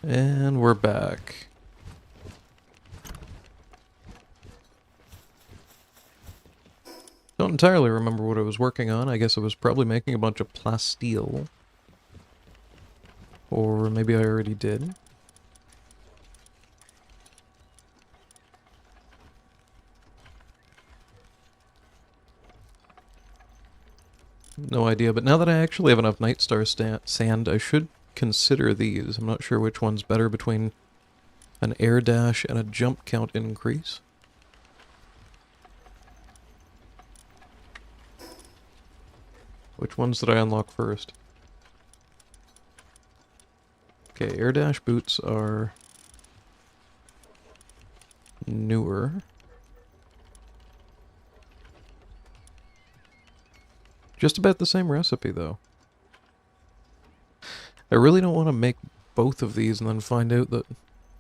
And we're back. Don't entirely remember what I was working on. I guess I was probably making a bunch of plasteel. Or maybe I already did. No idea, but now that I actually have enough Nightstar sand, I should consider these. I'm not sure which one's better between an air dash and a jump count increase. Which ones did I unlock first? Okay, air dash boots are newer. Just about the same recipe, though. I really don't want to make both of these and then find out that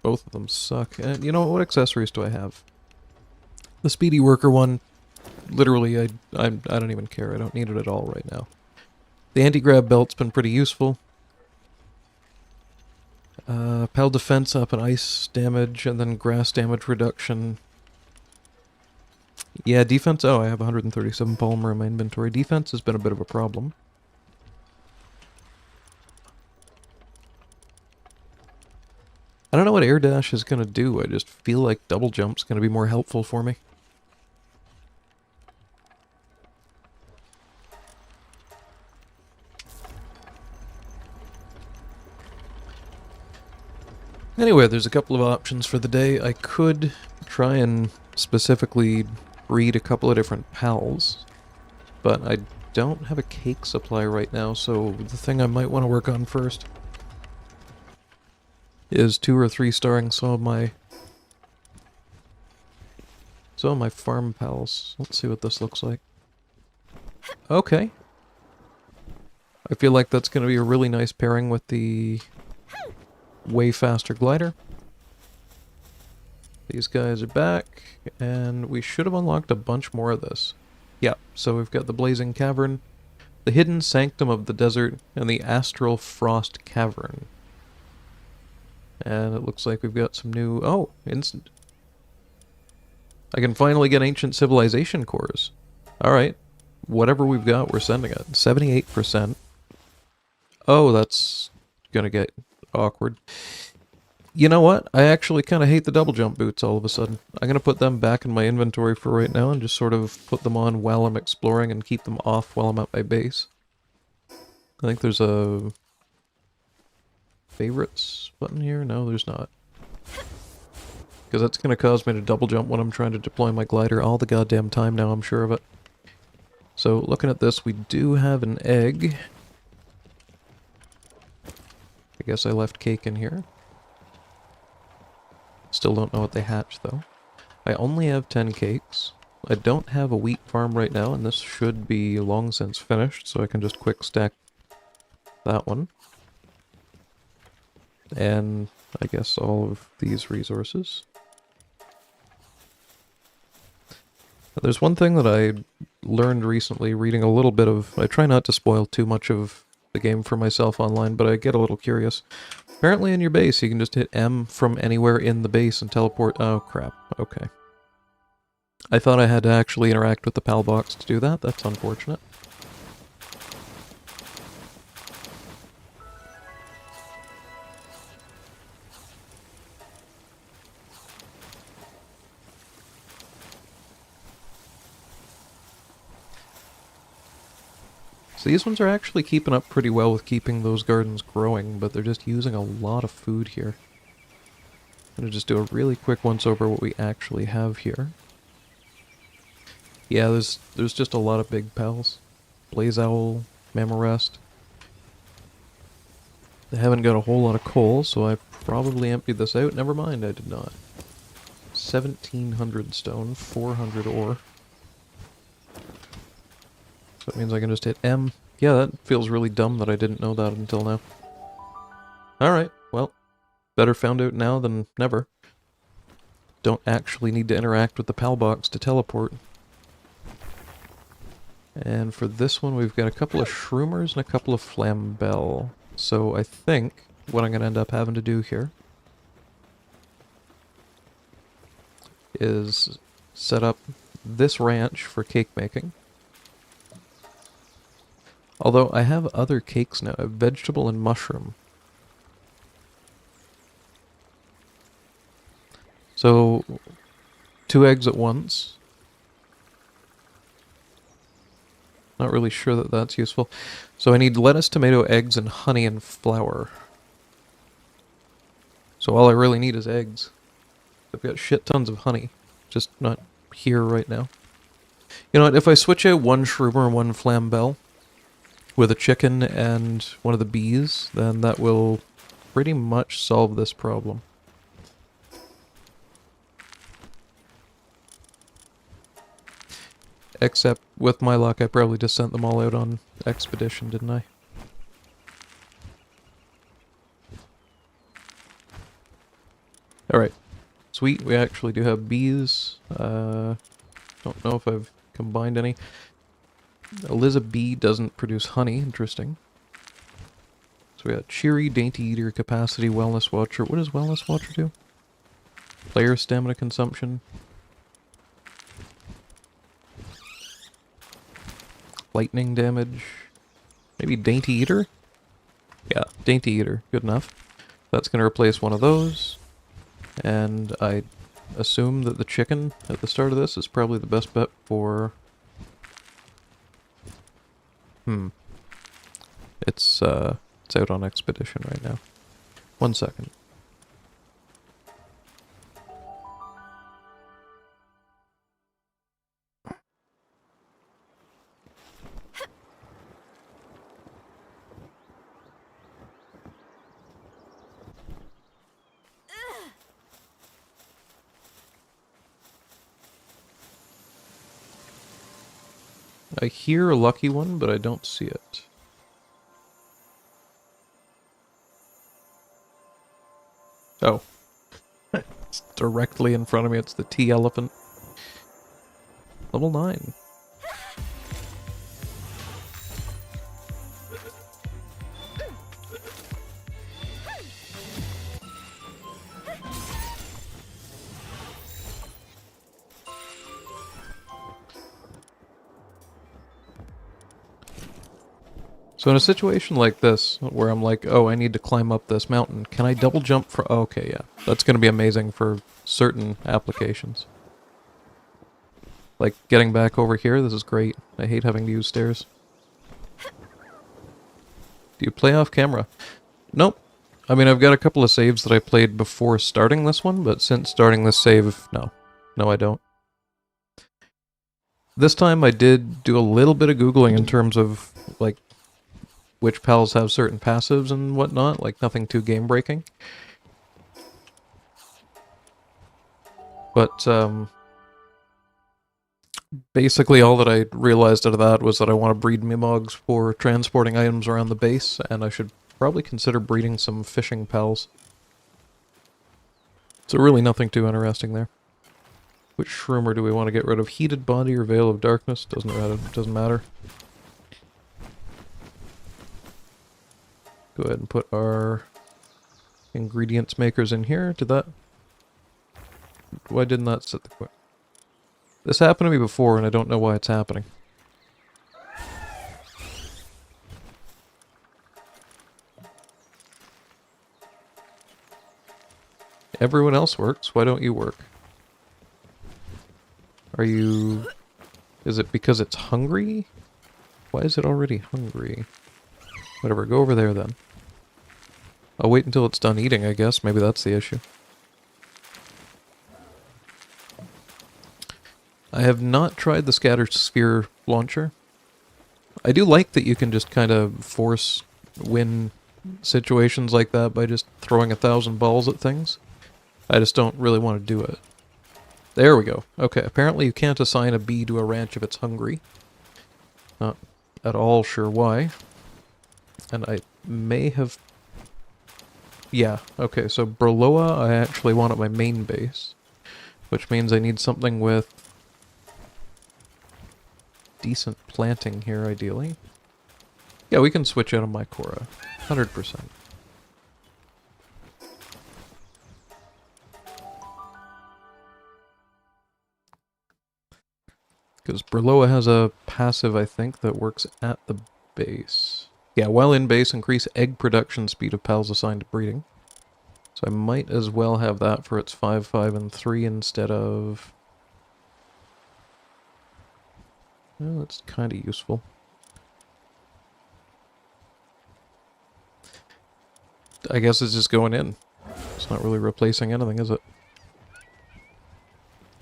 both of them suck. And you know what accessories do I have? The Speedy Worker one, literally, I don't even care. I don't need it at all right now. The anti-grab belt's been pretty useful. Pal defense up and ice damage, and then grass damage reduction. Yeah, defense, oh, I have 137 polymer in my inventory. Defense has been a bit of a problem. I don't know what air dash is going to do. I just feel like double jump's going to be more helpful for me. Anyway, there's a couple of options for the day. I could try and specifically breed a couple of different pals, but I don't have a cake supply right now, so the thing I might want to work on first is 2 or 3 starring some of my farm pals. Let's see what this looks like. Okay. I feel like that's going to be a really nice pairing with the way faster glider. These guys are back, and we should have unlocked a bunch more of this. Yeah, so we've got the Blazing Cavern, the Hidden Sanctum of the Desert, and the Astral Frost Cavern. And it looks like we've got some new... Oh, instant. I can finally get Ancient Civilization cores. Alright, whatever we've got, we're sending it. 78%. Oh, that's gonna get awkward. You know what? I actually kind of hate the double jump boots all of a sudden. I'm going to put them back in my inventory for right now and just sort of put them on while I'm exploring and keep them off while I'm at my base. I think there's a favorites button here? No, there's not. Because that's going to cause me to double jump when I'm trying to deploy my glider all the goddamn time now, I'm sure of it. So looking at this, we do have an egg. I guess I left cake in here. Still don't know what they hatch, though. I only have 10 cakes. I don't have a wheat farm right now, and this should be long since finished, so I can just quick stack that one. And I guess all of these resources. There's one thing that I learned recently, reading a little bit of... I try not to spoil too much of the game for myself online, but I get a little curious. Apparently in your base, you can just hit M from anywhere in the base and teleport... Oh, crap. Okay. I thought I had to actually interact with the PAL box to do that. That's unfortunate. So these ones are actually keeping up pretty well with keeping those gardens growing, but they're just using a lot of food here. I'm going to just do a really quick once over what we actually have here. Yeah, there's just a lot of big pals. Blaze Owl, Mammarest. They haven't got a whole lot of coal, so I probably emptied this out. Never mind, I did not. 1,700 stone, 400 ore. So that means I can just hit M. Yeah, that feels really dumb that I didn't know that until now. Alright, well, better found out now than never. Don't actually need to interact with the PAL box to teleport. And for this one, we've got a couple of Shroomers and a couple of Flambell. So I think what I'm going to end up having to do here is set up this ranch for cake making. Although I have other cakes now. I have vegetable and mushroom. So, 2 eggs at once. Not really sure that that's useful. So I need lettuce, tomato, eggs, and honey and flour. So all I really need is eggs. I've got shit tons of honey. Just not here right now. You know what, if I switch out 1 shroomer and 1 flambell with a chicken and one of the bees, then that will pretty much solve this problem. Except, with my luck, I probably just sent them all out on expedition, didn't I? Alright. Sweet, we actually do have bees. Don't know if I've combined any. Eliza bee doesn't produce honey, interesting. So we got cheery, dainty eater, capacity, wellness watcher. What does wellness watcher do? Player stamina consumption. Lightning damage. Maybe dainty eater? Yeah, dainty eater. Good enough. That's going to replace one of those. And I assume that the chicken at the start of this is probably the best bet for... It's out on expedition right now. 1 second. I hear a lucky one, but I don't see it. Oh. It's directly in front of me. It's the tea elephant. Level 9. So in a situation like this, where I'm like, oh, I need to climb up this mountain, can I double jump for... Oh, okay, yeah. That's going to be amazing for certain applications. Like, getting back over here, this is great. I hate having to use stairs. Do you play off camera? Nope. I mean, I've got a couple of saves that I played before starting this one, but since starting this save, no. No, I don't. This time I did do a little bit of Googling in terms of, like, which pals have certain passives and whatnot, like nothing too game-breaking. But, basically all that I realized out of that was that I want to breed Mimogs for transporting items around the base, and I should probably consider breeding some fishing pals. So really nothing too interesting there. Which shroomer do we want to get rid of? Heated Body or Veil of Darkness? Doesn't matter. Go ahead and put our ingredients makers in here. Why didn't that set the quick? This happened to me before and I don't know why it's happening. Everyone else works, why don't you work? Is it because it's hungry? Why is it already hungry? Whatever, go over there then. I'll wait until it's done eating, I guess. Maybe that's the issue. I have not tried the scatter sphere launcher. I do like that you can just kind of force win situations like that by just throwing 1,000 balls at things. I just don't really want to do it. There we go. Okay, apparently you can't assign a bee to a ranch if it's hungry. Not at all sure why. And I may have... Yeah, okay, so Berloa I actually want at my main base. Which means I need something with decent planting here, ideally. Yeah, we can switch out of Mycora. 100%. Because Berloa has a passive, I think, that works at the base. Yeah, while in base, increase egg production speed of pals assigned to breeding. So I might as well have that for its 5, 5, and 3 instead of... Well, that's kind of useful. I guess it's just going in. It's not really replacing anything, is it?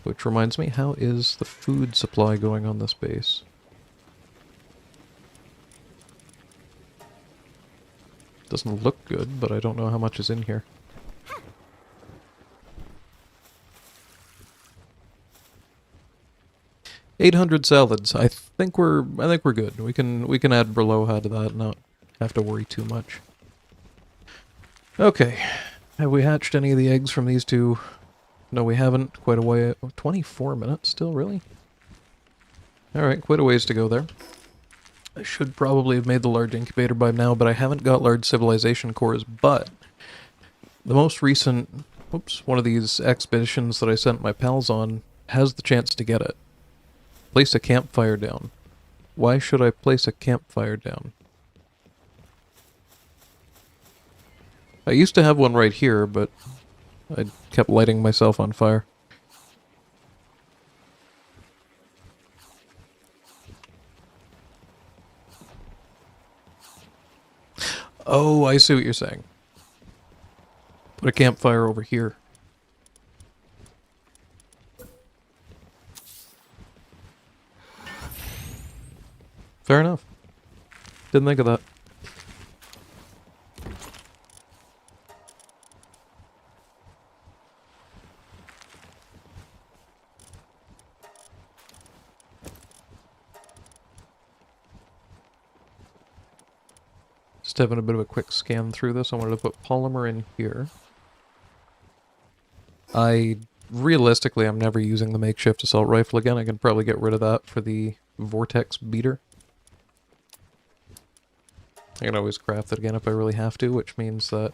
Which reminds me, how is the food supply going on this base? Doesn't look good, but I don't know how much is in here. $800 salads. I think we're good. We can add Berloha to that and not have to worry too much. Okay. Have we hatched any of the eggs from these two? No, we haven't. Quite a way. 24 minutes still, really? Alright, quite a ways to go there. I should probably have made the large incubator by now, but I haven't got large civilization cores, but the most recent, one of these expeditions that I sent my pals on has the chance to get it. Place a campfire down. Why should I place a campfire down? I used to have one right here, but I kept lighting myself on fire. Oh, I see what you're saying. Put a campfire over here. Fair enough. Didn't think of that. Just having a bit of a quick scan through this. I wanted to put polymer in here. Realistically, I'm never using the makeshift assault rifle again. I can probably get rid of that for the vortex beater. I can always craft it again if I really have to, which means that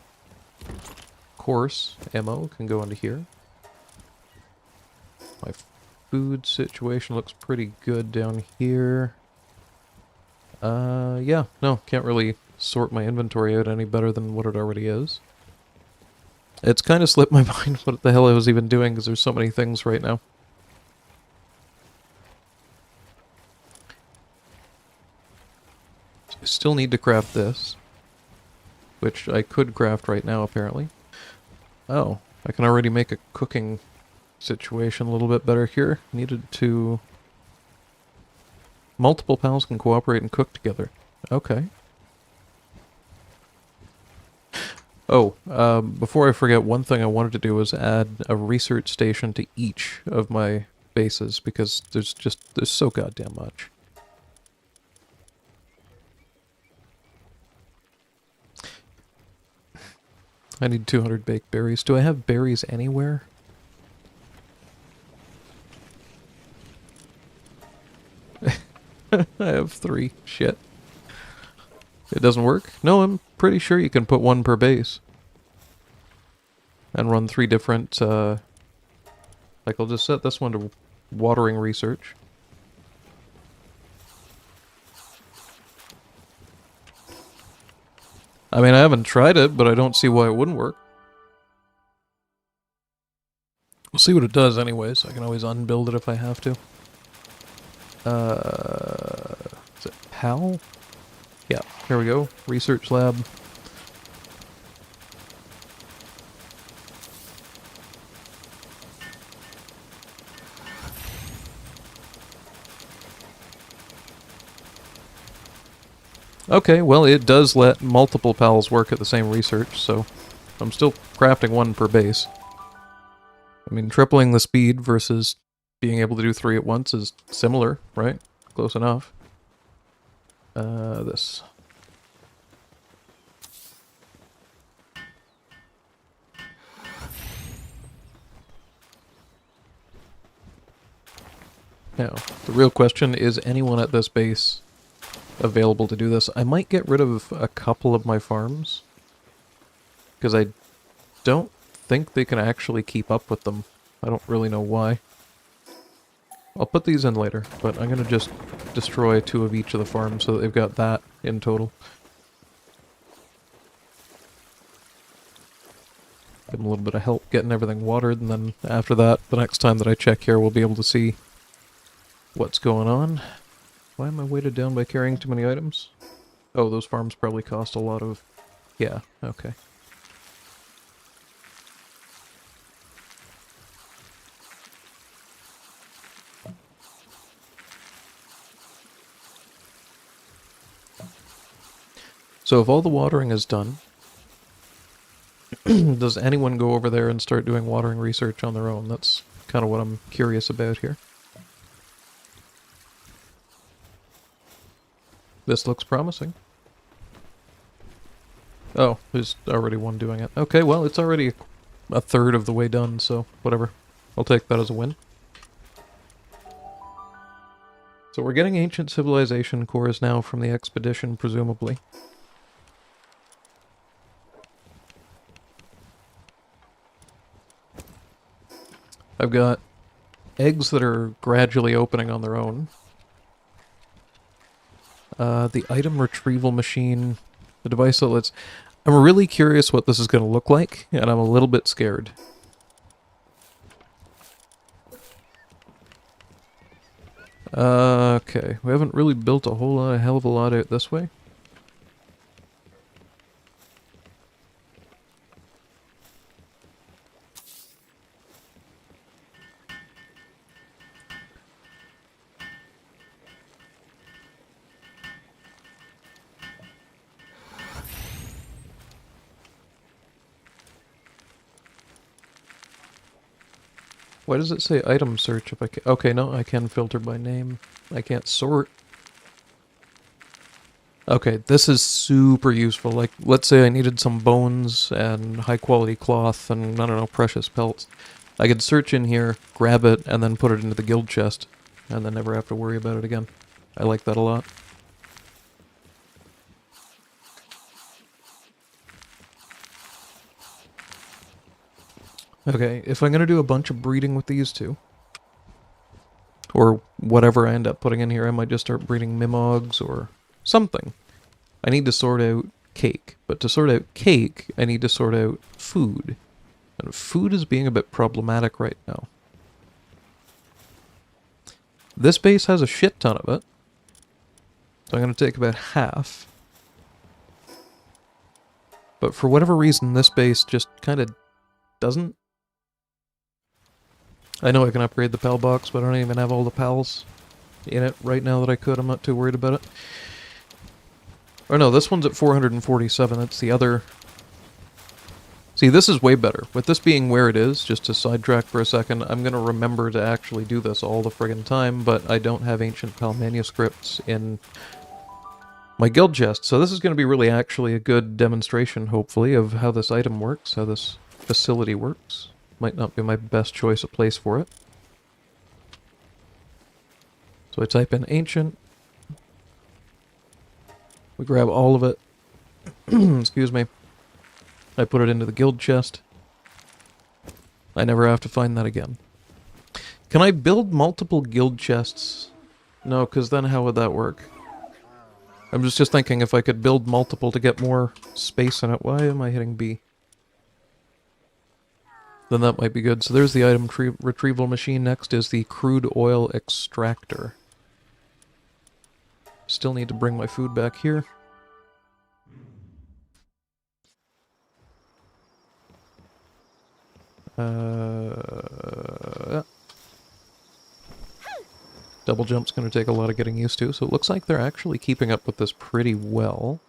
course ammo can go into here. My food situation looks pretty good down here. Yeah, no, can't really sort my inventory out any better than what it already is. It's kind of slipped my mind what the hell I was even doing, because there's so many things right now. So I still need to craft this, which I could craft right now, apparently. Oh, I can already make a cooking situation a little bit better here. Needed to... Multiple pals can cooperate and cook together. Okay. Oh, before I forget, one thing I wanted to do was add a research station to each of my bases, because there's so goddamn much. I need 200 baked berries. Do I have berries anywhere? I have 3. Shit. It doesn't work? No, I'm pretty sure you can put 1 per base. And run 3 different, like I'll just set this one to watering research. I mean, I haven't tried it, but I don't see why it wouldn't work. We'll see what it does anyways. I can always unbuild it if I have to. Is it PAL? Yeah, here we go. Research lab. Okay, well, it does let multiple pals work at the same research, so I'm still crafting 1 per base. I mean, tripling the speed versus being able to do 3 at once is similar, right? Close enough. This. Now, the real question is anyone at this base available to do this? I might get rid of a couple of my farms, because I don't think they can actually keep up with them. I don't really know why. I'll put these in later, but I'm gonna just destroy 2 of each of the farms so that they've got that in total. Give them a little bit of help getting everything watered, and then after that, the next time that I check here, we'll be able to see what's going on. Why am I weighted down by carrying too many items? Oh, those farms probably cost a lot of... Yeah, okay. So if all the watering is done, does anyone go over there and start doing watering research on their own? That's kind of what I'm curious about here. This looks promising. Oh, there's already one doing it. Okay, well, it's already a third of the way done, so whatever. I'll take that as a win. So we're getting ancient civilization cores now from the expedition, presumably. I've got eggs that are gradually opening on their own. The item retrieval machine, the device that lets... I'm really curious what this is going to look like, and I'm a little bit scared. Okay, we haven't really built a hell of a lot out this way. Why does it say item search if I can... Okay, no, I can filter by name. I can't sort. Okay, this is super useful. Like, let's say I needed some bones and high-quality cloth and, I don't know, precious pelts. I could search in here, grab it, and then put it into the guild chest, and then never have to worry about it again. I like that a lot. Okay, if I'm gonna do a bunch of breeding with these two, or whatever I end up putting in here, I might just start breeding Mimogs or something. I need to sort out cake, but to sort out cake, I need to sort out food. And food is being a bit problematic right now. This base has a shit ton of it, so I'm going to take about half. But for whatever reason, this base just kind of doesn't. I know I can upgrade the PAL box, but I don't even have all the PALs in it right now that I could. I'm not too worried about it. Or no, this one's at 447. That's the other... See, this is way better. With this being where it is, just to sidetrack for a second, I'm going to remember to actually do this all the friggin' time, but I don't have ancient PAL manuscripts in my guild chest. So this is going to be really actually a good demonstration, hopefully, of how this item works, how this facility works. Might not be my best choice of place for it. So I type in ancient. We grab all of it. Excuse me. I put it into the guild chest. I never have to find that again. Can I build multiple guild chests? No, because then how would that work? I'm just thinking if I could build multiple to get more space in it. Why am I hitting B? Then that might be good. So there's the item retrieval machine. Next is the crude oil extractor. Still need to bring my food back here. Double jump's going to take a lot of getting used to, so it looks like they're actually keeping up with this pretty well.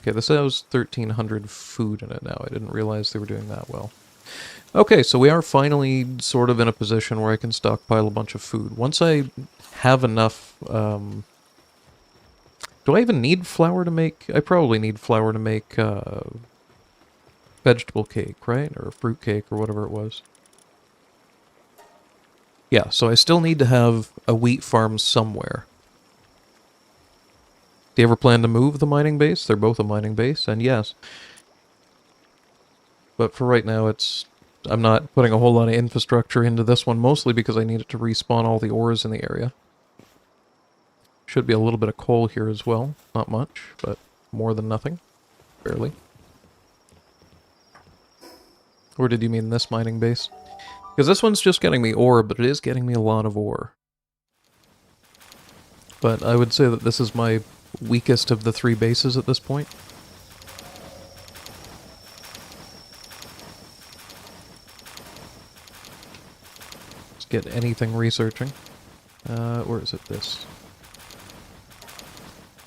Okay, this has 1,300 food in it now. I didn't realize they were doing that well. Okay, so we are finally sort of in a position where I can stockpile a bunch of food. Once I have enough... do I even need flour to make... I probably need flour to make vegetable cake, right? Or fruit cake, or whatever it was. Yeah, so I still need to have a wheat farm somewhere. Do you ever plan to move the mining base? They're both a mining base, and yes. But for right now, it's I'm not putting a whole lot of infrastructure into this one, mostly because I need it to respawn all the ores in the area. Should be a little bit of coal here as well. Not much, but more than nothing. Barely. Or did you mean this mining base? Because this one's just getting me ore, but it is getting me a lot of ore. But I would say that this is my weakest of the 3 bases at this point. Let's get anything researching. Or is it this?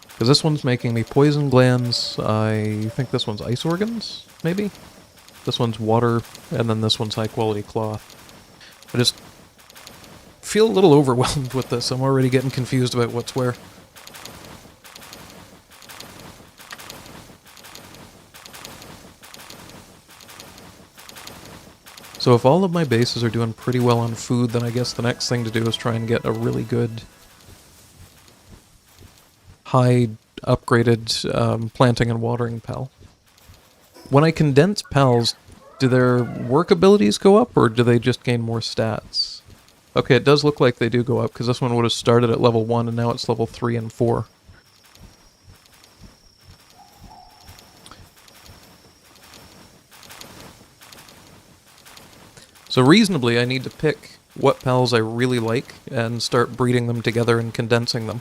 Because this one's making me poison glands. I think this one's ice organs, maybe? This one's water, and then this one's high quality cloth. I just feel a little overwhelmed with this. I'm already getting confused about what's where. So if all of my bases are doing pretty well on food, then I guess the next thing to do is try and get a really good high upgraded planting and watering pal. When I condense pals, do their work abilities go up, or do they just gain more stats? Okay, it does look like they do go up, because this one would have started at level 1 and now it's level 3 and 4. So reasonably, I need to pick what pals I really like and start breeding them together and condensing them,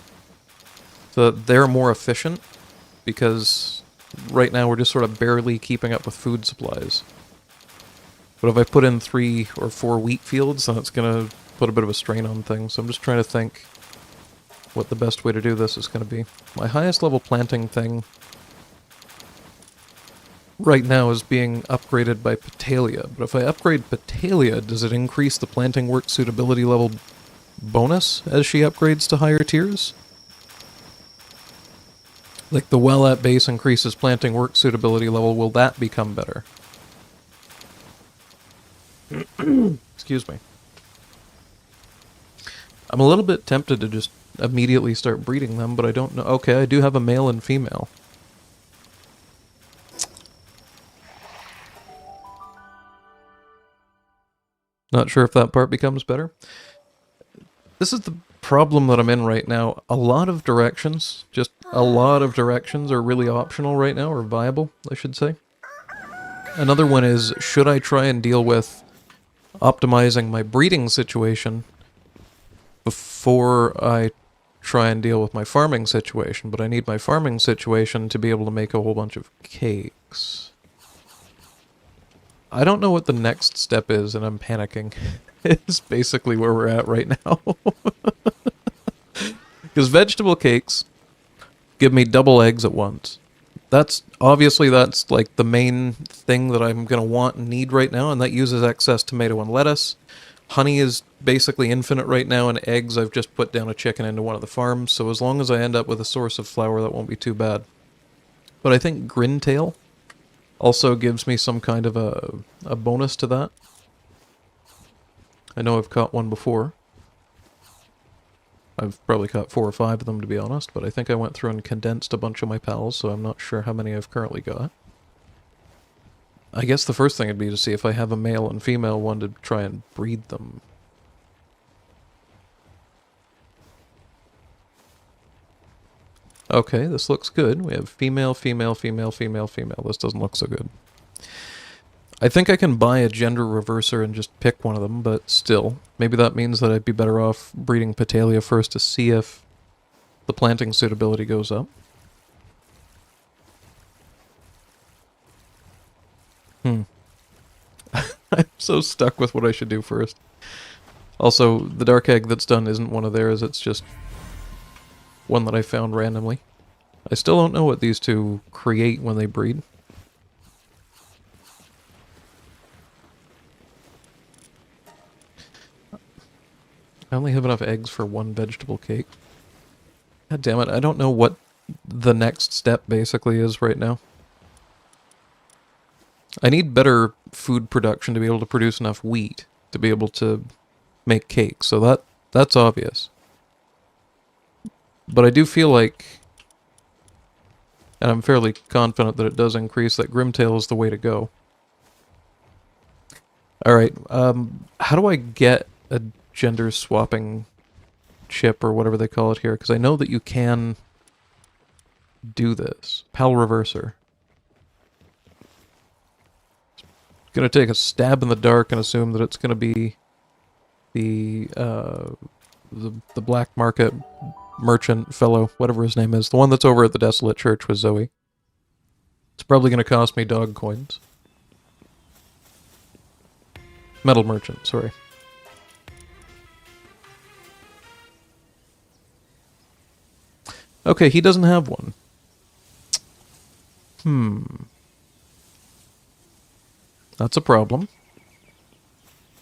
so that they're more efficient, because right now we're just sort of barely keeping up with food supplies. But if I put in 3 or 4 wheat fields, then it's going to put a bit of a strain on things. So I'm just trying to think what the best way to do this is going to be. My highest level planting thing right now is being upgraded by Petalia. But if I upgrade Petalia, does it increase the planting work suitability level bonus as she upgrades to higher tiers? Like the well at base increases planting work suitability level, will that become better? Excuse me. I'm a little bit tempted to just immediately start breeding them, but I don't know. Okay, I do have a male and female. Not sure if that part becomes better. This is the problem that I'm in right now. A lot of directions, just a lot of directions are really optional right now, or viable, I should say. Another one is, should I try and deal with optimizing my breeding situation before I try and deal with my farming situation? But I need my farming situation to be able to make a whole bunch of cakes. I don't know what the next step is, and I'm panicking. It's basically where we're at right now. Because vegetable cakes give me double eggs at once. That's like the main thing that I'm going to want and need right now, and that uses excess tomato and lettuce. Honey is basically infinite right now, and eggs, I've just put down a chicken into one of the farms, so as long as I end up with a source of flour, that won't be too bad. But I think Grintail also gives me some kind of a bonus to that. I know I've caught one before. I've probably caught 4 or 5 of them, to be honest, but I think I went through and condensed a bunch of my pals, so I'm not sure how many I've currently got. I guess the first thing would be to see if I have a male and female one to try and breed them. Okay, this looks good. We have female, female, female, female, female. This doesn't look so good. I think I can buy a gender reverser and just pick one of them, but still. Maybe that means that I'd be better off breeding Petalia first to see if the planting suitability goes up. I'm so stuck with what I should do first. Also, the dark egg that's done isn't one of theirs, it's just one that I found randomly. I still don't know what these two create when they breed. I only have enough eggs for 1 vegetable cake. God damn it, I don't know what the next step basically is right now. I need better food production to be able to produce enough wheat to be able to make cake, so that's obvious. But I do feel like, and I'm fairly confident that it does increase, that Grimtail is the way to go. Alright, how do I get a gender swapping chip or whatever they call it here? Because I know that you can do this. Pal reverser. Gonna take a stab in the dark and assume that it's gonna be the black market merchant fellow, whatever his name is, the one that's over at the Desolate Church with Zoe. It's probably gonna cost me dog coins. Metal merchant, sorry. Okay, he doesn't have one. That's a problem.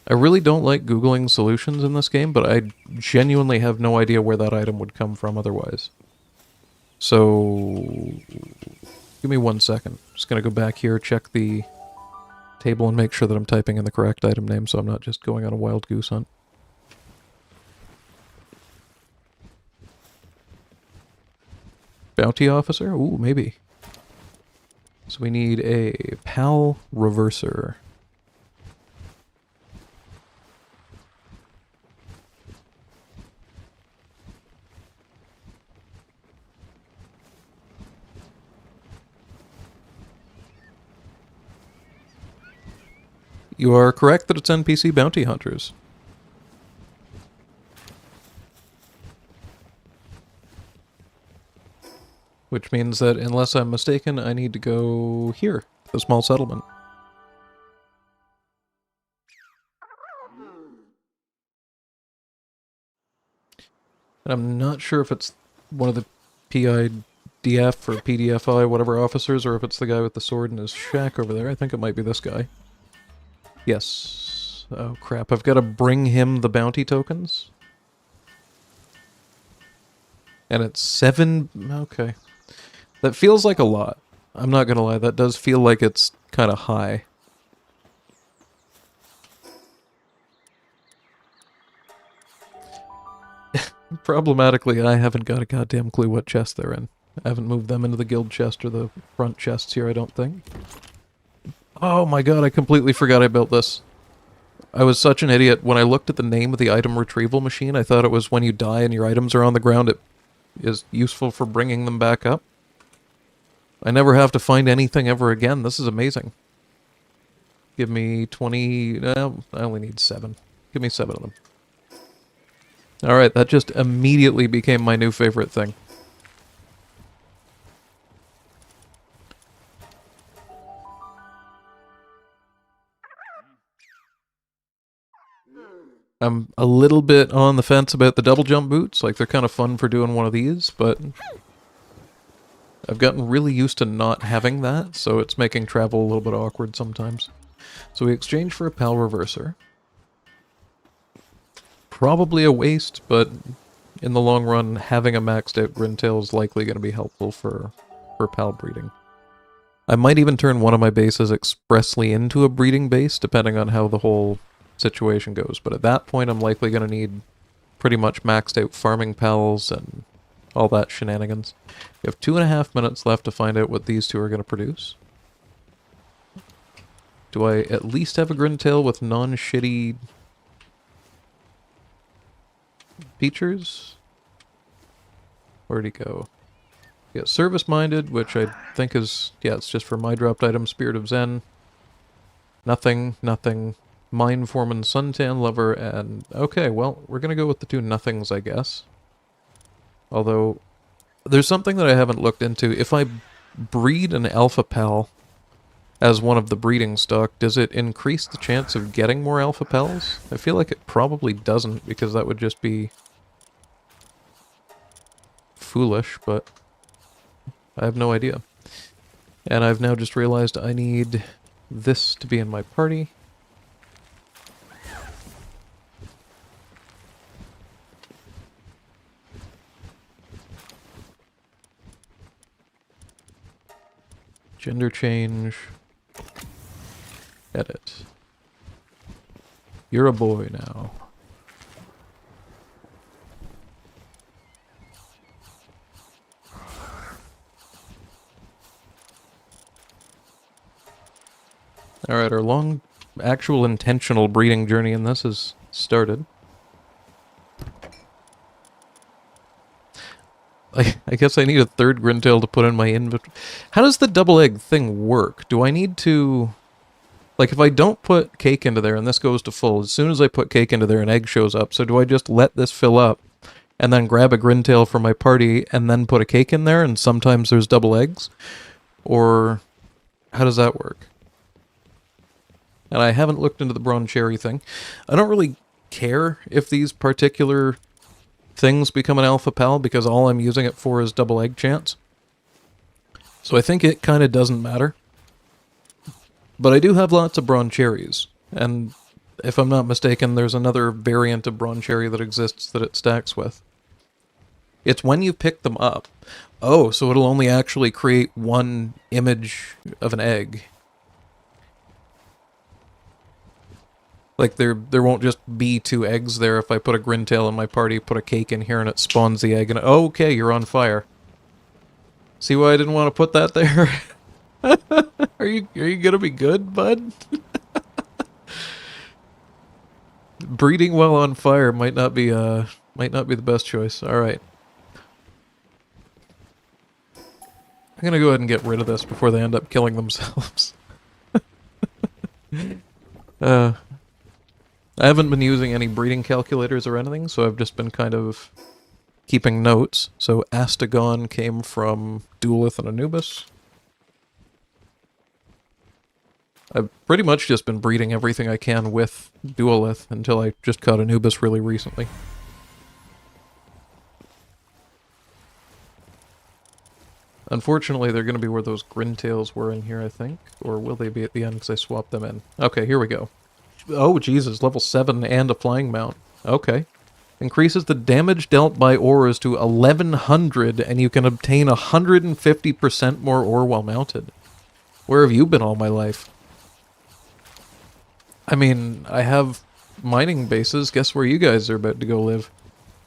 I really don't like Googling solutions in this game, but I genuinely have no idea where that item would come from otherwise. So, give me 1 second. Just gonna go back here, check the table, and make sure that I'm typing in the correct item name so I'm not just going on a wild goose hunt. Bounty officer? Ooh, maybe. So we need a pal reverser. You are correct that it's NPC bounty hunters. Which means that, unless I'm mistaken, I need to go here, the small settlement. And I'm not sure if it's one of the PIDF or PDFI, whatever officers, or if it's the guy with the sword in his shack over there. I think it might be this guy. Yes. Oh crap, I've got to bring him the bounty tokens? And it's 7... okay. That feels like a lot. I'm not gonna lie, that does feel like it's kind of high. Problematically, I haven't got a goddamn clue what chest they're in. I haven't moved them into the guild chest or the front chests here, I don't think. Oh my god, I completely forgot I built this. I was such an idiot. When I looked at the name of the item retrieval machine, I thought it was when you die and your items are on the ground, it is useful for bringing them back up. I never have to find anything ever again. This is amazing. Give me 20... no, I only need 7. Give me 7 of them. Alright, that just immediately became my new favorite thing. I'm a little bit on the fence about the double jump boots. Like, they're kind of fun for doing one of these, but I've gotten really used to not having that, so it's making travel a little bit awkward sometimes. So we exchange for a pal reverser. Probably a waste, but in the long run, having a maxed out Grintail is likely going to be helpful for pal breeding. I might even turn one of my bases expressly into a breeding base, depending on how the whole situation goes. But at that point, I'm likely going to need pretty much maxed out farming pals and all that shenanigans. We have 2.5 minutes left to find out what these two are going to produce. Do I at least have a Grintail with non-shitty features? Where'd he go? Yeah, service-minded, which I think is... yeah, it's just for my dropped item. Spirit of Zen. Nothing, nothing. Mind Foreman, Suntan Lover, and... okay, well, we're gonna go with the two nothings, I guess. Although, there's something that I haven't looked into. If I breed an alpha pal as one of the breeding stock, does it increase the chance of getting more alpha pals? I feel like it probably doesn't, because that would just be foolish, but I have no idea. And I've now just realized I need this to be in my party. Gender change. Edit. You're a boy now. Alright, our long actual intentional breeding journey in this has started. I guess I need a third Grintail to put in my inventory. How does the double egg thing work? Do I need to... Like, if I don't put cake into there and this goes to full, as soon as I put cake into there, an egg shows up. So do I just let this fill up and then grab a Grintail for my party and then put a cake in there and sometimes there's double eggs? Or how does that work? And I haven't looked into the Bron Cherry thing. I don't really care if these particular things become an alpha pal because all I'm using it for is double egg chance. So I think it kind of doesn't matter. But I do have lots of Bron Cherries, and if I'm not mistaken, there's another variant of Bron Cherry that exists that it stacks with. It's when you pick them up. Oh, so it'll only actually create one image of an egg. Like, there won't just be 2 eggs there if I put a Grintail in my party, put a cake in here, and it spawns the egg, and oh, okay, you're on fire. See why I didn't want to put that there? Are you gonna be good, bud? Breeding while on fire might not be the best choice. All right. I'm gonna go ahead and get rid of this before they end up killing themselves. I haven't been using any breeding calculators or anything, so I've just been kind of keeping notes. So Astagon came from Duelith and Anubis. I've pretty much just been breeding everything I can with Duelith until I just caught Anubis really recently. Unfortunately, they're going to be where those Grintails were in here, I think. Or will they be at the end because I swapped them in? Okay, here we go. Oh, Jesus, level 7 and a flying mount. Okay. Increases the damage dealt by ores to 1100, and you can obtain 150% more ore while mounted. Where have you been all my life? I mean, I have mining bases. Guess where you guys are about to go live?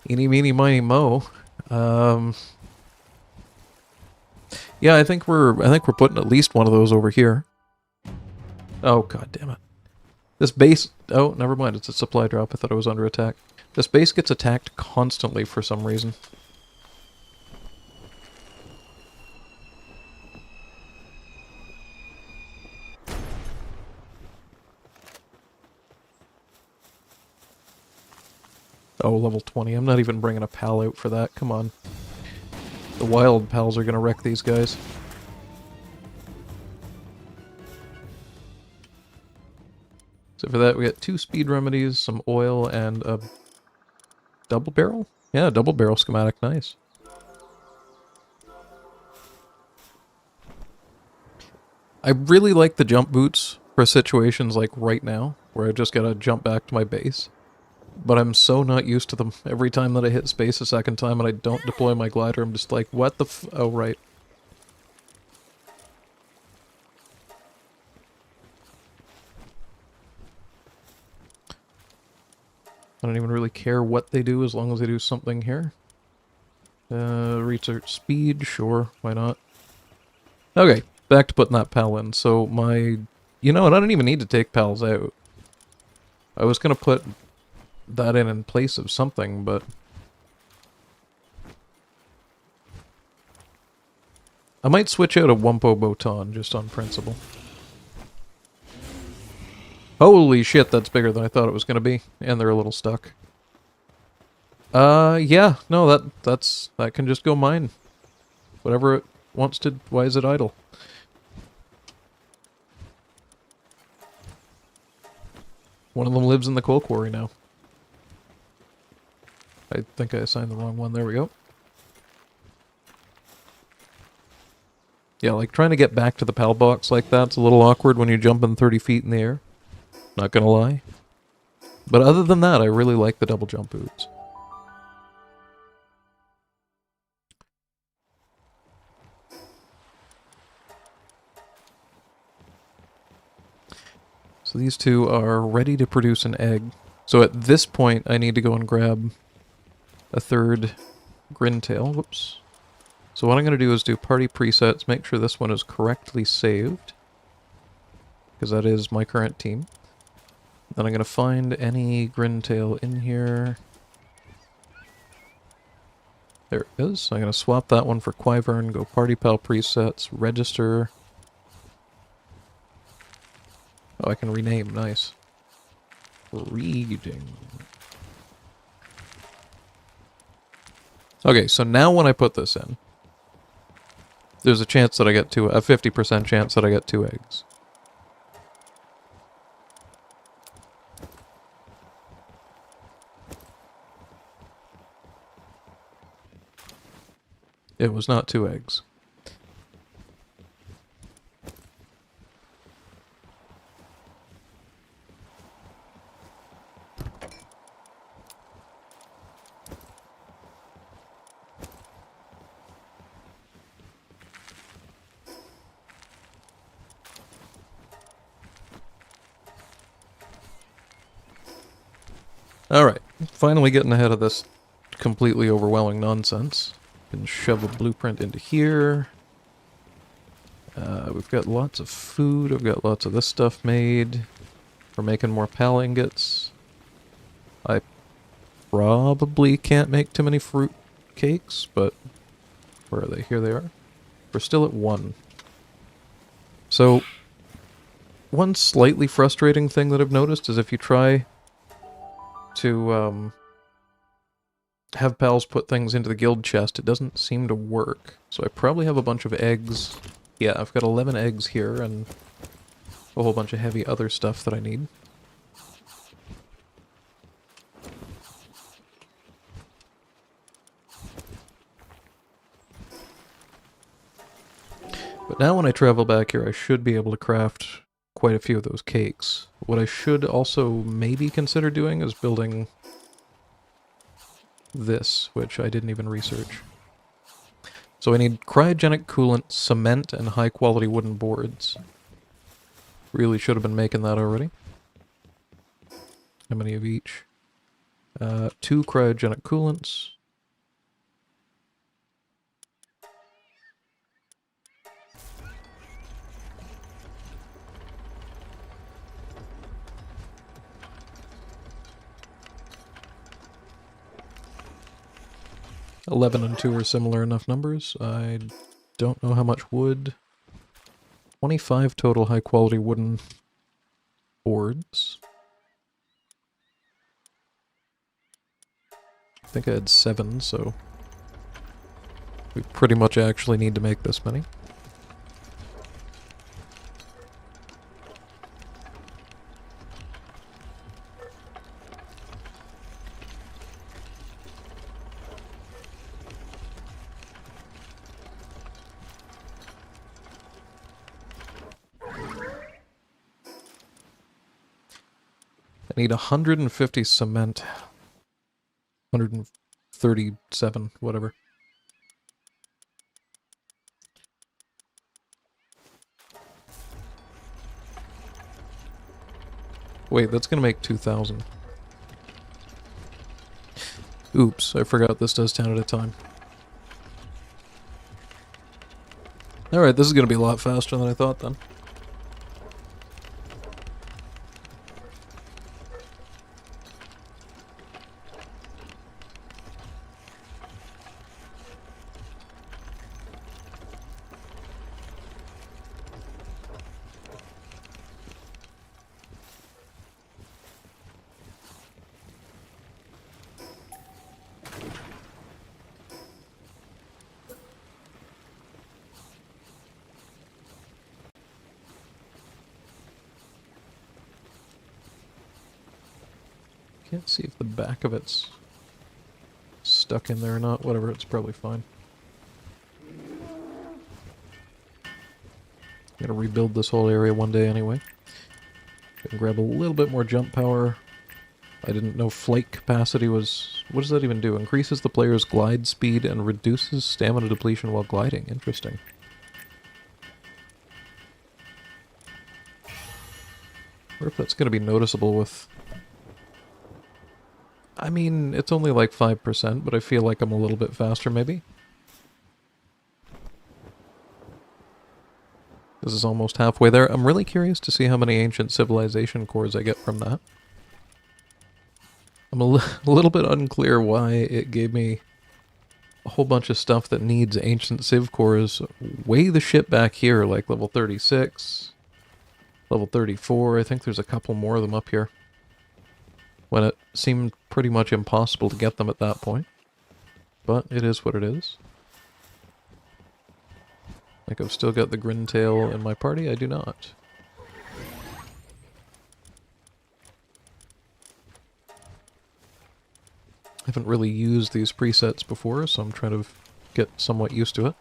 Eeny, meeny, miny, mo. Yeah, I think we're putting at least one of those over here. Oh, god damn it. This base... Oh, never mind. It's a supply drop. I thought it was under attack. This base gets attacked constantly for some reason. Oh, level 20. I'm not even bringing a pal out for that. Come on. The wild pals are going to wreck these guys. So for that, we got 2 speed remedies, some oil, and a double barrel? Yeah, double barrel schematic. Nice. I really like the jump boots for situations like right now, where I just gotta jump back to my base. But I'm so not used to them. Every time that I hit space a second time and I don't deploy my glider, I'm just like, what the f... Oh, right. I don't even really care what they do as long as they do something here. Research speed, sure, why not? Okay, back to putting that pal in. So my... You know what, I don't even need to take pals out. I was gonna put that in place of something, but... I might switch out a Wumpo Botan, just on principle. Holy shit, that's bigger than I thought it was going to be. And they're a little stuck. Yeah. No, that can just go mine. Whatever it wants to... Why is it idle? One of them lives in the coal quarry now. I think I assigned the wrong one. There we go. Yeah, like trying to get back to the PAL box like that's a little awkward when you're jumping 30 feet in the air. Not gonna lie. But other than that, I really like the double jump boots. So these two are ready to produce an egg. So at this point, I need to go and grab a third Grintail. Whoops. So what I'm going to do is do party presets, make sure this one is correctly saved. Because that is my current team. Then I'm going to find any Grintail in here. There it is. I'm going to swap that one for Quivern, go Party Pal presets, register. Oh, I can rename. Nice. Reading. Okay, so now when I put this in, there's a chance that I get a 50% chance that I get 2 eggs. It was not 2 eggs. Alright, finally getting ahead of this completely overwhelming nonsense. Can shove a blueprint into here. We've got lots of food, I've got lots of this stuff made. We're making more pal ingots. I probably can't make too many fruit cakes, but where are they? Here they are. We're still at 1. So, one slightly frustrating thing that I've noticed is if you try to have pals put things into the guild chest, it doesn't seem to work. So I probably have a bunch of eggs. Yeah, I've got 11 eggs here and a whole bunch of heavy other stuff that I need. But now when I travel back here, I should be able to craft quite a few of those cakes. What I should also maybe consider doing is building this, which I didn't even research. So I need cryogenic coolant, cement, and high-quality wooden boards. Really should have been making that already. How many of each? 2 cryogenic coolants. $11 and 2 are similar enough numbers. I don't know how much wood. 25 total high-quality wooden boards. I think I had 7, so we pretty much actually need to make this many. I need 150 cement. 137, whatever. Wait, that's gonna make 2,000. Oops, I forgot this does 10 at a time. Alright, this is gonna be a lot faster than I thought then. Can't see if the back of it's stuck in there or not. Whatever, it's probably fine. I'm gonna rebuild this whole area one day anyway. Gonna grab a little bit more jump power. I didn't know flight capacity was... What does that even do? Increases the player's glide speed and reduces stamina depletion while gliding. Interesting. I wonder if that's gonna be noticeable with... I mean, it's only like 5%, but I feel like I'm a little bit faster, maybe? This is almost halfway there. I'm really curious to see how many ancient civilization cores I get from that. I'm a little bit unclear why it gave me a whole bunch of stuff that needs ancient civ cores way the shit back here, like level 36, level 34. I think there's a couple more of them up here, when it seemed pretty much impossible to get them at that point. But it is what it is. Like, I've still got the Grintail in my party? I do not. I haven't really used these presets before, so I'm trying to get somewhat used to it.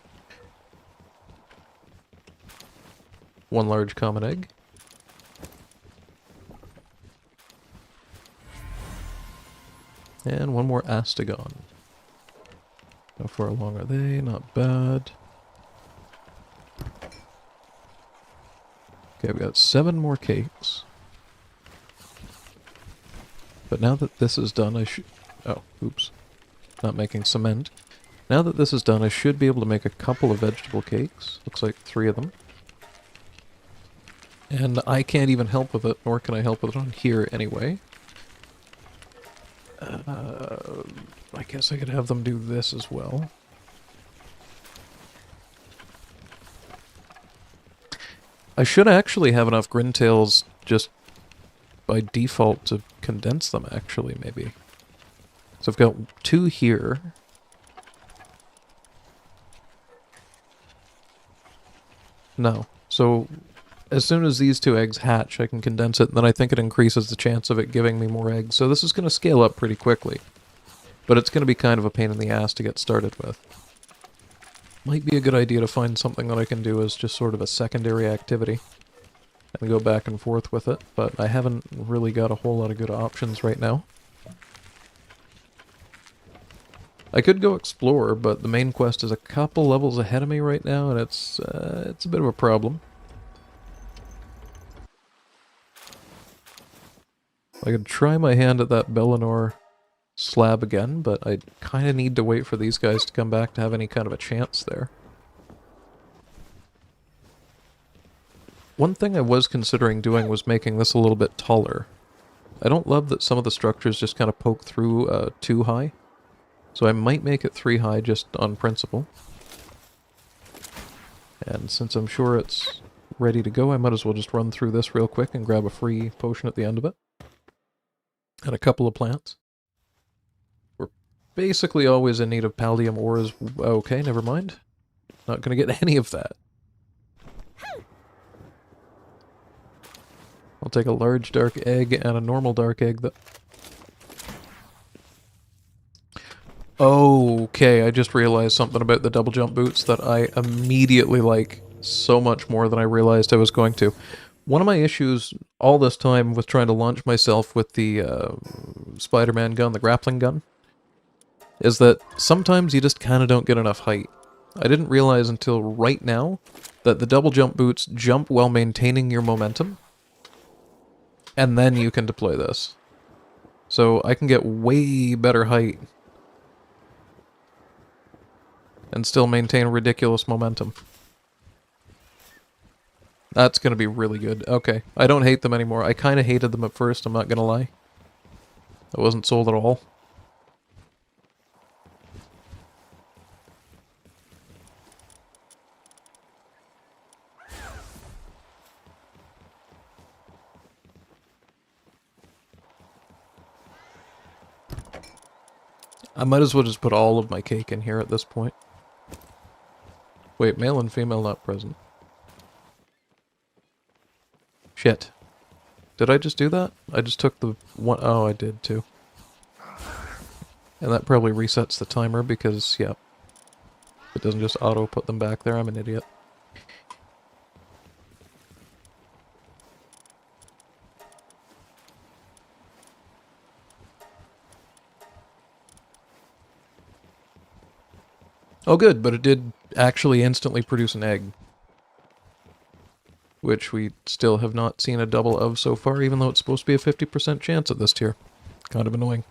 One large common egg. And one more Astagon. How far along are they? Not bad. Okay, we've got 7 more cakes. But now that this is done, I should... Oh, oops. Not making cement. Now that this is done, I should be able to make a couple of vegetable cakes. Looks like 3 of them. And I can't even help with it, nor can I help with it on here anyway. I guess I could have them do this as well. I should actually have enough Grintails just by default to condense them, actually, maybe. So I've got 2 here. No. So as soon as these 2 eggs hatch, I can condense it, and then I think it increases the chance of it giving me more eggs. So this is going to scale up pretty quickly. But it's going to be kind of a pain in the ass to get started with. Might be a good idea to find something that I can do as just sort of a secondary activity. And go back and forth with it, but I haven't really got a whole lot of good options right now. I could go explore, but the main quest is a couple levels ahead of me right now, and it's a bit of a problem. I could try my hand at that Bellinor slab again, but I kind of need to wait for these guys to come back to have any kind of a chance there. One thing I was considering doing was making this a little bit taller. I don't love that some of the structures just kind of poke through 2 high, so I might make it 3 high just on principle. And since I'm sure it's ready to go, I might as well just run through this real quick and grab a free potion at the end of it. And a couple of plants. We're basically always in need of pallium ores. Okay, never mind. Not gonna get any of that. I'll take a large dark egg and a normal dark egg that... Okay, I just realized something about the double jump boots that I immediately like so much more than I realized I was going to. One of my issues all this time with trying to launch myself with the Spider-Man gun, the grappling gun, is that sometimes you just kind of don't get enough height. I didn't realize until right now that the double jump boots jump while maintaining your momentum, and then you can deploy this. So I can get way better height and still maintain ridiculous momentum. That's going to be really good. Okay, I don't hate them anymore. I kind of hated them at first, I'm not going to lie. I wasn't sold at all. I might as well just put all of my cake in here at this point. Wait, male and female not present. Shit. Did I just do that? I just took the one... Oh, I did too. And that probably resets the timer because, yeah. It doesn't just auto put them back there, I'm an idiot. Oh good, but it did actually instantly produce an egg. Which we still have not seen a double of so far, even though it's supposed to be a 50% chance at this tier. Kind of annoying.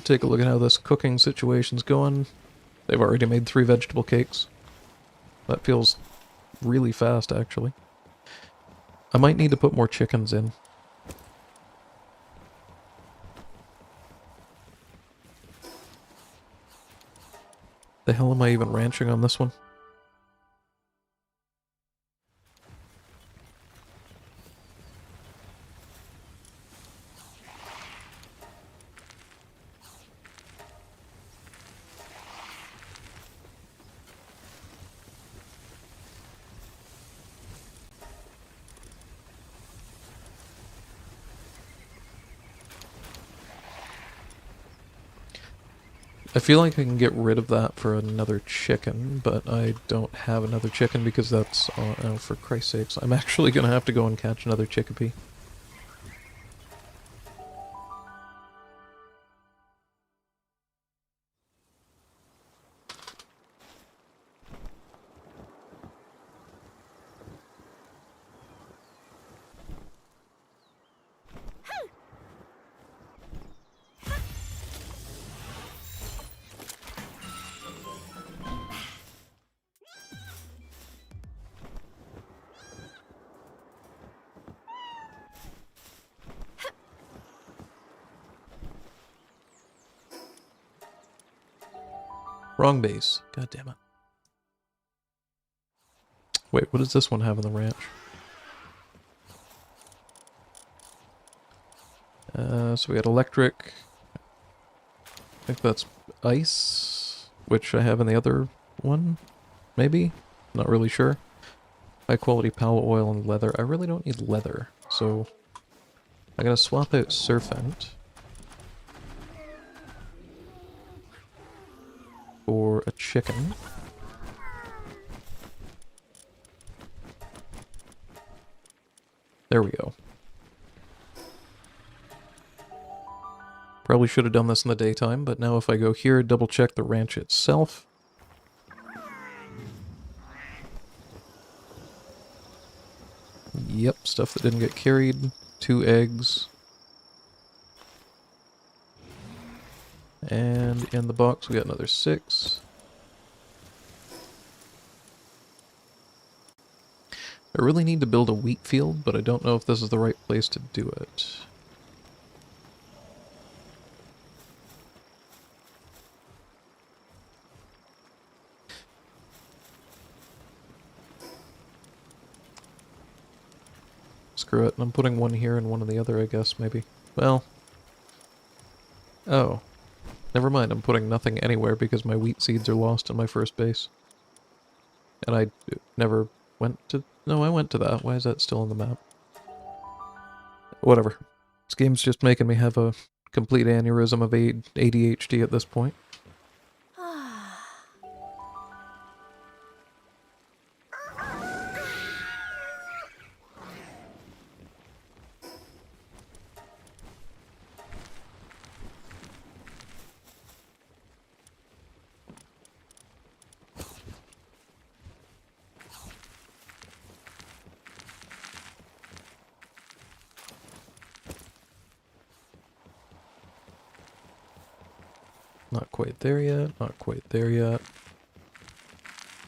Take a look at how this cooking situation's going. They've already made 3 vegetable cakes. That feels really fast, actually. I might need to put more chickens in. The hell am I even ranching on this one? I feel like I can get rid of that for another chicken, but I don't have another chicken because that's... oh, for Christ's sakes. I'm actually going to have to go and catch another chickpea. Wrong base. God damn it. Wait, what does this one have in the ranch? So we got electric. I think that's ice, which I have in the other one, maybe? Not really sure. High quality pallet oil and leather. I really don't need leather, so I'm gonna swap out Serpent for a chicken. There we go. Probably should have done this in the daytime, but now if I go here, double check the ranch itself. Yep, stuff that didn't get carried. 2 eggs. And in the box we got another 6. I really need to build a wheat field, but I don't know if this is the right place to do it. Screw it, I'm putting one here and one on the other, I guess, maybe. Well... oh. Never mind, I'm putting nothing anywhere because my wheat seeds are lost in my first base. And I never went to... no, I went to that. Why is that still on the map? Whatever. This game's just making me have a complete aneurysm of ADHD at this point. Not quite there yet, not quite there yet.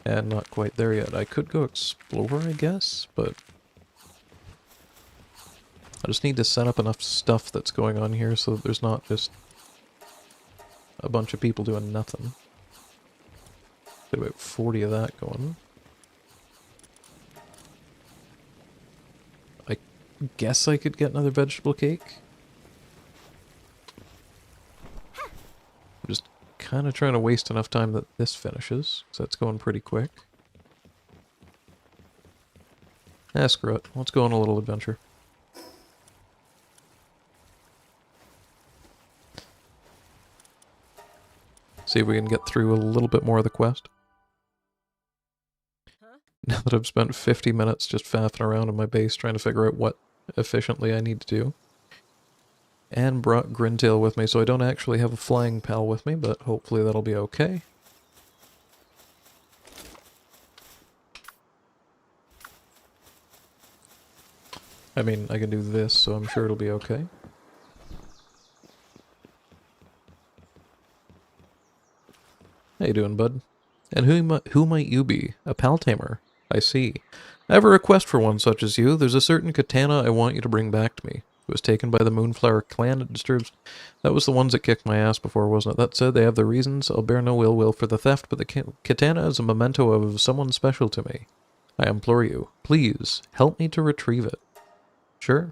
And not quite there yet. I could go explore, I guess, but... I just need to set up enough stuff that's going on here so that there's not just a bunch of people doing nothing. Get about 40 of that going. I guess I could get another vegetable cake. I'm just kind of trying to waste enough time that this finishes, because that's going pretty quick. Ah, screw it. Let's go on a little adventure. See if we can get through a little bit more of the quest. Now that I've spent 50 minutes just faffing around in my base trying to figure out what efficiently I need to do. And brought Grintail with me, so I don't actually have a flying pal with me, but hopefully that'll be okay. I mean, I can do this, so I'm sure it'll be okay. How you doing, bud? And who might you be? A pal tamer. I see. I have a request for one such as you. There's a certain katana I want you to bring back to me. It was taken by the Moonflower clan. It disturbs... That was the ones that kicked my ass before, wasn't it? That said, they have their reasons. I'll bear no ill will for the theft, but the katana is a memento of someone special to me. I implore you, please, help me to retrieve it. Sure.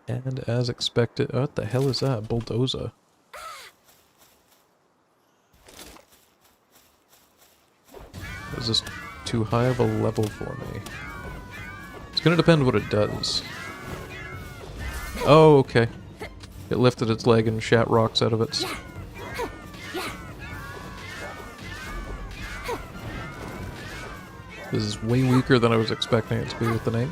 And as expected... What the hell is that? Bulldozer. Is this too high of a level for me? It's gonna depend what it does. Oh, okay. It lifted its leg and shat rocks out of it. This is way weaker than I was expecting it to be with the name.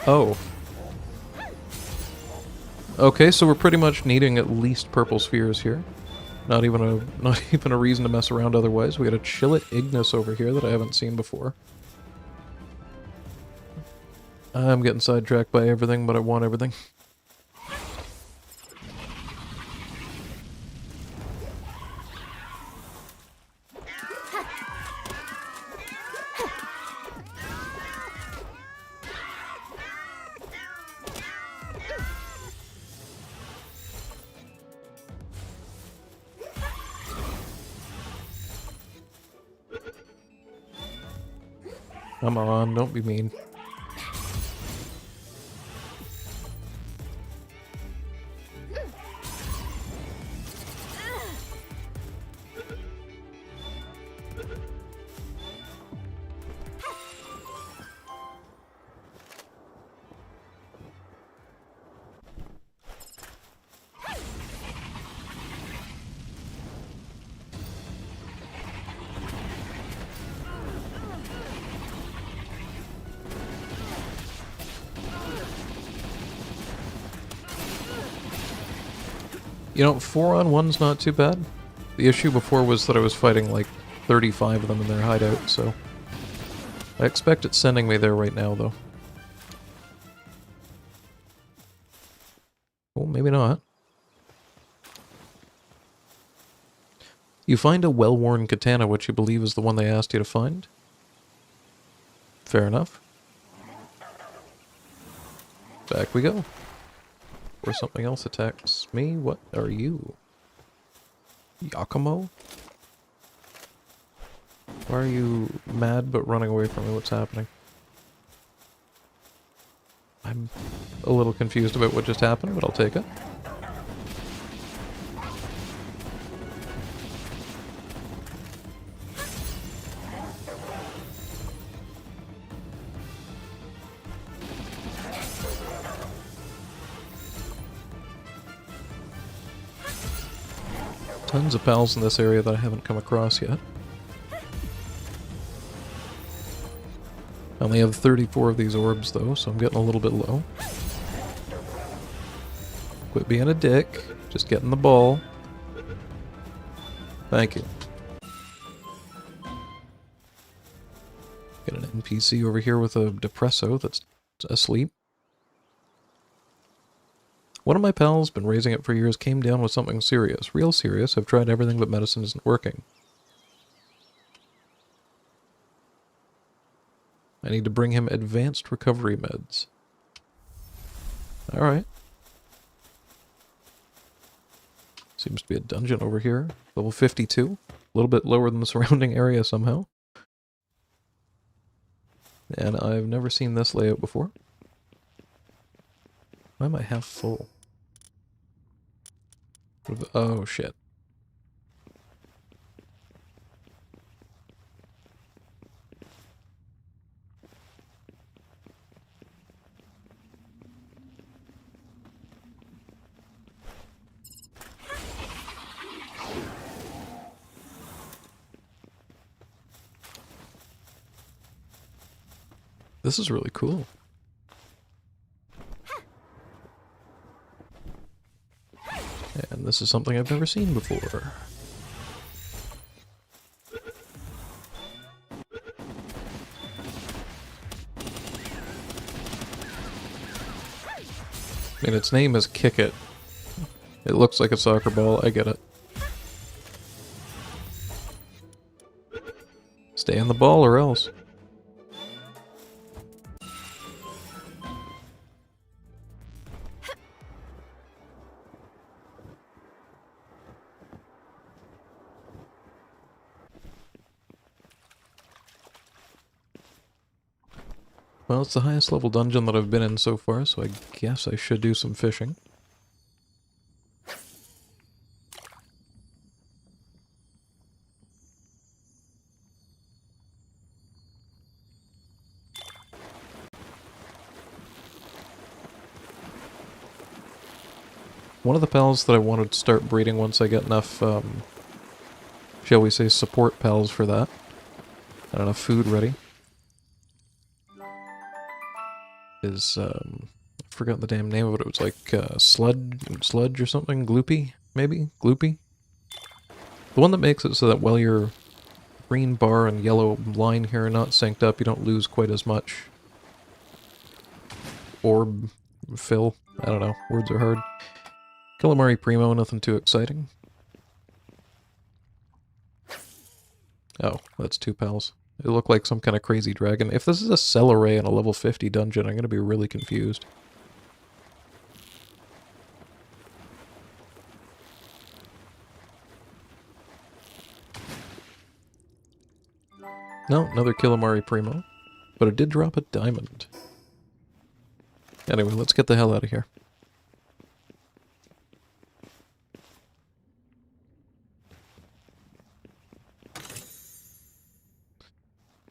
Oh. Okay, so we're pretty much needing at least purple spheres here. Not even a reason to mess around otherwise. We got a Chillet Ignis over here that I haven't seen before. I'm getting sidetracked by everything, but I want everything. Come on, don't be mean. You know, 4-on-1's not too bad. The issue before was that I was fighting like 35 of them in their hideout, so... I expect it's sending me there right now, though. Well, maybe not. You find a well-worn katana, which you believe is the one they asked you to find. Fair enough. Back we go. Or something else attacks me. What are you? Yakumo? Why are you mad but running away from me? What's happening? I'm a little confused about what just happened, but I'll take it. Tons of pals in this area that I haven't come across yet. I only have 34 of these orbs though, so I'm getting a little bit low. Quit being a dick. Just getting the ball. Thank you. Got an NPC over here with a depresso that's asleep. One of my pals, been raising it for years, came down with something serious. Real serious. I've tried everything but medicine isn't working. I need to bring him advanced recovery meds. Alright. Seems to be a dungeon over here. Level 52. A little bit lower than the surrounding area somehow. And I've never seen this layout before. Why am I half full? Oh, shit. This is really cool. And this is something I've never seen before. I mean, its name is Kick It, It looks like a soccer ball, I get it. Stay on the ball or else. Well, it's the highest level dungeon that I've been in so far, so I guess I should do some fishing. One of the pals that I wanted to start breeding once I get enough, shall we say, support pals for that, and enough food ready, is, I forgot the damn name of it. It was like, sludge or something? Gloopy, maybe? Gloopy? The one that makes it so that while your green bar and yellow line here are not synced up, you don't lose quite as much orb fill. I don't know, words are hard. Calamari Primo, nothing too exciting. Oh, that's two pals. It looked like some kind of crazy dragon. If this is a cell array in a level 50 dungeon, I'm going to be really confused. No, another Calamari Primo. But it did drop a diamond. Anyway, let's get the hell out of here.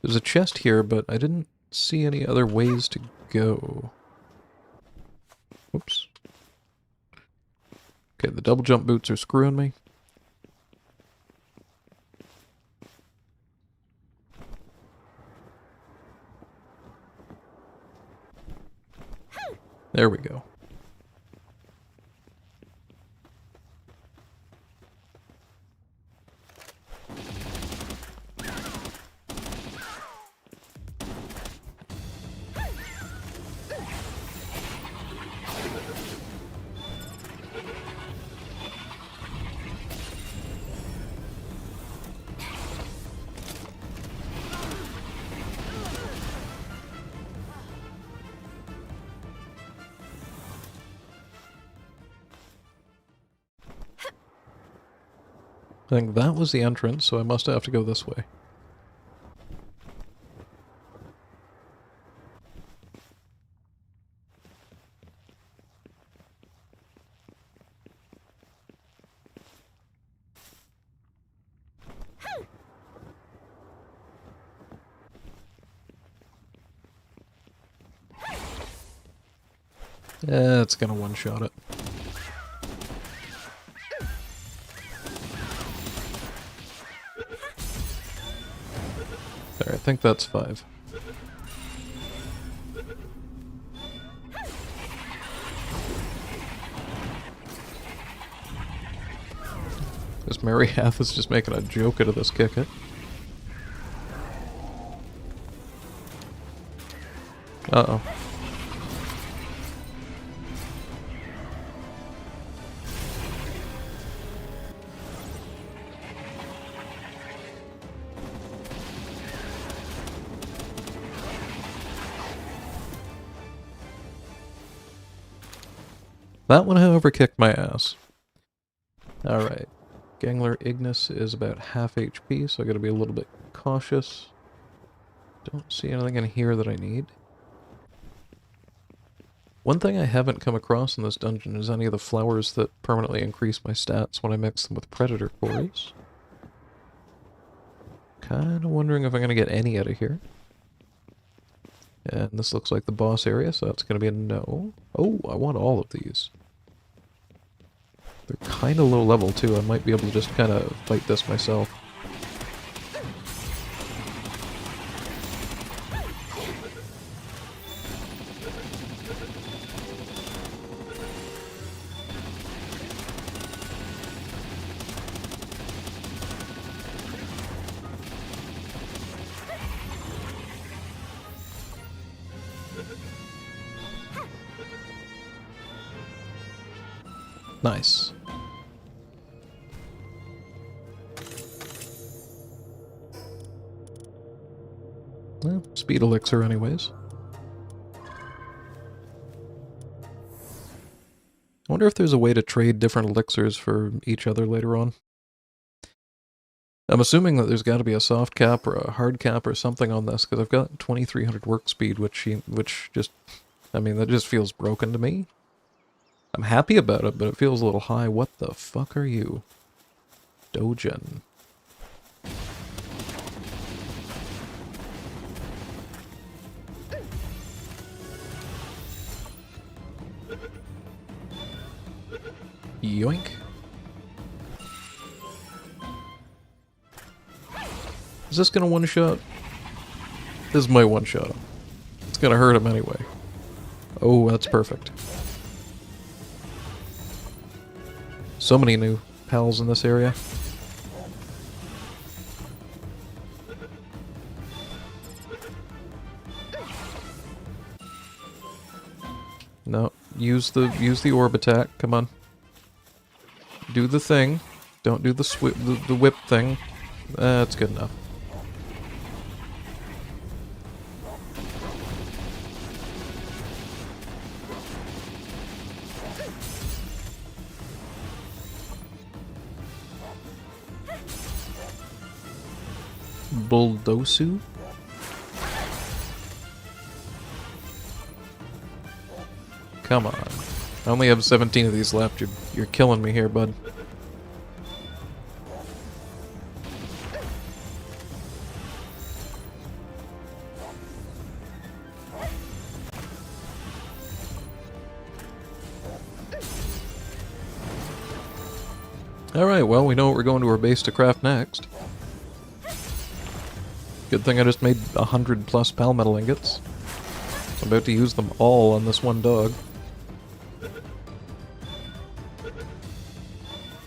There's a chest here, but I didn't see any other ways to go. Whoops. Okay, the double jump boots are screwing me. There we go. I think that was the entrance, so I must have to go this way. It's gonna one-shot it. There, I think that's 5. This Mary Hath is just making a joke out of this kick it. Uh-oh. That one, however, kicked my ass. Alright. Gangler Ignis is about half HP, so I gotta be a little bit cautious. Don't see anything in here that I need. One thing I haven't come across in this dungeon is any of the flowers that permanently increase my stats when I mix them with predator cores. Kinda wondering if I'm gonna get any out of here. And this looks like the boss area, so that's gonna be a no. Oh, I want all of these. They're kinda low level too, I might be able to just kinda fight this myself. Nice. speed elixir anyways. I wonder if there's a way to trade different elixirs for each other later on. I'm assuming that there's got to be a soft cap or a hard cap or something on this, because I've got 2300 work speed, which just, I mean, that just feels broken to me. I'm happy about it, but it feels a little high. What the fuck are you? Dogen. Yoink. Is this gonna one-shot? This is my one-shot him. It's gonna hurt him anyway. Oh, that's perfect. So many new pals in this area. No, use the orb attack. Come on. Do the thing. Don't do the whip thing. That's good enough. Bulldosu? Come on. I only have 17 of these left. You're killing me here, bud. Alright, well, we know what we're going to our base to craft next. Good thing I just made 100 plus pal metal ingots. I'm about to use them all on this one dog.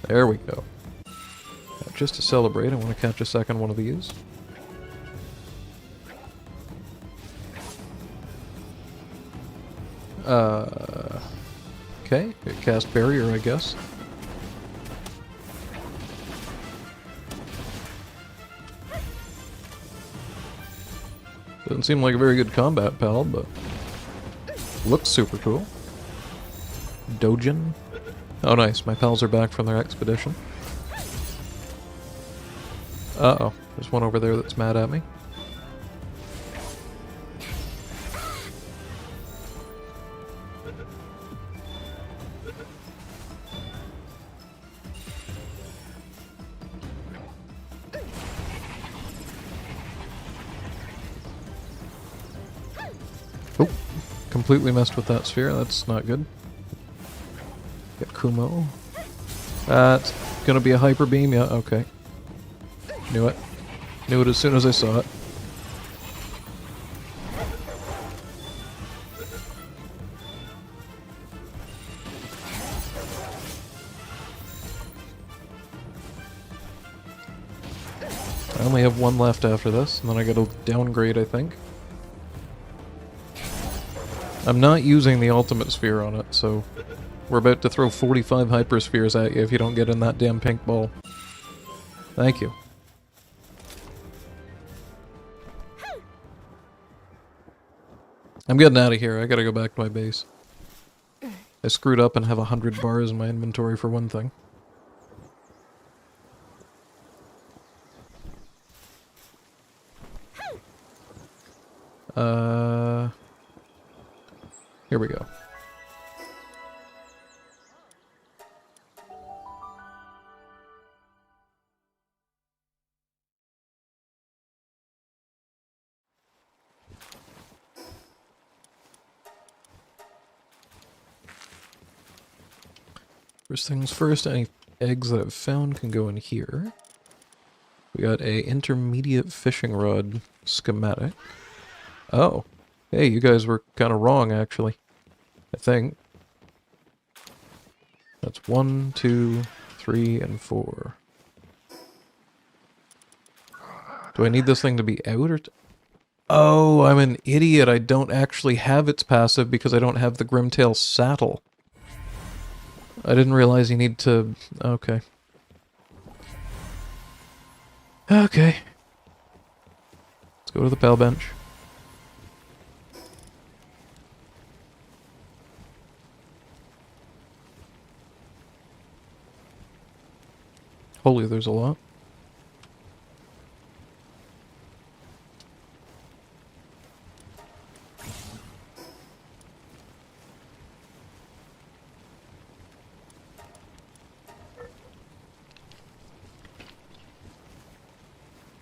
There we go. Now, just to celebrate, I want to catch a second one of these. Okay, cast barrier, I guess. Doesn't seem like a very good combat pal, but looks super cool. Dogen. Oh nice, my pals are back from their expedition. Uh-oh, there's one over there that's mad at me. Oh, completely messed with that sphere, that's not good. Got Kumo. That's gonna be a hyper beam, yeah, okay. Knew it. Knew it as soon as I saw it. I only have one left after this, and then I gotta downgrade, I think. I'm not using the ultimate sphere on it, so we're about to throw 45 hyperspheres at you if you don't get in that damn pink ball. Thank you. I'm getting out of here. I gotta go back to my base. I screwed up and have 100 bars in my inventory for one thing. Here we go. First things first, any eggs that I've found can go in here. We got a intermediate fishing rod schematic. Oh. Hey, you guys were kind of wrong, actually. I think. That's 1, 2, 3, and 4. Do I need this thing to be out or... Oh, I'm an idiot. I don't actually have its passive because I don't have the Grimtail saddle. I didn't realize you need to... Okay. Okay. Let's go to the pal bench. Holy, there's a lot.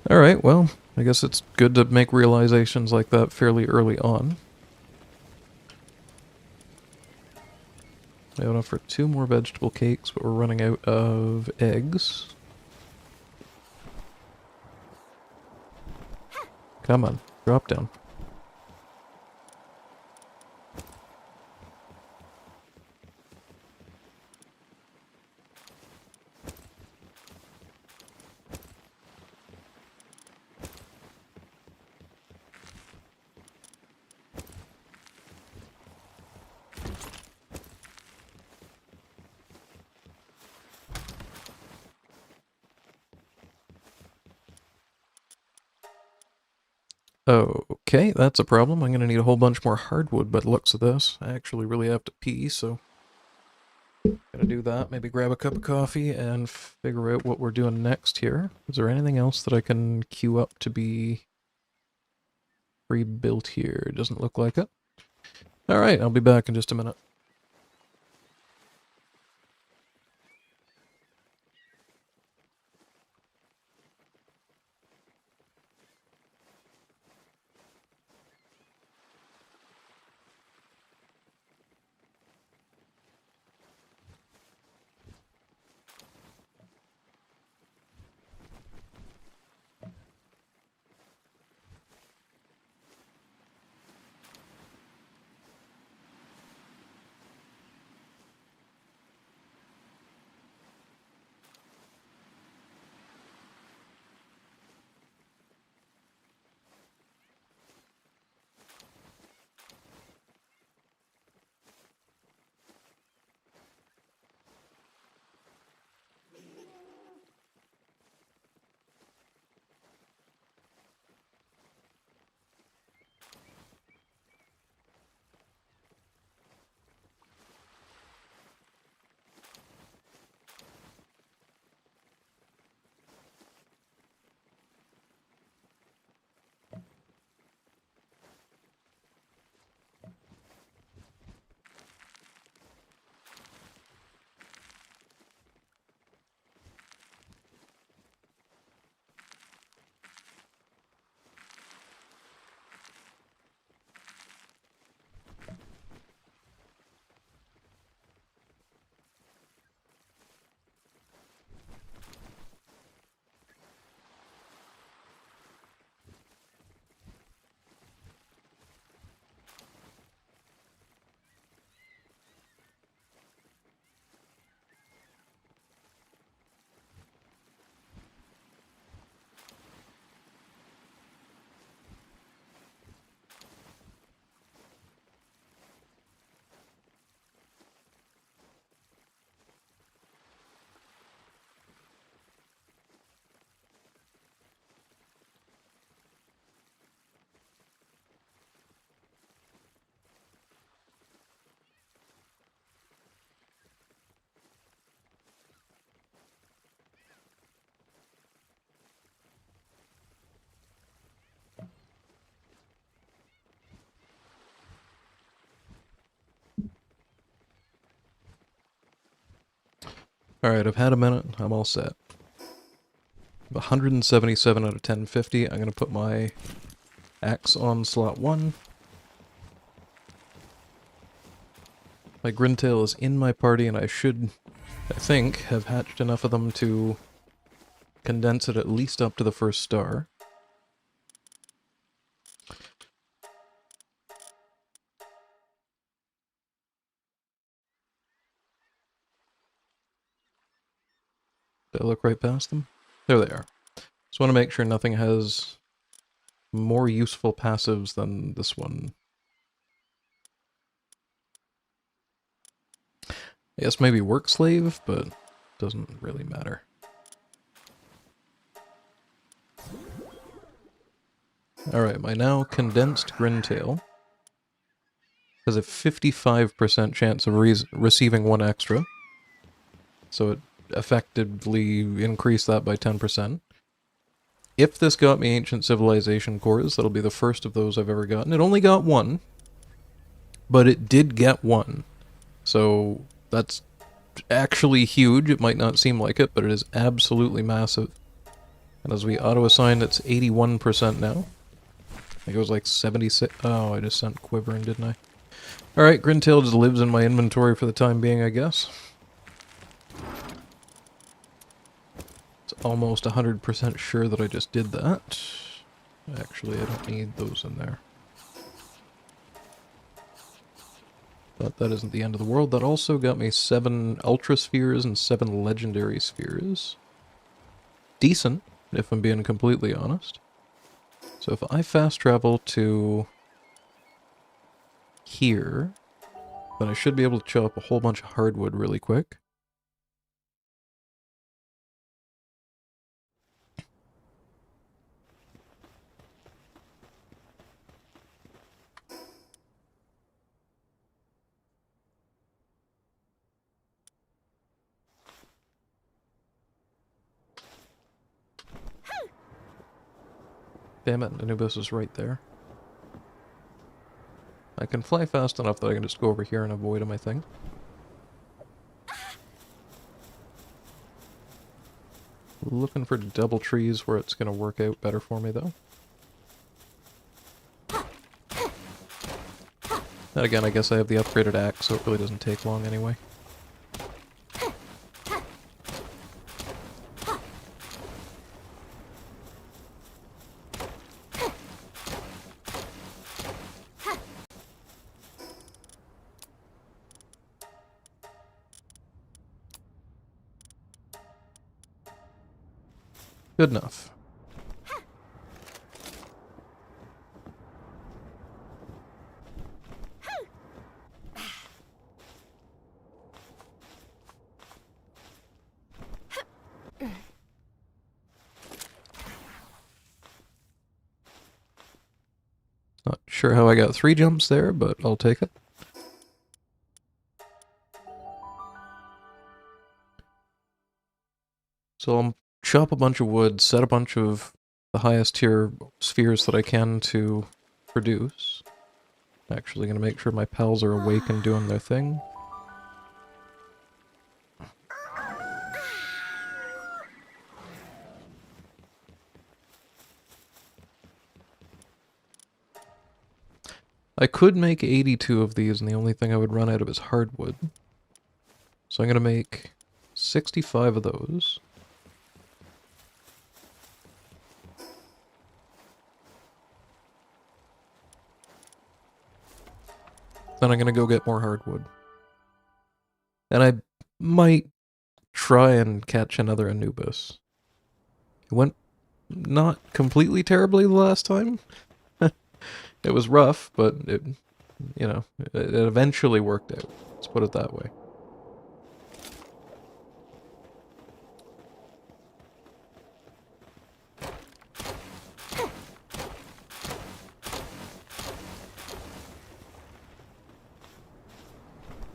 Alright, well, I guess it's good to make realizations like that fairly early on. I have enough for 2 more vegetable cakes, but we're running out of eggs. Come on, drop down. Okay, that's a problem. I'm gonna need a whole bunch more hardwood by the looks of this. I actually really have to pee, so gonna do that. Maybe grab a cup of coffee and figure out what we're doing next here. Is there anything else that I can queue up to be rebuilt here? Doesn't look like it. Alright, I'll be back in just a minute. Alright, I've had a minute. I'm all set. 177 out of 1050. I'm going to put my axe on slot 1. My Grintail is in my party, and I should, I think, have hatched enough of them to condense it at least up to the first star. Did I look right past them? There they are. Just want to make sure nothing has more useful passives than this one. I guess maybe work slave, but doesn't really matter. Alright, my now condensed Grintail has a 55% chance of receiving 1 extra. So it effectively increase that by 10%. If this got me Ancient Civilization cores, that'll be the first of those I've ever gotten. It only got one, but it did get one. So that's actually huge. It might not seem like it, but it is absolutely massive. And as we auto-assign, it's 81% now. I think it was like 76. Oh, I just sent Quivering, didn't I? Alright, Grintail just lives in my inventory for the time being, I guess. It's almost 100% sure that I just did that. Actually, I don't need those in there. But that isn't the end of the world. That also got me 7 Ultra Spheres and 7 Legendary Spheres. Decent, if I'm being completely honest. So if I fast travel to here, then I should be able to chop a whole bunch of hardwood really quick. Damn it, Anubis is right there. I can fly fast enough that I can just go over here and avoid him, I think. Looking for double trees where it's going to work out better for me, though. And again, I guess I have the upgraded axe, so it really doesn't take long anyway. Good enough. Not sure how I got 3 jumps there, but I'll take it. So I'll chop a bunch of wood, set a bunch of the highest tier spheres that I can to produce. Actually gonna make sure my pals are awake and doing their thing. I could make 82 of these, and the only thing I would run out of is hardwood. So I'm gonna make 65 of those. Then I'm gonna go get more hardwood. And I might try and catch another Anubis. It went not completely terribly the last time. It was rough, but it, you know, it eventually worked out. Let's put it that way.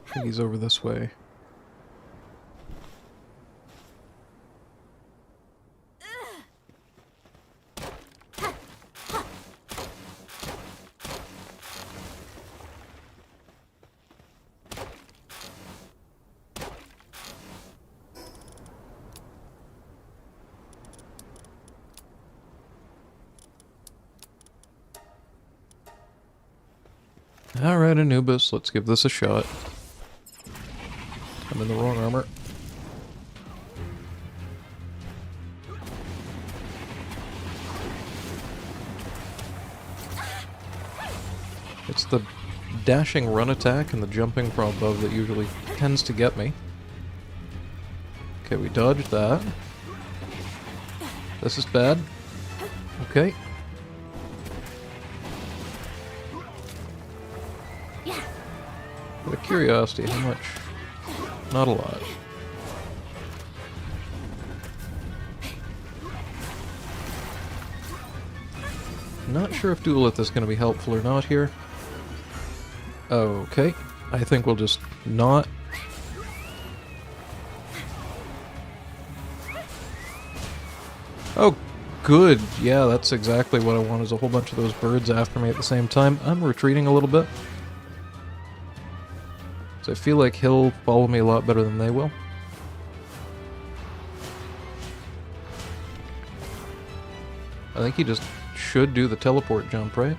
I think he's over this way. Alright, Anubis, let's give this a shot. I'm in the wrong armor. It's the dashing run attack and the jumping from above that usually tends to get me. Okay, we dodged that. This is bad. Okay. Out of curiosity, how much? Not a lot. Not sure if Duelith is going to be helpful or not here. Okay, I think we'll just not Oh, good. Yeah, that's exactly what I want, is a whole bunch of those birds after me at the same time. I'm retreating a little bit. So I feel like he'll follow me a lot better than they will. I think he just should do the teleport jump, right?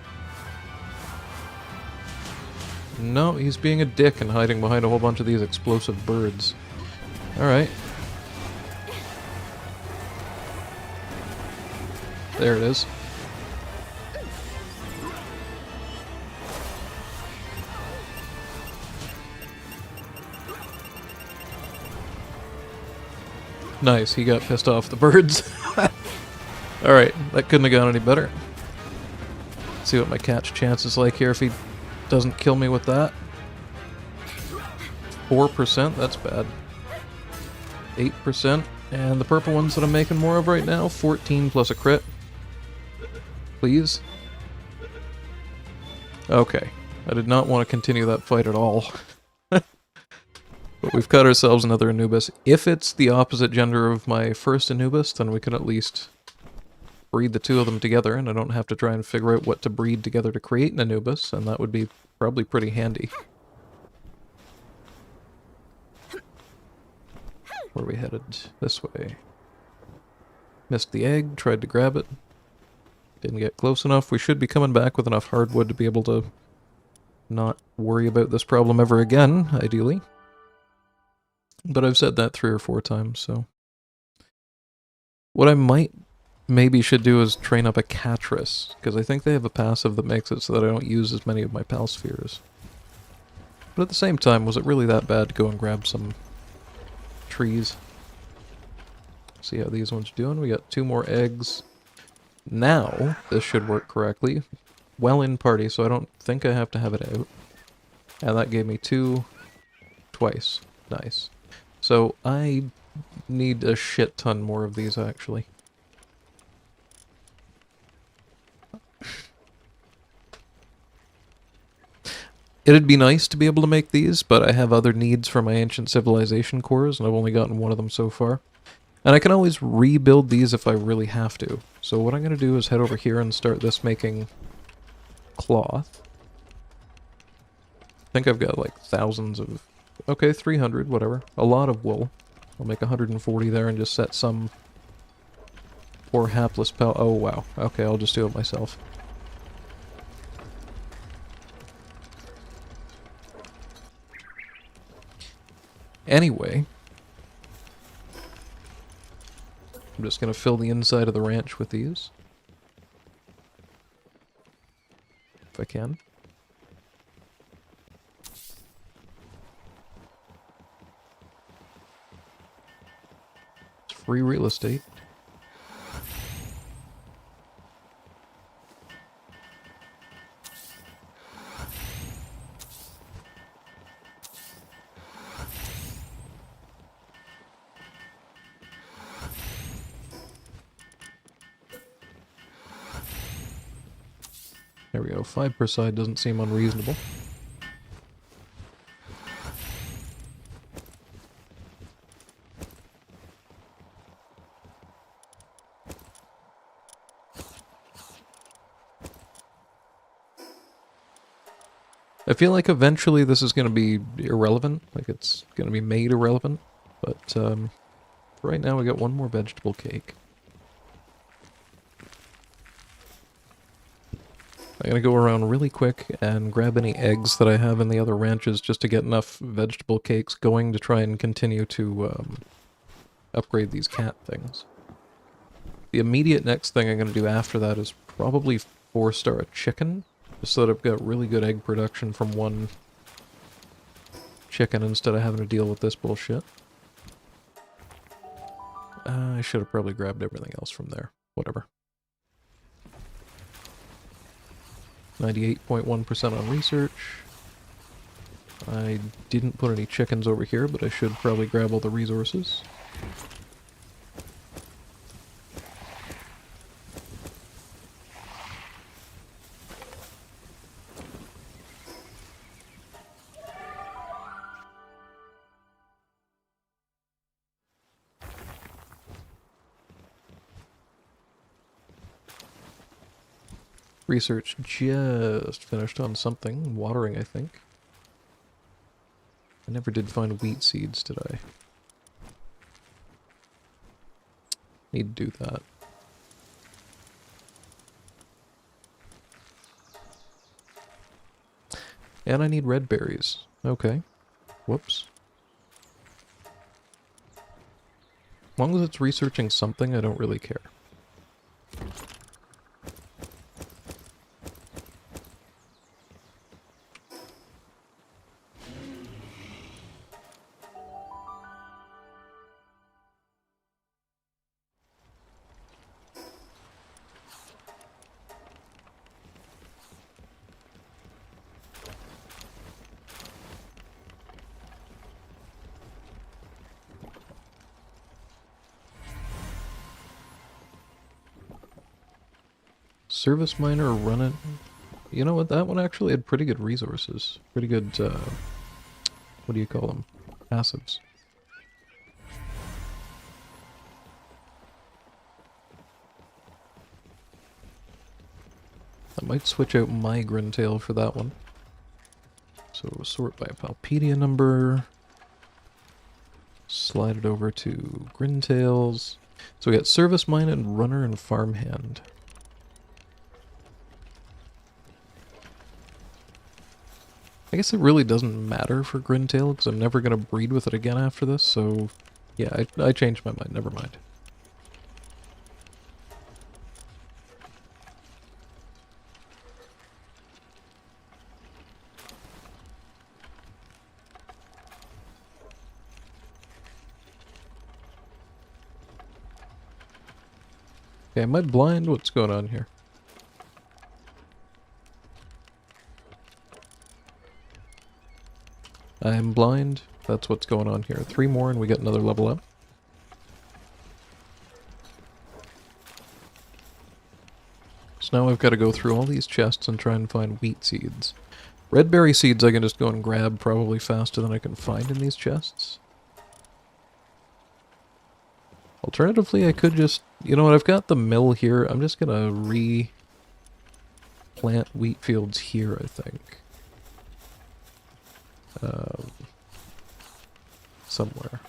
No, he's being a dick and hiding behind a whole bunch of these explosive birds. Alright. There it is. Nice, he got pissed off the birds. Alright, that couldn't have gone any better. Let's see what my catch chance is like here if he doesn't kill me with that. 4%, that's bad. 8%, and the purple ones that I'm making more of right now, 14 plus a crit. Please. Okay, I did not want to continue that fight at all. But we've cut ourselves another Anubis. If it's the opposite gender of my first Anubis, then we can at least breed the two of them together, and I don't have to try and figure out what to breed together to create an Anubis, and that would be probably pretty handy. Where are we headed? This way. Missed the egg, tried to grab it. Didn't get close enough. We should be coming back with enough hardwood to be able to not worry about this problem ever again, ideally. But I've said that 3 or 4 times, so... What I maybe should do is train up a Catris, because I think they have a passive that makes it so that I don't use as many of my pal spheres. But at the same time, was it really that bad to go and grab some trees? See how these ones are doing. We got 2 more eggs. Now, this should work correctly. Well in party, so I don't think I have to have it out. And that gave me 2 twice. Nice. So I need a shit ton more of these, actually. It'd be nice to be able to make these, but I have other needs for my ancient civilization cores, and I've only gotten one of them so far. And I can always rebuild these if I really have to. So what I'm going to do is head over here and start this making cloth. I think I've got like thousands of... Okay, 300, whatever. A lot of wool. I'll make 140 there and just set some poor hapless pal... Oh, wow. Okay, I'll just do it myself. Anyway, I'm just going to fill the inside of the ranch with these. If I can. It's free real estate. There we go, 5 per side doesn't seem unreasonable. I feel like eventually this is going to be irrelevant, like it's going to be made irrelevant, but right now we got 1 more vegetable cake. I'm gonna go around really quick and grab any eggs that I have in the other ranches just to get enough vegetable cakes going to try and continue to upgrade these cat things. The immediate next thing I'm gonna do after that is probably 4-star a chicken, just so that I've got really good egg production from 1 chicken instead of having to deal with this bullshit. I should have probably grabbed everything else from there. Whatever. 98.1% on research. I didn't put any chickens over here, but I should probably grab all the resources. Research just finished on something. Watering, I think. I never did find wheat seeds, did I? Need to do that. And I need red berries. Okay. Whoops. As long as it's researching something, I don't really care. Service miner running. You know what? That one actually had pretty good resources. Pretty good, what do you call them? Passives. I might switch out my Grintail for that one. So sort by Palpedia number. Slide it over to Grintails. So we got Service Mine and Runner and Farmhand. I guess it really doesn't matter for Grintail, because I'm never going to breed with it again after this, so yeah, I changed my mind, never mind. Okay, am I blind? What's going on here? I'm blind. That's what's going on here. 3 more and we get another level up. So now I've got to go through all these chests and try and find wheat seeds. Red berry seeds I can just go and grab probably faster than I can find in these chests. Alternatively, I could just... You know what, I've got the mill here. I'm just gonna replant wheat fields here, I think. Somewhere.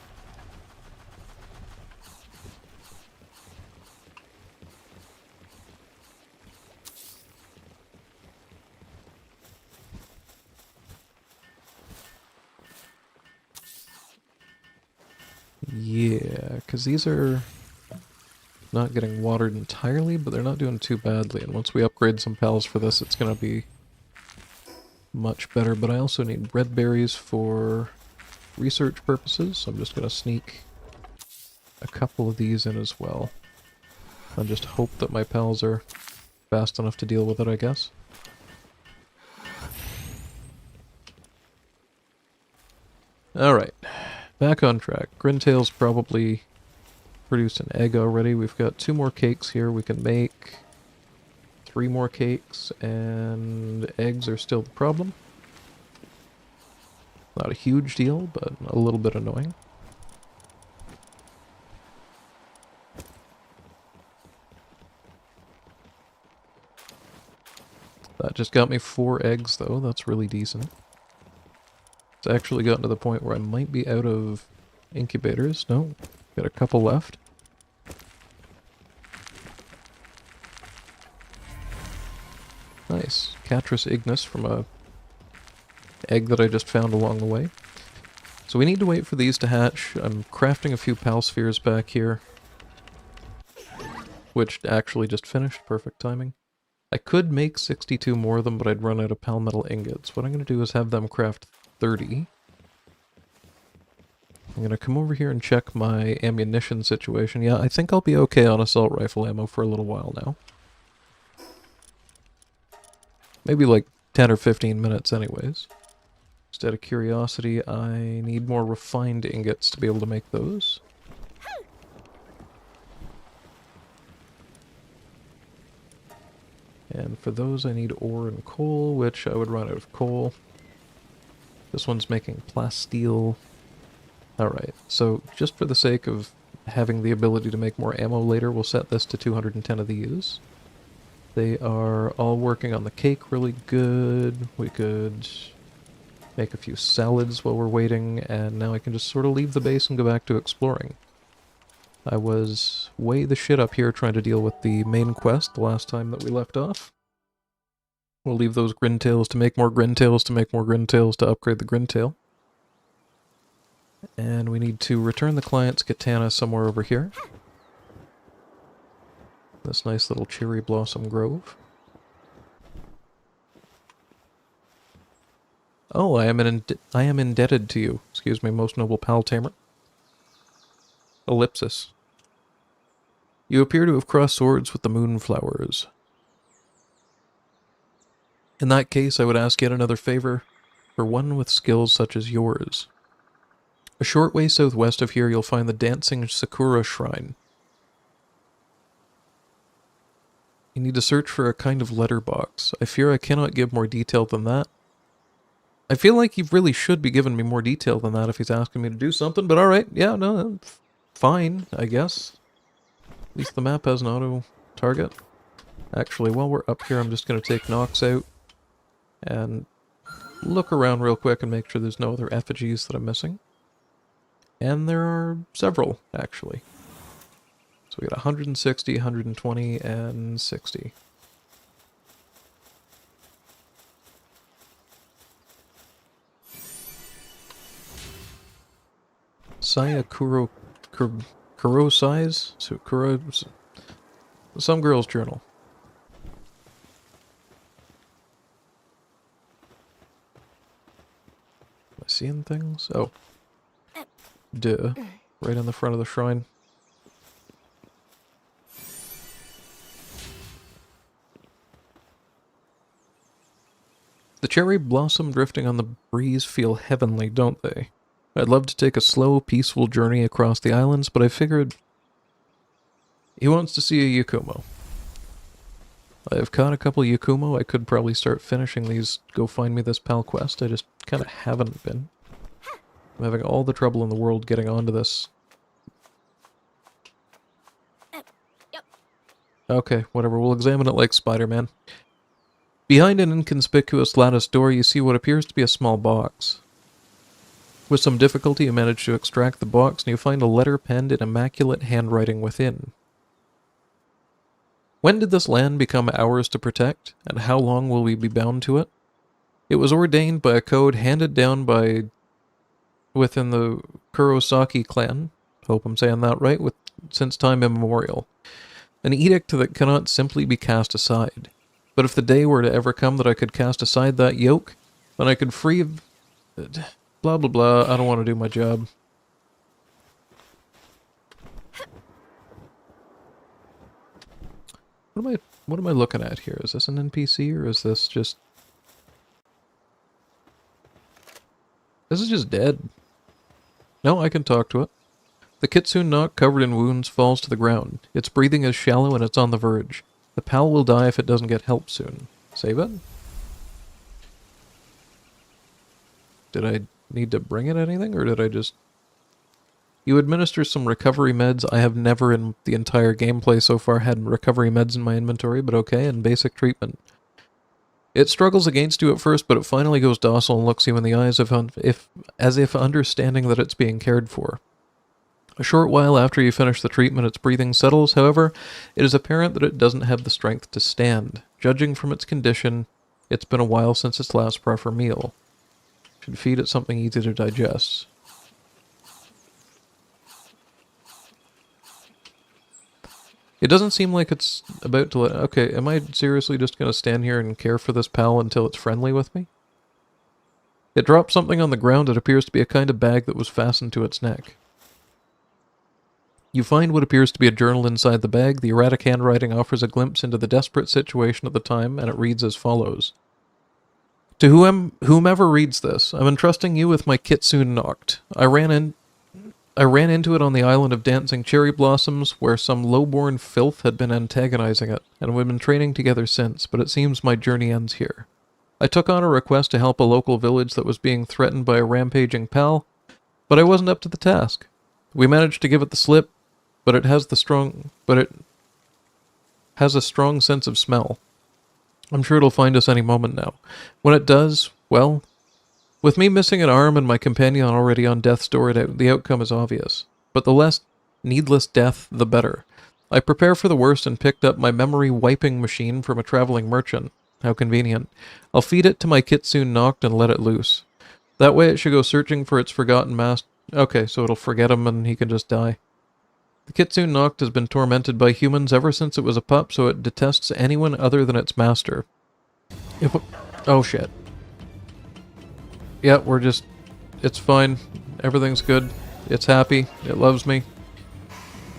Yeah, because these are not getting watered entirely, but they're not doing too badly. And once we upgrade some pals for this, it's going to be much better. But I also need red berries for research purposes, so I'm just going to sneak a couple of these in as well. And just hope that my pals are fast enough to deal with it, I guess. Alright, back on track. Grintail's probably produced an egg already. We've got 2 more cakes here we can make. 3 more cakes, and eggs are still the problem. Not a huge deal, but a little bit annoying. That just got me 4 eggs, though. That's really decent. It's actually gotten to the point where I might be out of incubators. No, got a couple left. Nice. Catrus ignis from a egg that I just found along the way. So we need to wait for these to hatch. I'm crafting a few pal spheres back here, which actually just finished. Perfect timing. I could make 62 more of them, but I'd run out of palmetal ingots. What I'm going to do is have them craft 30. I'm going to come over here and check my ammunition situation. Yeah, I think I'll be okay on assault rifle ammo for a little while now. Maybe like 10 or 15 minutes anyways. Just out of curiosity, I need more refined ingots to be able to make those. And for those I need ore and coal, which I would run out of coal. This one's making plasteel. Alright, so just for the sake of having the ability to make more ammo later, we'll set this to 210 of these. They are all working on the cake really good. We could make a few salads while we're waiting, and now I can just sort of leave the base and go back to exploring. I was way the shit up here trying to deal with the main quest the last time that we left off. We'll leave those Grintails to make more Grintails to make more Grintails to upgrade the Grintail. And we need to return the client's katana somewhere over here. This nice little cherry blossom grove. Oh, I am indebted to you. Excuse me, most noble pal tamer. Ellipsis. You appear to have crossed swords with the moonflowers. In that case, I would ask yet another favor, for one with skills such as yours. A short way southwest of here, you'll find the Dancing Sakura Shrine. You need to search for a kind of letterbox. I fear I cannot give more detail than that. I feel like he really should be giving me more detail than that if he's asking me to do something, but alright, yeah, no, fine, I guess. At least the map has an auto-target. Actually, while we're up here, I'm just going to take Nox out and look around real quick and make sure there's no other effigies that I'm missing. And there are several, actually. So we got 160, 120, and 60. Saya Kuro size? So Kuro... Some girl's journal. Am I seeing things? Oh. Duh. Right in the front of the shrine. The cherry blossom drifting on the breeze feel heavenly, don't they? I'd love to take a slow, peaceful journey across the islands, but I figured... He wants to see a Yakumo. I've caught a couple Yakumo. I could probably start finishing these Go Find Me This Pal quest. I just kind of haven't been. I'm having all the trouble in the world getting onto this. Okay, whatever. We'll examine it like Spider-Man. Behind an inconspicuous lattice door, you see what appears to be a small box. With some difficulty, you manage to extract the box, and you find a letter penned in immaculate handwriting within. When did this land become ours to protect, and how long will we be bound to it? It was ordained by a code handed down within the Kurosaki clan, hope I'm saying that right, since time immemorial. An edict that cannot simply be cast aside. But if the day were to ever come that I could cast aside that yoke, then I could free... Blah blah blah, I don't want to do my job. What am I looking at here? Is this an NPC or is this just... This is just dead. No, I can talk to it. The kitsune knock, covered in wounds, falls to the ground. Its breathing is shallow and it's on the verge. The pal will die if it doesn't get help soon. Save it? Did I need to bring it anything, or did I just... You administer some recovery meds. I have never in the entire gameplay so far had recovery meds in my inventory, but okay, and basic treatment. It struggles against you at first, but it finally goes docile and looks you in the eyes as if understanding that it's being cared for. A short while after you finish the treatment, its breathing settles. However, it is apparent that it doesn't have the strength to stand. Judging from its condition, it's been a while since its last proper meal. Should feed it something easy to digest. It doesn't seem like it's about to let... Okay, am I seriously just going to stand here and care for this pal until it's friendly with me? It drops something on the ground. It appears to be a kind of bag that was fastened to its neck. You find what appears to be a journal inside the bag. The erratic handwriting offers a glimpse into the desperate situation at the time, and it reads as follows. To whomever reads this, I'm entrusting you with my kitsune Noct. I ran into it on the island of Dancing Cherry Blossoms, where some low-born filth had been antagonizing it, and we've been training together since, but it seems my journey ends here. I took on a request to help a local village that was being threatened by a rampaging pal, but I wasn't up to the task. We managed to give it the slip, but it has the strong... has a strong sense of smell. I'm sure it'll find us any moment now. When it does, well, with me missing an arm and my companion already on death's door, the outcome is obvious. But the less needless death, the better. I prepare for the worst and picked up my memory wiping machine from a traveling merchant. How convenient. I'll feed it to my kitsune Noct and let it loose. That way it should go searching for its forgotten master. Okay, so it'll forget him and he can just die. The kitsune Noct has been tormented by humans ever since it was a pup, so it detests anyone other than its master. Oh shit. Yeah, it's fine. Everything's good. It's happy. It loves me.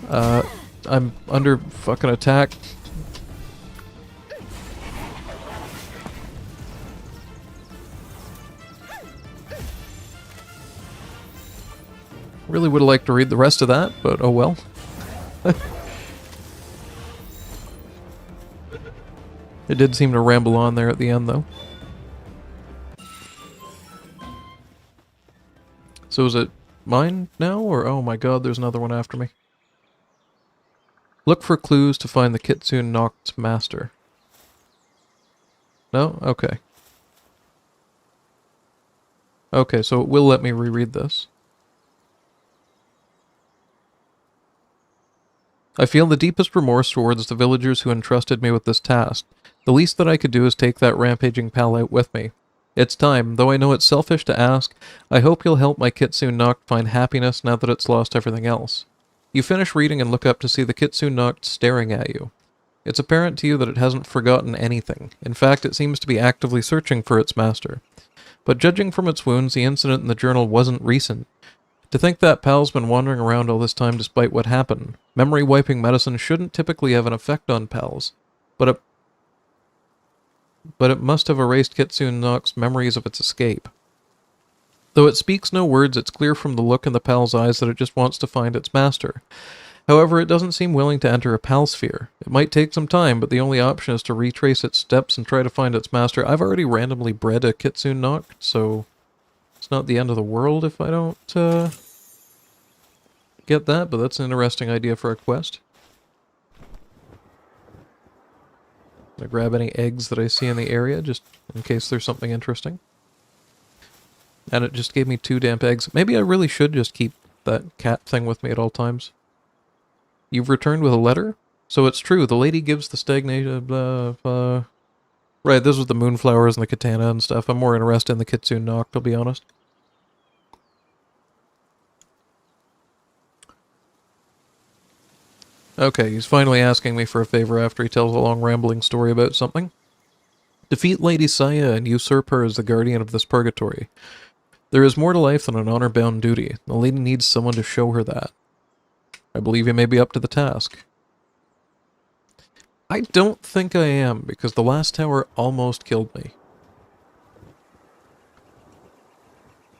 I'm under fucking attack. Really would have liked to read the rest of that, but oh well. It did seem to ramble on there at the end, though. So is it mine now, or oh my god, there's another one after me. Look for clues to find the kitsune Noct's master. No? Okay. Okay, so it will let me reread this. I feel the deepest remorse towards the villagers who entrusted me with this task. The least that I could do is take that rampaging pal out with me. It's time, though I know it's selfish to ask. I hope you'll help my kitsune Noct find happiness now that it's lost everything else. You finish reading and look up to see the kitsune Noct staring at you. It's apparent to you that it hasn't forgotten anything. In fact, it seems to be actively searching for its master. But judging from its wounds, the incident in the journal wasn't recent. To think that pal's been wandering around all this time despite what happened. Memory-wiping medicine shouldn't typically have an effect on pals, but it must have erased Kitsune Noct's memories of its escape. Though it speaks no words, it's clear from the look in the pal's eyes that it just wants to find its master. However, it doesn't seem willing to enter a pal sphere. It might take some time, but the only option is to retrace its steps and try to find its master. I've already randomly bred a Kitsune Noct, so it's not the end of the world if I don't get that, but that's an interesting idea for a quest. I'm gonna grab any eggs that I see in the area, just in case there's something interesting. And it just gave me 2 damp eggs. Maybe I really should just keep that cat thing with me at all times. You've returned with a letter? So it's true, the lady gives the stagnation... Right, this was the moonflowers and the katana and stuff. I'm more interested in the Kitsune Noct, to be honest. Okay, he's finally asking me for a favor after he tells a long rambling story about something. Defeat Lady Saya and usurp her as the guardian of this purgatory. There is more to life than an honor-bound duty. The lady needs someone to show her that. I believe you may be up to the task. I don't think I am, because the last tower almost killed me.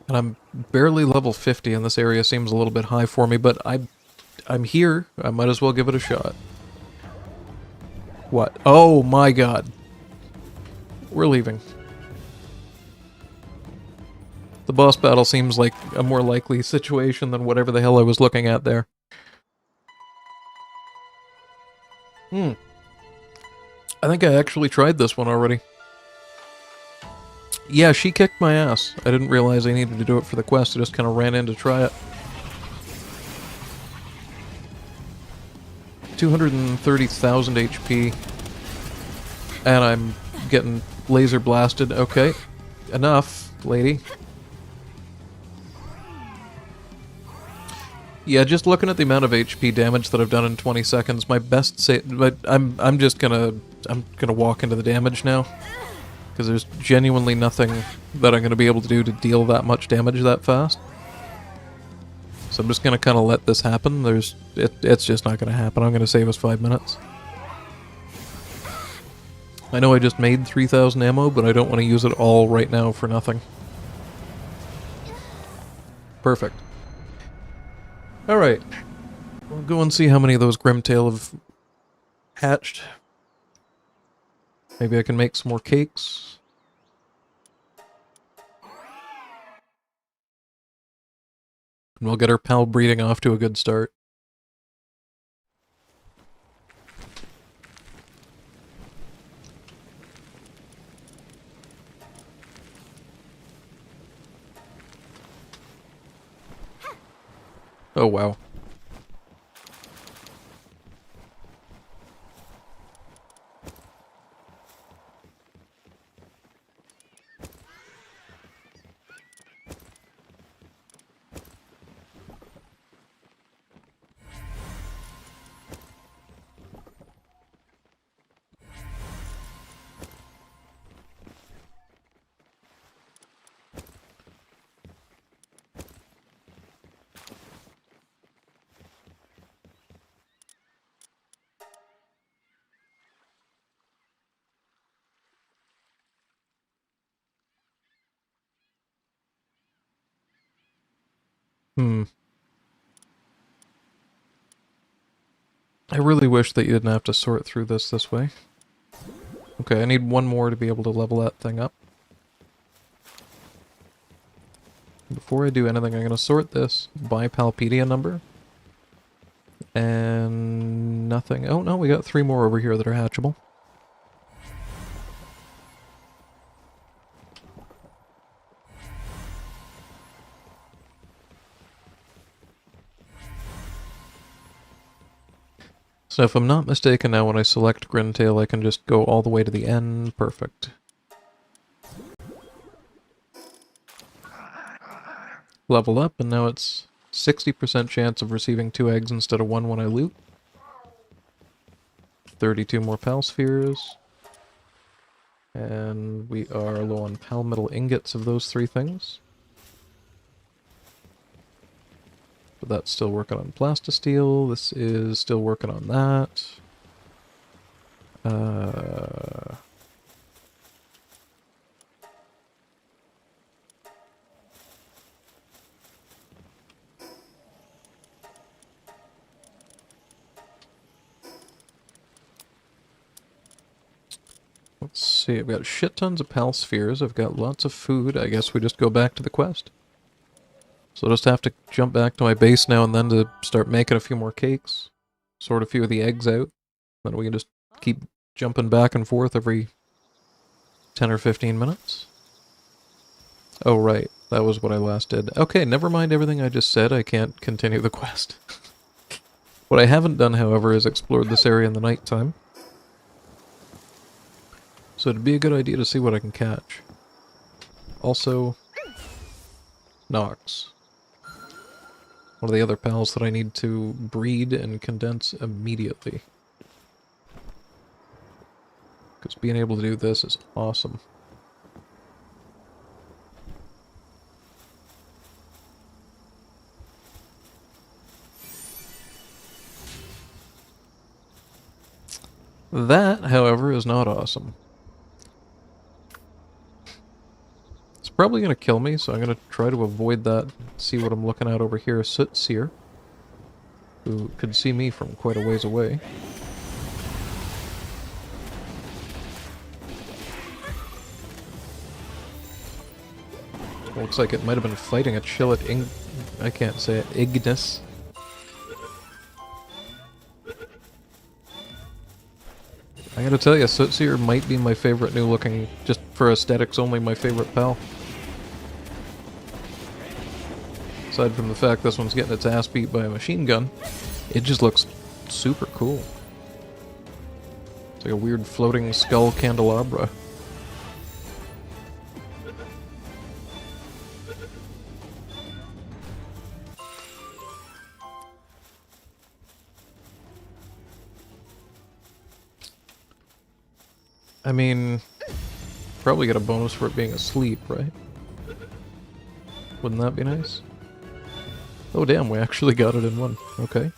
And I'm barely level 50, and this area seems a little bit high for me, but I'm here. I might as well give it a shot. What? Oh my god. We're leaving. The boss battle seems like a more likely situation than whatever the hell I was looking at there. I think I actually tried this one already. Yeah, she kicked my ass. I didn't realize I needed to do it for the quest. I just kind of ran in to try it. 230,000 HP. And I'm getting laser blasted. Okay. Enough, lady. Yeah, just looking at the amount of HP damage that I've done in 20 seconds, my best but I'm gonna walk into the damage now. Because there's genuinely nothing that I'm gonna be able to do to deal that much damage that fast. So I'm just gonna kinda let this happen. It's just not gonna happen. I'm gonna save us 5 minutes. I know I just made 3,000 ammo, but I don't want to use it all right now for nothing. Perfect. Alright. We'll go and see how many of those Grimtail have hatched. Maybe I can make some more cakes. And we'll get our pal breeding off to a good start. Oh, wow. Hmm. I really wish that you didn't have to sort through this way. Okay, I need one more to be able to level that thing up. Before I do anything, I'm going to sort this by Palpedia number. And nothing. Oh no, we got 3 more over here that are hatchable. So if I'm not mistaken now, when I select Grintail, I can just go all the way to the end. Perfect. Level up, and now it's 60% chance of receiving 2 eggs instead of 1 when I loot. 32 more Pal Spheres. And we are low on Pal Metal Ingots of those 3 things. But that's still working on Plastisteel. This is still working on that. Let's see, I've got shit tons of Pal Spheres. I've got lots of food. I guess we just go back to the quest. So I'll just have to jump back to my base now and then to start making a few more cakes. Sort a few of the eggs out. Then we can just keep jumping back and forth every 10 or 15 minutes. Oh, right. That was what I last did. Okay, never mind everything I just said. I can't continue the quest. What I haven't done, however, is explored this area in the nighttime. So it'd be a good idea to see what I can catch. Also, Nox. One of the other pals that I need to breed and condense immediately. Because being able to do this is awesome. That, however, is not awesome. It's probably going to kill me, so I'm going to try to avoid that. See what I'm looking at over here. Seer, who could see me from quite a ways away. Looks like it might have been fighting a chill at I can't say it. Ignis. I gotta tell you, Seer might be my favorite new looking, just for aesthetics only, my favorite pal. Aside from the fact this one's getting its ass beat by a machine gun, it just looks super cool. It's like a weird floating skull candelabra. I mean, probably get a bonus for it being asleep, right? Wouldn't that be nice? Oh damn, we actually got it in one. Okay.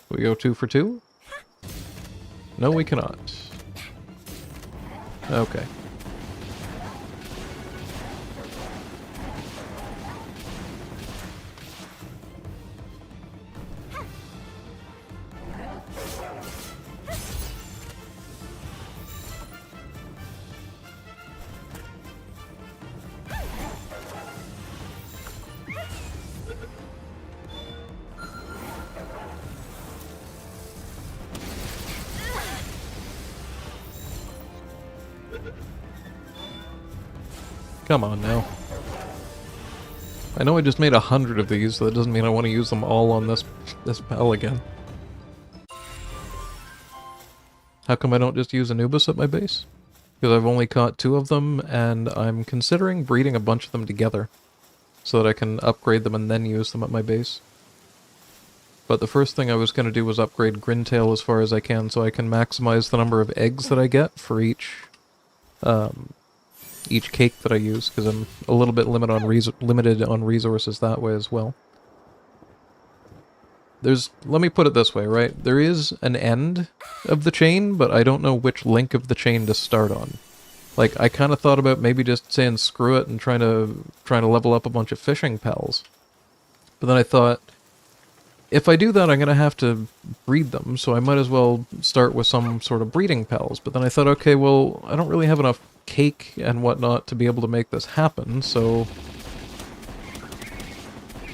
We go 2 for 2? No, we cannot. Okay. Come on now. I know I just made 100 of these, so that doesn't mean I want to use them all on this pal again. How come I don't just use Anubis at my base? Because I've only caught 2 of them, and I'm considering breeding a bunch of them together, so that I can upgrade them and then use them at my base. But the first thing I was going to do was upgrade Grintail as far as I can, so I can maximize the number of eggs that I get for each cake that I use, because I'm a little bit limited on resources that way as well. Let me put it this way, right? There is an end of the chain, but I don't know which link of the chain to start on. Like, I kind of thought about maybe just saying screw it and trying to level up a bunch of fishing pals. But then I thought, if I do that, I'm going to have to breed them, so I might as well start with some sort of breeding pals. But then I thought, okay, well, I don't really have enough cake and whatnot to be able to make this happen, so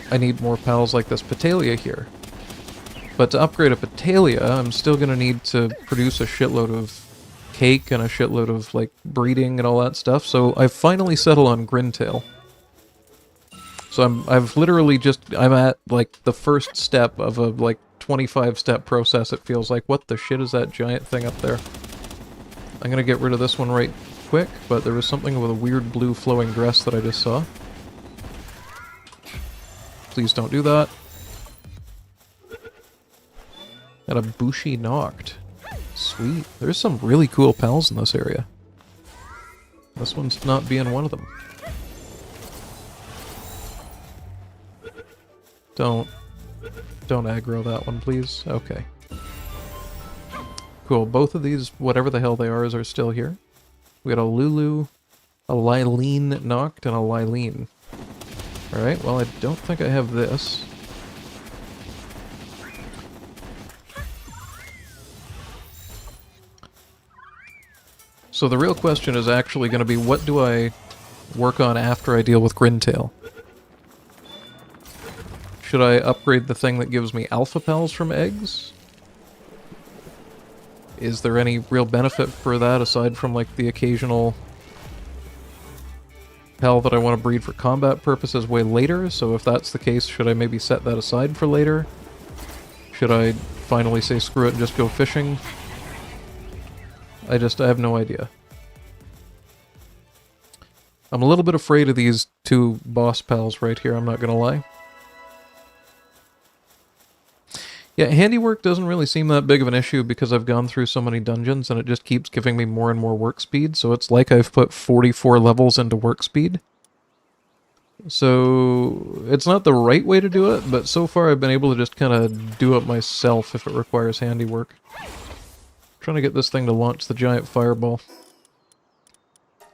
I need more pals like this Petalia here. But to upgrade a Petalia, I'm still going to need to produce a shitload of cake and a shitload of, like, breeding and all that stuff, so I've finally settled on Grintail. So I'm at, like, the first step of a, like, 25-step process, it feels like. What the shit is that giant thing up there? I'm gonna get rid of this one right quick, but there was something with a weird blue flowing dress that I just saw. Please don't do that. And a Bushi knocked. Sweet. There's some really cool pals in this area. This one's not being one of them. Don't aggro that one, please. Okay. Cool. Both of these, whatever the hell they are still here. We got a Lulu, a Lylene knocked, and a Lylene. Alright, well, I don't think I have this. So the real question is actually going to be, what do I work on after I deal with Grintail? Should I upgrade the thing that gives me alpha pals from eggs? Is there any real benefit for that aside from, like, the occasional pal that I want to breed for combat purposes way later? So if that's the case, should I maybe set that aside for later? Should I finally say screw it and just go fishing? I have no idea. I'm a little bit afraid of these 2 boss pals right here, I'm not gonna lie. Yeah, handiwork doesn't really seem that big of an issue because I've gone through so many dungeons and it just keeps giving me more and more work speed, so it's like I've put 44 levels into work speed. So it's not the right way to do it, but so far I've been able to just kind of do it myself if it requires handiwork. Trying to get this thing to launch the giant fireball.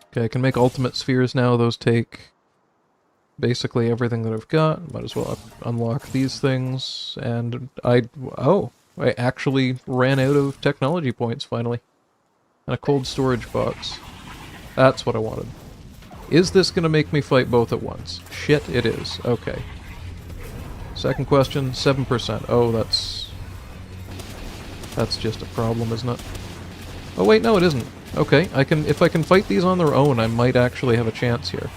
Okay, I can make ultimate spheres now. Those take basically everything that I've got. Might as well unlock these things. And I actually ran out of technology points finally. And a cold storage box. That's what I wanted. Is this going to make me fight both at once? Shit, it is. Okay. Second question, 7%. Oh, that's just a problem, isn't it? Oh wait, no it isn't. Okay, if I can fight these on their own, I might actually have a chance here.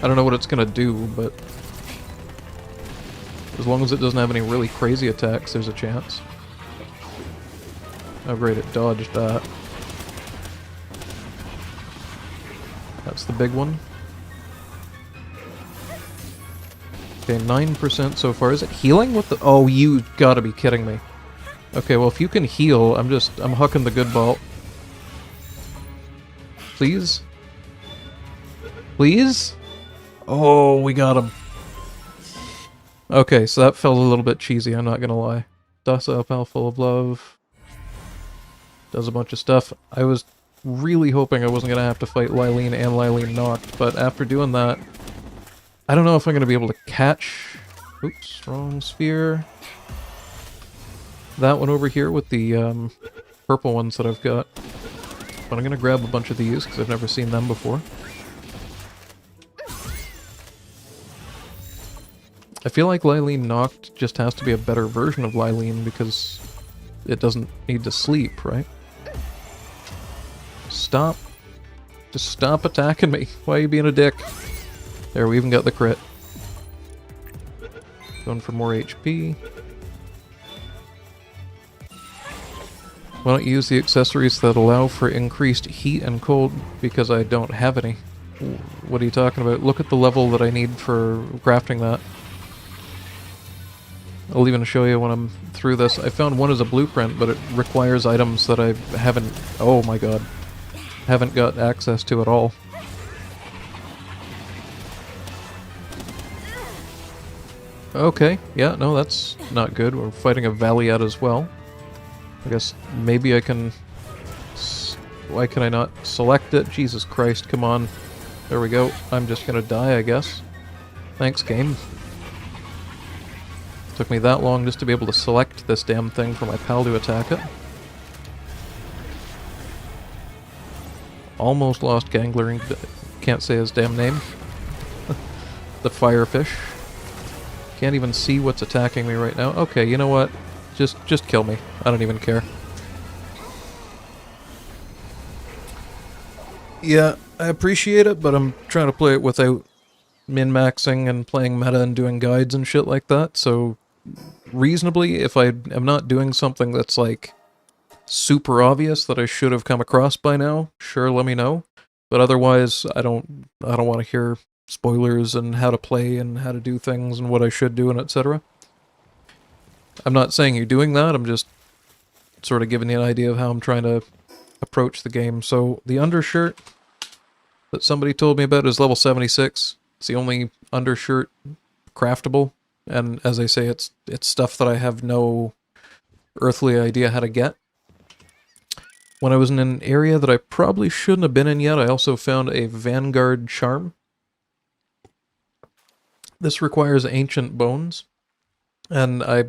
I don't know what it's gonna do, but as long as it doesn't have any really crazy attacks, there's a chance. Oh great, it dodged that. That's the big one. Okay, 9% so far. Is it healing? What the? Oh, you gotta be kidding me. Okay, well, if you can heal, I'm hucking the good ball. Please? Please? Oh, we got him. Okay, so that felt a little bit cheesy, I'm not gonna lie. Docile pal full of love. Does a bunch of stuff. I was really hoping I wasn't gonna have to fight Lylene and Lylene knocked, but after doing that, I don't know if I'm going to be able to catch... Oops, wrong sphere. That one over here with the purple ones that I've got. But I'm going to grab a bunch of these because I've never seen them before. I feel like Lylene knocked just has to be a better version of Lylene because it doesn't need to sleep, right? Stop. Just stop attacking me. Why are you being a dick? There, we even got the crit. Going for more HP. Why don't you use the accessories that allow for increased heat and cold? Because I don't have any. What are you talking about? Look at the level that I need for crafting that. I'll even show you when I'm through this. I found one as a blueprint, but it requires items that I haven't... Oh my god. Haven't got access to at all. Okay, yeah, no, that's not good. We're fighting a Valiat as well. I guess maybe I can... Why can I not select it? Jesus Christ, come on. There we go. I'm just gonna die, I guess. Thanks, game. Took me that long just to be able to select this damn thing for my pal to attack it. Almost lost Gangler, can't say his damn name. The firefish. Can't even see what's attacking me right now. Okay, you know what? Just kill me. I don't even care. Yeah, I appreciate it, but I'm trying to play it without min-maxing and playing meta and doing guides and shit like that, so reasonably, if I am not doing something that's like super obvious that I should have come across by now, sure, let me know. But otherwise, I don't want to hear spoilers and how to play and how to do things and what I should do and etc. I'm not saying you're doing that, I'm just sort of giving you an idea of how I'm trying to approach the game. So the undershirt that somebody told me about is level 76. It's the only undershirt craftable, and as I say, it's stuff that I have no earthly idea how to get. When I was in an area that I probably shouldn't have been in yet, I also found a Vanguard charm. This requires ancient bones, and I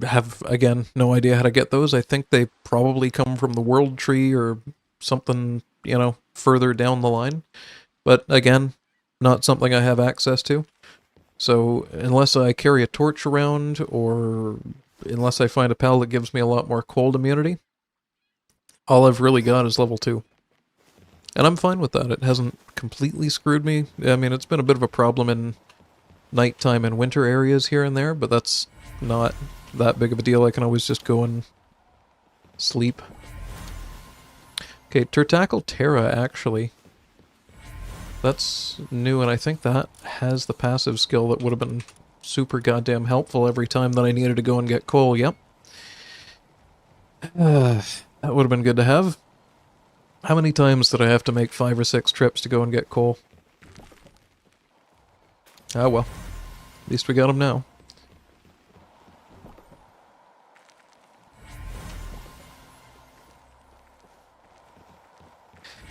have, again, no idea how to get those. I think they probably come from the world tree or something, you know, further down the line. But again, not something I have access to. So unless I carry a torch around, or unless I find a pal that gives me a lot more cold immunity, all I've really got is level 2. And I'm fine with that. It hasn't completely screwed me. I mean, it's been a bit of a problem in nighttime and winter areas here and there, but that's not that big of a deal. I can always just go and sleep. Okay, Turtackle Terra, actually. That's new, and I think that has the passive skill that would have been super goddamn helpful every time that I needed to go and get coal. Yep. That would have been good to have. How many times did I have to make 5 or 6 trips to go and get coal? Ah well. At least we got them now.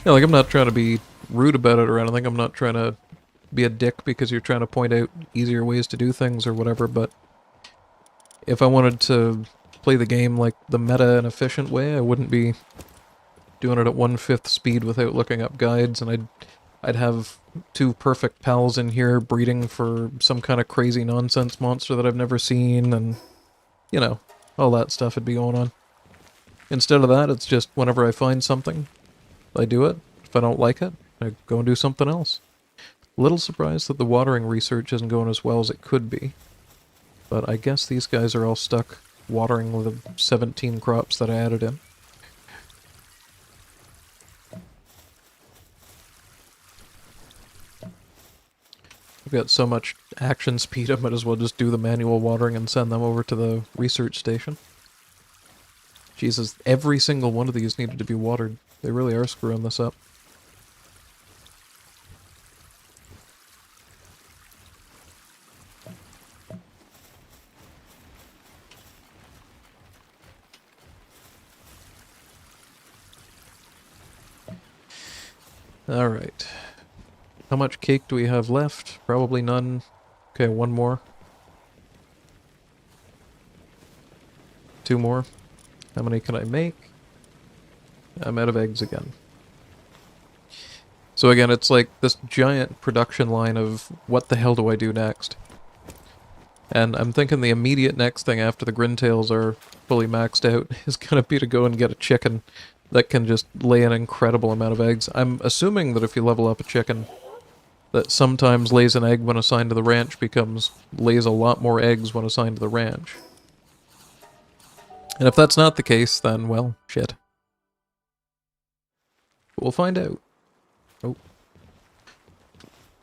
Yeah, like, I'm not trying to be rude about it or anything. I'm not trying to be a dick because you're trying to point out easier ways to do things or whatever, but if I wanted to play the game like the meta and efficient way, I wouldn't be doing it at 1/5 speed without looking up guides, and I'd have 2 perfect pals in here breeding for some kind of crazy nonsense monster that I've never seen, and, you know, all that stuff would be going on. Instead of that, it's just whenever I find something, I do it. If I don't like it, I go and do something else. A little surprised that the watering research isn't going as well as it could be, but I guess these guys are all stuck watering the 17 crops that I added in. I've got so much action speed, I might as well just do the manual watering and send them over to the research station. Jesus, every single one of these needed to be watered. They really are screwing this up. Alright. How much cake do we have left? Probably none. Okay, 1 more. 2 more. How many can I make? I'm out of eggs again. So again, it's like this giant production line of what the hell do I do next? And I'm thinking the immediate next thing after the Grintails are fully maxed out is gonna be to go and get a chicken that can just lay an incredible amount of eggs. I'm assuming that if you level up a chicken, that sometimes lays an egg when assigned to the ranch lays a lot more eggs when assigned to the ranch. And if that's not the case, then, well, shit. We'll find out. Oh.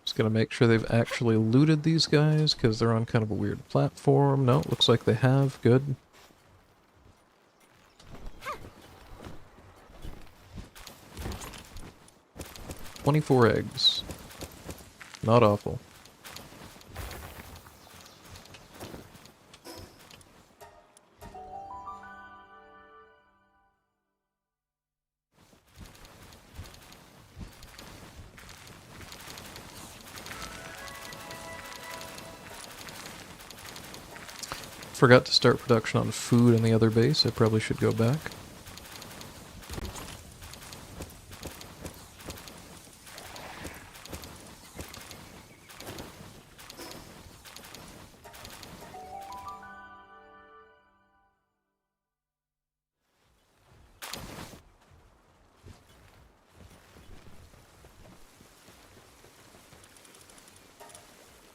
Just gonna make sure they've actually looted these guys, because they're on kind of a weird platform. No, looks like they have. Good. $24 eggs. Not awful. Forgot to start production on food in the other base. I probably should go back.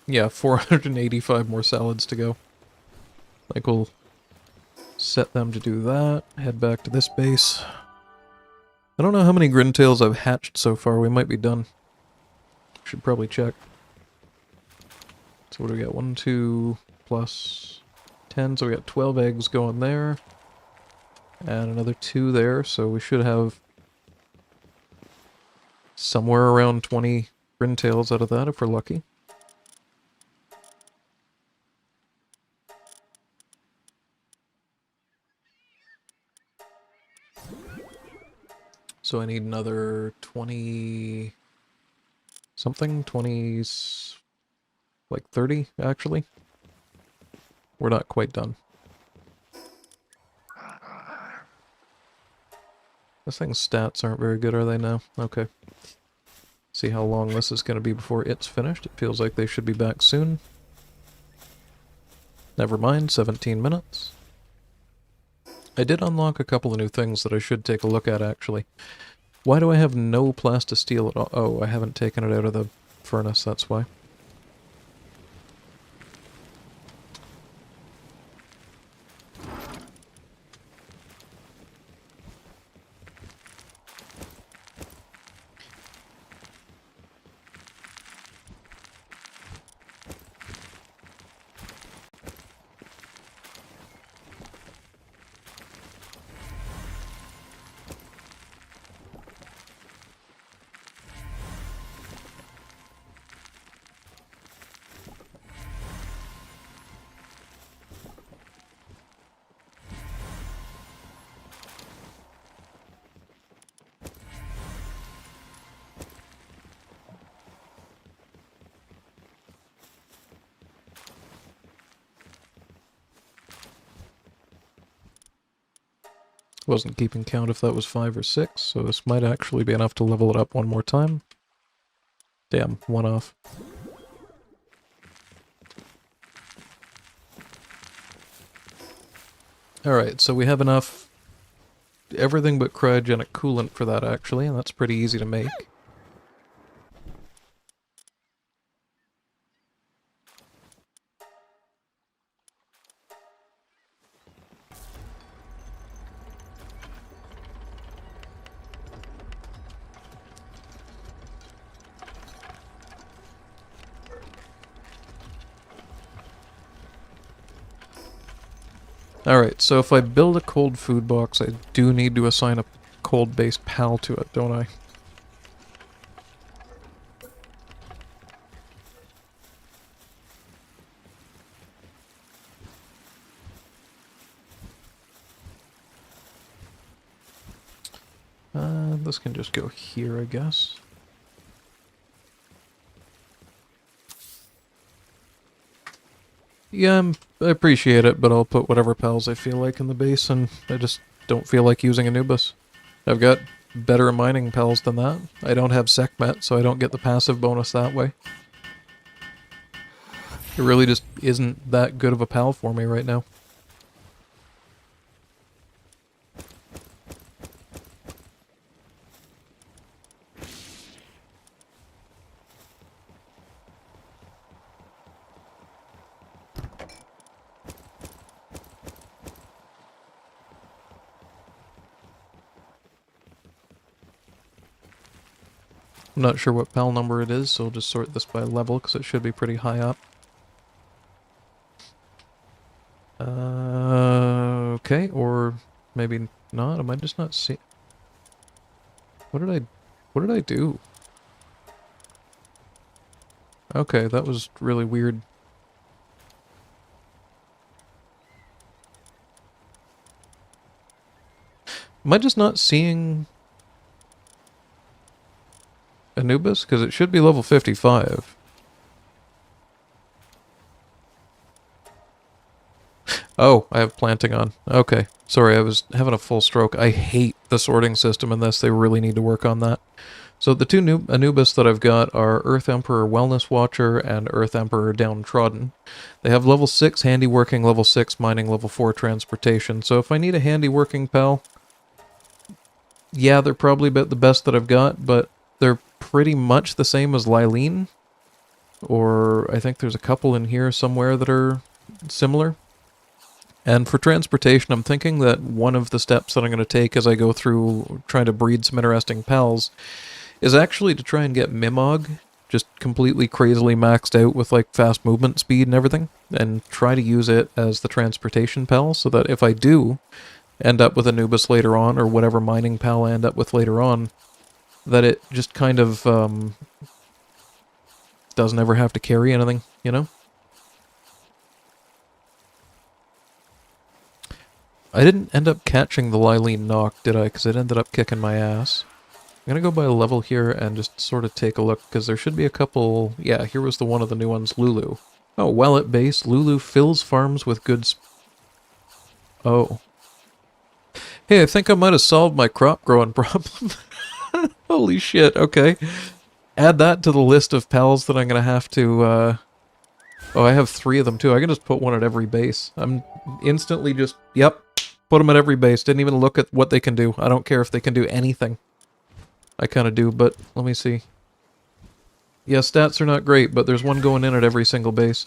Yeah, 485 more salads to go. Like, we'll set them to do that. Head back to this base. I don't know how many Grintails I've hatched so far. We might be done. Should probably check. So what do we got? 1, 2, plus 10. So we got 12 eggs going there. And another 2 there. So we should have somewhere around 20 Grintails out of that if we're lucky. So I need another 20 something, 20, like 30 actually. We're not quite done. This thing's stats aren't very good, are they now? Okay. See how long this is going to be before it's finished. It feels like they should be back soon. Never mind, 17 minutes. I did unlock a couple of new things that I should take a look at, actually. Why do I have no plastisteel at all? Oh, I haven't taken it out of the furnace, that's why. Wasn't keeping count if that was 5 or 6, so this might actually be enough to level it up one more time. Damn, one off. Alright, so we have enough everything but cryogenic coolant for that actually, and that's pretty easy to make. Alright, so if I build a cold food box, I do need to assign a cold base pal to it, don't I? This can just go here, I guess. Yeah, I appreciate it, but I'll put whatever pals I feel like in the base, and I just don't feel like using Anubis. I've got better mining pals than that. I don't have Sekhmet, so I don't get the passive bonus that way. It really just isn't that good of a pal for me right now. I'm not sure what pal number it is, so I'll just sort this by level because it should be pretty high up. Okay, or maybe not. Am I just not seeing? What did I do? Okay, that was really weird. Am I just not seeing Anubis? Because it should be level 55. Oh, I have planting on. Okay. Sorry, I was having a full stroke. I hate the sorting system in this. They really need to work on that. So the two new Anubis that I've got are Earth Emperor Wellness Watcher and Earth Emperor Downtrodden. They have level 6 handiworking, level 6 mining, level 4 transportation. So if I need a handiworking pal, yeah, they're probably about the best that I've got, but they're pretty much the same as Lylene. Or I think there's a couple in here somewhere that are similar. And for transportation, I'm thinking that one of the steps that I'm going to take as I go through trying to breed some interesting pals is actually to try and get Mimog just completely crazily maxed out with like fast movement speed and everything, and try to use it as the transportation pal so that if I do end up with Anubis later on, or whatever mining pal I end up with later on, that it just kind of doesn't ever have to carry anything, you know? I didn't end up catching the Lylene knock, did I? Because it ended up kicking my ass. I'm gonna go by a level here and just sort of take a look, because there should be a couple... Yeah, here was the one of the new ones, Lulu. Oh, well at base, Lulu fills farms with goods... Oh. Hey, I think I might have solved my crop growing problem. Holy shit, okay. Add that to the list of pals that I'm gonna have to, Oh, I have 3 of them too. I can just put one at every base. I'm instantly just... Yep. Put them at every base. Didn't even look at what they can do. I don't care if they can do anything. I kind of do, but let me see. Yeah, stats are not great, but there's one going in at every single base.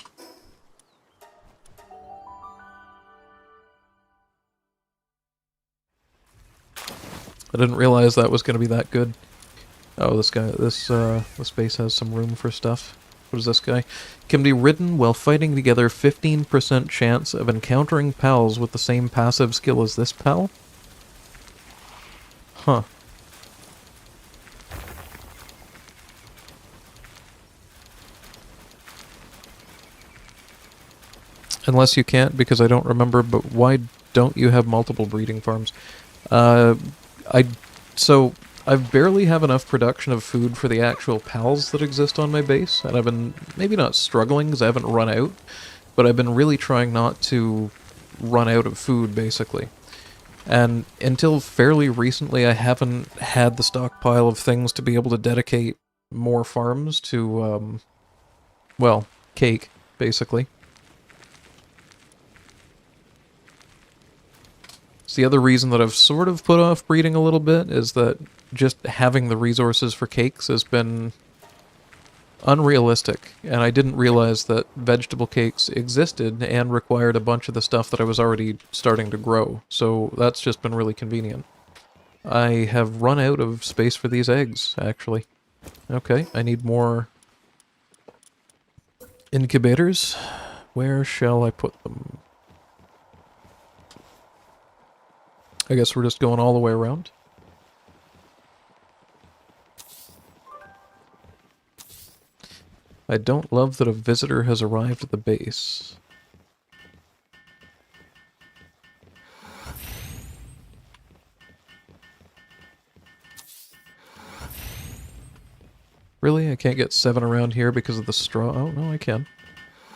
I didn't realize that was going to be that good. Oh, this base has some room for stuff. What is this guy? Can be ridden while fighting together, 15% chance of encountering pals with the same passive skill as this pal? Huh. Unless you can't, because I don't remember, but why don't you have multiple breeding farms? So, I barely have enough production of food for the actual pals that exist on my base, and I've been, maybe not struggling because I haven't run out, but I've been really trying not to run out of food, basically. And until fairly recently, I haven't had the stockpile of things to be able to dedicate more farms to, well, cake, basically. So the other reason that I've sort of put off breeding a little bit is that just having the resources for cakes has been unrealistic, and I didn't realize that vegetable cakes existed and required a bunch of the stuff that I was already starting to grow, so that's just been really convenient. I have run out of space for these eggs, actually. Okay, I need more incubators. Where shall I put them? I guess we're just going all the way around. I don't love that a visitor has arrived at the base. Really? I can't get 7 around here because of the straw? Oh, no, I can.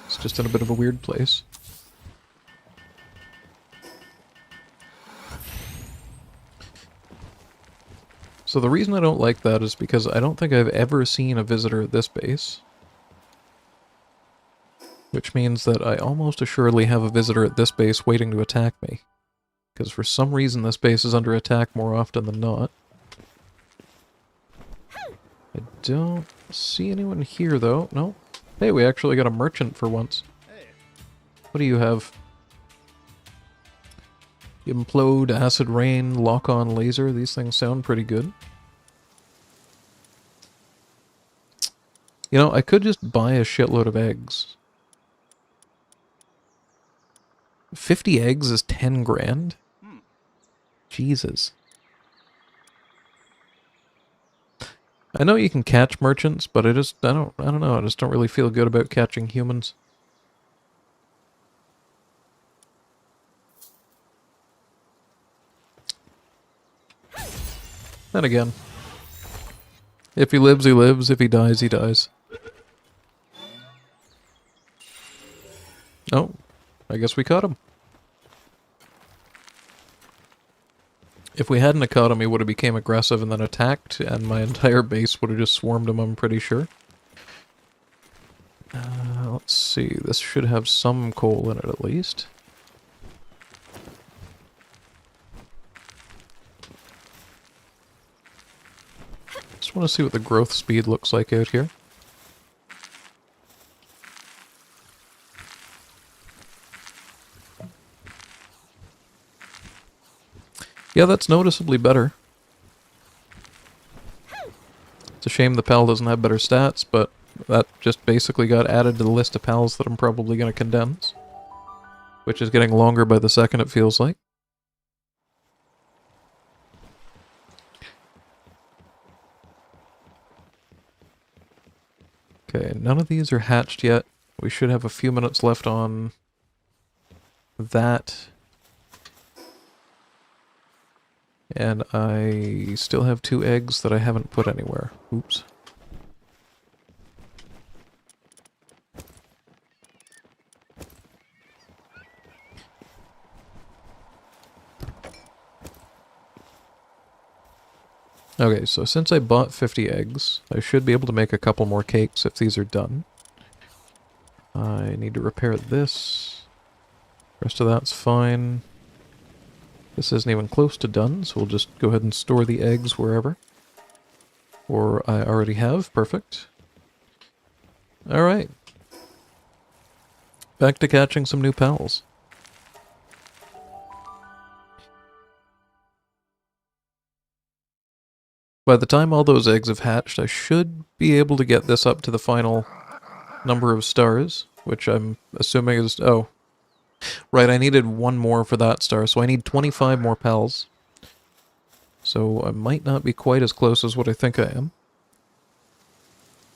It's just in a bit of a weird place. So the reason I don't like that is because I don't think I've ever seen a visitor at this base. Which which means that I almost assuredly have a visitor at this base waiting to attack me. Because for some reason this base is under attack more often than not. I don't see anyone here, though. No. Hey, we actually got a merchant for once. What do you have? Implode, acid rain, lock-on laser. These things sound pretty good. You know, I could just buy a shitload of eggs. 50 eggs is 10 grand? Jesus. I know you can catch merchants, but I don't know, I just don't really feel good about catching humans. Then again, if he lives, he lives. If he dies, he dies. Oh, I guess we caught him. If we hadn't caught him, he would have became aggressive and then attacked, and my entire base would have just swarmed him, I'm pretty sure. Let's see, this should have some coal in it at least. Just want to see what the growth speed looks like out here. Yeah, that's noticeably better. It's a shame the pal doesn't have better stats, but that just basically got added to the list of pals that I'm probably going to condense. Which is getting longer by the second, it feels like. Okay, none of these are hatched yet. We should have a few minutes left on that. And I still have 2 eggs that I haven't put anywhere. Oops. Okay, so since I bought 50 eggs, I should be able to make a couple more cakes if these are done. I need to repair this. Rest of that's fine. This isn't even close to done, so we'll just go ahead and store the eggs wherever. Or I already have. Perfect. Alright. Back to catching some new pals. By the time all those eggs have hatched, I should be able to get this up to the final number of stars, which I'm assuming is... oh. Right, I needed 1 more for that star, so I need 25 more pals. So I might not be quite as close as what I think I am.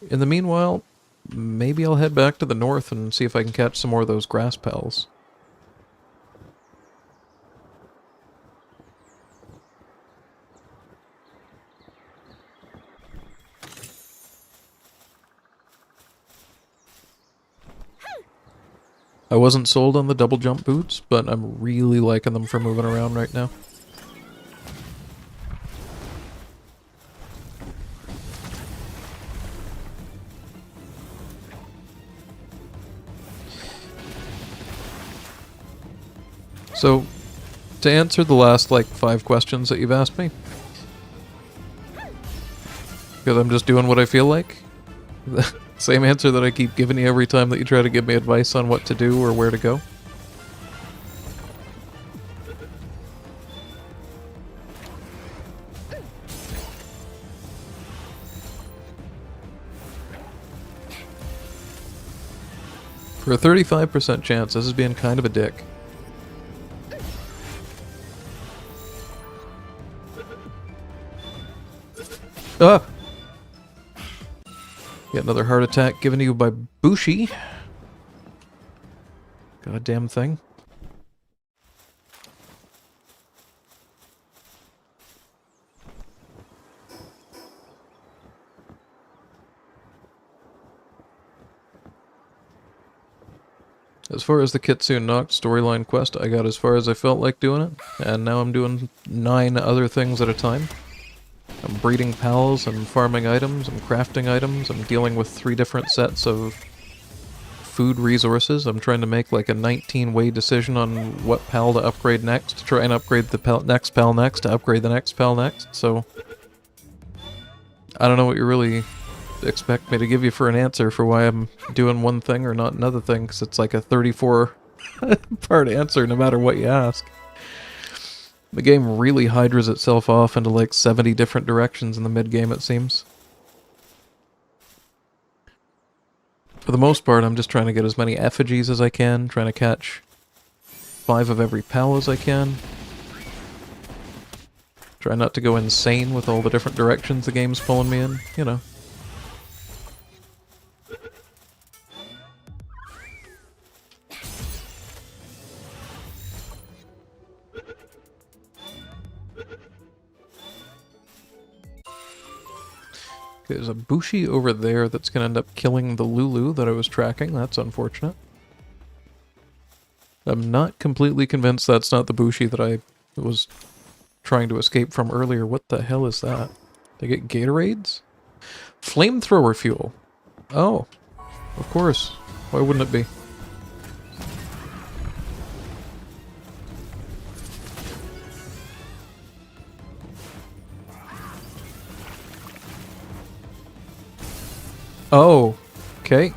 In the meanwhile, maybe I'll head back to the north and see if I can catch some more of those grass pals. I wasn't sold on the double jump boots, but I'm really liking them for moving around right now. So, to answer the last, like, 5 questions that you've asked me, because I'm just doing what I feel like, same answer that I keep giving you every time that you try to give me advice on what to do or where to go. For a 35% chance, this is being kind of a dick. Ah! Get another heart attack given to you by Bushi. Goddamn thing. As far as the Kitsune Noct storyline quest, I got as far as I felt like doing it, and now I'm doing 9 other things at a time. I'm breeding pals, I'm farming items, I'm crafting items, I'm dealing with 3 different sets of food resources. I'm trying to make like a 19-way decision on what pal to upgrade next, to try and upgrade the next pal next, to upgrade the next pal next, so... I don't know what you really expect me to give you for an answer for why I'm doing one thing or not another thing, because it's like a 34-part answer no matter what you ask. The game really hydras itself off into like 70 different directions in the mid-game, it seems. For the most part, I'm just trying to get as many effigies as I can, trying to catch 5 of every pal as I can. Try not to go insane with all the different directions the game's pulling me in, you know. There's a Bushi over there that's going to end up killing the Lulu that I was tracking. That's unfortunate. I'm not completely convinced that's not the Bushi that I was trying to escape from earlier. What the hell is that? They get Gatorades? Flamethrower fuel. Oh, of course. Why wouldn't it be? Oh, okay.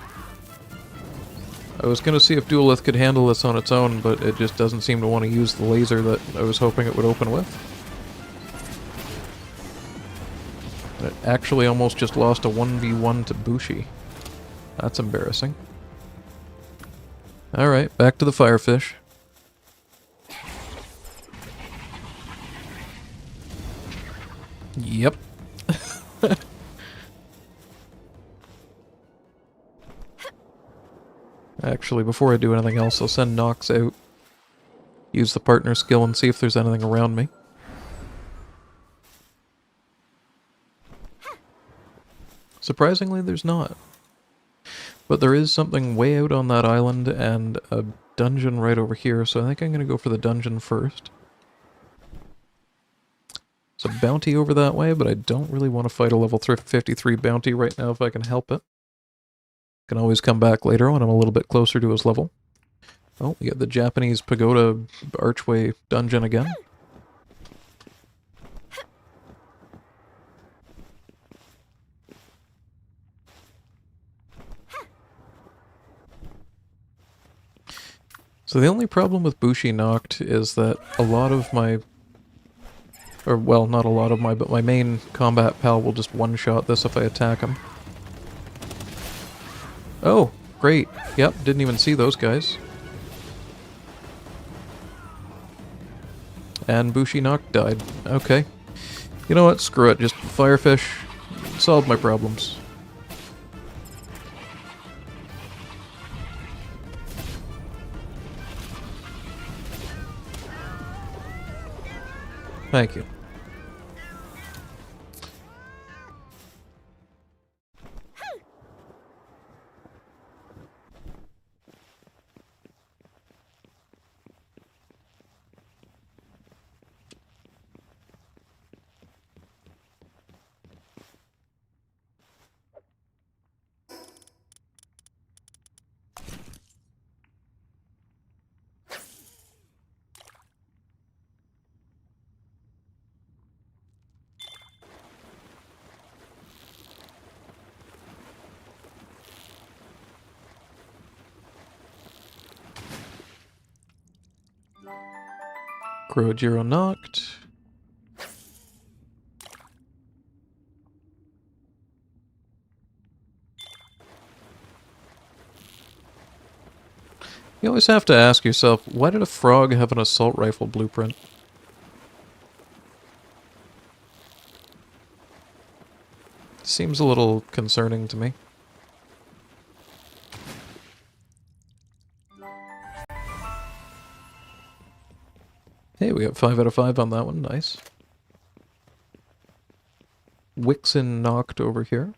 I was gonna see if Duelith could handle this on its own, but it just doesn't seem to want to use the laser that I was hoping it would open with. It actually almost just lost a 1v1 to Bushi. That's embarrassing. Alright, back to the firefish. Yep. Actually, before I do anything else, I'll send Nox out. Use the partner skill and see if there's anything around me. Surprisingly, there's not. But there is something way out on that island and a dungeon right over here, so I think I'm going to go for the dungeon first. There's a bounty over that way, but I don't really want to fight a level 53 bounty right now if I can help it. Can always come back later when I'm a little bit closer to his level. Oh, we got the Japanese pagoda archway dungeon again. So the only problem with Bushi Noct is that a lot of my... Or, well, not a lot of my, but my main combat pal will just one-shot this if I attack him. Oh, great. Yep, didn't even see those guys. And Bushi Noct died. Okay. You know what? Screw it. Just firefish. Solve my problems. Thank you. Kurojiro Noct. You always have to ask yourself, why did a frog have an assault rifle blueprint? Seems a little concerning to me. Hey, we got 5 out of 5 on that one. Nice. Wixen Noct over here.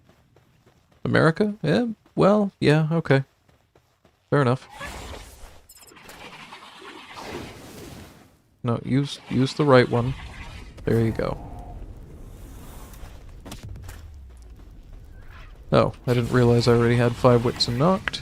America? Yeah, well, yeah, okay. Fair enough. No, use the right one. There you go. Oh, I didn't realize I already had 5 Wixen Noct.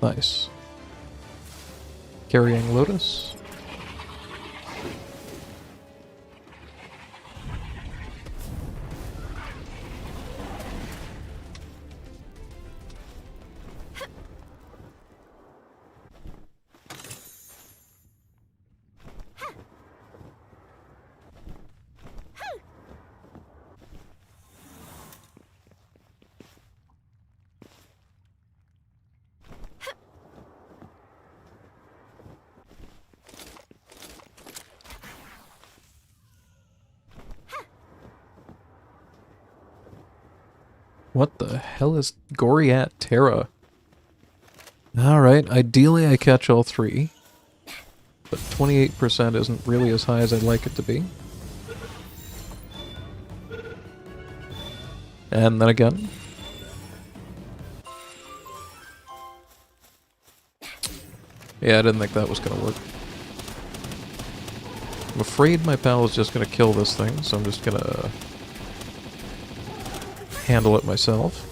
Nice. Carrying Lotus. What the hell is Goriat Terra? Alright, ideally I catch all three. But 28% isn't really as high as I'd like it to be. And then again. Yeah, I didn't think that was going to work. I'm afraid my pal is just going to kill this thing, so I'm just going to handle it myself.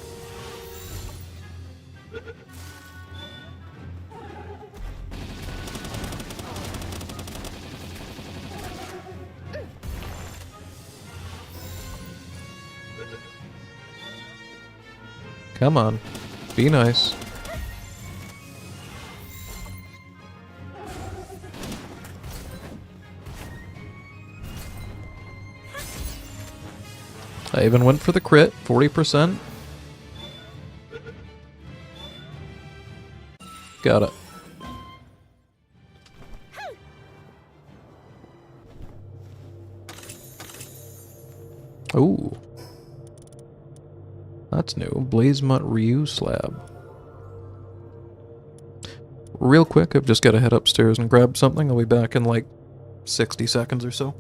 Come on, be nice. I even went for the crit, 40%. Got it. Ooh. That's new. Blazemut Ryu slab. Real quick, I've just got to head upstairs and grab something. I'll be back in like 60 seconds or so.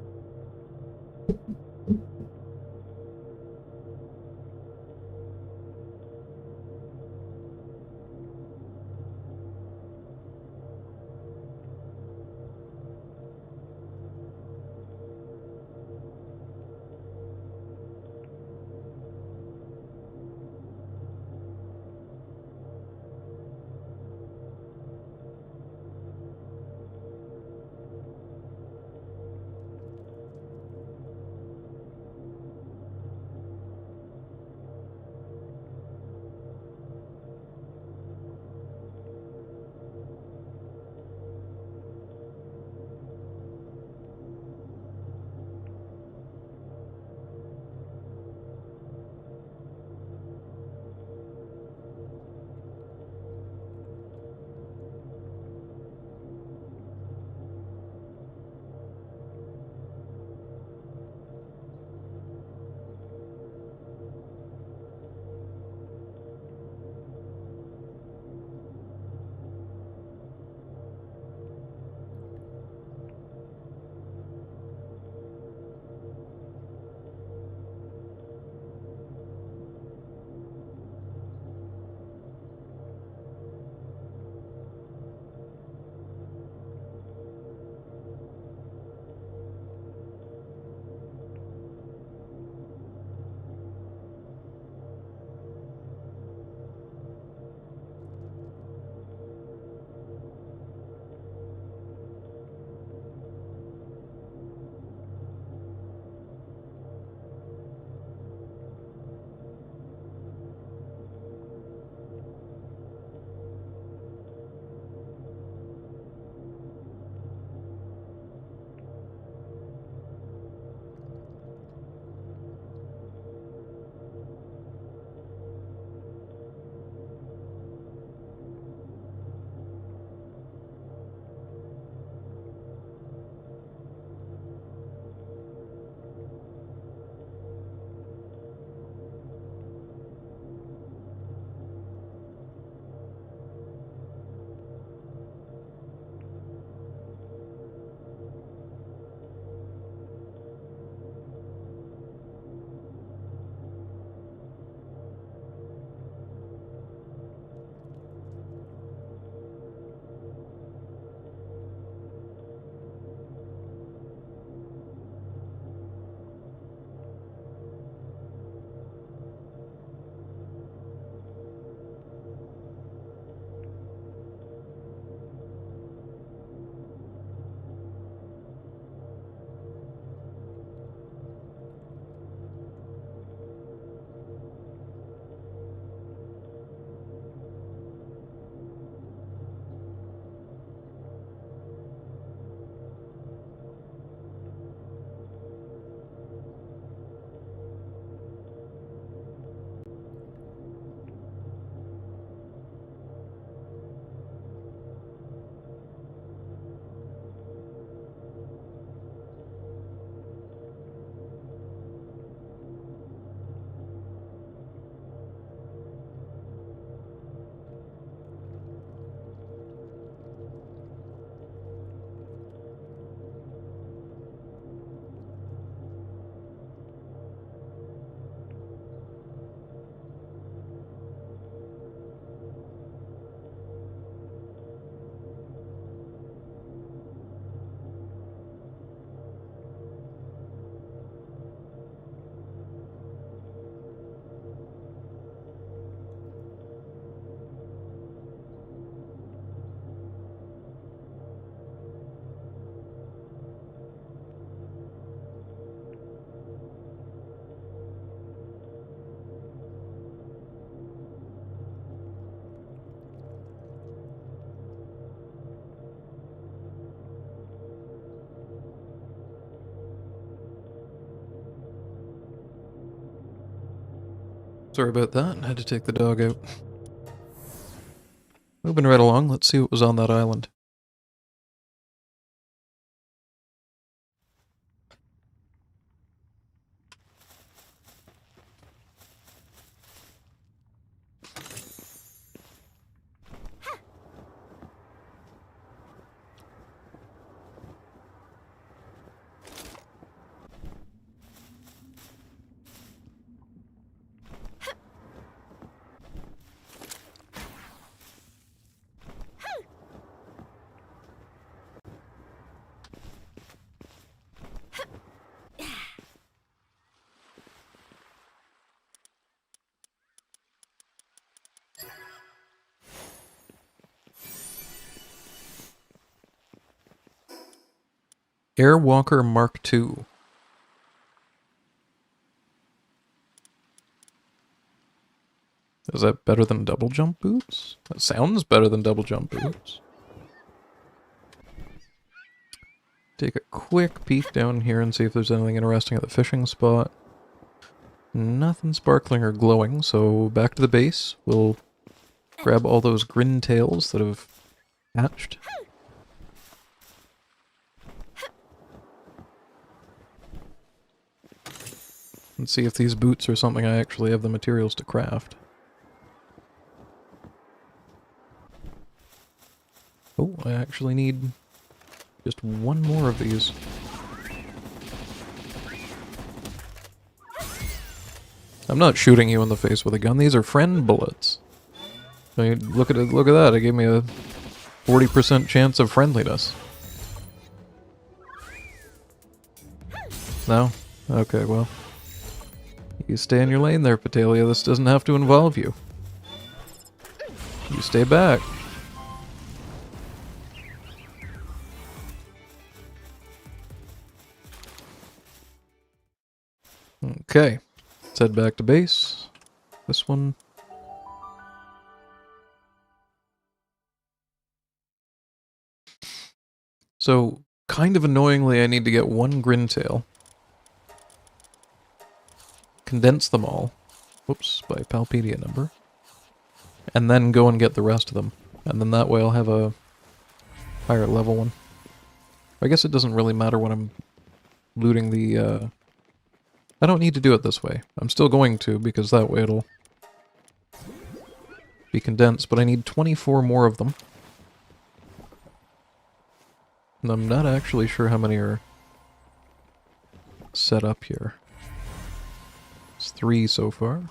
Sorry about that. I had to take the dog out. Moving right along, let's see what was on that island. Airwalker Mark II. Is that better than double jump boots? That sounds better than double jump boots. Take a quick peek down here and see if there's anything interesting at the fishing spot. Nothing sparkling or glowing, so back to the base. We'll grab all those grin tails that have hatched. And see if these boots are something I actually have the materials to craft. Oh, I actually need just one more of these. I'm not shooting you in the face with a gun. These are friend bullets. I mean, look at it. Look at that. It gave me a 40% chance of friendliness. No? Okay, well. You stay in your lane there, Patalia. This doesn't have to involve you. You stay back. Okay. Let's head back to base. This one. So, kind of annoyingly, I need to get one Grintail. Condense them all. Whoops, by Palpedia number. And then go and get the rest of them. And then that way I'll have a higher level one. I guess it doesn't really matter when I'm looting the, I don't need to do it this way. I'm still going to, because that way it'll be condensed, but I need 24 more of them. And I'm not actually sure how many are set up here. It's 3 so far.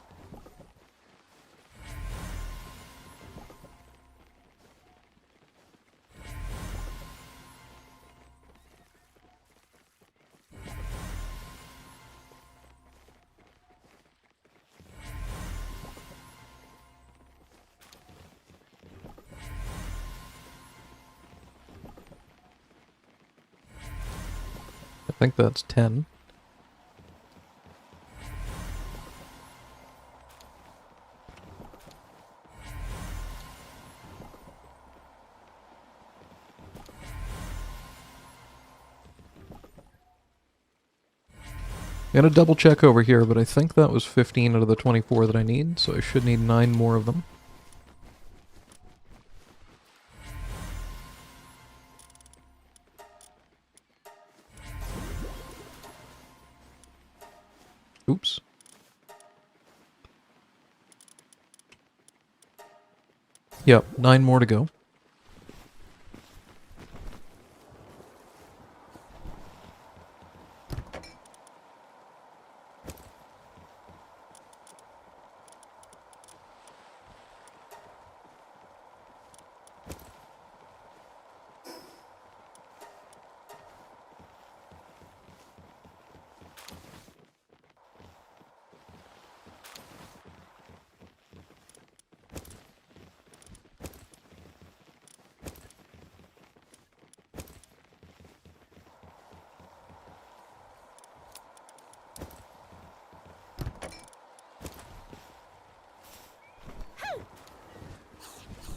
I think that's 10. I'm gonna double check over here, but I think that was 15 out of the 24 that I need, so I should need 9 more of them. Oops. Yep, 9 more to go.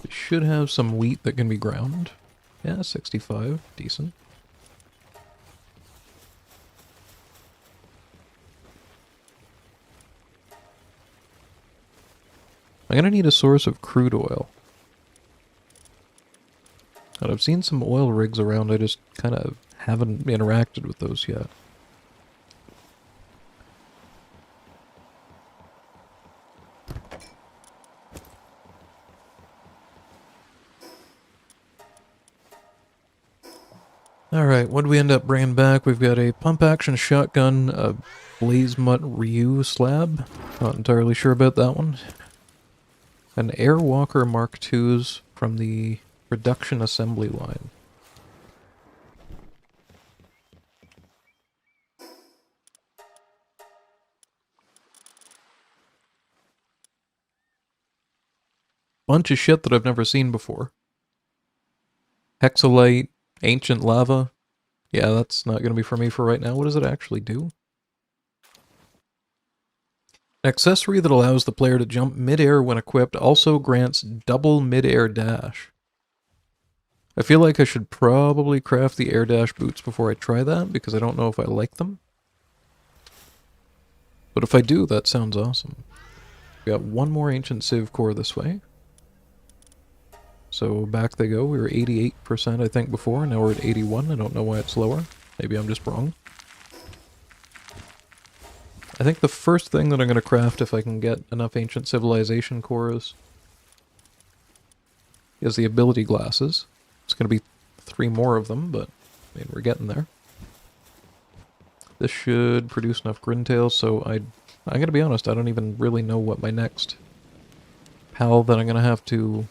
Should have some wheat that can be ground. Yeah, 65. Decent. I'm gonna need a source of crude oil. And I've seen some oil rigs around, I just kind of haven't interacted with those yet. Alright, what do we end up bringing back? We've got a pump-action shotgun, a Blazemut Ryu slab. Not entirely sure about that one. An Airwalker Mark IIs from the production assembly line. Bunch of shit that I've never seen before. Hexalite, ancient lava. Yeah, that's not going to be for me for right now. What does it actually do? An accessory that allows the player to jump mid-air when equipped also grants double mid-air dash. I feel like I should probably craft the air dash boots before I try that, because I don't know if I like them. But if I do, that sounds awesome. We got one more ancient civ core this way. So back they go. We were 88% I think before, now we're at 81. I don't know why it's lower. Maybe I'm just wrong. I think the first thing that I'm going to craft, if I can get enough ancient civilization cores, is the ability glasses. It's going to be 3 more of them, but I mean, we're getting there. This should produce enough Grintails, so I'm going to be honest, I don't even really know what my next pal that I'm going to have to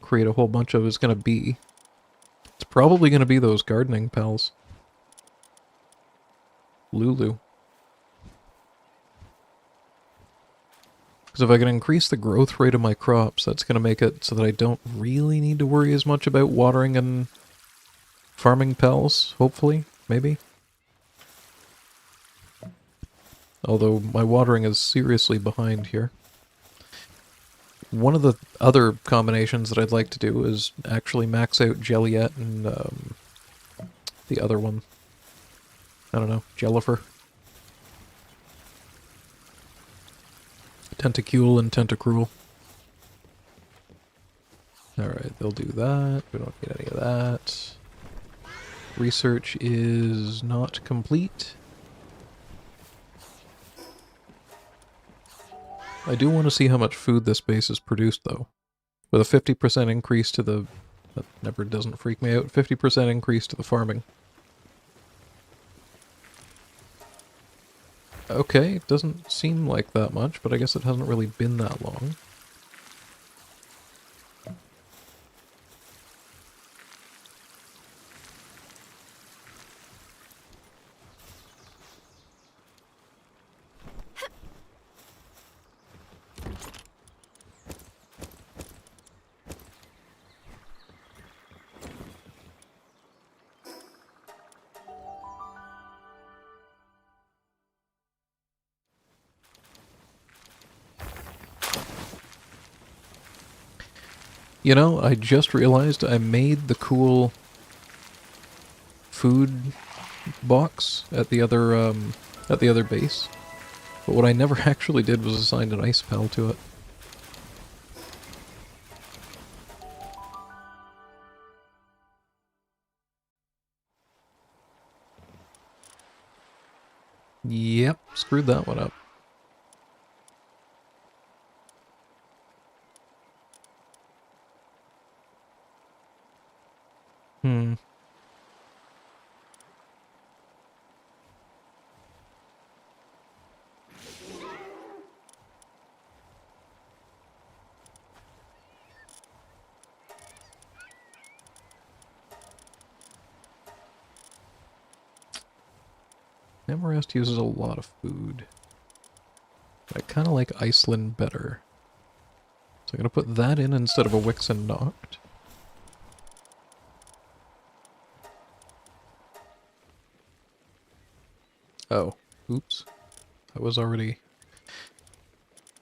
create a whole bunch of is going to be. It's probably going to be those gardening pals. Lulu. Because if I can increase the growth rate of my crops, that's going to make it so that I don't really need to worry as much about watering and farming pals, hopefully, maybe. Although my watering is seriously behind here. One of the other combinations that I'd like to do is actually max out Jelliet and the other one. I don't know, Jellifer. Tentacule and Tentacruel. Alright, they'll do that. We don't need any of that. Research is not complete. I do want to see how much food this base has produced, though. With a 50% increase to the... That never doesn't freak me out. 50% increase to the farming. Okay, it doesn't seem like that much, but I guess it hasn't really been that long. You know, I just realized I made the cool food box at the other base. But what I never actually did was assign an ice pal to it. Yep, screwed that one up. Hmm. Emerest uses a lot of food. I kind of like Iceland better. So I'm going to put that in instead of a Wixen Noct. Oh, oops. That was already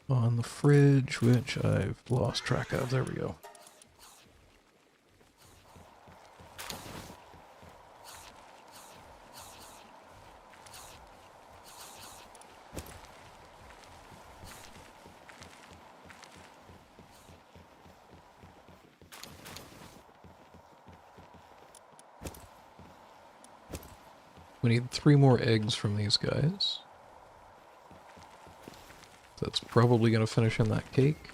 on the fridge, which I've lost track of. There we go. We need 3 more eggs from these guys. That's probably going to finish in that cake.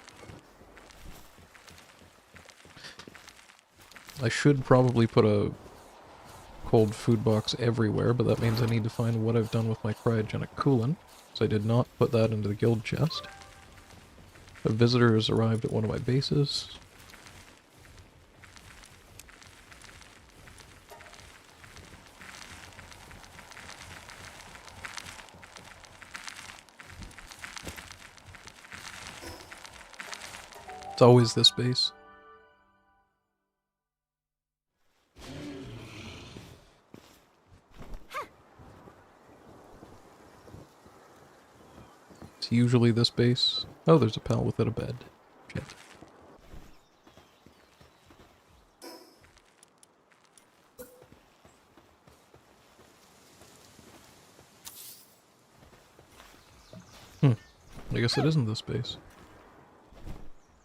I should probably put a cold food box everywhere, but that means I need to find what I've done with my cryogenic coolant, so I did not put that into the guild chest. A visitor has arrived at one of my bases. It's always this base. It's usually this base. Oh, there's a pal without a bed. Shit. I guess it isn't this base.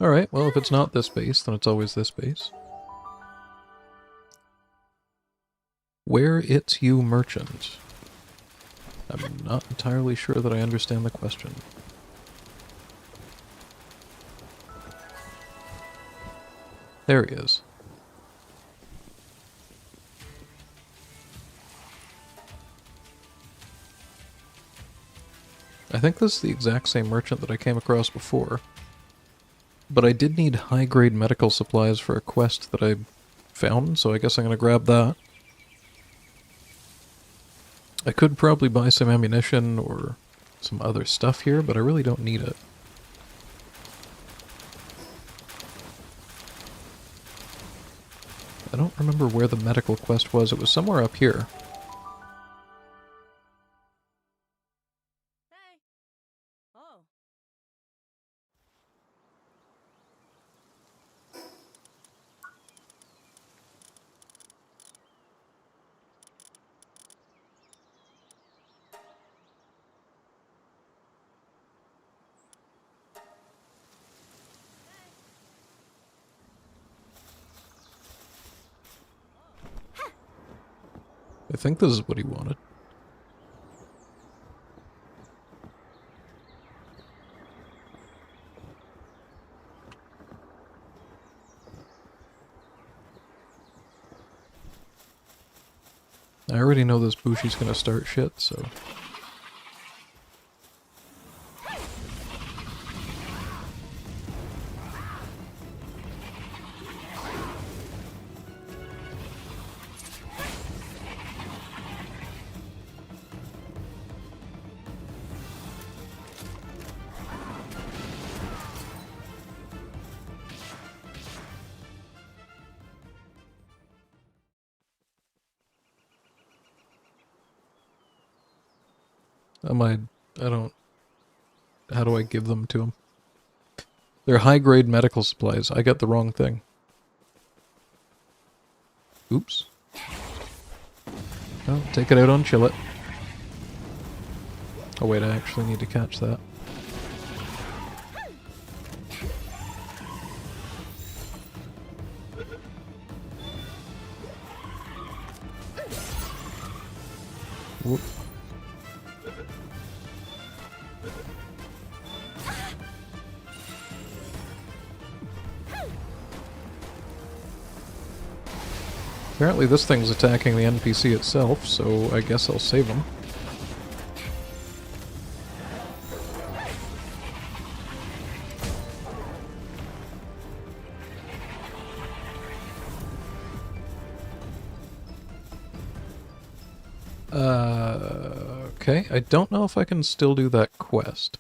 Alright, well if it's not this base, then it's always this base. Where it's you, merchant? I'm not entirely sure that I understand the question. There he is. I think this is the exact same merchant that I came across before. But I did need high-grade medical supplies for a quest that I found, so I guess I'm gonna grab that. I could probably buy some ammunition or some other stuff here, but I really don't need it. I don't remember where the medical quest was. It was somewhere up here. Hey. Oh. I think this is what he wanted. I already know this Bushi's gonna start shit, so... I don't... How do I give them to him? They're high-grade medical supplies. I got the wrong thing. Oops. Oh, take it out on Chillet. Oh wait, I actually need to catch that. Whoop. Apparently this thing's attacking the NPC itself, so I guess I'll save him. Okay, I don't know if I can still do that quest.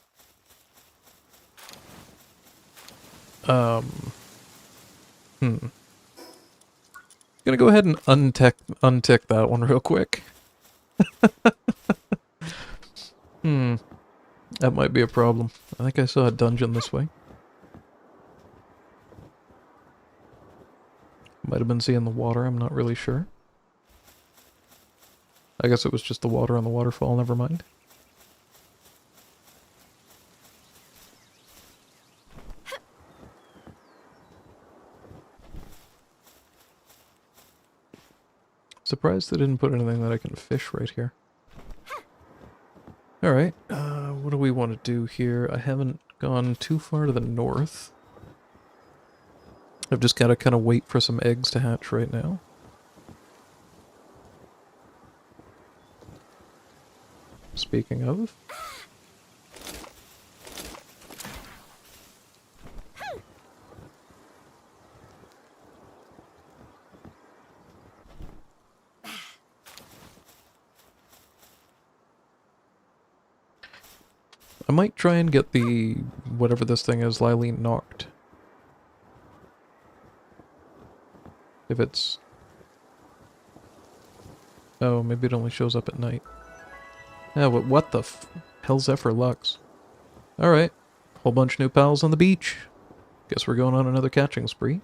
Gonna go ahead and untick that one real quick. That might be a problem. I think I saw a dungeon this way. Might have been seeing the water, I'm not really sure. I guess it was just the water on the waterfall, never mind. Surprised they didn't put anything that I can fish right here. Alright, what do we want to do here? I haven't gone too far to the north. I've just got to kind of wait for some eggs to hatch right now. Speaking of... I might try and get the... whatever this thing is, Lilene knocked. If it's... Oh, maybe it only shows up at night. Yeah, but what the hell's Zephyr Lux? Alright. Whole bunch of new pals on the beach. Guess we're going on another catching spree.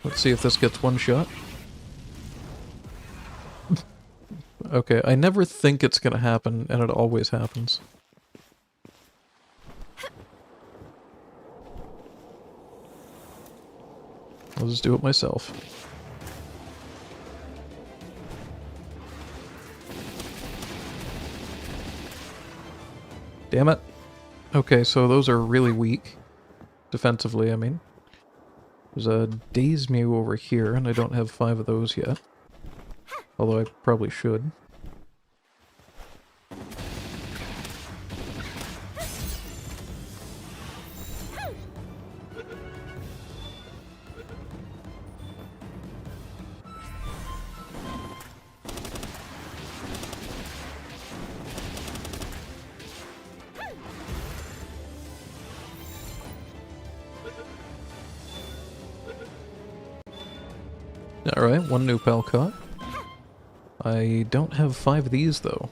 Let's see if this gets one shot. Okay, I never think it's gonna happen, and it always happens. I'll just do it myself. Damn it. Okay, so those are really weak. Defensively, I mean. There's a Daze Mew over here, and I don't have 5 of those yet. Although I probably should. Alright, one new pal caught. I don't have 5 of these, though.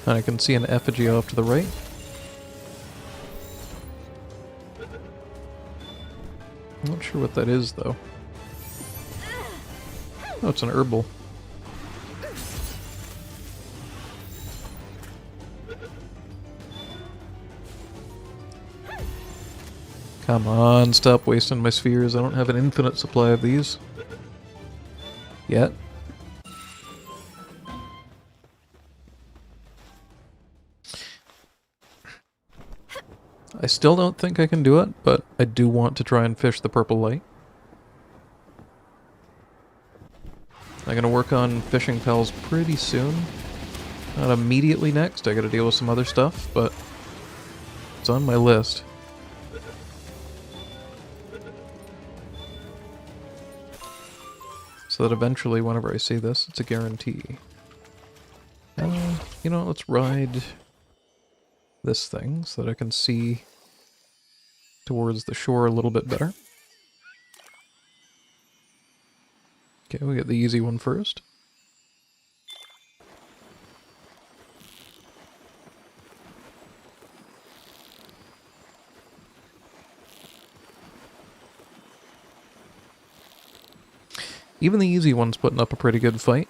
And I can see an effigy off to the right. I'm not sure what that is, though. Oh, it's an herbal. Come on, stop wasting my spheres. I don't have an infinite supply of these. Yet. I still don't think I can do it, but I do want to try and fish the purple light. I'm gonna work on fishing pals pretty soon. Not immediately next, I gotta deal with some other stuff, but it's on my list. So that eventually, whenever I see this, it's a guarantee. You know, let's ride this thing so that I can see towards the shore a little bit better. Okay, we get the easy one first. Even the easy one's putting up a pretty good fight.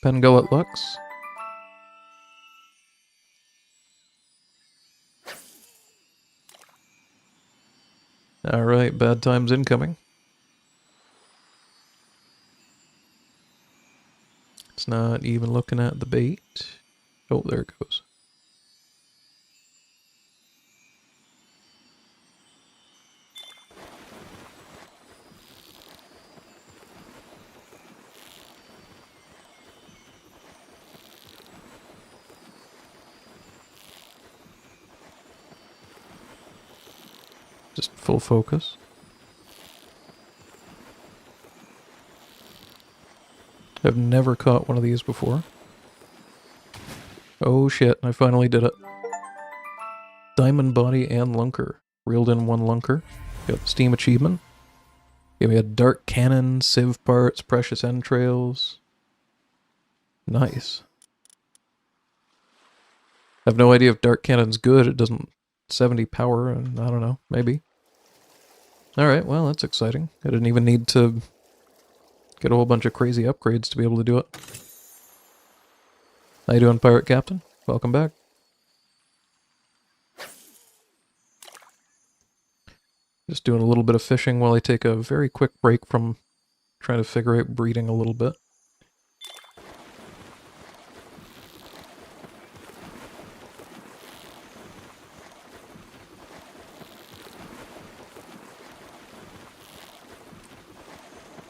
Pengullet Lux. Alright, bad times incoming. It's not even looking at the bait. Oh, there it goes. Just full focus. I've never caught one of these before. Oh shit, I finally did it. Diamond Body and Lunker. Reeled in 1 Lunker. Got the Steam achievement. Gave me a Dark Cannon, Civ Parts, Precious Entrails. Nice. I have no idea if Dark Cannon's good. It doesn't 70 power, and I don't know, maybe. Alright, well, that's exciting. I didn't even need to get a whole bunch of crazy upgrades to be able to do it. How you doing, Pirate Captain? Welcome back. Just doing a little bit of fishing while I take a very quick break from trying to figure out breeding a little bit.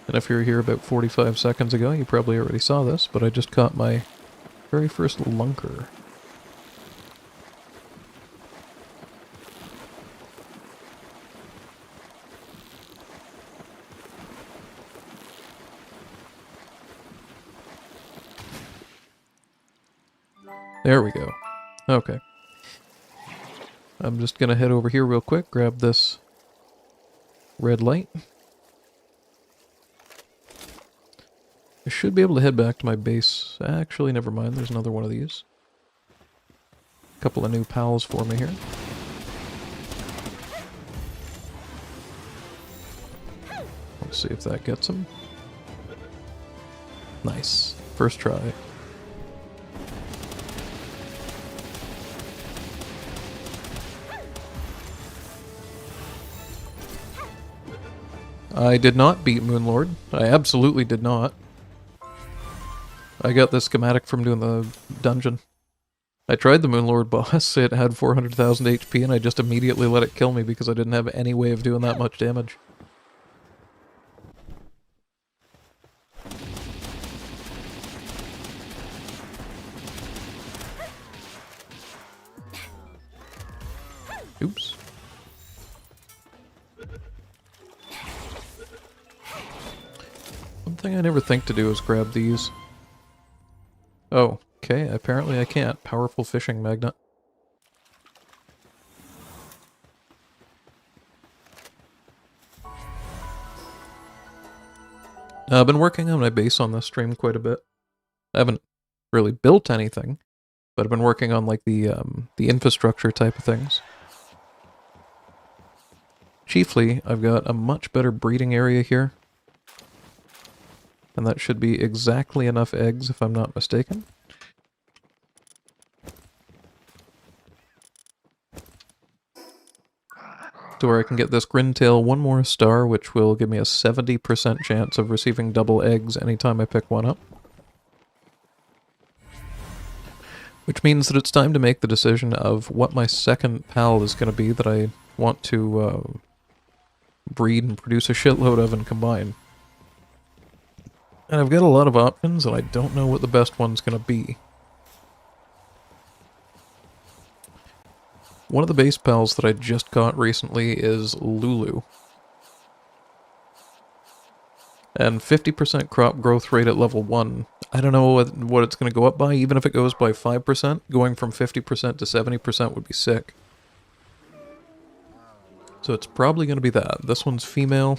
And if you were here about 45 seconds ago, you probably already saw this, but I just caught my very first lunker. There we go. Okay. I'm just gonna head over here real quick, grab this red light. I should be able to head back to my base. Actually, never mind, there's another one of these. A couple of new pals for me here. Let's see if that gets him. Nice. First try. I did not beat Moonlord. I absolutely did not. I got the schematic from doing the dungeon. I tried the Moonlord boss, it had 400,000 HP, and I just immediately let it kill me because I didn't have any way of doing that much damage. Oops. One thing I never think to do is grab these. Oh, okay, apparently I can't. Powerful fishing magnet. I've been working on my base on this stream quite a bit. I haven't really built anything, but I've been working on like the infrastructure type of things. Chiefly, I've got a much better breeding area here. And that should be exactly enough eggs, if I'm not mistaken. To where I can get this Grintail one more star, which will give me a 70% chance of receiving double eggs anytime I pick one up. Which means that it's time to make the decision of what my second pal is going to be that I want to breed and produce a shitload of and combine. And I've got a lot of options, and I don't know what the best one's going to be. One of the base pals that I just got recently is Lulu. And 50% crop growth rate at level 1. I don't know what it's going to go up by, even if it goes by 5%. Going from 50% to 70% would be sick. So it's probably going to be that. This one's female.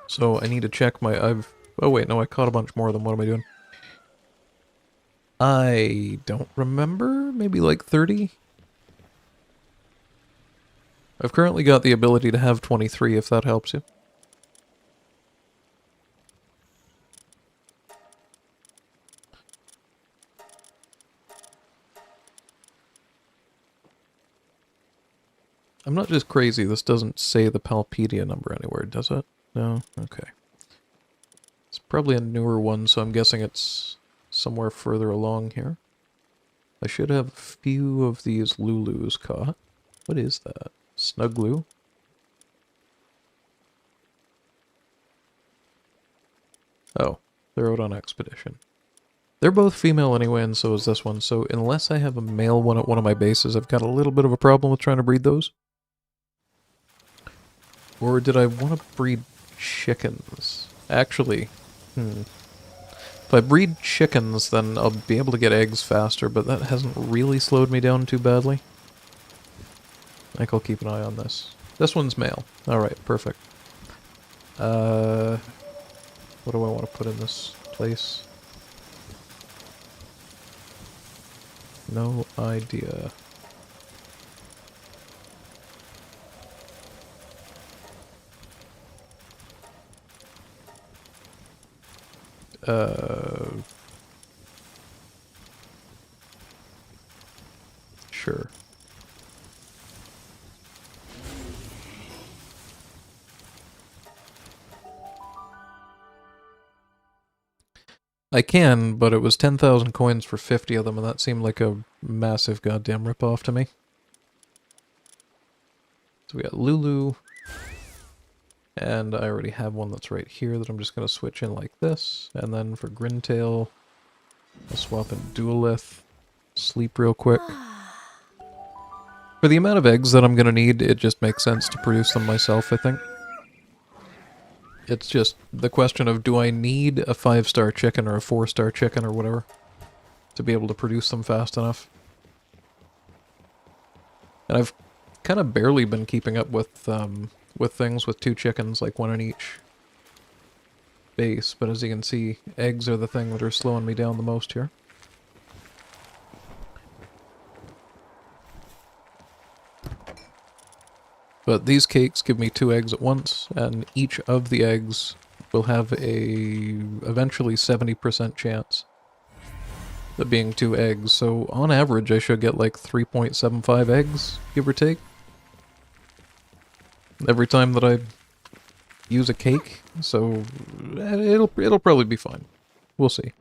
So I need to check my... Oh wait, no, I caught a bunch more of them. What am I doing? I don't remember. Maybe like 30? I've currently got the ability to have 23, if that helps you. I'm not just crazy, this doesn't say the Palpedia number anywhere, does it? No? Okay. It's probably a newer one, so I'm guessing it's somewhere further along here. I should have a few of these Lulus caught. What is that? Snuglu? Oh, they're out on expedition. They're both female anyway, and so is this one, so unless I have a male one at one of my bases, I've got a little bit of a problem with trying to breed those. Or did I want to breed chickens? Actually, if I breed chickens, then I'll be able to get eggs faster, but that hasn't really slowed me down too badly. I think I'll keep an eye on this. This one's male. Alright, perfect. What do I want to put in this place? No idea. Sure. I can, but it was 10,000 coins for 50 of them, and that seemed like a massive goddamn ripoff to me. So we got Lulu, and I already have one that's right here that I'm just going to switch in like this, and then for Grintail, I'll swap in Duelith, sleep real quick. For the amount of eggs that I'm going to need, it just makes sense to produce them myself, I think. It's just the question of, do I need a 5-star chicken or a 4-star chicken or whatever to be able to produce them fast enough? And I've kind of barely been keeping up with things with 2 chickens, like 1 in each base, but as you can see, eggs are the thing that are slowing me down the most here. But these cakes give me 2 eggs at once, and each of the eggs will have a eventually 70% chance of being 2 eggs. So on average, I should get like 3.75 eggs, give or take, every time that I use a cake. So it'll probably be fine. We'll see.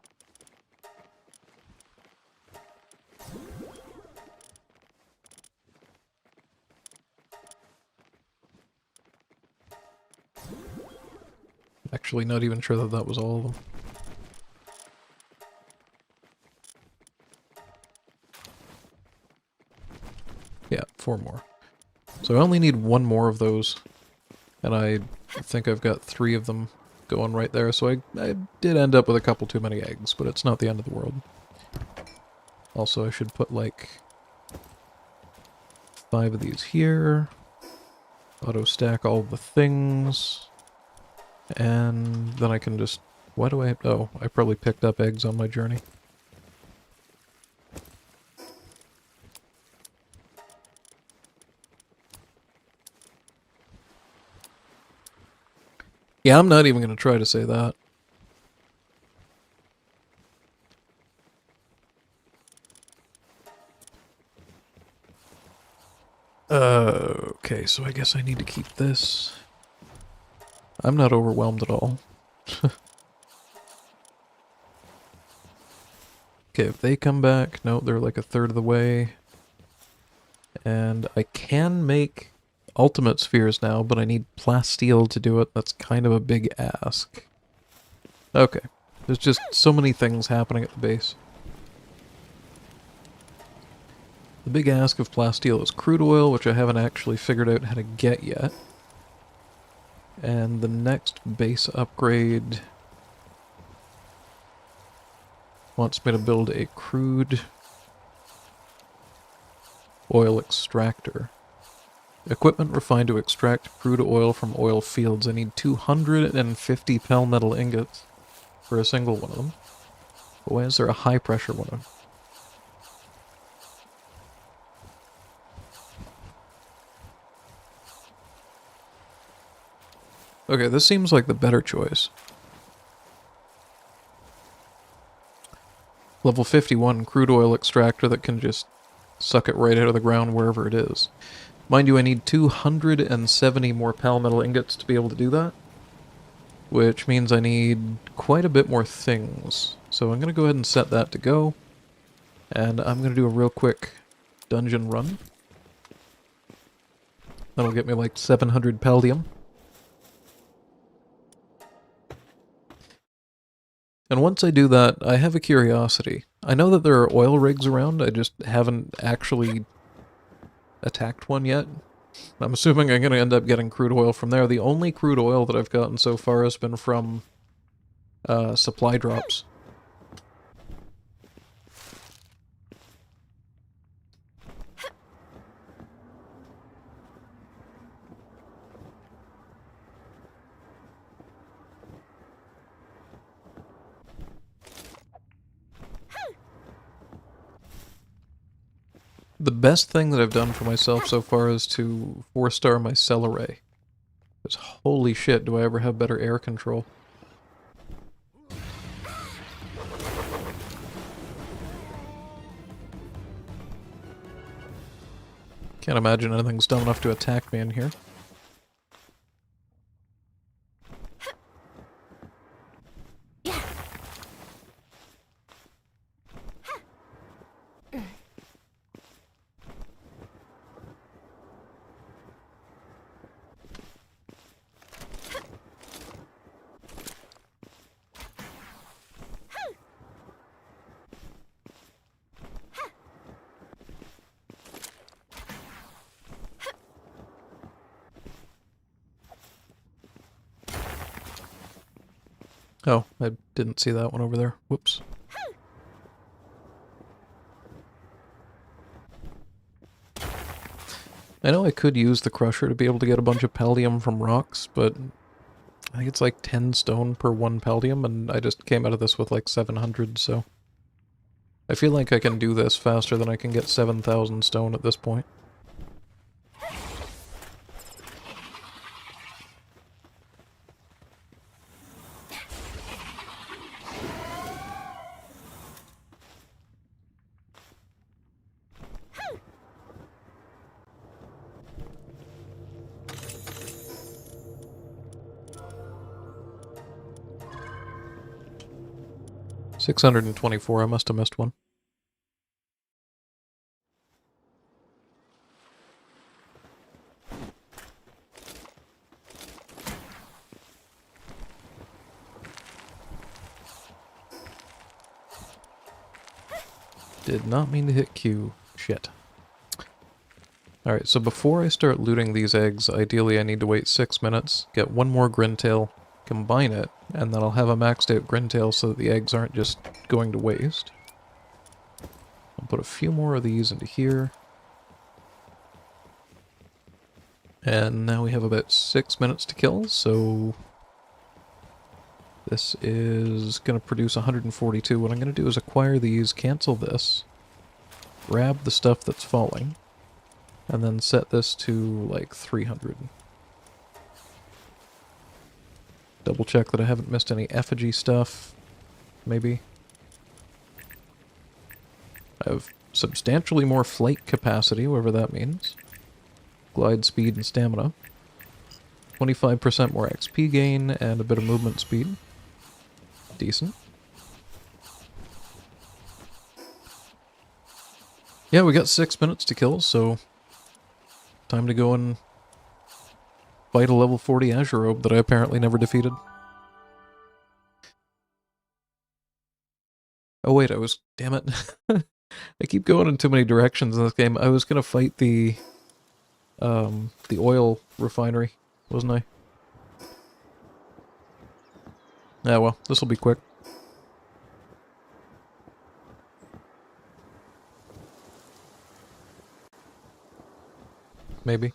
Actually, not even sure that that was all of them. Yeah, 4 more. So I only need 1 more of those, and I think I've got 3 of them going right there, so I did end up with a couple too many eggs, but it's not the end of the world. Also, I should put like 5 of these here, auto-stack all the things, and then I can just... Why do I... Oh, I probably picked up eggs on my journey. Yeah, I'm not even going to try to say that. Okay, so I guess I need to keep this. I'm not overwhelmed at all. Okay, if they come back... No, they're like a third of the way. And I can make ultimate spheres now, but I need plasteel to do it. That's kind of a big ask. Okay. There's just so many things happening at the base. The big ask of plasteel is crude oil, which I haven't actually figured out how to get yet. And the next base upgrade wants me to build a crude oil extractor. Equipment refined to extract crude oil from oil fields. I need 250 palmetal ingots for a single one of them. But why is there a high pressure one? Okay, this seems like the better choice. Level 51 crude oil extractor that can just suck it right out of the ground wherever it is. Mind you, I need 270 more palmetal ingots to be able to do that, which means I need quite a bit more things. So I'm going to go ahead and set that to go, and I'm going to do a real quick dungeon run. That'll get me like 700 paldium. And once I do that, I have a curiosity. I know that there are oil rigs around, I just haven't actually attacked one yet. I'm assuming I'm going to end up getting crude oil from there. The only crude oil that I've gotten so far has been from supply drops. The best thing that I've done for myself so far is to 4-star my cell array. Because holy shit, do I ever have better air control. Can't imagine anything's dumb enough to attack me in here. Oh, I didn't see that one over there. Whoops. I know I could use the crusher to be able to get a bunch of paldium from rocks, but I think it's like 10 stone per 1 paldium, and I just came out of this with like 700, so I feel like I can do this faster than I can get 7,000 stone at this point. $624, I must have missed one. Did not mean to hit Q. Shit. Alright, so before I start looting these eggs, ideally I need to wait 6 minutes, get one more Grintail, combine it, and then I'll have a maxed out Grintail so that the eggs aren't just going to waste. I'll put a few more of these into here. And now we have about 6 minutes to kill, so this is going to produce 142. What I'm going to do is acquire these, cancel this, grab the stuff that's falling, and then set this to like 300. Double check that I haven't missed any effigy stuff, maybe. I have substantially more flight capacity, whatever that means. Glide speed and stamina. 25% more XP gain and a bit of movement speed. Decent. Yeah, we got 6 minutes to kill, so time to go and fight a level 40 Azure Robe that I apparently never defeated. Oh wait, damn it. I keep going in too many directions in this game. I was gonna fight the oil refinery, wasn't I? Yeah, well, this'll be quick. Maybe.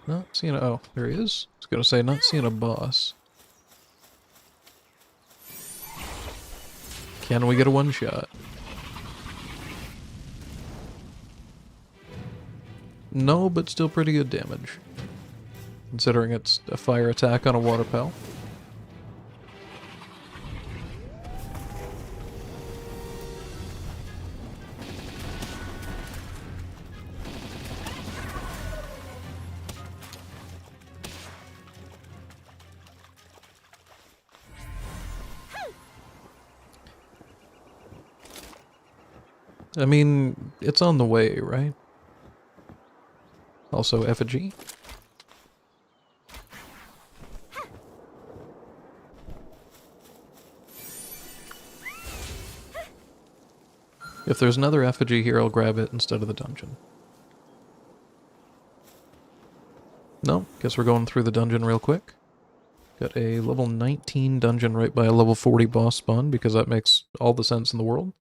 Not seeing a... oh, there he is. I was gonna say, not seeing a boss. Can we get a one-shot? No, but still pretty good damage. Considering it's a fire attack on a water pal. I mean, it's on the way, right? Also effigy. If there's another effigy here, I'll grab it instead of the dungeon. No, guess we're going through the dungeon real quick. Got a level 19 dungeon right by a level 40 boss spawn, because that makes all the sense in the world.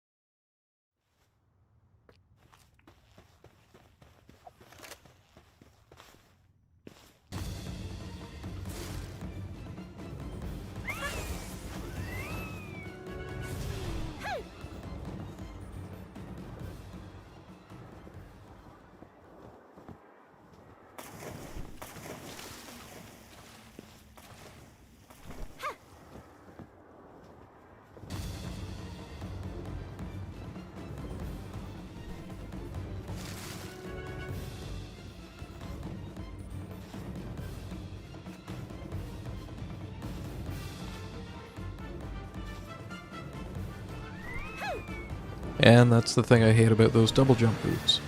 And that's the thing I hate about those double jump boots.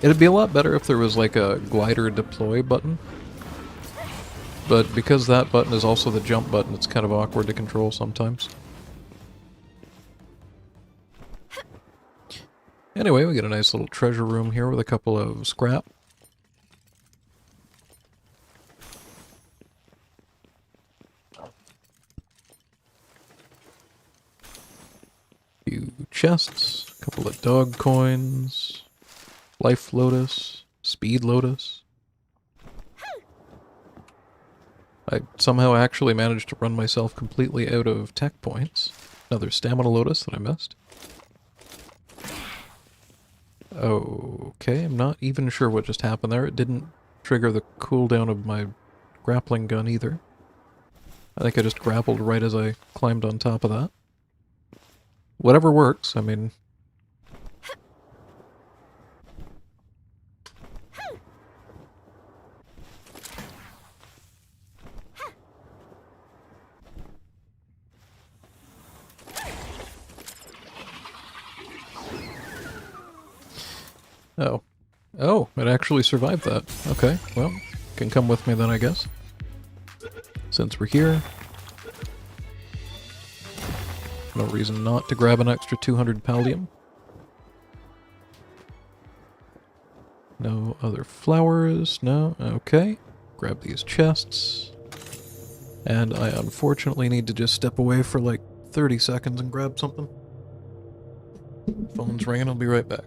It'd be a lot better if there was like a glider deploy button. But because that button is also the jump button, it's kind of awkward to control sometimes. Anyway, we get a nice little treasure room here with a couple of scrap. Few chests, a couple of dog coins, life lotus, speed lotus. I somehow actually managed to run myself completely out of tech points. Another stamina lotus that I missed. Okay, I'm not even sure what just happened there. It didn't trigger the cooldown of my grappling gun either. I think I just grappled right as I climbed on top of that. Whatever works, I mean... Oh. Oh, it actually survived that. Okay, well, can come with me then, I guess. Since we're here. No reason not to grab an extra 200 paldium. No other flowers, no, okay. Grab these chests. And I unfortunately need to just step away for like 30 seconds and grab something. Phone's ringing, I'll be right back.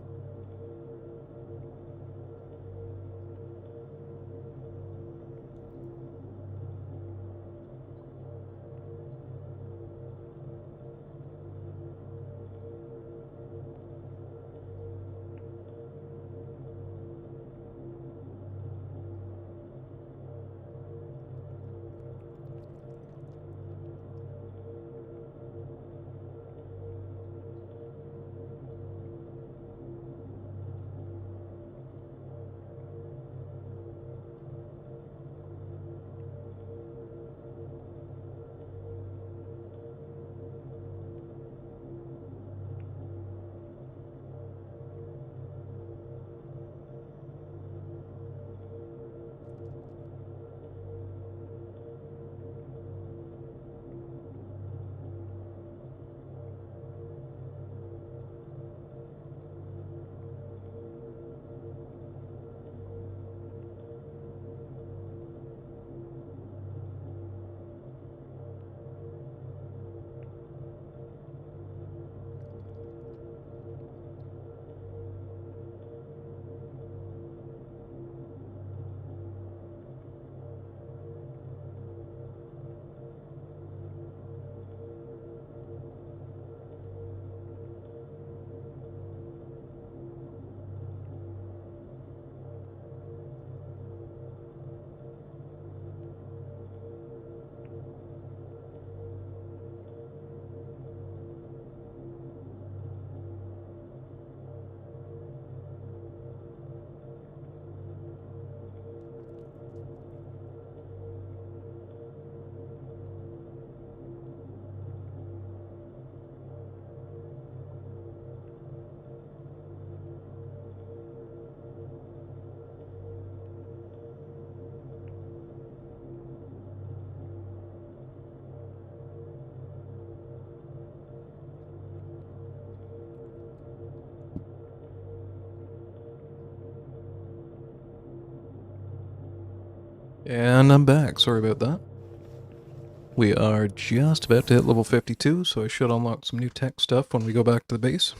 And I'm back, sorry about that. We are just about to hit level 52, so I should unlock some new tech stuff when we go back to the base.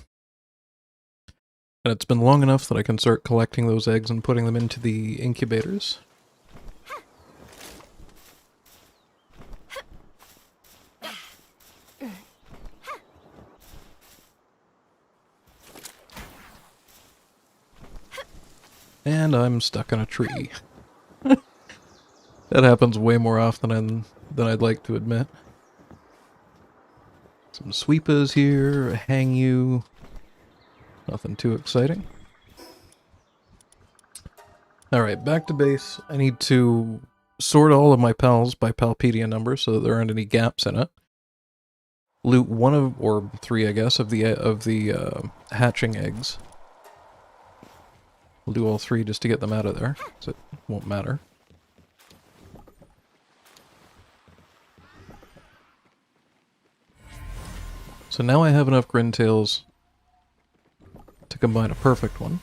And it's been long enough that I can start collecting those eggs and putting them into the incubators. And I'm stuck in a tree. That happens way more often than I'd like to admit. Some sweepers here, a hang you. Nothing too exciting. Alright, back to base. I need to sort all of my pals by Palpedia number so that there aren't any gaps in it. loot one of, or three, I guess, of the hatching eggs. We'll do all three just to get them out of there, so it won't matter. So now I have enough Grintails to combine a perfect one.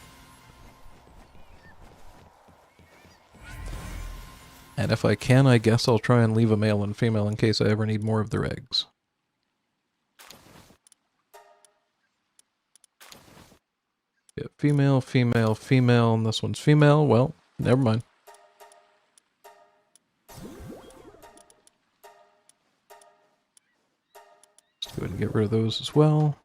And if I can, I guess I'll try and leave a male and female in case I ever need more of their eggs. Yeah, female, female, female, and this one's female. Well, never mind. Let's go ahead and get rid of those as well.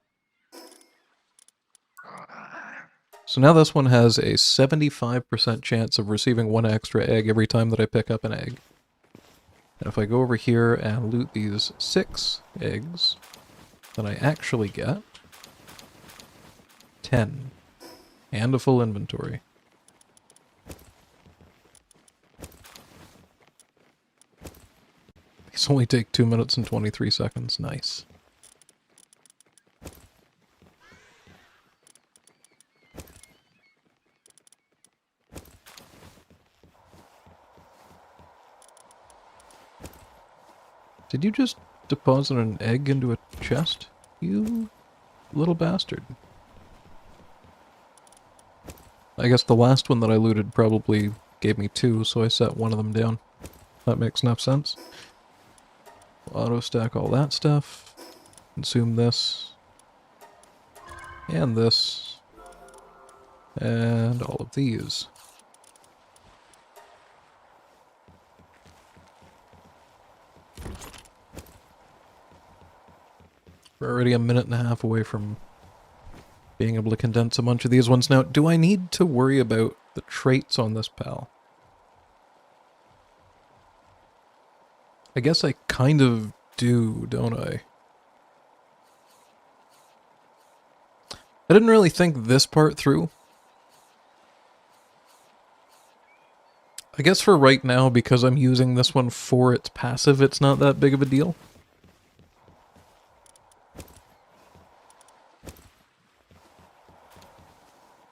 So now this one has a 75% chance of receiving one extra egg every time that I pick up an egg. And if I go over here and loot these 6 eggs, then I actually get 10. And a full inventory. These only take 2 minutes and 23 seconds. Nice. Did you just deposit an egg into a chest? You little bastard. I guess the last one that I looted probably gave me 2, so I set one of them down. That makes enough sense. Auto stack all that stuff. Consume this. And this. And all of these. We're already a minute and a half away from being able to condense a bunch of these ones. Now, do I need to worry about the traits on this pal? I guess I kind of do, don't I? I didn't really think this part through. I guess for right now, because I'm using this one for its passive, it's not that big of a deal.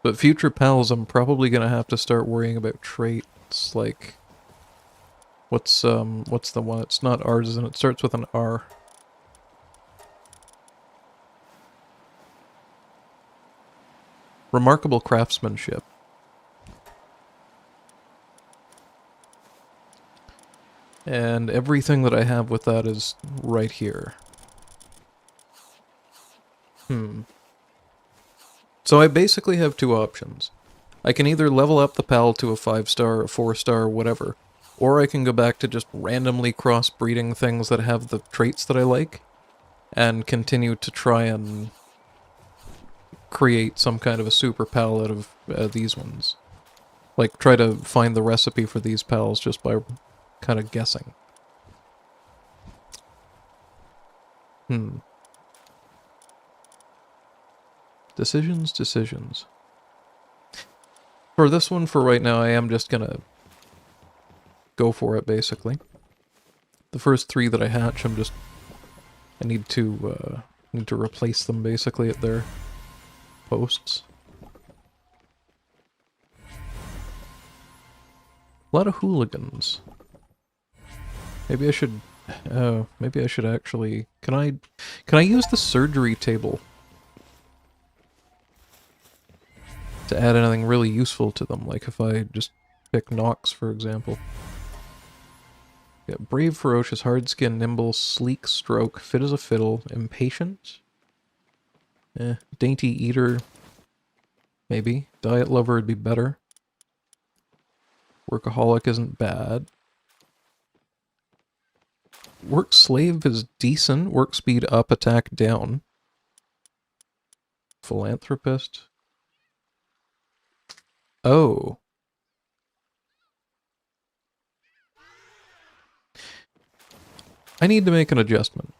But future pals, I'm probably gonna have to start worrying about traits, like... What's the one? It's not artisan, it starts with an R. Remarkable craftsmanship. And everything that I have with that is right here. So I basically have 2 options. I can either level up the pal to a 5-star, a 4-star, whatever, or I can go back to just randomly crossbreeding things that have the traits that I like, and continue to try and create some kind of a super pal out of these ones. Like, try to find the recipe for these pals just by kind of guessing. Decisions. For this one, for right now, I am just gonna go for it, basically. The first 3 that I hatch, I need to replace them, basically, at their posts. A lot of hooligans. Maybe I should actually... Can I use the surgery table to add anything really useful to them, like if I just pick Nox, for example. Yeah, brave, ferocious, hard skin, nimble, sleek, stroke, fit as a fiddle, impatient. Dainty eater, maybe. Diet lover would be better. Workaholic isn't bad. Work slave is decent. Work speed up, attack down. Philanthropist. Oh. I need to make an adjustment.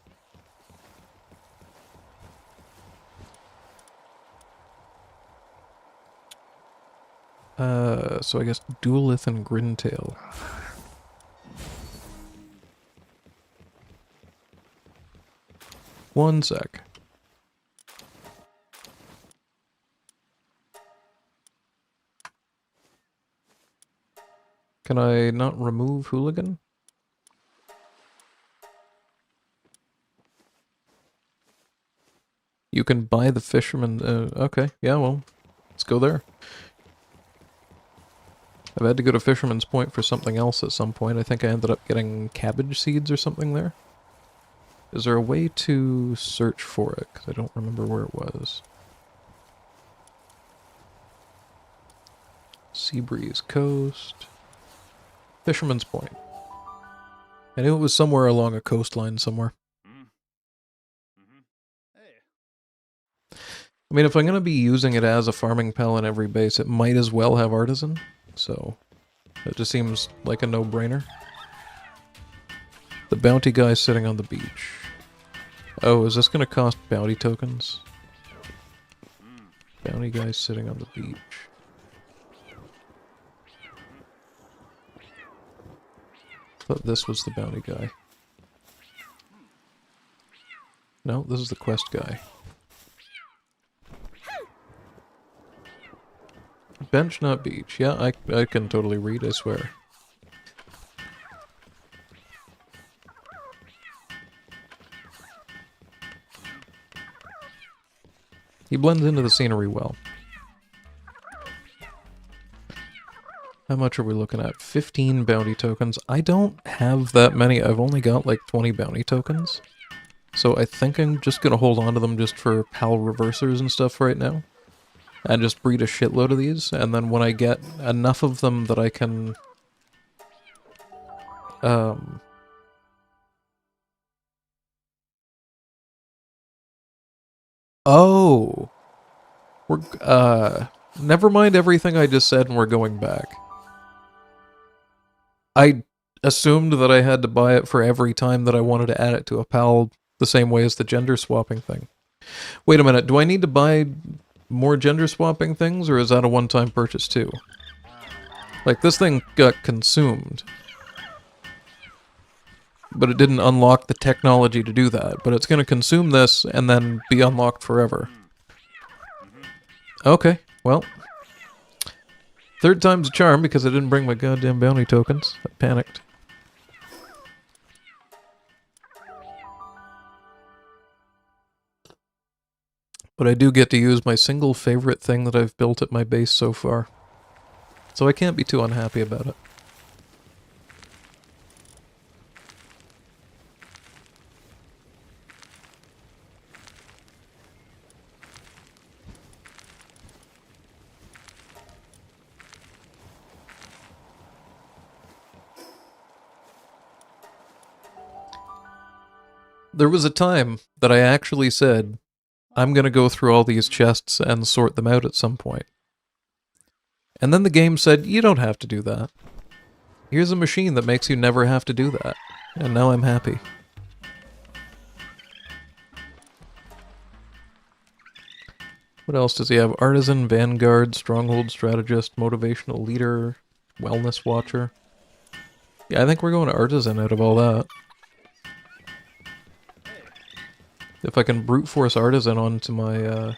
So I guess Duelith and Grintail. One sec. Can I not remove hooligan? You can buy the fisherman. Okay, yeah, well, let's go there. I've had to go to Fisherman's Point for something else at some point. I think I ended up getting cabbage seeds or something there. Is there a way to search for it? Because I don't remember where it was. Seabreeze Coast. Fisherman's Point. I knew it was somewhere along a coastline somewhere. I mean, if I'm going to be using it as a farming pal in every base, it might as well have artisan. So, it just seems like a no-brainer. The bounty guy sitting on the beach. Oh, is this going to cost bounty tokens? Bounty guy sitting on the beach. Thought this was the bounty guy. No, this is the quest guy. Bench, not beach. Yeah, I can totally read, I swear. He blends into the scenery well. How much are we looking at? 15 bounty tokens. I don't have that many. I've only got like 20 bounty tokens. So I think I'm just gonna hold on to them just for PAL reversers and stuff right now. And just breed a shitload of these, and then when I get enough of them that I can... Oh! We're, never mind everything I just said and we're going back. I assumed that I had to buy it for every time that I wanted to add it to a PAL the same way as the gender swapping thing. Wait a minute, do I need to buy more gender swapping things, or is that a one-time purchase too? Like, this thing got consumed. But it didn't unlock the technology to do that. But it's gonna consume this and then be unlocked forever. Okay, well. Third time's a charm because I didn't bring my goddamn bounty tokens. I panicked. But I do get to use my single favorite thing that I've built at my base so far. So I can't be too unhappy about it. There was a time that I actually said, I'm gonna go through all these chests and sort them out at some point. And then the game said, you don't have to do that. Here's a machine that makes you never have to do that. And now I'm happy. What else does he have? Artisan, Vanguard, Stronghold Strategist, Motivational Leader, Wellness Watcher. Yeah, I think we're going to Artisan out of all that. If I can brute force Artisan onto my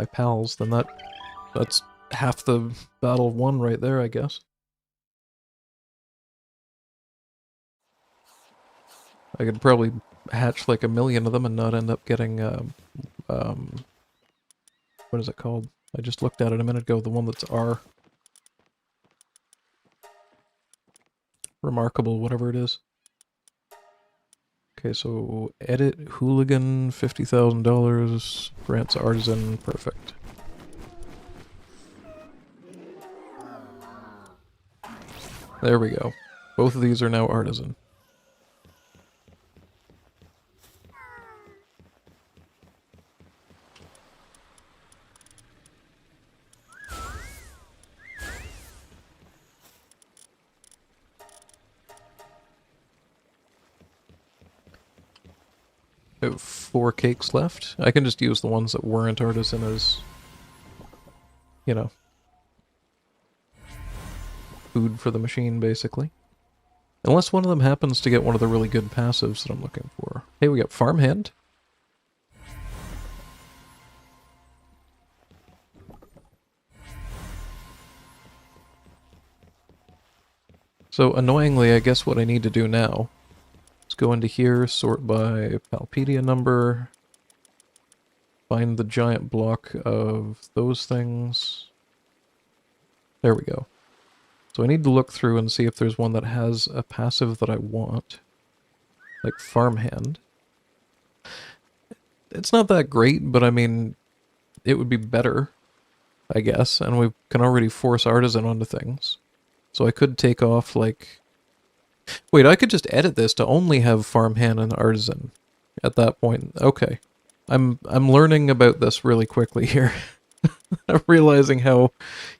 pals, then that's half the battle won right there, I guess. I could probably hatch like 1,000,000 of them and not end up getting, what is it called? I just looked at it a minute ago, the one that's R. Remarkable, whatever it is. Okay, so edit hooligan, $50,000, grants artisan, perfect. There we go. Both of these are now artisan. I have 4 cakes left. I can just use the ones that weren't artisan as, you know, food for the machine, basically. Unless one of them happens to get one of the really good passives that I'm looking for. Hey, we got Farmhand. So, annoyingly, I guess what I need to do now is go into here, sort by Palpedia number, find the giant block of those things. There we go. So I need to look through and see if there's one that has a passive that I want. Like Farmhand. It's not that great, but I mean, it would be better, I guess, and we can already force Artisan onto things. So I could take off, like... Wait, I could just edit this to only have Farmhand and Artisan at that point. Okay. I'm learning about this really quickly here. I'm realizing how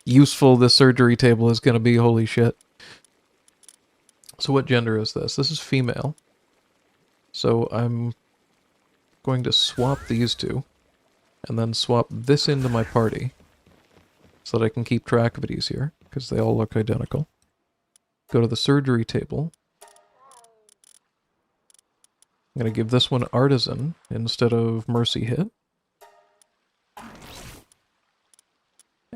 useful this surgery table is going to be, holy shit. So what gender is this? This is female. So I'm going to swap these two, and then swap this into my party, so that I can keep track of it easier, because they all look identical. Go to the surgery table. I'm going to give this one Artisan instead of Mercy Hit.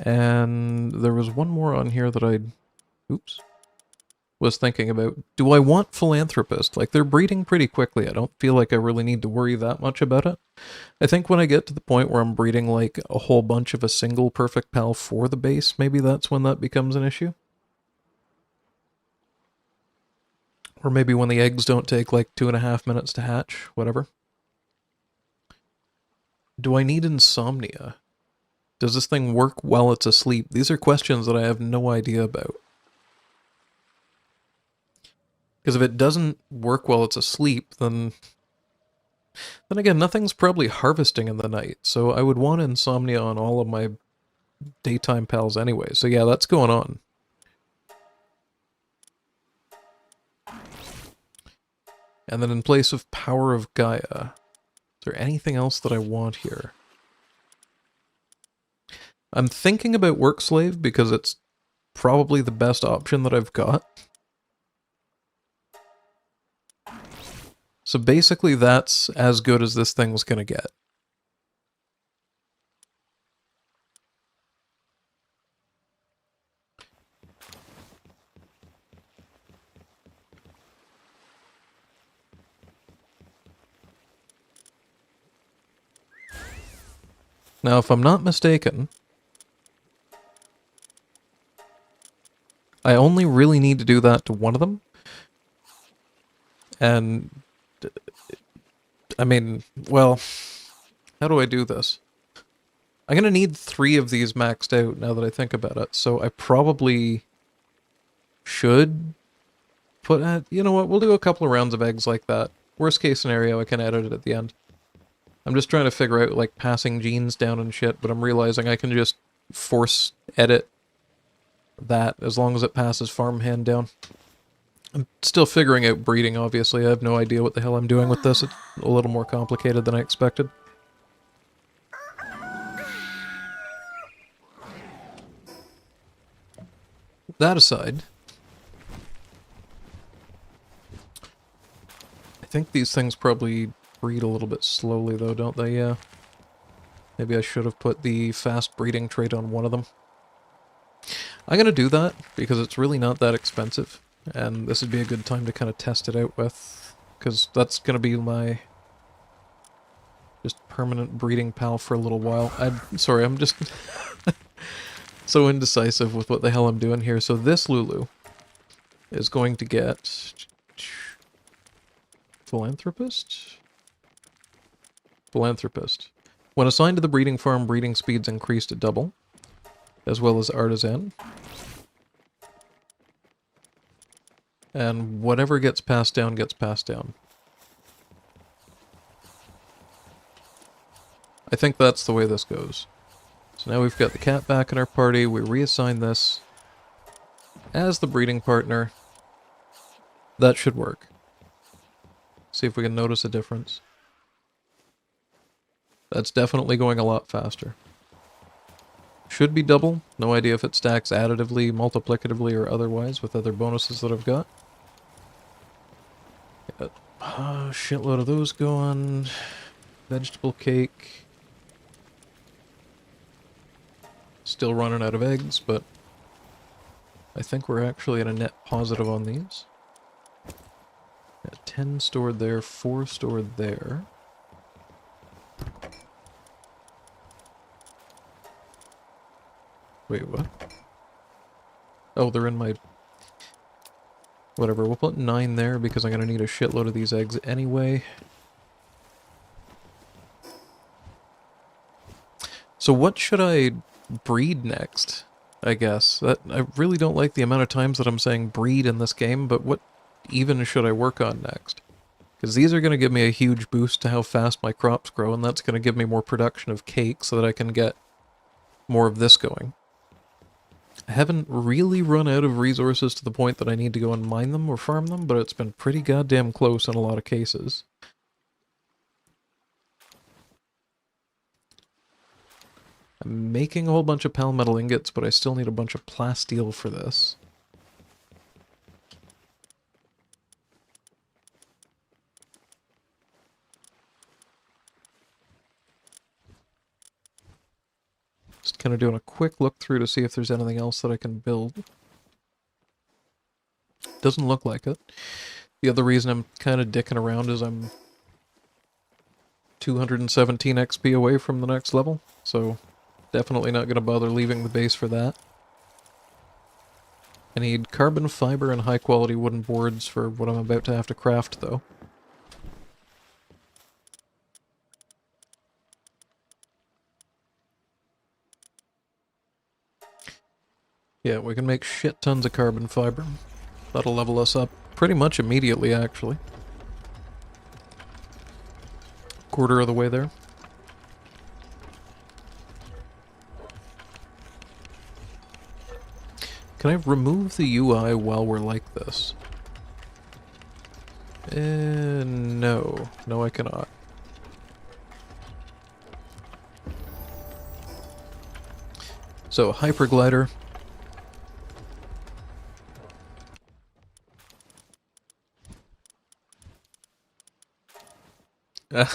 And there was one more on here that I was thinking about. Do I want Philanthropist? Like, they're breeding pretty quickly. I don't feel like I really need to worry that much about it. I think when I get to the point where I'm breeding, like, a whole bunch of a single Perfect Pal for the base, maybe that's when that becomes an issue. Or maybe when the eggs don't take, like, 2.5 minutes to hatch, whatever. Do I need Insomnia? Does this thing work while it's asleep? These are questions that I have no idea about. Because if it doesn't work while it's asleep, then again, nothing's probably harvesting in the night, so I would want Insomnia on all of my daytime pals anyway. So yeah, that's going on. And then in place of Power of Gaia, is there anything else that I want here? I'm thinking about Work Slave because it's probably the best option that I've got. So basically that's as good as this thing's gonna get. Now, if I'm not mistaken, I only really need to do that to one of them. And, I mean, well, how do I do this? I'm gonna need 3 of these maxed out now that I think about it, so I probably should put at, you know what, we'll do a couple of rounds of eggs like that. Worst case scenario, I can edit it at the end. I'm just trying to figure out, like, passing genes down and shit, but I'm realizing I can just force edit that as long as it passes Farmhand down. I'm still figuring out breeding, obviously. I have no idea what the hell I'm doing with this. It's a little more complicated than I expected. That aside, I think these things probably breed a little bit slowly though, don't they? Yeah. Maybe I should have put the fast breeding trait on one of them. I'm gonna do that because it's really not that expensive, and this would be a good time to kind of test it out with, because that's gonna be my just permanent breeding pal for a little while. Sorry, I'm just so indecisive with what the hell I'm doing here. So this Lulu is going to get Philanthropist? Philanthropist. When assigned to the breeding farm, breeding speeds increase to double, as well as Artisan. And whatever gets passed down gets passed down. I think that's the way this goes. So now we've got the cat back in our party, we reassign this as the breeding partner. That should work. See if we can notice a difference. That's definitely going a lot faster. Should be double. No idea if it stacks additively, multiplicatively, or otherwise with other bonuses that I've got. Shitload of those going. Vegetable cake. Still running out of eggs, but I think we're actually at a net positive on these. Got 10 stored there, 4 stored there. Wait, what? Oh, they're in my... Whatever, we'll put 9 there because I'm gonna need a shitload of these eggs anyway. So what should I breed next, I guess? I really don't like the amount of times that I'm saying breed in this game, but what even should I work on next? Because these are going to give me a huge boost to how fast my crops grow, and that's going to give me more production of cake so that I can get more of this going. I haven't really run out of resources to the point that I need to go and mine them or farm them, but it's been pretty goddamn close in a lot of cases. I'm making a whole bunch of palmetal ingots, but I still need a bunch of plasteel for this. Just kind of doing a quick look through to see if there's anything else that I can build. Doesn't look like it. The other reason I'm kind of dicking around is I'm 217 XP away from the next level, so definitely not going to bother leaving the base for that. I need carbon fiber and high quality wooden boards for what I'm about to have to craft, though. Yeah, we can make shit tons of carbon fiber. That'll level us up pretty much immediately, actually. Quarter of the way there. Can I remove the UI while we're like this? No. No, I cannot. So, hyperglider. I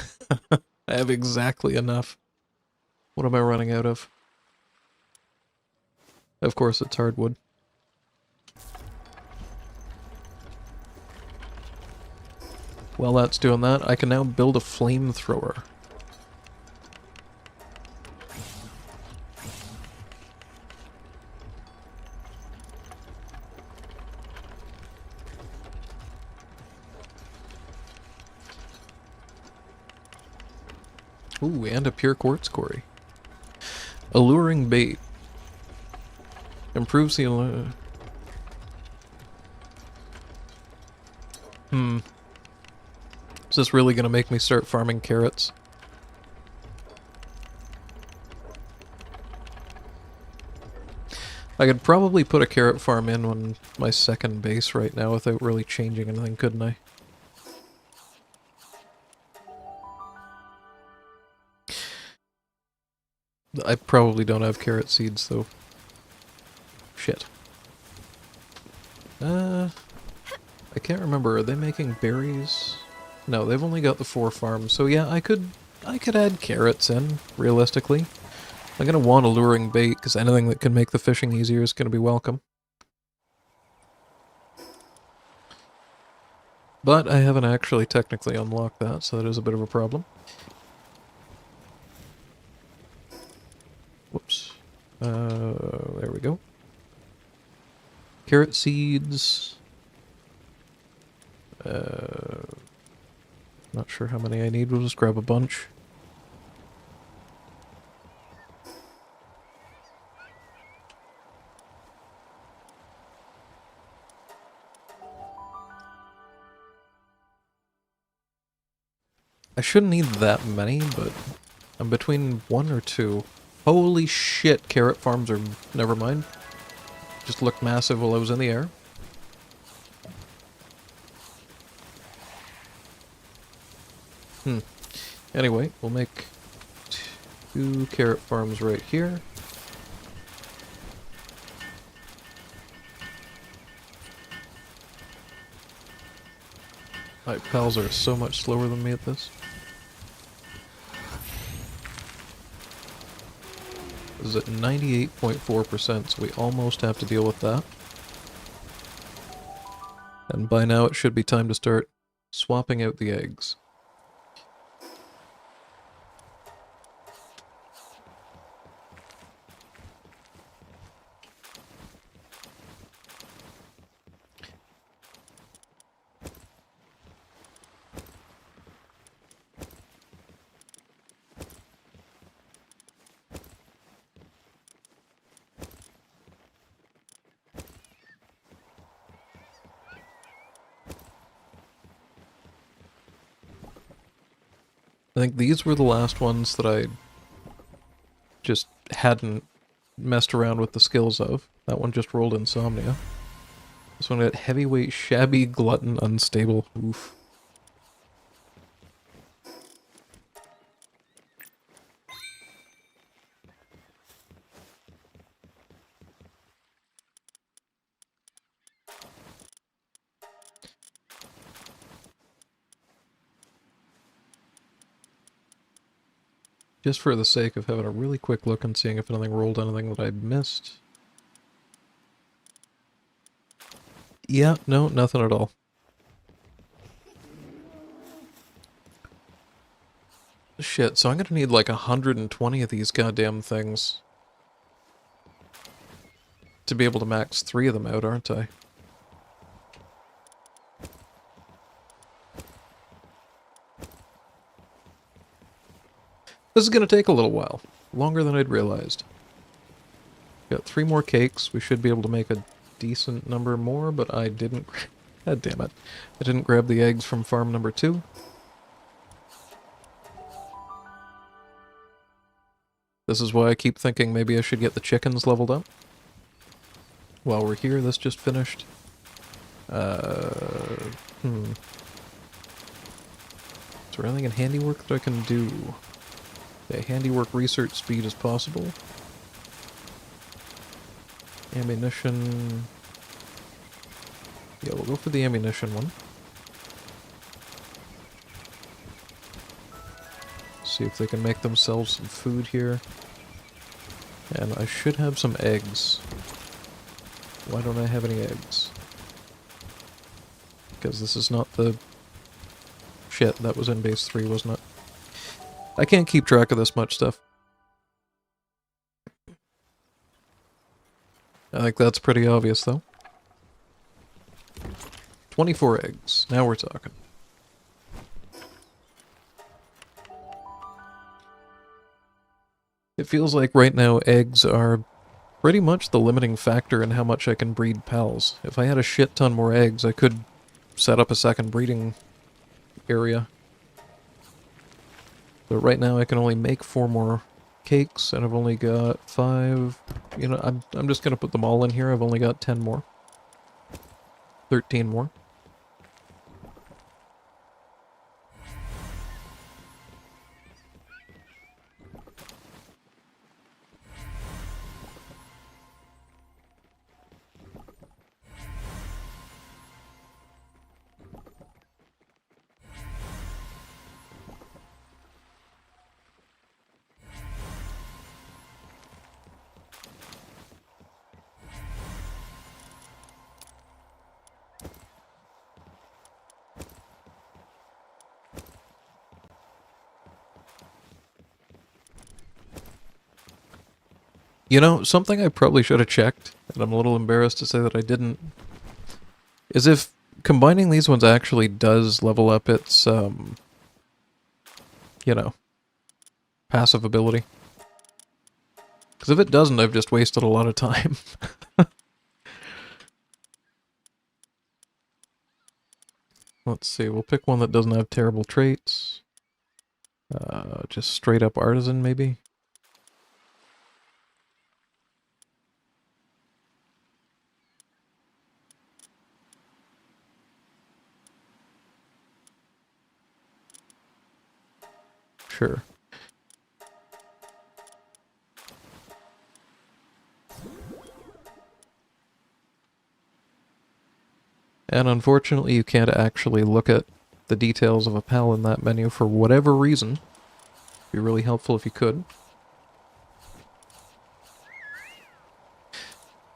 have exactly enough. What am I running out of? Of course, it's hardwood. While that's doing that, I can now build a flamethrower. Ooh, and a pure quartz quarry. Alluring bait. Improves the Is this really gonna make me start farming carrots? I could probably put a carrot farm in on my second base right now without really changing anything, couldn't I? I probably don't have carrot seeds, though. Shit. I can't remember. Are they making berries? No, they've only got the 4 farms. So yeah, I could add carrots in, realistically. I'm gonna want alluring bait, because anything that can make the fishing easier is gonna be welcome. But I haven't actually technically unlocked that, so that is a bit of a problem. Whoops. There we go. Carrot seeds. Not sure how many I need, we'll just grab a bunch. I shouldn't need that many, but I'm between 1 or 2. Holy shit, carrot farms are... never mind. Just looked massive while I was in the air. Anyway, we'll make 2 carrot farms right here. My pals are so much slower than me at this. This is at 98.4%, so we almost have to deal with that. And by now it should be time to start swapping out the eggs. I think these were the last ones that I just hadn't messed around with the skills of. That one just rolled Insomnia. This one got Heavyweight, Shabby, Glutton, Unstable. Oof. Just for the sake of having a really quick look and seeing if anything rolled anything that I'd missed. Yeah, no, nothing at all. Shit, so I'm gonna need like 120 of these goddamn things to be able to max 3 of them out, aren't I? This is gonna take a little while. Longer than I'd realized. Got 3 more cakes. We should be able to make a decent number more, but I didn't... God damn it. I didn't grab the eggs from farm number 2. This is why I keep thinking maybe I should get the chickens leveled up. While we're here, this just finished. Is there anything in handiwork that I can do? Okay, handiwork research speed is possible. Ammunition... Yeah, we'll go for the ammunition one. See if they can make themselves some food here. And I should have some eggs. Why don't I have any eggs? Because this is not the... Shit, that was in base 3, wasn't it? I can't keep track of this much stuff. I think that's pretty obvious, though. 24 eggs. Now we're talking. It feels like right now eggs are pretty much the limiting factor in how much I can breed pals. If I had a shit ton more eggs, I could set up a second breeding area. But right now I can only make 4 more cakes, and I've only got 5... You know, I'm just gonna put them all in here. I've only got 10 more. 13 more. You know, something I probably should have checked, and I'm a little embarrassed to say that I didn't, is if combining these ones actually does level up its, you know, passive ability. Because if it doesn't, I've just wasted a lot of time. Let's see, we'll pick one that doesn't have terrible traits. Just straight up artisan, maybe? Sure. And unfortunately, you can't actually look at the details of a pal in that menu for whatever reason. It'd be really helpful if you could.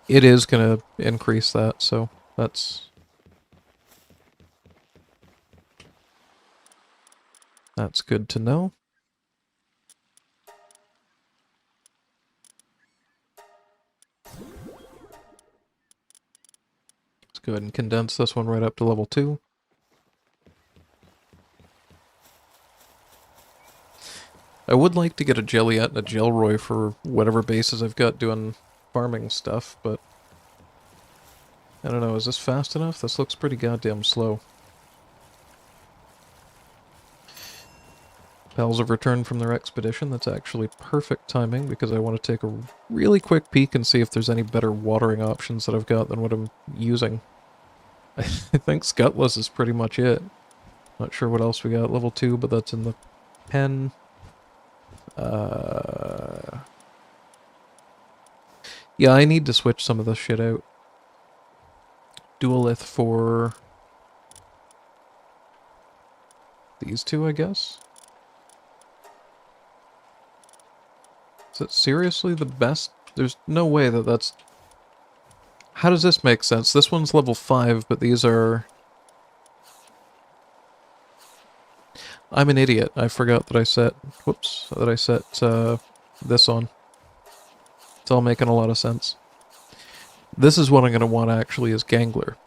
It is going to increase that, so that's good to know. Let's go ahead and condense this one right up to level 2. I would like to get a Jelliet and a Gelroy for whatever bases I've got doing farming stuff, but I don't know, is this fast enough? This looks pretty goddamn slow. Pals have returned from their expedition. That's actually perfect timing because I want to take a really quick peek and see if there's any better watering options that I've got than what I'm using. I think Scutless is pretty much it. Not sure what else we got. Level 2, but that's in the pen. Yeah, I need to switch some of this shit out. Dualith for these two, I guess? Is it seriously the best? There's no way that that's... How does this make sense? This one's level 5, but these are... I'm an idiot. I forgot that I set... Whoops. That I set this on. It's all making a lot of sense. This is what I'm going to want actually as Gangler.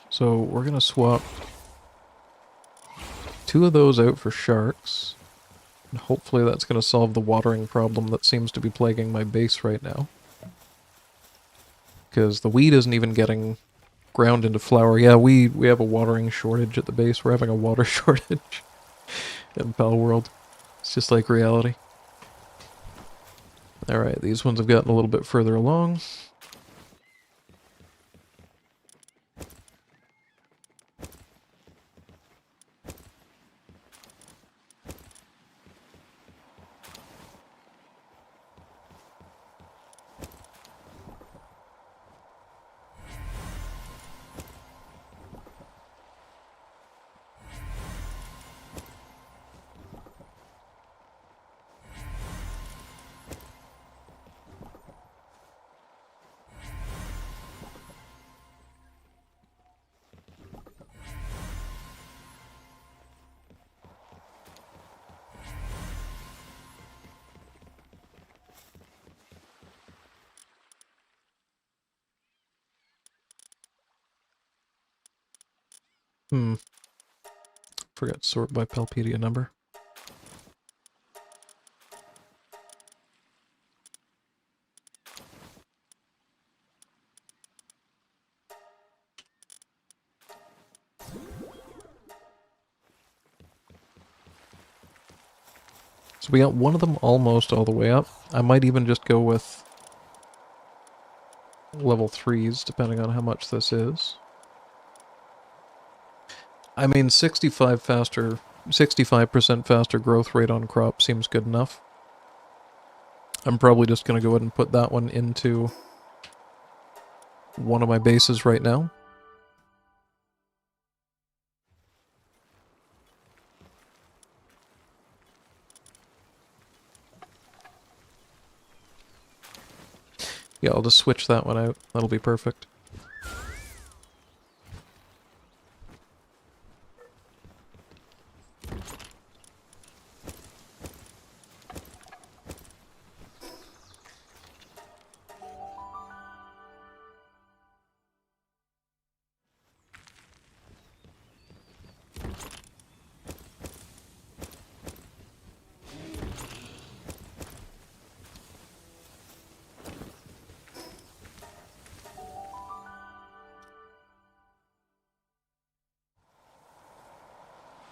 So we're going to swap 2 of those out for sharks. And hopefully that's going to solve the watering problem that seems to be plaguing my base right now. Because the wheat isn't even getting ground into flour. Yeah, we have a watering shortage at the base. We're having a water shortage in Palworld. It's just like reality. Alright, these ones have gotten a little bit further along. Forgot to sort by Palpedia number. So we got one of them almost all the way up. I might even just go with level 3s, depending on how much this is. I mean, 65% faster growth rate on crop seems good enough. I'm probably just going to go ahead and put that one into one of my bases right now. Yeah, I'll just switch that one out. That'll be perfect.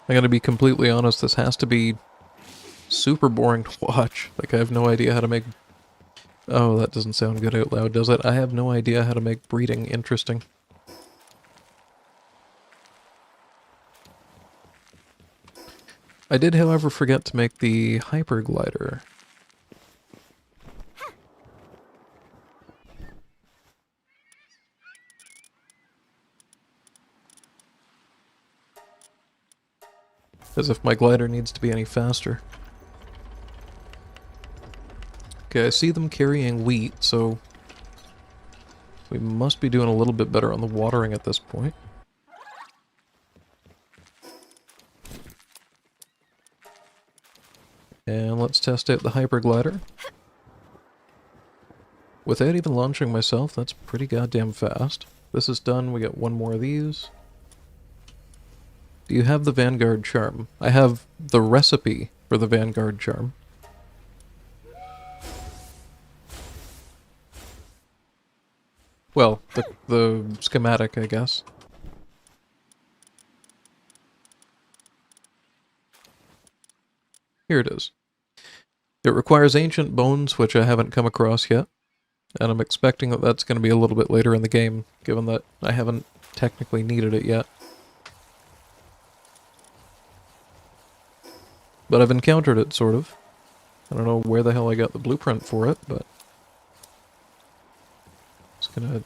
I gotta be completely honest, this has to be super boring to watch. Like, I have no idea how to make... Oh, that doesn't sound good out loud, does it? I have no idea how to make breeding interesting. I did, however, forget to make the hyperglider. As if my glider needs to be any faster. Okay, I see them carrying wheat, so we must be doing a little bit better on the watering at this point. And let's test out the hyperglider. Without even launching myself, that's pretty goddamn fast. This is done, we get one more of these. Do you have the Vanguard charm? I have the recipe for the Vanguard charm. Well, the schematic, I guess. Here it is. It requires ancient bones, which I haven't come across yet. And I'm expecting that that's going to be a little bit later in the game, given that I haven't technically needed it yet. But I've encountered it, sort of. I don't know where the hell I got the blueprint for it, but... Just gonna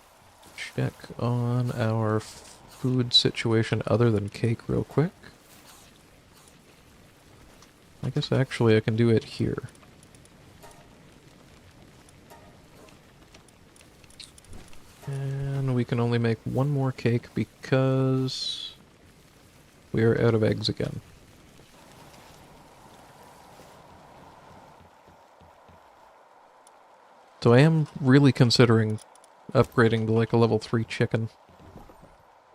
check on our food situation other than cake real quick. I guess actually I can do it here. And we can only make one more cake because we are out of eggs again. So I am really considering upgrading to like a level 3 chicken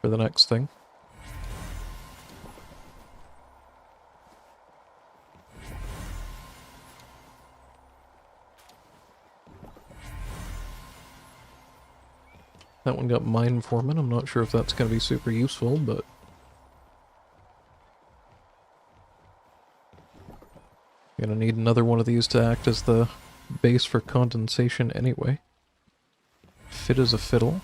for the next thing. That one got mine foreman. I'm not sure if that's going to be super useful, but... Gonna need another one of these to act as the base for condensation anyway. Fit as a fiddle.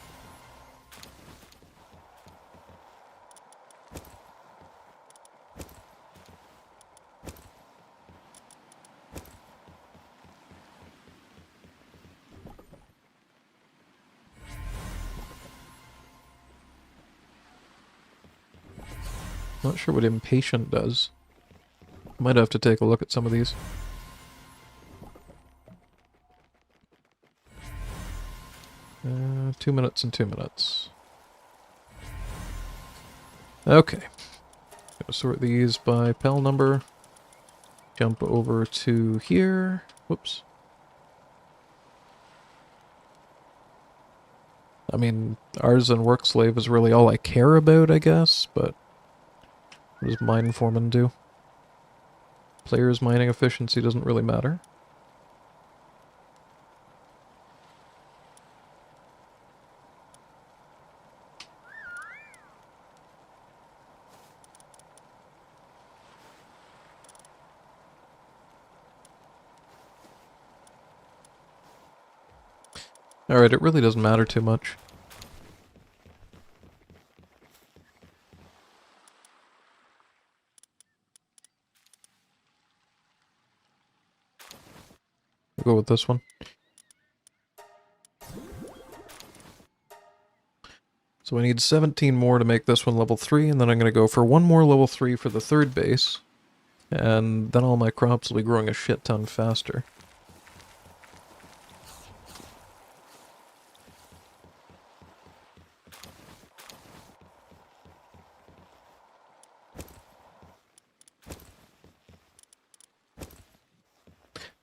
Not sure what impatient does. Might have to take a look at some of these. Uh, 2 minutes and 2 minutes. Okay. Gonna sort these by PAL number. Jump over to here. Whoops. I mean, artisan work slave is really all I care about, I guess, but what does mine foreman do? Player's mining efficiency doesn't really matter. Alright, it really doesn't matter too much. We'll go with this one. So I need 17 more to make this one level 3, and then I'm going to go for one more level 3 for the third base. And then all my crops will be growing a shit ton faster.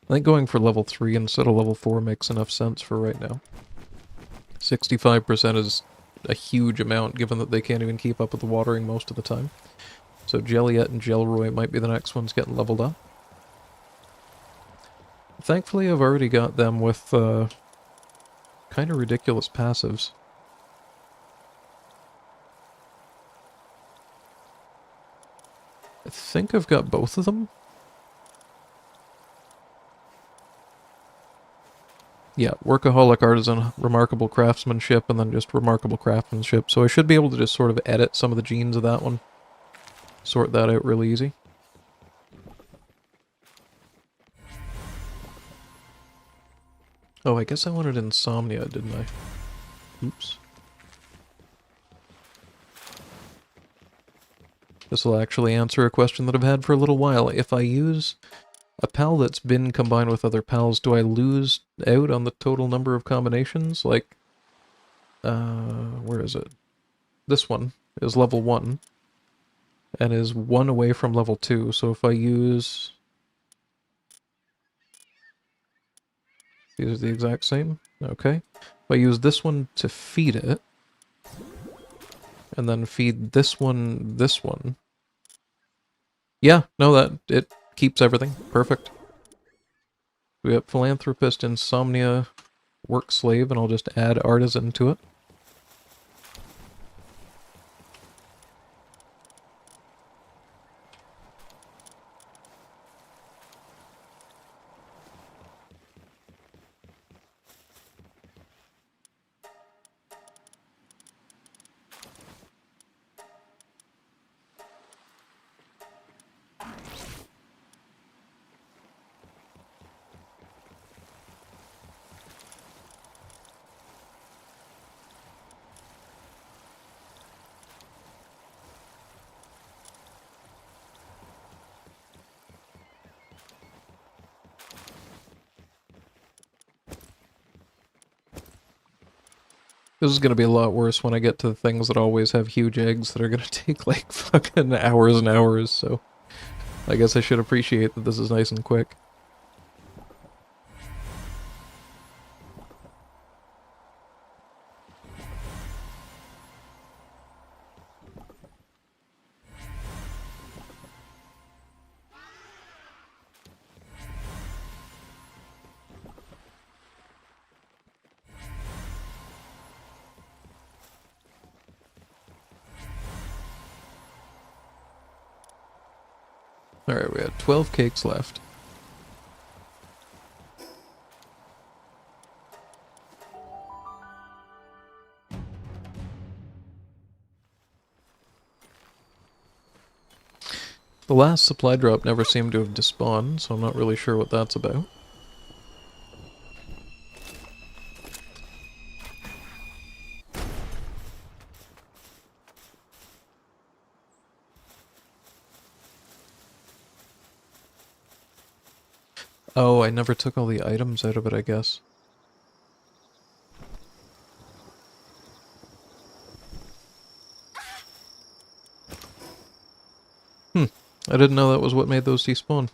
I think going for level 3 instead of level 4 makes enough sense for right now. 65% is a huge amount, given that they can't even keep up with the watering most of the time. So Jelliet and Gelroy might be the next ones getting leveled up. Thankfully, I've already got them with kind of ridiculous passives. I think I've got both of them. Yeah, workaholic artisan, remarkable craftsmanship, and then just remarkable craftsmanship. So I should be able to just sort of edit some of the genes of that one. Sort that out really easy. Oh, I guess I wanted insomnia, didn't I? Oops. This will actually answer a question that I've had for a little while. If I use a pal that's been combined with other pals, do I lose out on the total number of combinations? Like, where is it? This one is level 1 and is 1 away from level 2, so if I use... These are the exact same? Okay. If I use this one to feed it, and then feed this one, yeah, no, it keeps everything. Perfect. We got Philanthropist, Insomnia, Work Slave, and I'll just add Artisan to it. This is going to be a lot worse when I get to the things that always have huge eggs that are going to take like fucking hours and hours, so I guess I should appreciate that this is nice and quick. Alright, we had 12 cakes left. The last supply drop never seemed to have despawned, so I'm not really sure what that's about. Oh, I never took all the items out of it, I guess. I didn't know that was what made those despawn.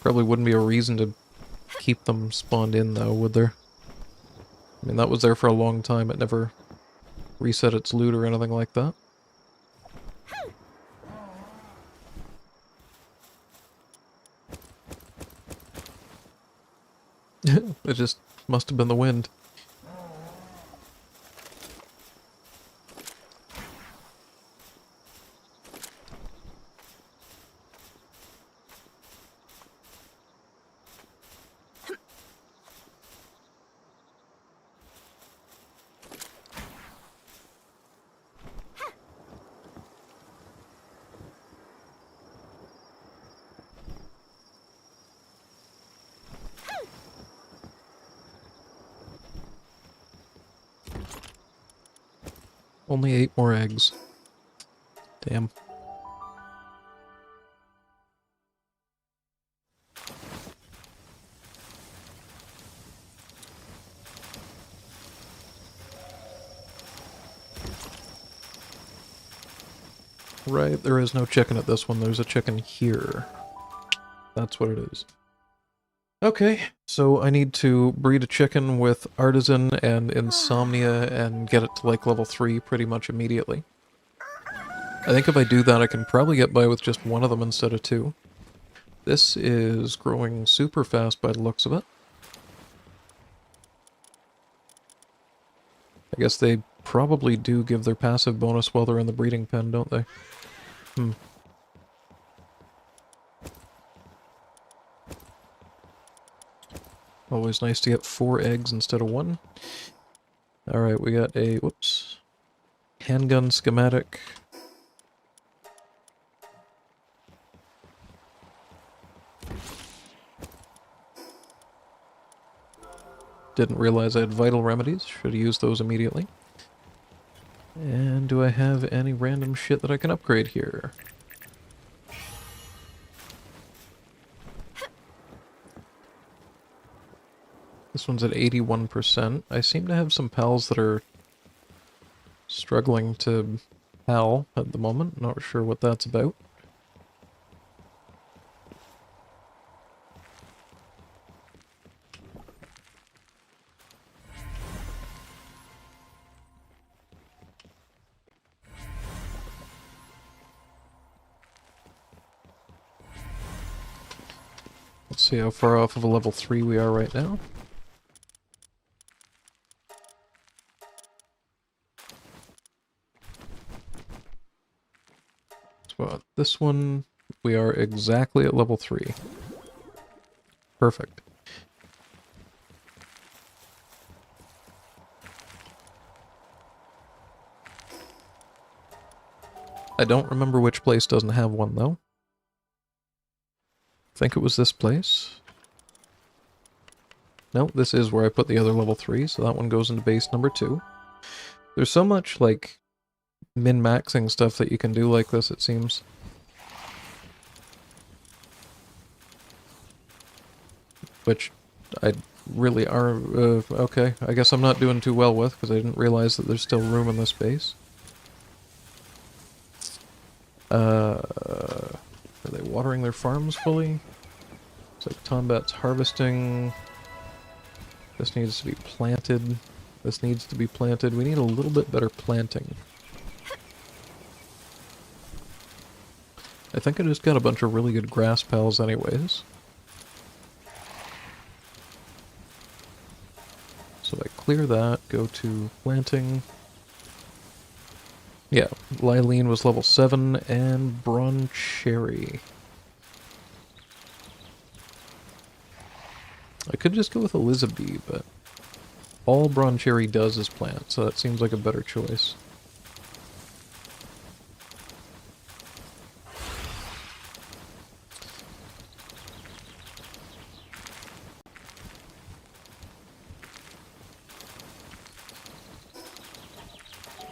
Probably wouldn't be a reason to keep them spawned in, though, would there? I mean, that was there for a long time. It never reset its loot or anything like that. It just must have been the wind. Only 8 more eggs. Damn. Right, there is no chicken at this one. There's a chicken here. That's what it is. Okay, so I need to breed a chicken with Artisan and Insomnia and get it to like level 3 pretty much immediately. I think if I do that, I can probably get by with just one of them instead of 2. This is growing super fast by the looks of it. I guess they probably do give their passive bonus while they're in the breeding pen, don't they? Always nice to get 4 eggs instead of 1. Alright, we got a, whoops, handgun schematic. Didn't realize I had vital remedies. Should have used those immediately. And do I have any random shit that I can upgrade here? This one's at 81%. I seem to have some pals that are struggling to pal at the moment. Not sure what that's about. Let's see how far off of a level 3 we are right now. So this one, we are exactly at level 3. Perfect. I don't remember which place doesn't have one, though. I think it was this place. No, this is where I put the other level 3, so that one goes into base number 2. There's so much, like, min-maxing stuff that you can do like this, it seems. Which I really are... okay, I guess I'm not doing too well with, because I didn't realize that there's still room in this base. Are they watering their farms fully? It's like Tombat's harvesting. This needs to be planted. This needs to be planted. We need a little bit better planting. I think I just got a bunch of really good grass pals anyways. So I clear that, go to planting. Yeah, Lylene was level 7, and Broncherry. I could just go with Elizabeth, but all Broncherry does is plant, so that seems like a better choice.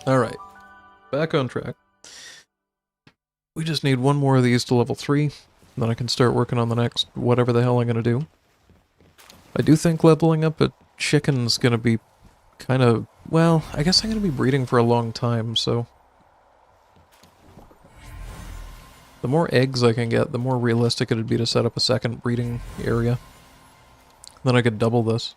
Alright, back on track. We just need one more of these to level 3, then I can start working on the next whatever the hell I'm gonna do. I do think leveling up a chicken's gonna be kind of... well, I guess I'm gonna be breeding for a long time, so... the more eggs I can get, the more realistic it'd be to set up a second breeding area. Then I could double this.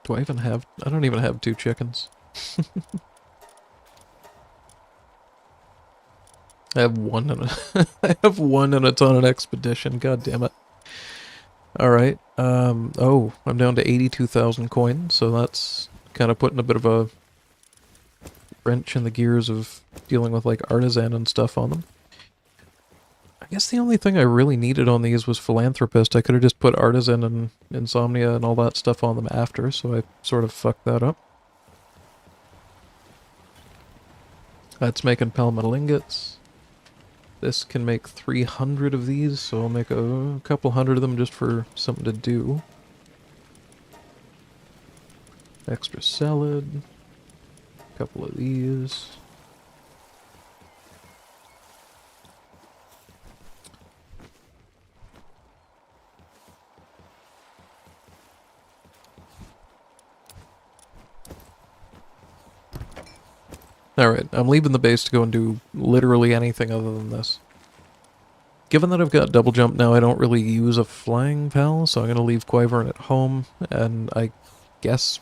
Do I even have... I don't even have 2 chickens. I have one in a... I have one and it's on an expedition, god damn it. Alright, oh, I'm down to 82,000 coins, so that's kind of putting a bit of a wrench in the gears of dealing with, like, artisan and stuff on them. I guess the only thing I really needed on these was philanthropist. I could have just put artisan and insomnia and all that stuff on them after, so I sort of fucked that up. That's making palmetal ingots. This can make 300 of these, so I'll make a couple hundred of them just for something to do. Extra salad. A couple of these. Alright, I'm leaving the base to go and do literally anything other than this. Given that I've got double jump now, I don't really use a flying pal, so I'm going to leave Wyvern at home, and I guess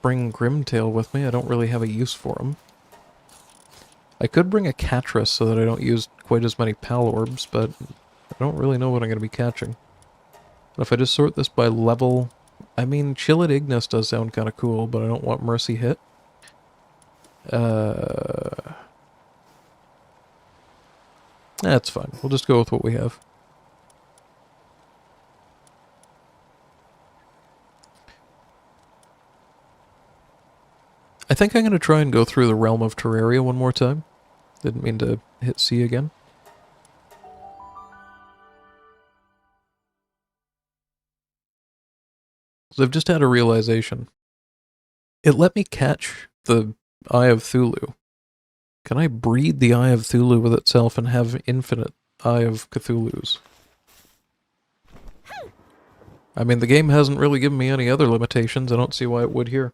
bring Grimtail with me. I don't really have a use for him. I could bring a Catras so that I don't use quite as many pal orbs, but I don't really know what I'm going to be catching. But if I just sort this by level... I mean, Chill at Ignis does sound kind of cool, but I don't want Mercy Hit. That's fine. We'll just go with what we have. I think I'm going to try and go through the Realm of Terraria one more time. Didn't mean to hit C again. So I've just had a realization. It let me catch the Eye of Cthulhu. Can I breed the Eye of Cthulhu with itself and have infinite Eye of Cthulhus? I mean, the game hasn't really given me any other limitations. I don't see why it would here.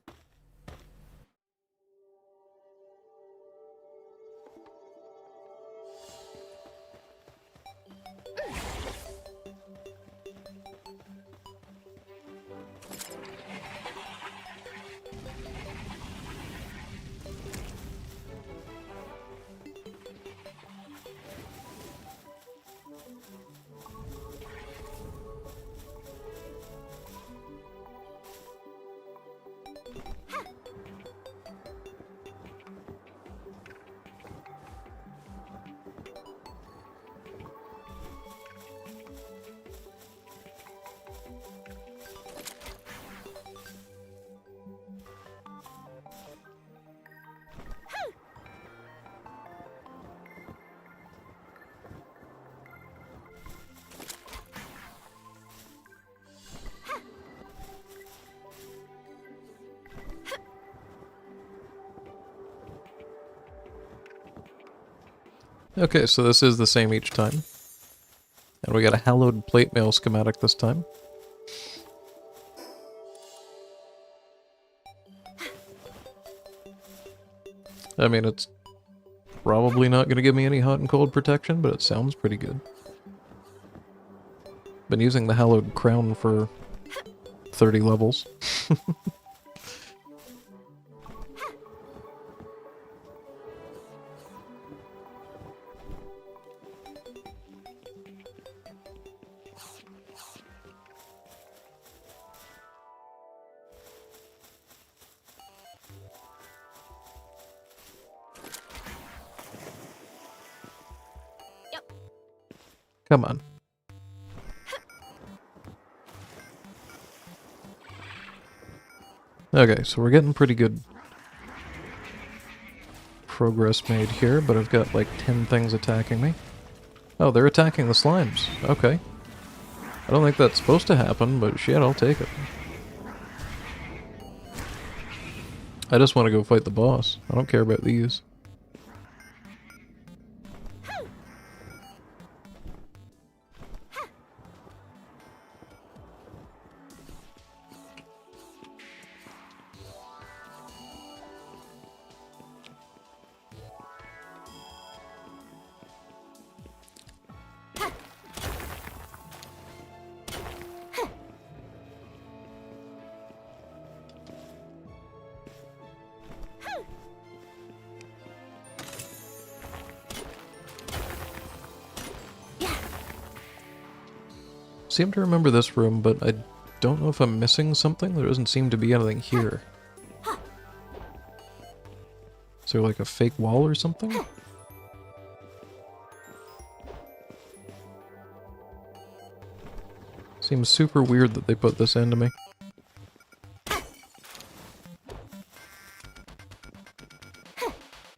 Okay, so this is the same each time. And we got a hallowed plate mail schematic this time. I mean, it's probably not going to give me any hot and cold protection, but it sounds pretty good. Been using the hallowed crown for 30 levels. Come on. Okay, so we're getting pretty good progress made here, but I've got like 10 things attacking me. Oh, they're attacking the slimes. Okay. I don't think that's supposed to happen, but shit, I'll take it. I just want to go fight the boss. I don't care about these. Seem to remember this room, but I don't know if I'm missing something. There doesn't seem to be anything here. Is there like a fake wall or something? Seems super weird that they put this into me.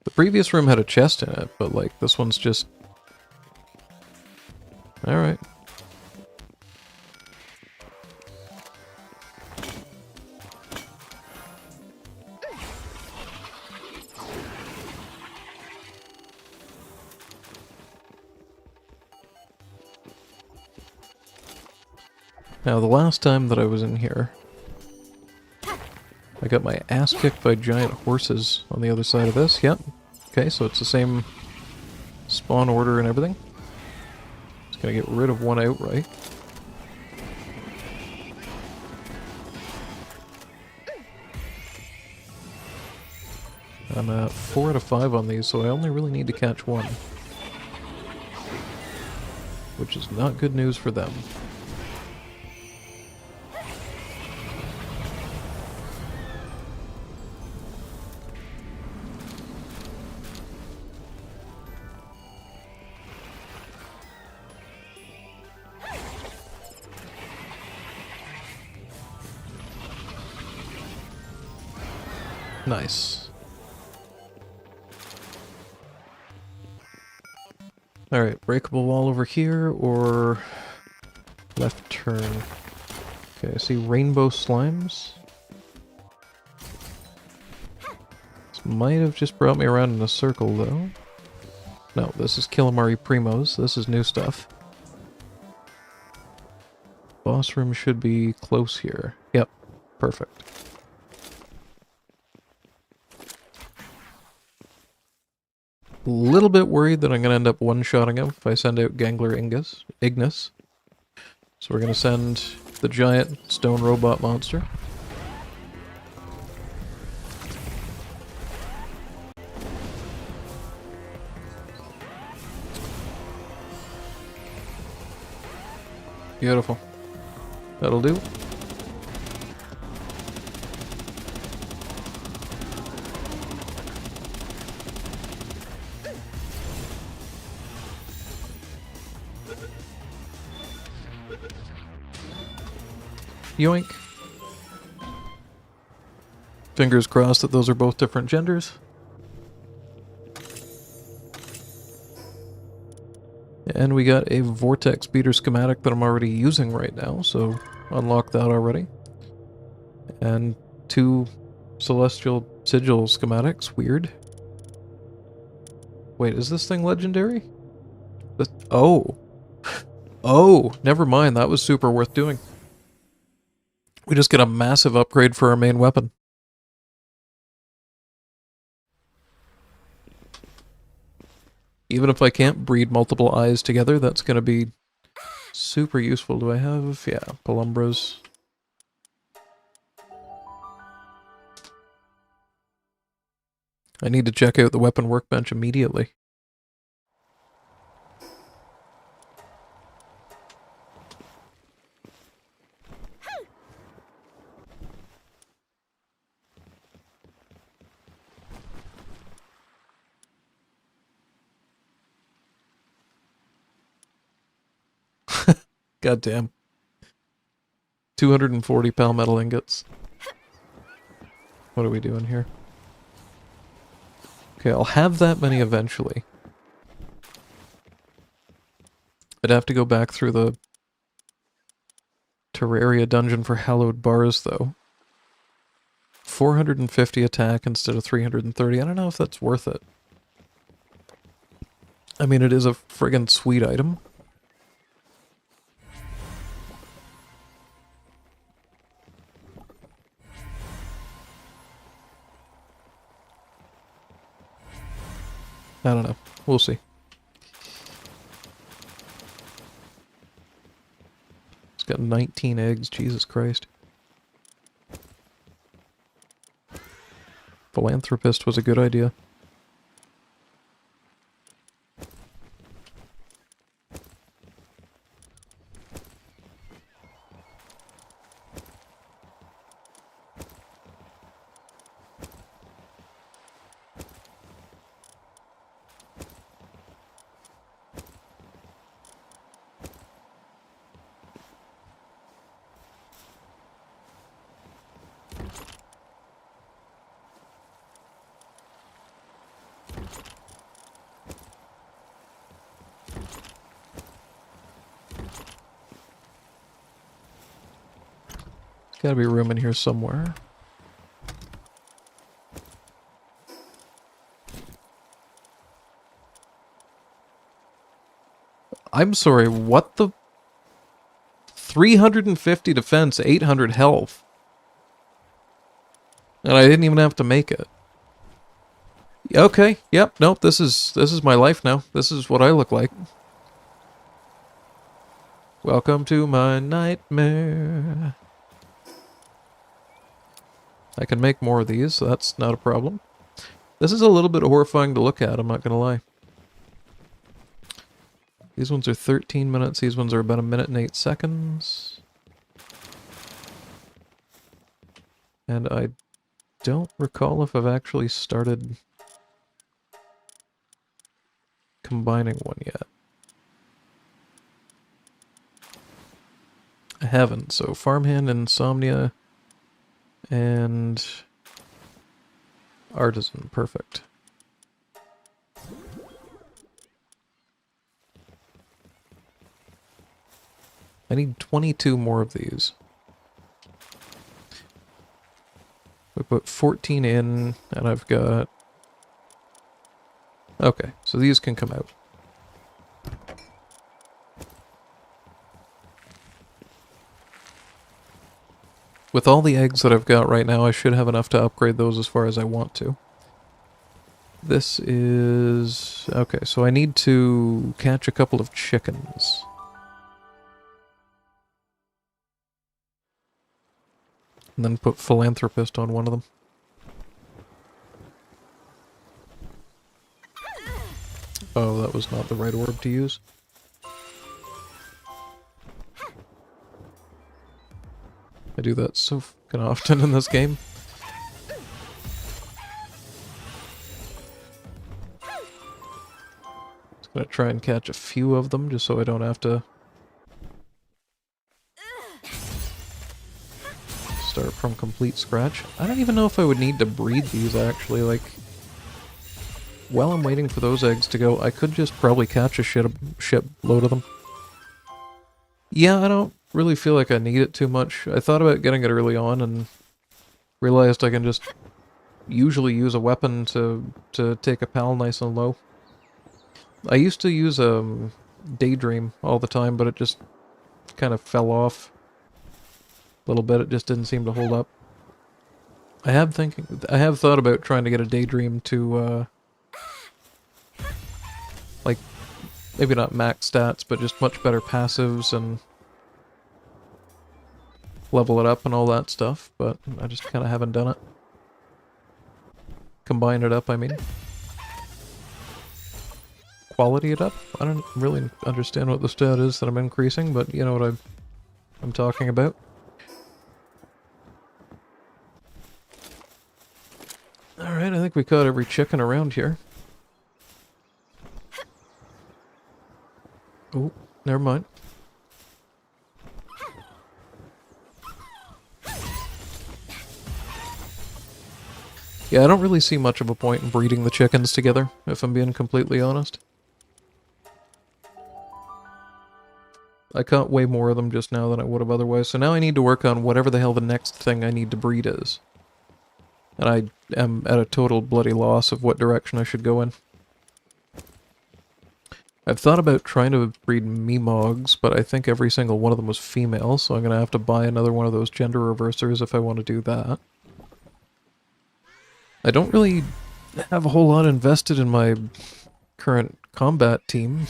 The previous room had a chest in it, but like this one's just... Alright. Now, the last time that I was in here, I got my ass kicked by giant horses on the other side of this. Yep. Okay, so it's the same spawn order and everything. Just gonna get rid of one outright. I'm at 4 out of 5 on these, so I only really need to catch one. Which is not good news for them. Nice. Alright, breakable wall over here, or left turn. Okay, I see rainbow slimes. This might have just brought me around in a circle, though. No, this is Killamari Primos. This is new stuff. Boss room should be close here. Yep, perfect. A little bit worried that I'm going to end up one-shotting him if I send out Gangler Ignis. So we're going to send the giant stone robot monster. Beautiful. That'll do. Yoink. Fingers crossed that those are both different genders. And we got a vortex beater schematic that I'm already using right now, so unlock that already. And 2 celestial sigil schematics. Weird. Wait, is this thing legendary? Oh. Oh, never mind. That was super worth doing. We just get a massive upgrade for our main weapon. Even if I can't breed multiple eyes together, that's going to be super useful. Do I have... yeah, pelumbras. I need to check out the weapon workbench immediately. God damn. 240 palmetal ingots. What are we doing here? Okay, I'll have that many eventually. I'd have to go back through the Terraria dungeon for hallowed bars, though. 450 attack instead of 330. I don't know if that's worth it. I mean, it is a friggin' sweet item. I don't know. We'll see. It's got 19 eggs. Jesus Christ. Philanthropist was a good idea. Gotta be room in here somewhere. I'm sorry, what the... 350 defense, 800 health. And I didn't even have to make it. Okay, yep, nope, this is my life now. This is what I look like. Welcome to my nightmare. I can make more of these, so that's not a problem. This is a little bit horrifying to look at, I'm not gonna lie. These ones are 13 minutes, these ones are about 1 minute and 8 seconds. And I don't recall if I've actually started combining one yet. I haven't, so Farmhand, Insomnia, and Artisan, perfect. I need 22 more of these. We put 14 in, and I've got... Okay, so these can come out. With all the eggs that I've got right now, I should have enough to upgrade those as far as I want to. This is... Okay, so I need to catch a couple of chickens. And then put philanthropist on one of them. Oh, that was not the right orb to use. I do that so fucking often in this game. Just gonna try and catch a few of them just so I don't have to start from complete scratch. I don't even know if I would need to breed these actually, like... While I'm waiting for those eggs to go, I could just probably catch a shipload of them. Yeah, I don't really feel like I need it too much. I thought about getting it early on and realized I can just usually use a weapon to take a pal nice and low. I used to use Daydream all the time, but it just kind of fell off a little bit. It just didn't seem to hold up. I have thought about trying to get a Daydream to like, maybe not max stats, but just much better passives and level it up and all that stuff, but I just kind of haven't done it. Combine it up, I mean. Quality it up? I don't really understand what the stat is that I'm increasing, but you know what I'm talking about. Alright, I think we caught every chicken around here. Oh, never mind. Yeah, I don't really see much of a point in breeding the chickens together, if I'm being completely honest. I caught way more of them just now than I would have otherwise, so now I need to work on whatever the hell the next thing I need to breed is. And I am at a total bloody loss of what direction I should go in. I've thought about trying to breed Memogs, but I think every single one of them was female, so I'm going to have to buy another one of those gender reversers if I want to do that. I don't really have a whole lot invested in my current combat team.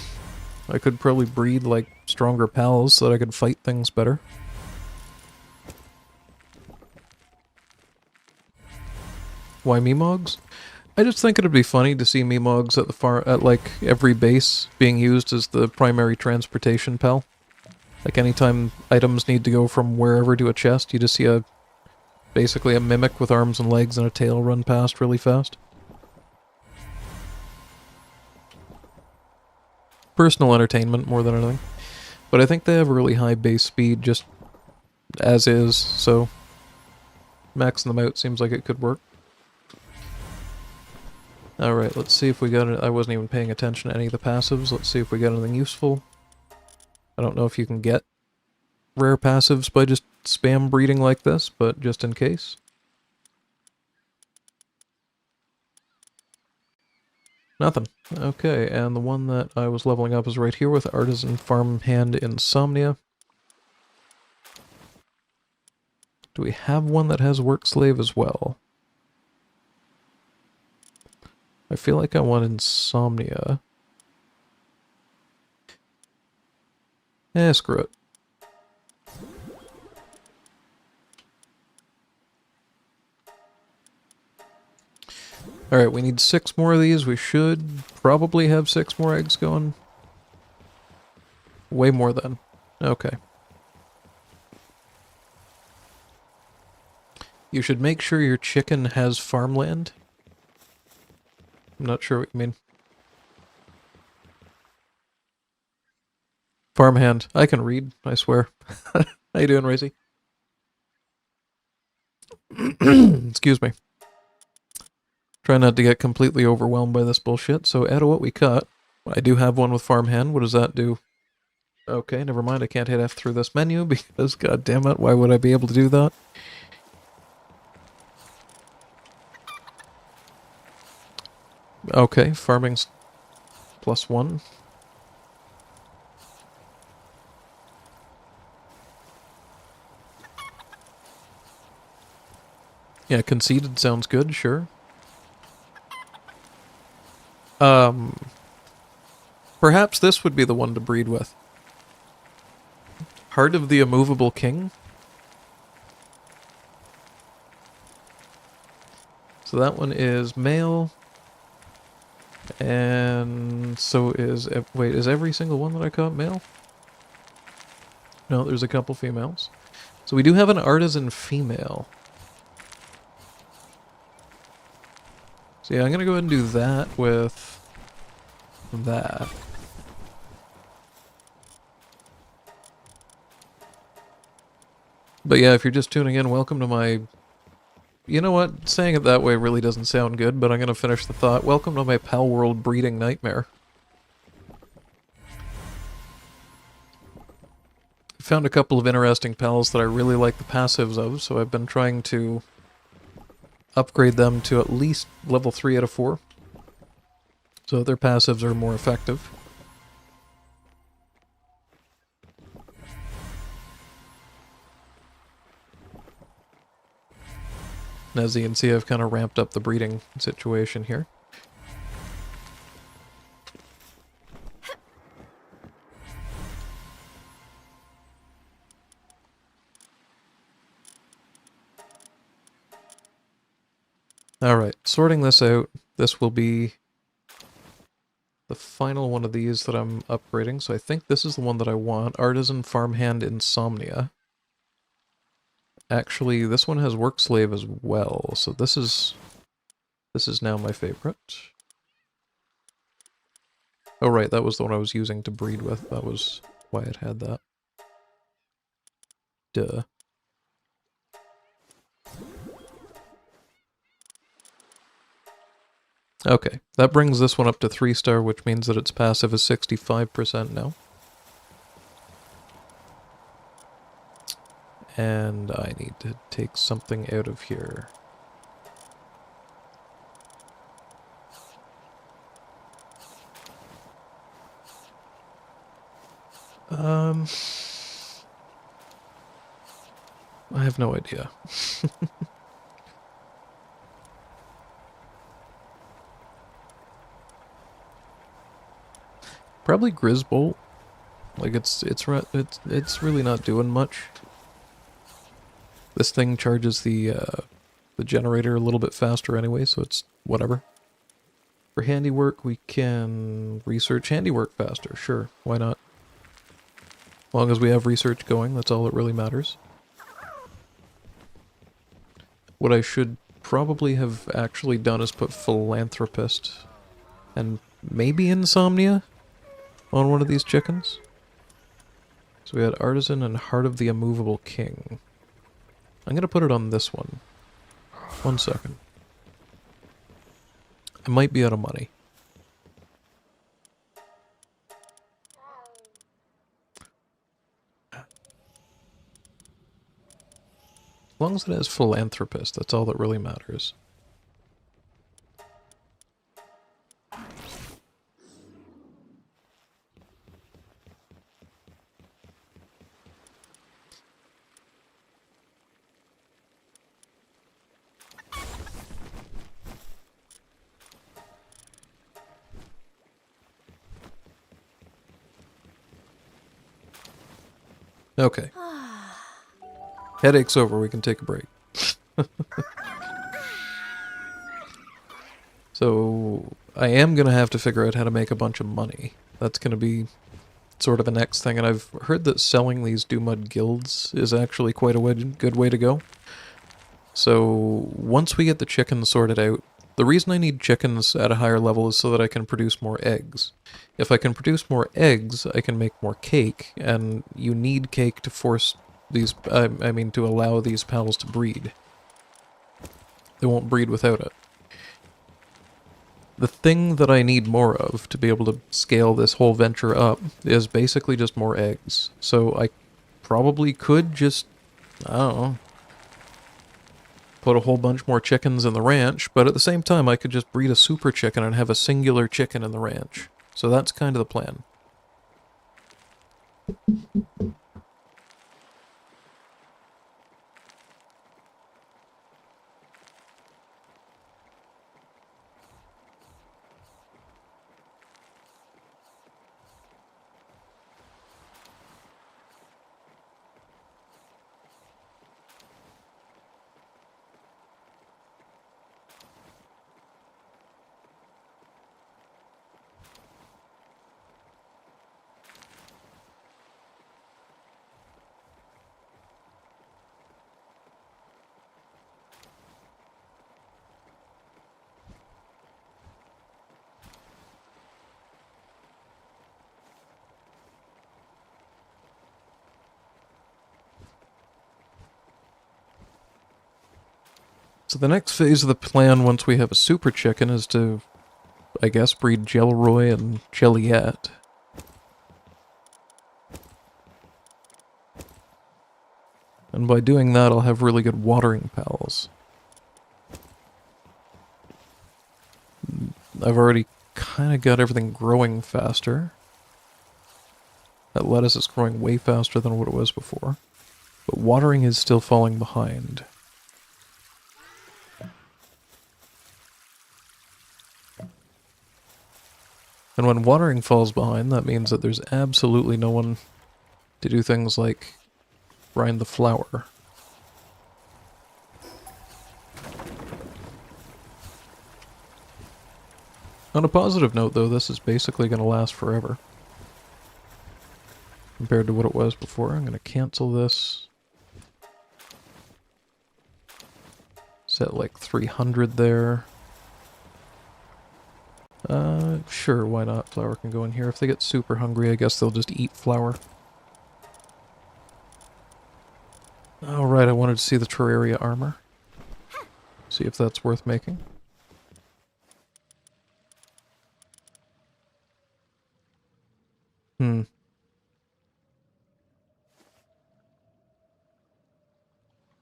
I could probably breed, like, stronger pals so that I could fight things better. Why Memogs? I just think it'd be funny to see Memogs at like every base being used as the primary transportation pal. Like anytime items need to go from wherever to a chest, you just see basically a mimic with arms and legs and a tail run past really fast. Personal entertainment more than anything. But I think they have a really high base speed just as is, so maxing them out seems like it could work. Alright, let's see if we got it. I wasn't even paying attention to any of the passives. Let's see if we got anything useful. I don't know if you can get rare passives by just spam breeding like this, but just in case. Nothing. Okay, and the one that I was leveling up is right here with Artisan Farmhand Insomnia. Do we have one that has Work Slave as well? I feel like I want Insomnia. Screw it. Alright, we need 6 more of these. We should probably have 6 more eggs going. Way more than. Okay. You should make sure your chicken has farmland. I'm not sure what you mean. Farmhand. I can read, I swear. How you doing, Racy? Excuse me. Try not to get completely overwhelmed by this bullshit. So out of what we cut, I do have one with farmhand. What does that do? Okay, never mind. I can't hit F through this menu because, god damn it, why would I be able to do that? Okay, farming's +1. Yeah, conceded sounds good, sure. Perhaps this would be the one to breed with. Heart of the Immovable King? So that one is male. And so is... Wait, is every single one that I caught male? No, there's a couple females. So we do have an artisan female. So yeah, I'm going to go ahead and do that with that. But yeah, if you're just tuning in, welcome to my... You know what? Saying it that way really doesn't sound good, but I'm going to finish the thought. Welcome to my Palworld breeding nightmare. I found a couple of interesting pals that I really like the passives of, so I've been trying to upgrade them to at least level 3 out of 4. So their passives are more effective. And as you can see, I've kind of ramped up the breeding situation here. Alright, sorting this out, this will be the final one of these that I'm upgrading, so I think this is the one that I want. Artisan Farmhand Insomnia. Actually, this one has Work Slave as well, so this is now my favorite. Oh right, that was the one I was using to breed with. That was why it had that. Duh. Okay, that brings this one up to 3-star, which means that its passive is 65% now. And I need to take something out of here. I have no idea. Probably Grisbolt. Like it's really not doing much. This thing charges the generator a little bit faster anyway, so it's whatever. For handiwork, we can research handiwork faster. Sure, why not? As long as we have research going, that's all that really matters. What I should probably have actually done is put Philanthropist and maybe Insomnia on one of these chickens. So we had Artisan and Heart of the Immovable King. I'm going to put it on this one. 1 second. I might be out of money. As long as it has Philanthropist, that's all that really matters. Okay. Headache's over, we can take a break. So, I am going to have to figure out how to make a bunch of money. That's going to be sort of a next thing, and I've heard that selling these Doomud guilds is actually quite a good way to go. So, once we get the chickens sorted out, the reason I need chickens at a higher level is so that I can produce more eggs. If I can produce more eggs, I can make more cake, and you need cake to force these, I mean, to allow these pals to breed. They won't breed without it. The thing that I need more of to be able to scale this whole venture up is basically just more eggs. So I probably could just, I don't know, put a whole bunch more chickens in the ranch, but at the same time I could just breed a super chicken and have a singular chicken in the ranch. So that's kind of the plan. So the next phase of the plan once we have a super chicken is to, I guess, breed Jelleroy and Jelliette. And by doing that, I'll have really good watering pals. I've already kind of got everything growing faster. That lettuce is growing way faster than what it was before. But watering is still falling behind. And when watering falls behind, that means that there's absolutely no one to do things like grind the flour. On a positive note, though, this is basically going to last forever. Compared to what it was before. I'm going to cancel this. Set like 300 there. Sure, why not? Flour can go in here. If they get super hungry, I guess they'll just eat flour. Alright, I wanted to see the Terraria armor. See if that's worth making.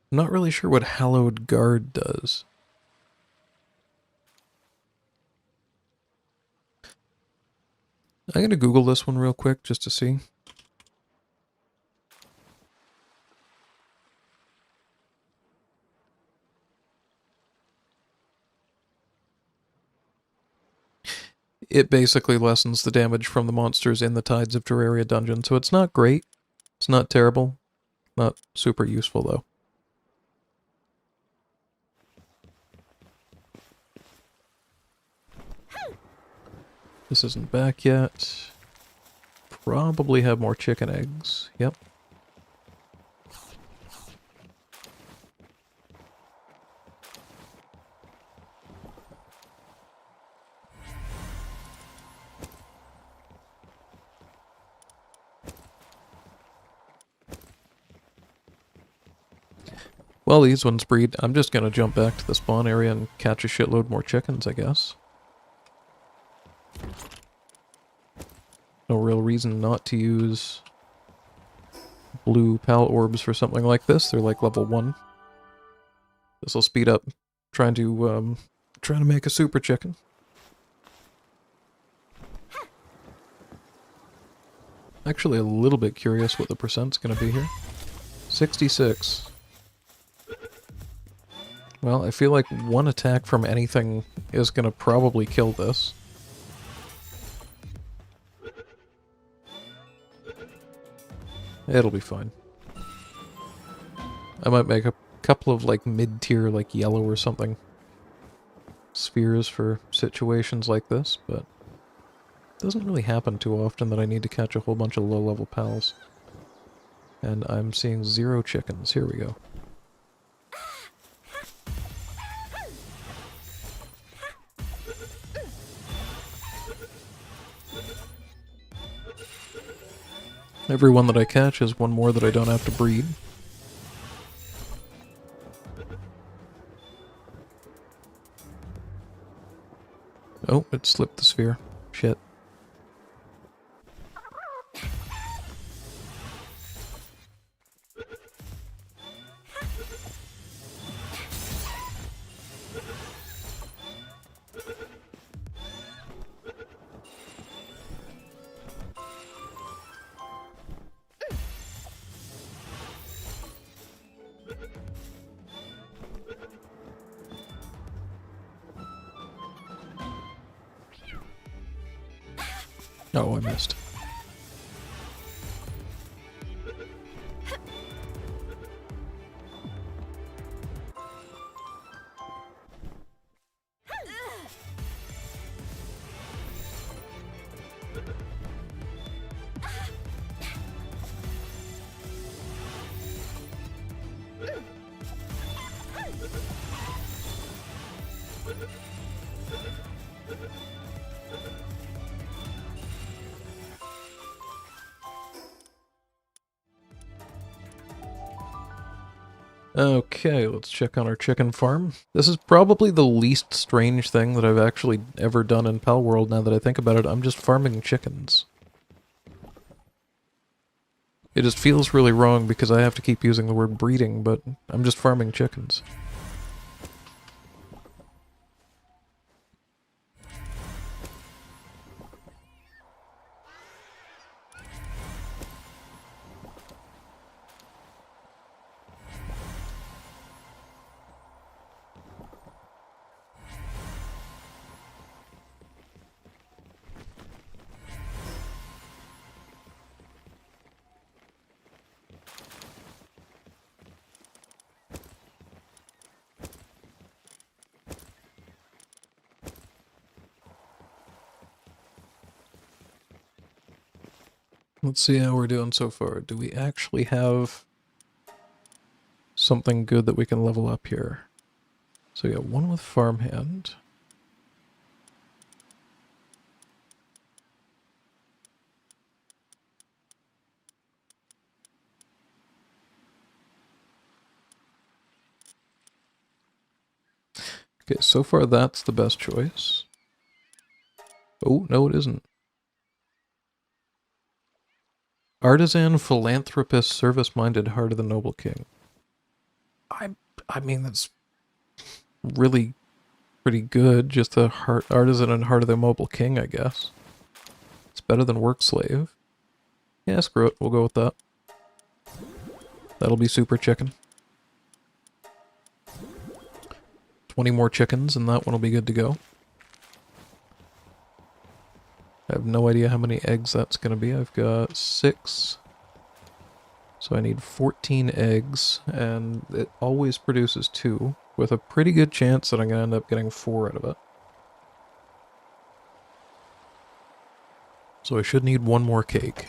Not really sure what Hallowed Guard does. I'm gonna Google this one real quick just to see. It basically lessens the damage from the monsters in the Tides of Terraria dungeon, so it's not great. It's not terrible. Not super useful, though. This isn't back yet. Probably have more chicken eggs. Yep. Well, these ones breed. I'm just gonna jump back to the spawn area and catch a shitload more chickens, I guess. No real reason not to use blue pal orbs for something like this. They're like level 1. This will speed up trying to make a super chicken. Actually a little bit curious what the percent's gonna be here. 66. Well, I feel like one attack from anything is gonna probably kill this. It'll be fine. I might make a couple of, like, mid-tier, like, yellow or something spheres for situations like this, but it doesn't really happen too often that I need to catch a whole bunch of low-level pals. And I'm seeing 0 chickens. Here we go. Every one that I catch is one more that I don't have to breed. Oh, it slipped the sphere. Shit. Oh, I missed. Okay, let's check on our chicken farm. This is probably the least strange thing that I've actually ever done in Palworld now that I think about it. I'm just farming chickens. It just feels really wrong because I have to keep using the word breeding, but I'm just farming chickens. Let's see how we're doing so far. Do we actually have something good that we can level up here? So we got one with farmhand. Okay, so far that's the best choice. Oh, no it isn't. Artisan, philanthropist, service-minded, heart of the noble king. I mean, that's really pretty good. Just the artisan and heart of the noble king, I guess. It's better than work slave. Yeah, screw it. We'll go with that. That'll be super chicken. 20 more chickens and that one will be good to go. I have no idea how many eggs that's going to be. I've got 6. So I need 14 eggs, and it always produces 2, with a pretty good chance that I'm going to end up getting 4 out of it. So I should need 1 more cake.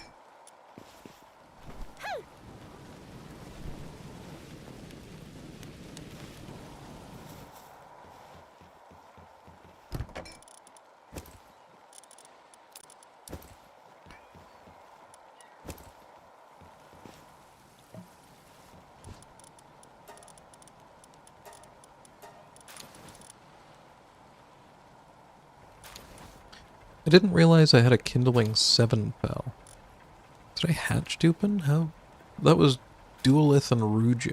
I didn't realize I had a kindling 7, pal. Did I hatch Dupin? How? That was Duelith and Rouge.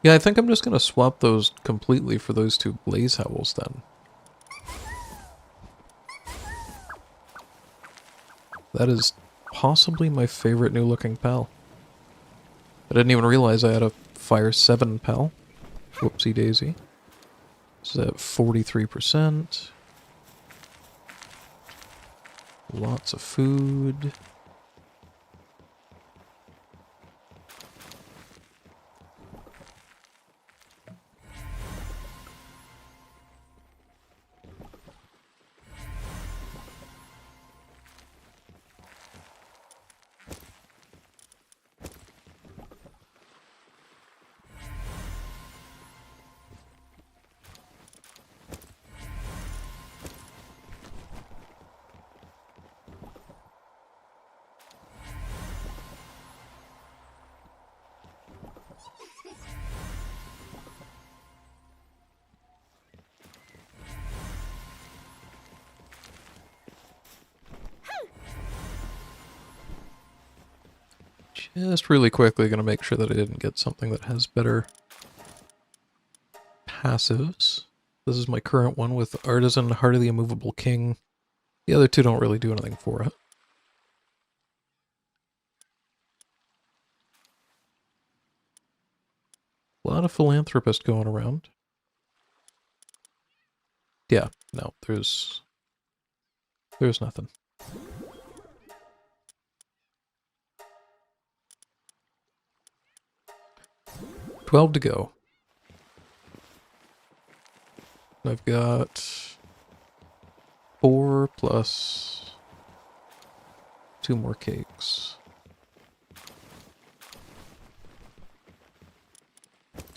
Yeah, I think I'm just gonna swap those completely for those 2 Blaze Howls then. That is possibly my favorite new looking pal. I didn't even realize I had a Fire 7 pal. Whoopsie daisy. Is at 43%. Lots of food. Just really quickly gonna make sure that I didn't get something that has better passives. This is my current one with Artisan, Heart of the Immovable King, The other two don't really do anything for it. A lot of philanthropists going around. Yeah, no, there's nothing. $12 to go. I've got 4 plus 2 more cakes.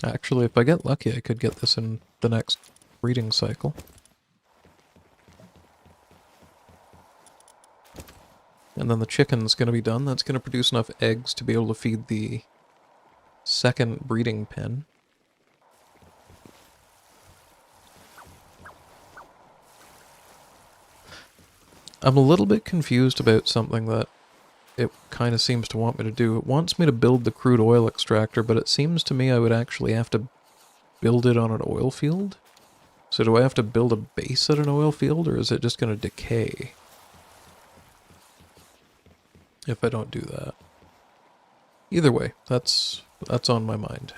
Actually, if I get lucky, I could get this in the next breeding cycle. And then the chicken's going to be done. That's going to produce enough eggs to be able to feed the second breeding pen. I'm a little bit confused about something that it kind of seems to want me to do. It wants me to build the crude oil extractor, but it seems to me I would actually have to build it on an oil field. So do I have to build a base at an oil field, or is it just going to decay if I don't do that? Either way, that's on my mind.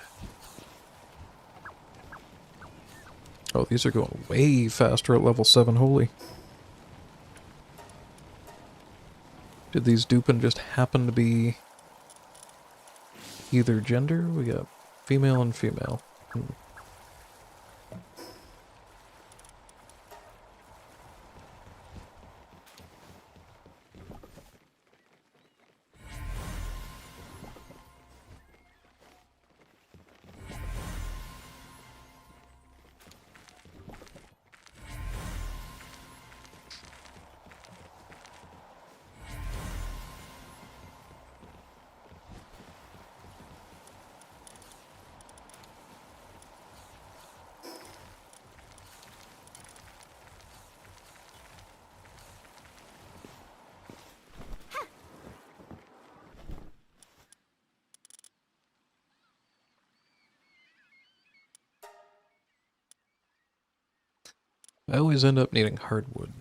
Oh, these are going way faster at level 7, holy. Did these Dupin just happen to be either gender? We got female and female. I always end up needing hardwood.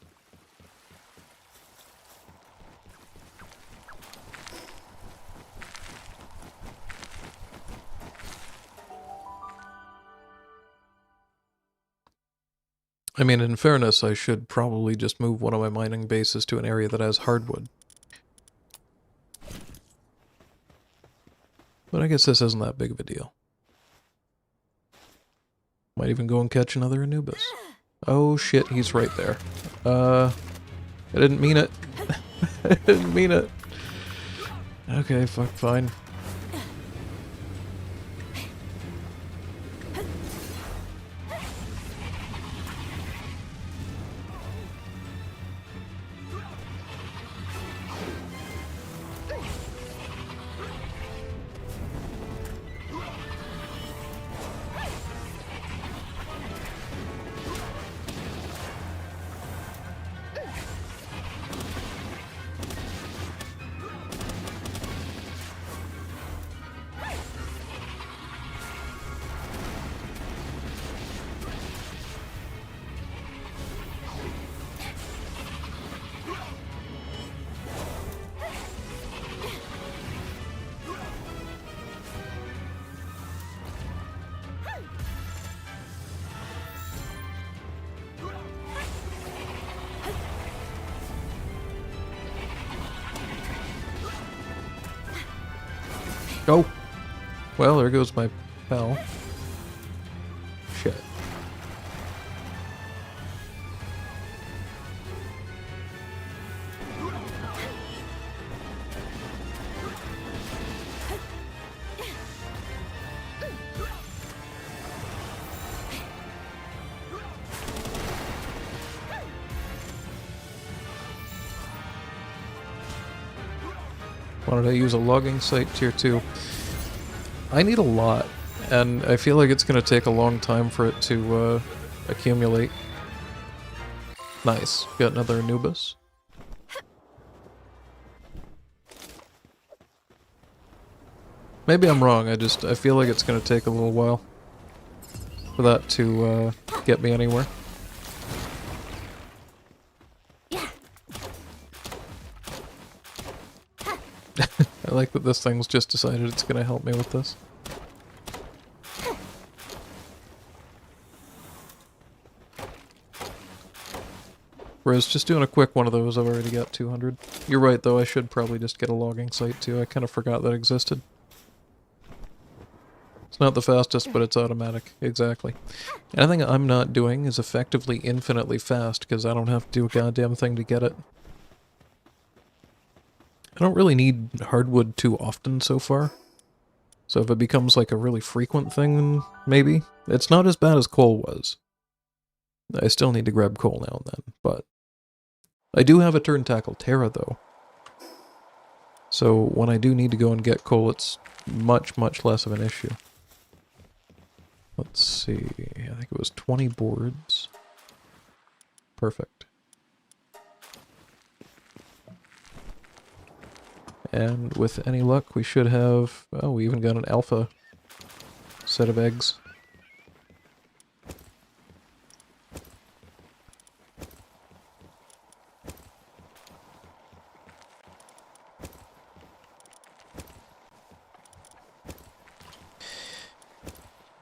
I mean, in fairness, I should probably just move one of my mining bases to an area that has hardwood. But I guess this isn't that big of a deal. Might even go and catch another Anubis. Oh shit, he's right there. I didn't mean it. I didn't mean it. Okay, fuck, fine. Oh! Well, there goes my pal. Shit. Wanted to use a logging site tier 2. I need a lot, and I feel like it's going to take a long time for it to accumulate. Nice. Got another Anubis. Maybe I'm wrong, I feel like it's going to take a little while for that to get me anywhere. I like that this thing's just decided it's gonna help me with this. Whereas just doing a quick one of those, I've already got 200. You're right, though, I should probably just get a logging site, too. I kind of forgot that existed. It's not the fastest, but it's automatic. Exactly. Anything I'm not doing is effectively infinitely fast, because I don't have to do a goddamn thing to get it. I don't really need hardwood too often so far. So if it becomes like a really frequent thing, then maybe. It's not as bad as coal was. I still need to grab coal now and then, but... I do have a turn-tackle Terra, though. So when I do need to go and get coal, it's much, much less of an issue. Let's see, I think it was 20 boards. Perfect. And with any luck, we should have... Oh, we even got an alpha set of eggs.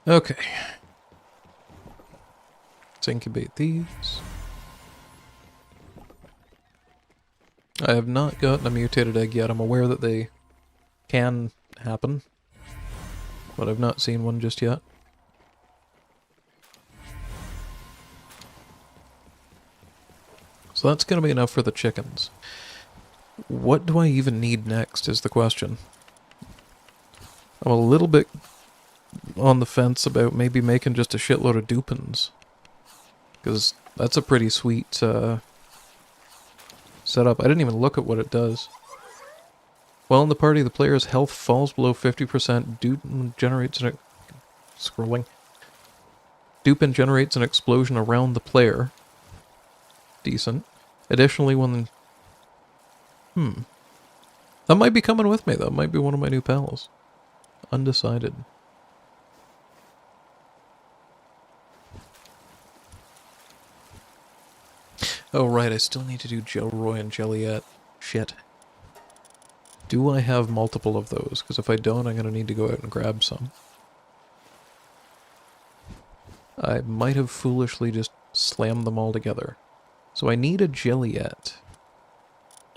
Okay. Let's incubate these. I have not gotten a mutated egg yet. I'm aware that they can happen, but I've not seen one just yet. So that's going to be enough for the chickens. What do I even need next is the question. I'm a little bit on the fence about maybe making just a shitload of dupins. Because that's a pretty sweet setup. I didn't even look at what it does. While in the party, the player's health falls below 50%. Dupin generates an... Scrolling. Dupin generates an explosion around the player. Decent. Additionally, when... That might be coming with me, though. Might be one of my new pals. Undecided. Oh, right, I still need to do Jelroy and Jelliet. Shit. Do I have multiple of those? Because if I don't, I'm going to need to go out and grab some. I might have foolishly just slammed them all together. So I need a Jelliet.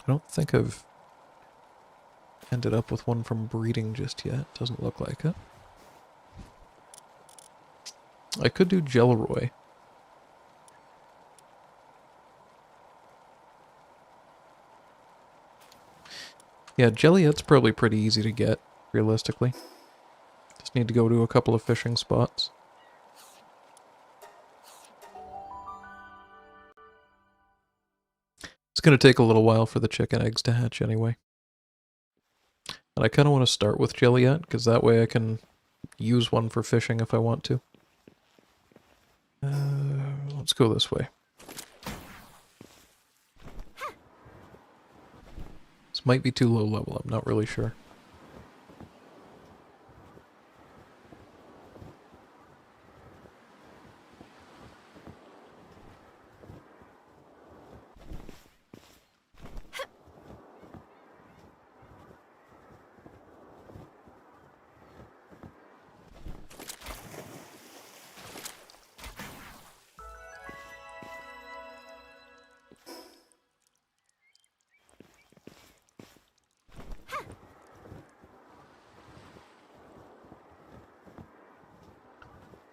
I don't think I've ended up with one from breeding just yet. Doesn't look like it. I could do Jelroy. Yeah, Jelliet's probably pretty easy to get, realistically. Just need to go to a couple of fishing spots. It's going to take a little while for the chicken eggs to hatch anyway. And I kind of want to start with Jelliet, because that way I can use one for fishing if I want to. Let's go this way. This might be too low level, I'm not really sure.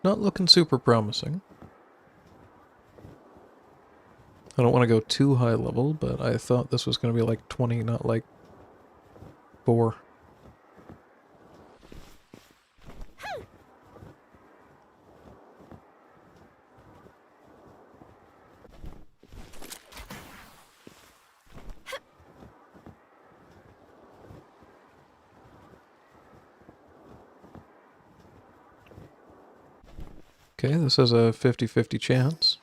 Not looking super promising. I don't want to go too high level, but I thought this was going to be like 20, not like 4. Okay, this has a 50-50 chance.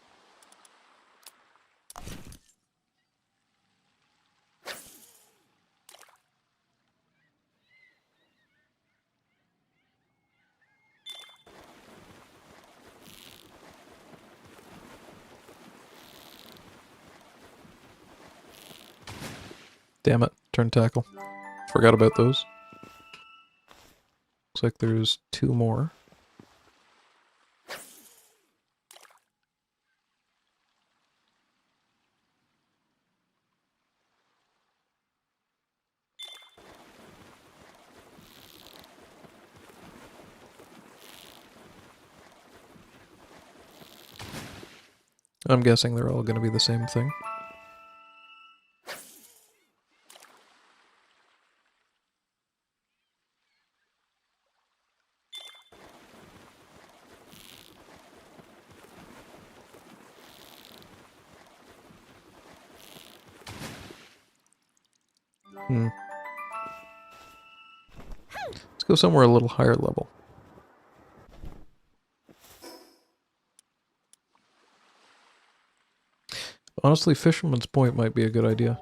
Damn it, turn tackle. Forgot about those. Looks like there's 2 more. I'm guessing they're all going to be the same thing. Let's go somewhere a little higher level. Honestly, Fisherman's Point might be a good idea.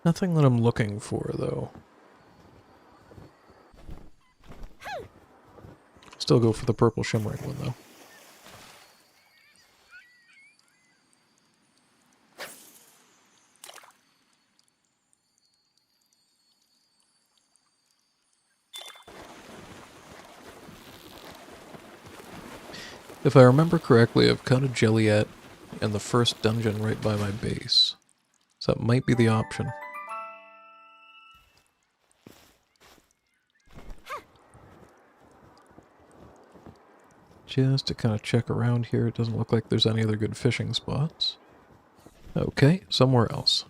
Nothing that I'm looking for, though. Still go for the purple shimmering one, though. If I remember correctly, I've caught a Jelliet in the first dungeon right by my base. So that might be the option. Just to kind of check around here, it doesn't look like there's any other good fishing spots. Okay, somewhere else.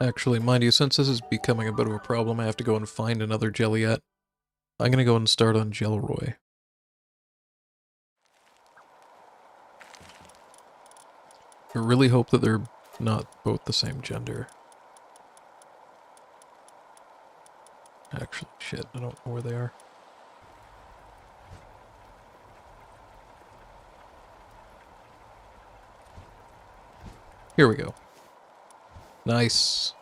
Actually, mind you, since this is becoming a bit of a problem, I have to go and find another Jelliet. I'm gonna go and start on Jelroy. I really hope that they're not both the same gender. Actually, shit, I don't know where they are. Here we go. Nice.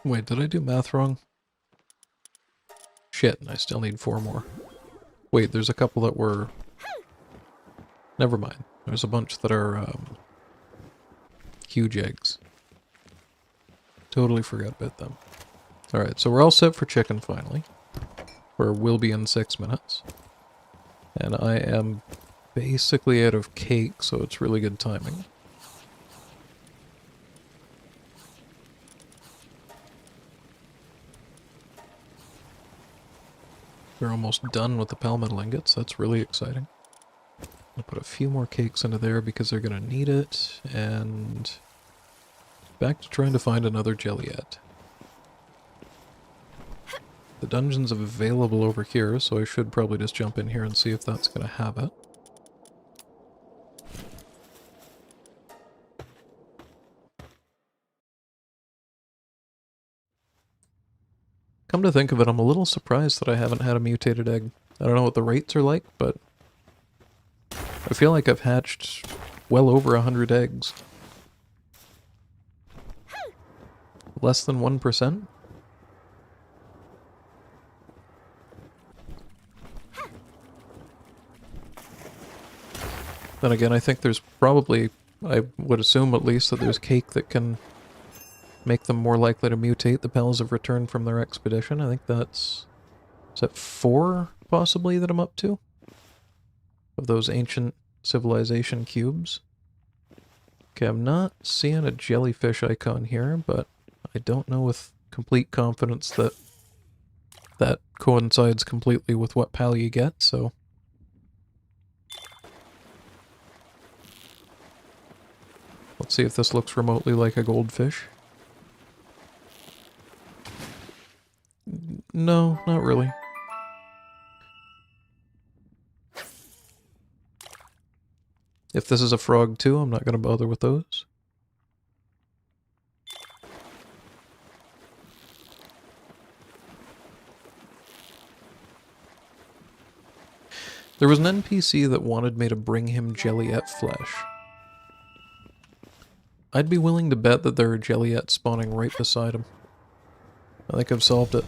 Wait, did I do math wrong? Shit, I still need 4 more. Wait, there's a couple that were... Never mind. There's a bunch that are, huge eggs. Totally forgot about them. Alright, so we're all set for chicken finally. Or will be in 6 minutes. And I am basically out of cake, so it's really good timing. We're almost done with the palmetal ingots. That's really exciting. I'll put a few more cakes into there because they're going to need it. And back to trying to find another Jelliet. The dungeon's available over here, so I should probably just jump in here and see if that's going to have it. Come to think of it, I'm a little surprised that I haven't had a mutated egg. I don't know what the rates are like, but I feel like I've hatched well over 100 eggs. Less than 1%? Then again, I think there's probably, I would assume at least, that there's cake that can make them more likely to mutate. The pals have returned from their expedition. I think that's... Is that 4, possibly, that I'm up to? Of those ancient civilization cubes. Okay, I'm not seeing a jellyfish icon here, but I don't know with complete confidence that that coincides completely with what pal you get, so... Let's see if this looks remotely like a goldfish. No, not really. If this is a frog too, I'm not going to bother with those. There was an NPC that wanted me to bring him Jelliet flesh. I'd be willing to bet that there are Jelliet spawning right beside him. I think I've solved it.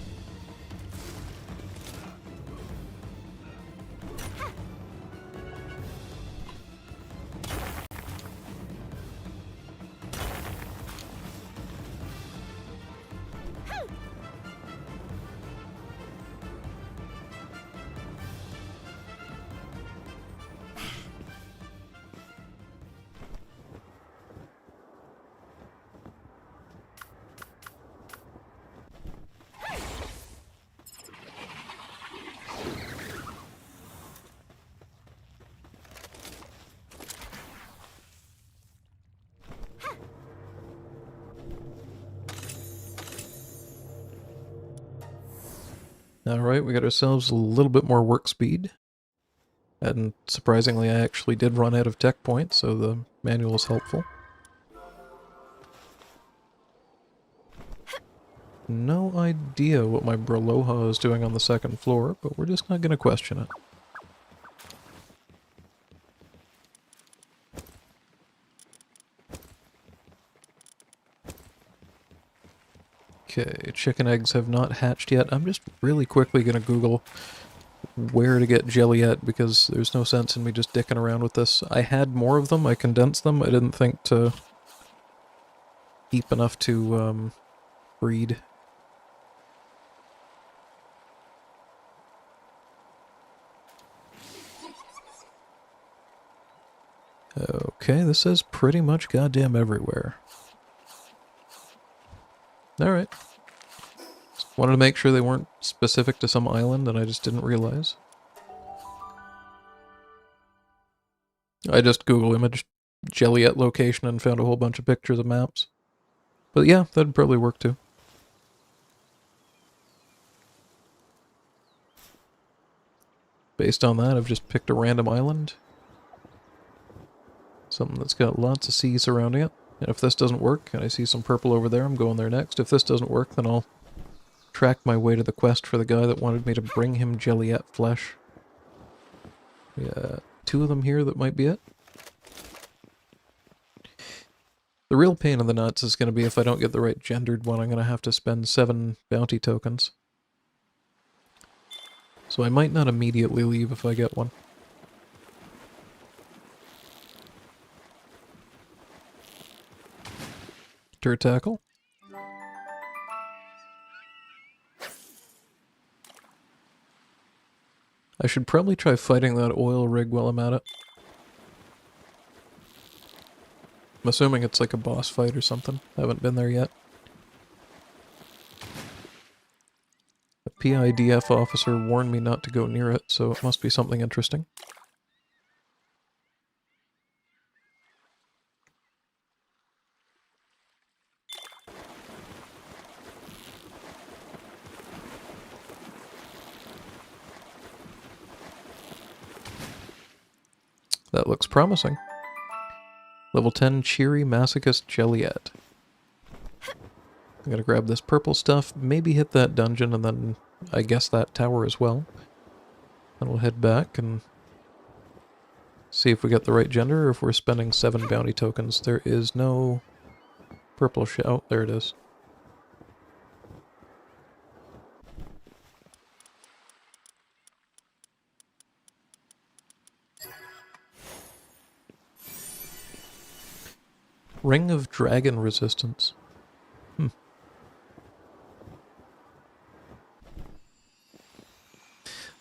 Alright, we got ourselves a little bit more work speed. And surprisingly, I actually did run out of tech points, so the manual is helpful. No idea what my Braloha is doing on the second floor, but we're just not going to question it. Okay, chicken eggs have not hatched yet. I'm just really quickly going to Google where to get Jelliet, because there's no sense in me just dicking around with this. I had more of them, I condensed them, I didn't think to keep enough to breed. Okay, this says pretty much goddamn everywhere. Alright. Wanted to make sure they weren't specific to some island and I just didn't realize. I just Google imaged Jelliet location and found a whole bunch of pictures of maps. But yeah, that'd probably work too. Based on that, I've just picked a random island. Something that's got lots of sea surrounding it. And if this doesn't work, and I see some purple over there, I'm going there next. If this doesn't work, then I'll track my way to the quest for the guy that wanted me to bring him Jelliet flesh. Yeah, 2 of them here, that might be it. The real pain in the nuts is going to be if I don't get the right gendered one, I'm going to have to spend 7 bounty tokens. So I might not immediately leave if I get one. Dirt tackle. I should probably try fighting that oil rig while I'm at it. I'm assuming it's like a boss fight or something. I haven't been there yet. A PIDF officer warned me not to go near it, so it must be something interesting. That looks promising. Level 10 Cheery Masochist Jelliet. I'm gonna grab this purple stuff, maybe hit that dungeon, and then I guess that tower as well. Then we'll head back and see if we get the right gender or if we're spending 7 bounty tokens. There is no purple shell. Oh, there it is. Ring of Dragon Resistance.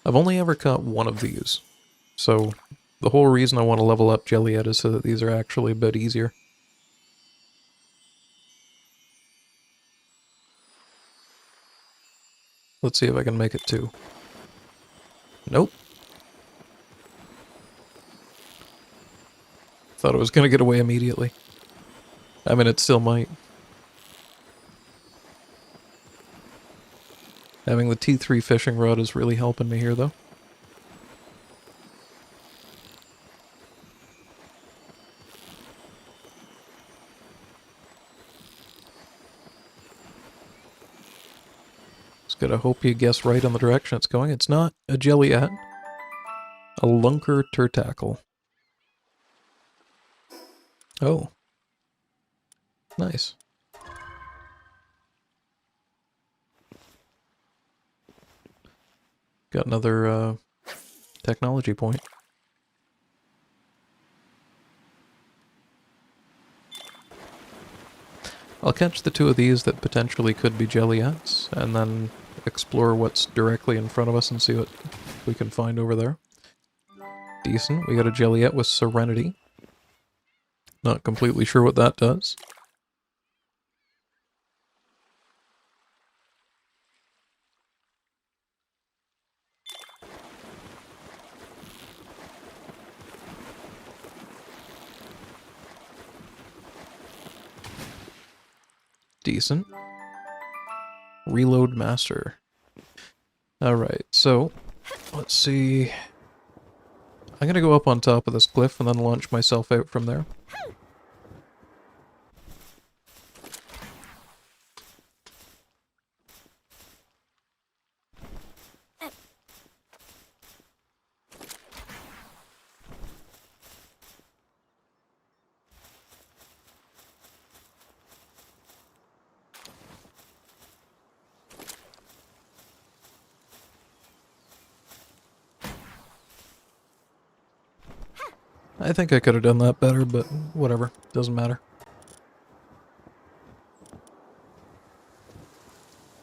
I've only ever caught one of these, so the whole reason I want to level up Jelliet is so that these are actually a bit easier. Let's see if I can make it too. Nope. Thought it was going to get away immediately. I mean, it still might. Having the T3 fishing rod is really helping me here, though. Just gotta hope you guess right on the direction it's going. It's not a Jelliet. A Lunker Turtackle. Oh. Nice. Got another technology point. I'll catch the two of these that potentially could be Jelliets, and then explore what's directly in front of us and see what we can find over there. Decent. We got a Jelliet with Serenity. Not completely sure what that does. Decent. Reload Master. Alright, so, let's see. I'm gonna go up on top of this cliff and then launch myself out from there. I think I could have done that better, but whatever. Doesn't matter.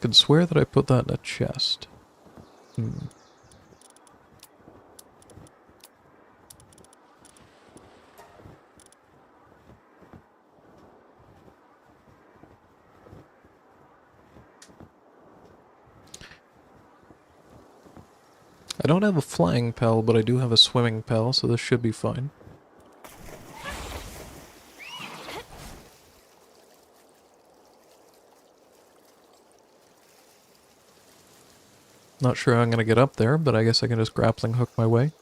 Could swear that I put that in a chest. I don't have a flying pal, but I do have a swimming pal, so this should be fine. Not sure how I'm going to get up there, but I guess I can just grappling hook my way.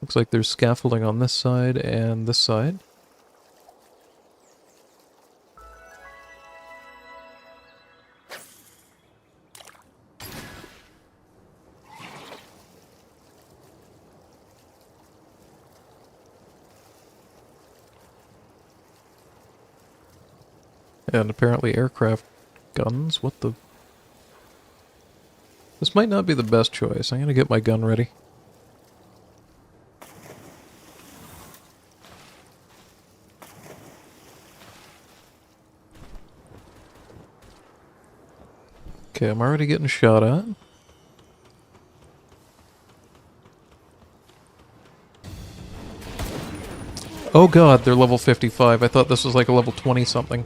Looks like there's scaffolding on this side and this side. And apparently aircraft guns. What the... This might not be the best choice. I'm gonna get my gun ready. Okay, I'm already getting shot at. Oh god, they're level 55. I thought this was like a level 20 something.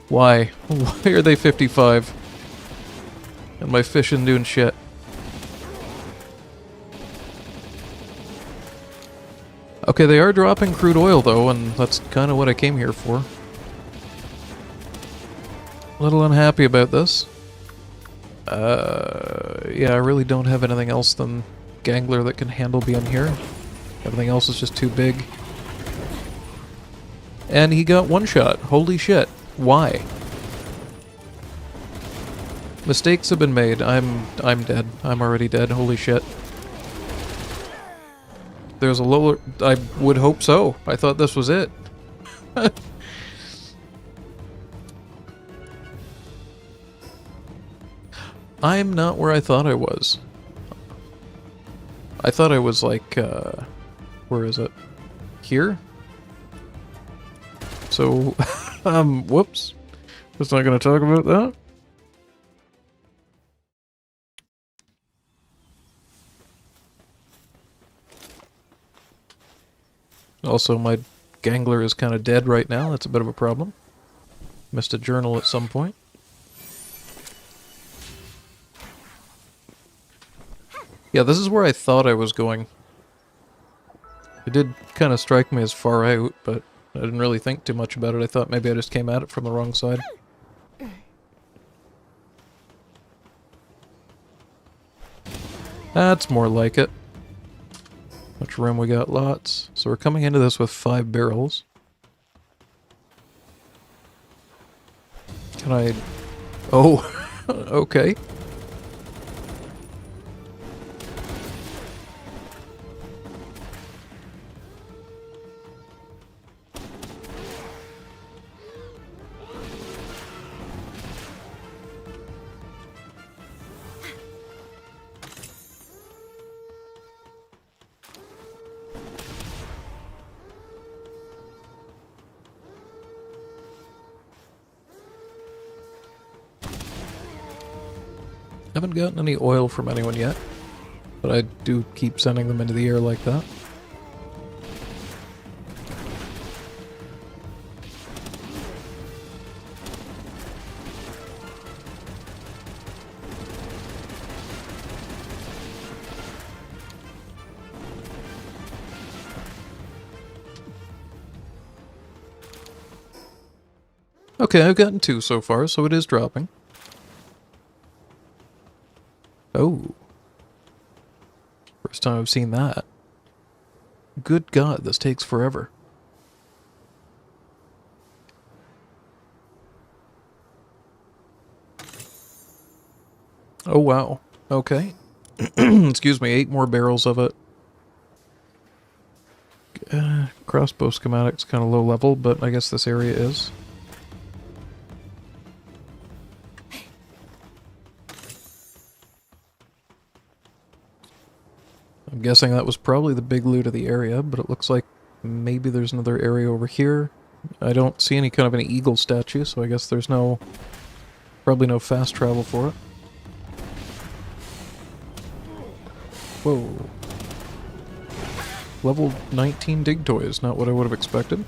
Why? Why are they 55? And my fish isn't doing shit. Okay, they are dropping crude oil though, and that's kind of what I came here for. A little unhappy about this. Yeah, I really don't have anything else than Gangler that can handle being here. Everything else is just too big. And he got one shot. Holy shit. Why? Mistakes have been made. I'm dead. I'm already dead. Holy shit. There's a lower... I would hope so. I thought this was it. I'm not where I thought I was. I thought I was like, where is it? Here? So, whoops. Just not going to talk about that. Also, my gangler is kind of dead right now. That's a bit of a problem. Missed a journal at some point. Yeah, this is where I thought I was going. It did kind of strike me as far out, but I didn't really think too much about it. I thought maybe I just came at it from the wrong side. That's more like it. Much room we got? Lots. So we're coming into this with 5 barrels. Can I... Oh, okay. Haven't gotten any oil from anyone yet, but I do keep sending them into the air like that. Okay, I've gotten 2 so far, so it is dropping. Oh. First time I've seen that. Good God, this takes forever. Oh wow. Okay. Excuse me, 8 more barrels of it. Crossbow schematic's kind of low level, but I guess this area is. I'm guessing that was probably the big loot of the area, but it looks like maybe there's another area over here. I don't see any kind of an eagle statue, so I guess there's probably no fast travel for it. Whoa. Level 19 dig toys, not what I would have expected.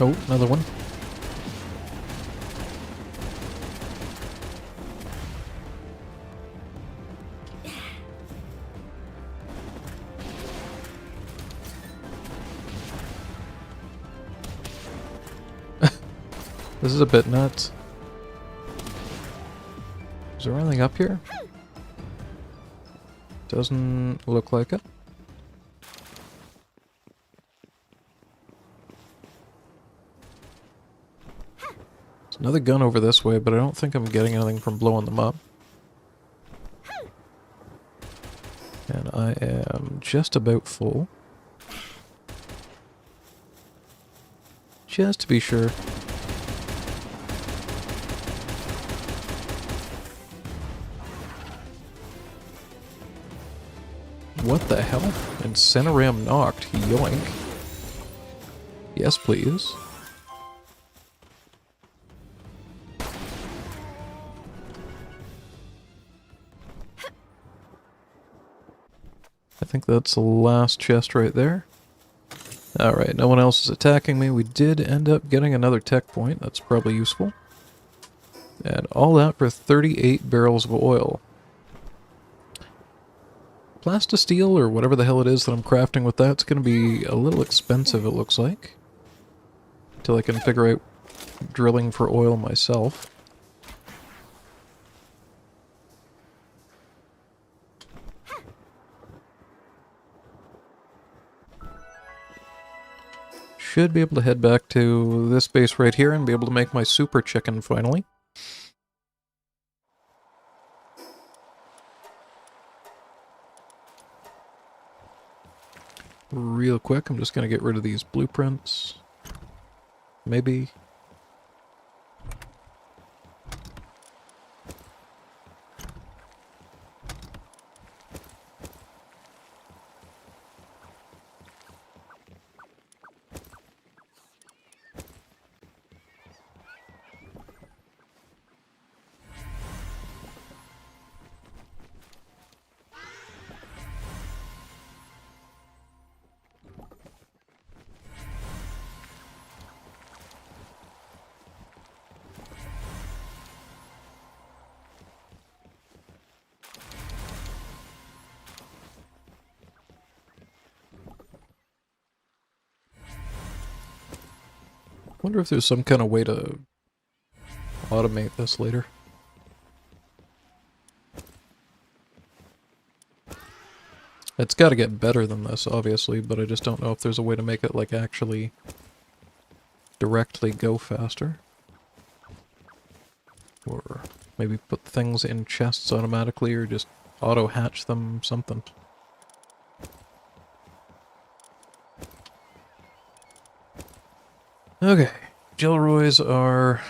Oh, another one. This is a bit nuts. Is there anything up here? Doesn't look like it. There's another gun over this way, but I don't think I'm getting anything from blowing them up. And I am just about full. Just to be sure. What the hell? Incineram knocked. Yoink. Yes, please. I think that's the last chest right there. Alright, no one else is attacking me. We did end up getting another tech point. That's probably useful. And all that for 38 barrels of oil. Plastisteel, or whatever the hell it is that I'm crafting with that's going to be a little expensive, it looks like. till I can figure out drilling for oil myself. Should be able to head back to this base right here and be able to make my super chicken finally. Real quick, I'm just going to get rid of these blueprints. Maybe. Wonder if there's some kind of way to automate this later. It's got to get better than this, obviously, but I just don't know if there's a way to make it, like, actually directly go faster. Or maybe put things in chests automatically, or just auto-hatch them, something. Okay, Gelroys are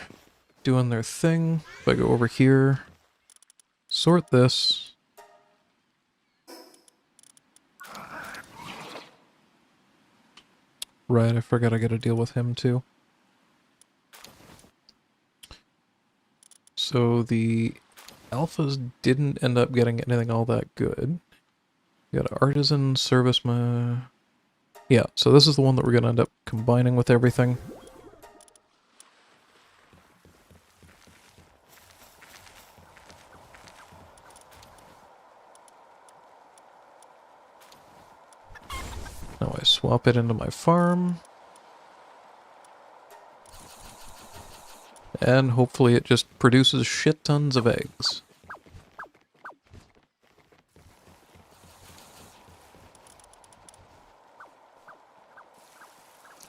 doing their thing. If I go over here, sort this. Right, I forgot I gotta deal with him too. So the alphas didn't end up getting anything all that good. We got an artisan, serviceman. Yeah, so this is the one that we're gonna end up combining with everything. Now I swap it into my farm. And hopefully it just produces shit tons of eggs.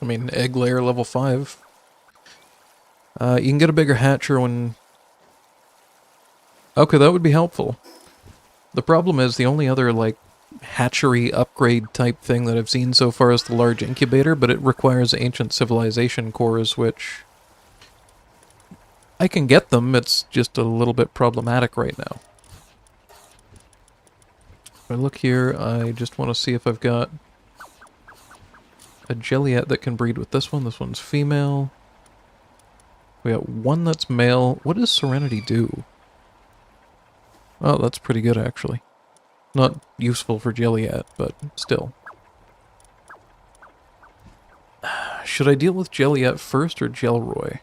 I mean, egg layer level 5. You can get a bigger hatcher when... Okay, that would be helpful. The problem is the only other, like, hatchery upgrade type thing that I've seen so far is the large incubator, but it requires ancient civilization cores, which... I can get them, it's just a little bit problematic right now. If I look here, I just want to see if I've got a Jelliet that can breed with this one. This one's female. We got one that's male. What does Serenity do? Oh, that's pretty good, actually. Not useful for Jelliet, but still. Should I deal with Jelliet first or Gelroy?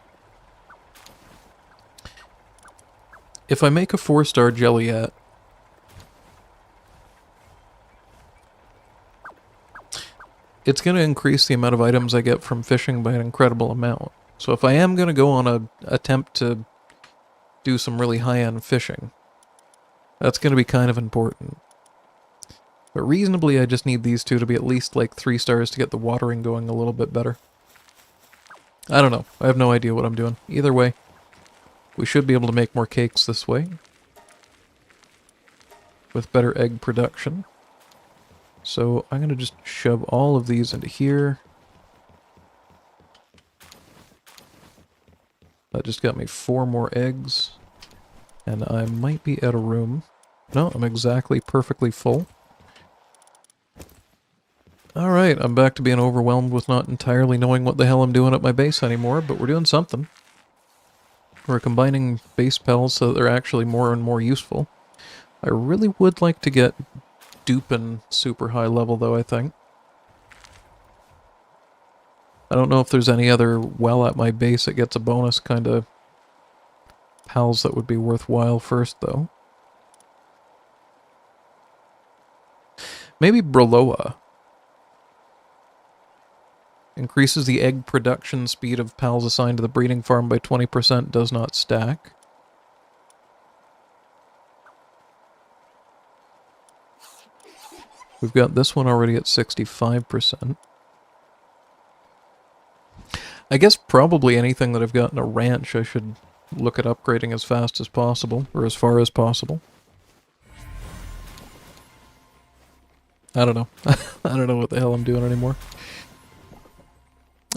If I make a 4-star Jelliet, it's going to increase the amount of items I get from fishing by an incredible amount. So if I am going to go on a attempt to do some really high-end fishing, that's going to be kind of important. But reasonably, I just need these two to be at least like 3 stars to get the watering going a little bit better. I don't know. I have no idea what I'm doing. Either way, we should be able to make more cakes this way, with better egg production. So I'm going to just shove all of these into here. That just got me 4 more eggs. And I might be out of room. No, I'm exactly perfectly full. Alright, I'm back to being overwhelmed with not entirely knowing what the hell I'm doing at my base anymore, but we're doing something. We're combining base pels so that they're actually more and more useful. I really would like to get Dupin super high level though, I think. I don't know if there's any other well at my base that gets a bonus kind of pals that would be worthwhile first though. Maybe Breloa. Increases the egg production speed of pals assigned to the breeding farm by 20%, does not stack. We've got this one already at 65%. I guess probably anything that I've got in a ranch I should look at upgrading as fast as possible, or as far as possible. I don't know. I don't know what the hell I'm doing anymore.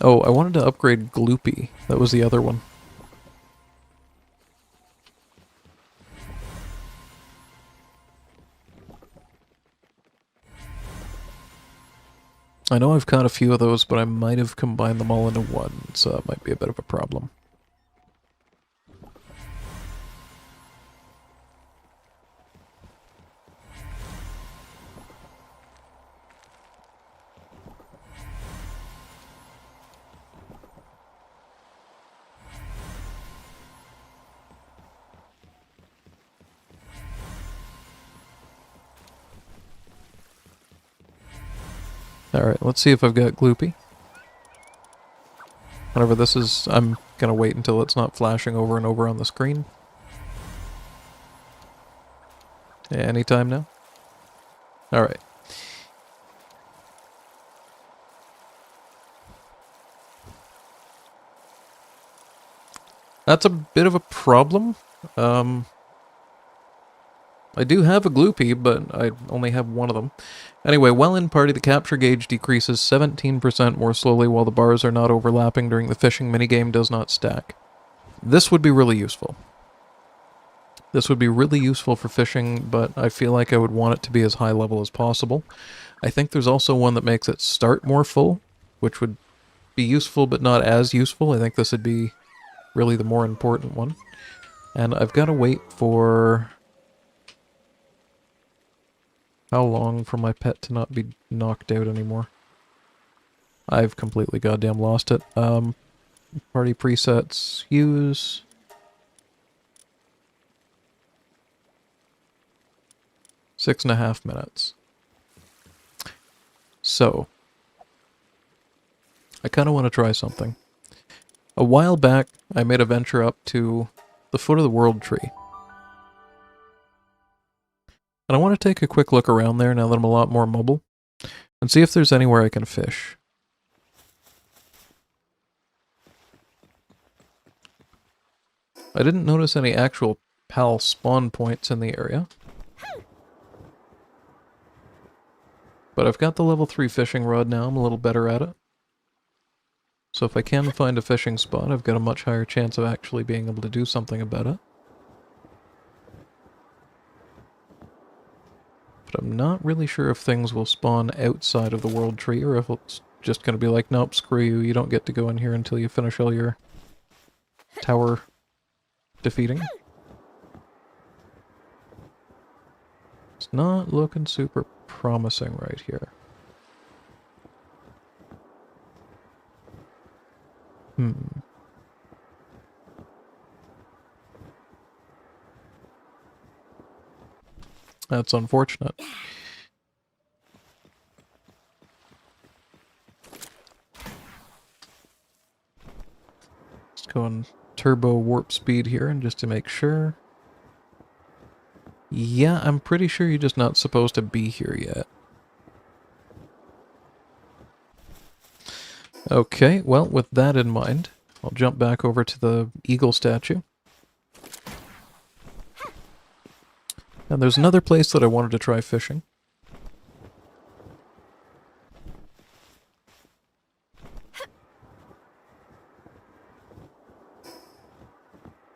Oh, I wanted to upgrade Gloopy. That was the other one. I know I've caught a few of those, but I might have combined them all into one, so that might be a bit of a problem. Alright, let's see if I've got Gloopy. Whatever this is, I'm gonna wait until it's not flashing over and over on the screen. Yeah, anytime now? Alright. That's a bit of a problem. I do have a Gloopy, but I only have one of them. Anyway, while in party, the capture gauge decreases 17% more slowly while the bars are not overlapping during the fishing minigame does not stack. This would be really useful. This would be really useful for fishing, but I feel like I would want it to be as high level as possible. I think there's also one that makes it start more full, which would be useful but not as useful. I think this would be really the more important one. And I've got to wait for... how long for my pet to not be knocked out anymore? I've completely goddamn lost it. Party presets, use... 6.5 minutes. So, I kind of want to try something. A while back, I made a venture up to the foot of the world tree. And I want to take a quick look around there now that I'm a lot more mobile, and see if there's anywhere I can fish. I didn't notice any actual PAL spawn points in the area. But I've got the level 3 fishing rod now, I'm a little better at it. So if I can find a fishing spot, I've got a much higher chance of actually being able to do something about it. But I'm not really sure if things will spawn outside of the world tree, or if it's just going to be like, nope, screw you, you don't get to go in here until you finish all your tower defeating. It's not looking super promising right here. That's unfortunate. Let's go on turbo warp speed here, and just to make sure. Yeah, I'm pretty sure you're just not supposed to be here yet. Okay, well, with that in mind, I'll jump back over to the eagle statue. And there's another place that I wanted to try fishing.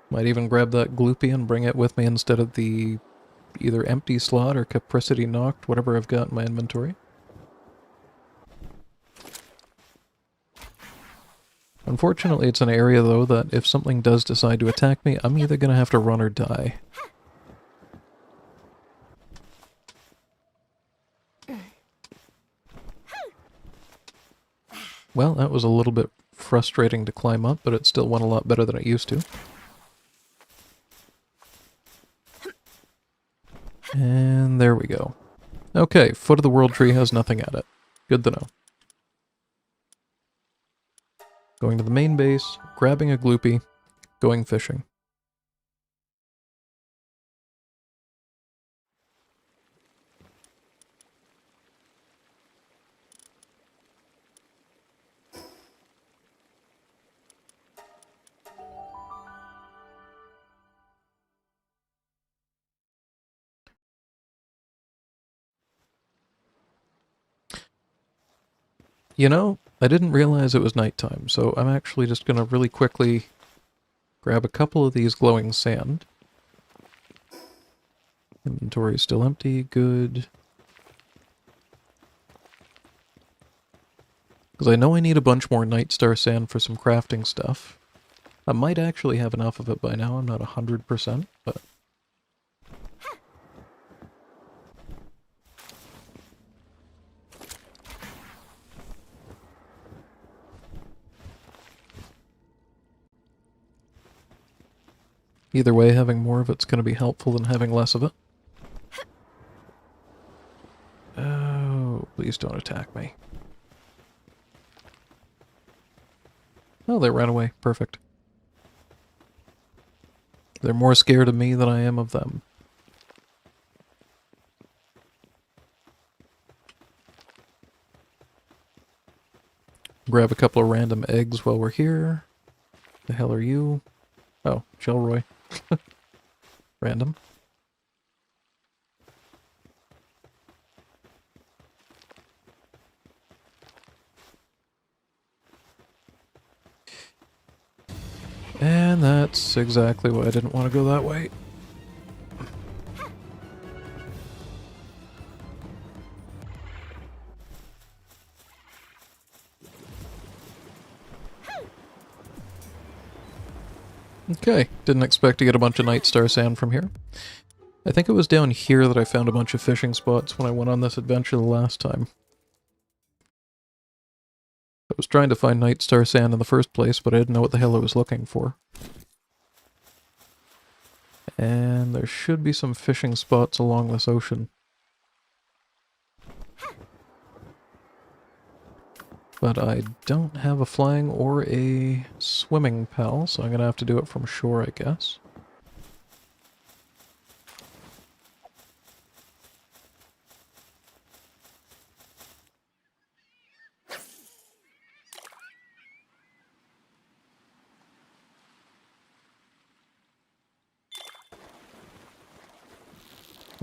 Might even grab that Gloopy and bring it with me instead of the either empty slot or Capricity Knocked, whatever I've got in my inventory. Unfortunately, it's an area, though, that if something does decide to attack me, I'm either going to have to run or die. Well, that was a little bit frustrating to climb up, but it still went a lot better than it used to. And there we go. Okay, foot of the world tree has nothing at it. Good to know. Going to the main base, grabbing a gloopy, going fishing. You know, I didn't realize it was nighttime, so I'm actually just gonna really quickly grab a couple of these glowing sand. Inventory still empty, good. Because I know I need a bunch more Night Star sand for some crafting stuff. I might actually have enough of it by now, I'm not 100%, but... Either way, having more of it's going to be helpful than having less of it. Oh, please don't attack me. Oh, they ran away. Perfect. They're more scared of me than I am of them. Grab a couple of random eggs while we're here. The hell are you? Oh, Shelroy. Random. And that's exactly why I didn't want to go that way. Okay, didn't expect to get a bunch of Night Star sand from here. I think it was down here that I found a bunch of fishing spots when I went on this adventure the last time. I was trying to find Night Star sand in the first place, but I didn't know what the hell I was looking for. And there should be some fishing spots along this ocean. But I don't have a flying or a swimming pal, so I'm gonna have to do it from shore, I guess.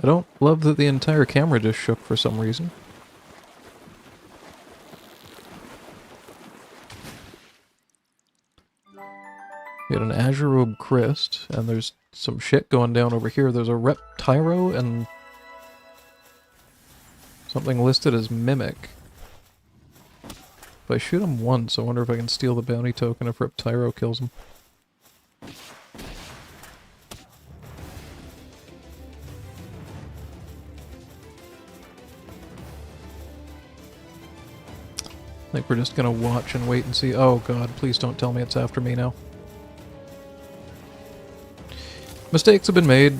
I don't love that the entire camera just shook for some reason. We got an Azure Robe Crest, and there's some shit going down over here. There's a Reptyro and something listed as Mimic. If I shoot him once, I wonder if I can steal the bounty token if Reptyro kills him. I think we're just gonna watch and wait and see. Oh god, please don't tell me it's after me now. Mistakes have been made.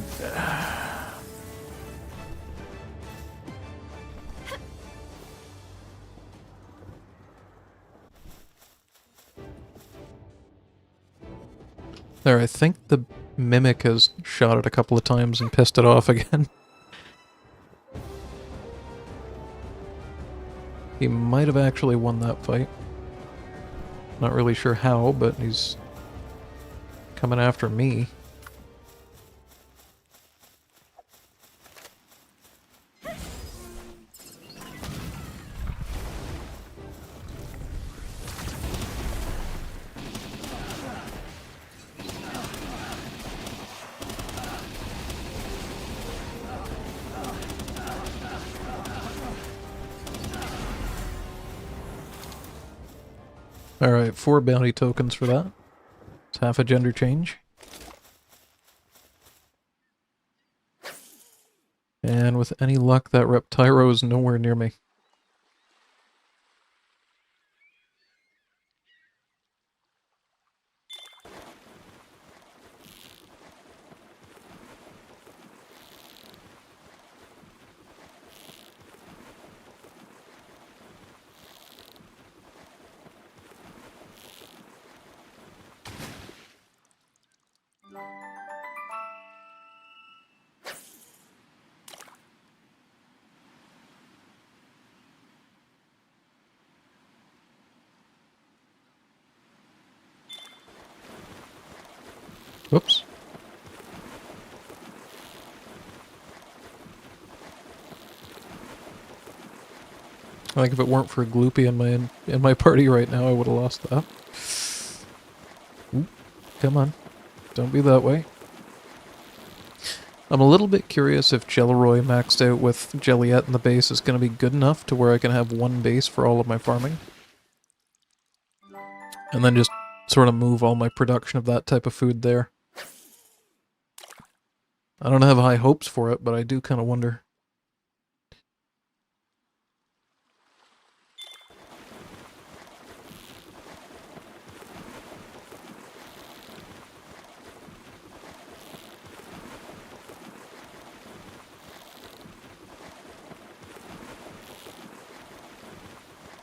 There, I think the Mimic has shot it a couple of times and pissed it off again. He might have actually won that fight. Not really sure how, but he's coming after me. Alright, 4 bounty tokens for that. It's half a gender change. And with any luck, that Reptyro is nowhere near me. Whoops. I think if it weren't for Gloopy in my party right now, I would have lost that. Ooh, come on. Don't be that way. I'm a little bit curious if Jelleroy maxed out with Jelliet in the base is going to be good enough to where I can have one base for all of my farming. And then just sort of move all my production of that type of food there. I don't have high hopes for it, but I do kind of wonder.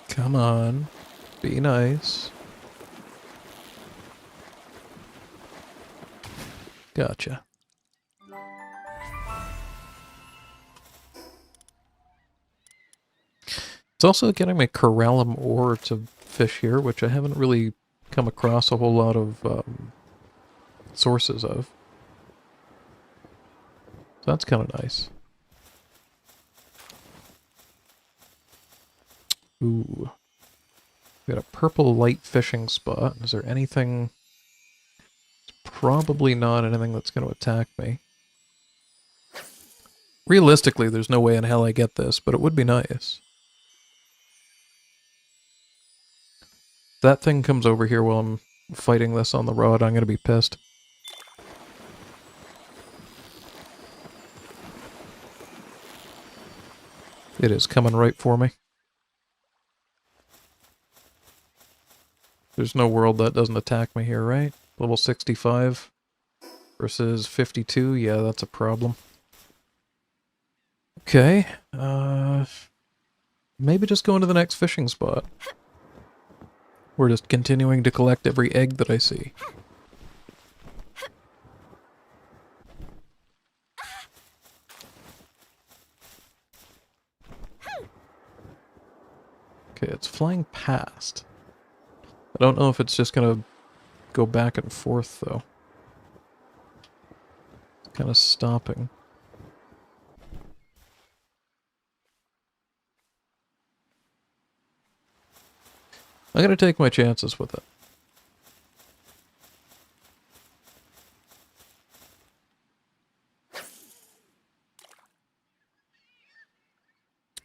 Come on. Be nice. Gotcha. It's also getting my Corallum ore to fish here, which I haven't really come across a whole lot of sources of. So that's kind of nice. Ooh. We got a purple light fishing spot. Is there anything... Probably not anything that's going to attack me. Realistically, there's no way in hell I get this, but it would be nice. If that thing comes over here while I'm fighting this on the rod, I'm going to be pissed. It is coming right for me. There's no world that doesn't attack me here, right? Level 65 versus 52. Yeah, that's a problem. Okay. Maybe just go into the next fishing spot. We're just continuing to collect every egg that I see. Okay, it's flying past. I don't know if it's just gonna go back and forth, though. It's kind of stopping. I'm gonna take my chances with it.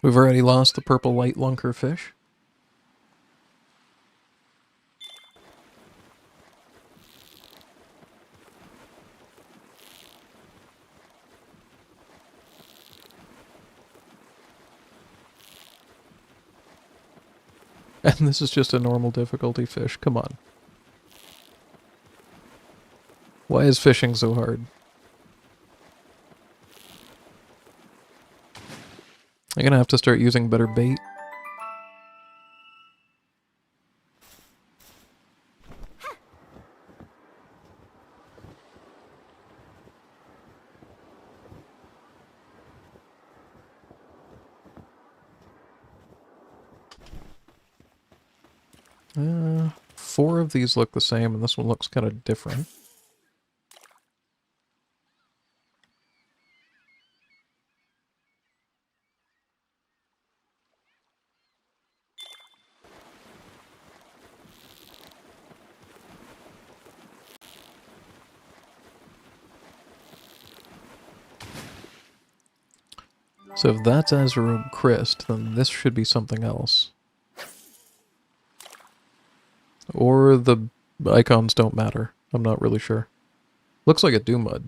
We've already lost the purple light lunker fish. And this is just a normal difficulty fish. Come on. Why is fishing so hard? I'm gonna have to start using better bait. Four of these look the same, and this one looks kind of different. So if that's Azaroom Christ, then this should be something else. Or the icons don't matter. I'm not really sure. Looks like a Doomud.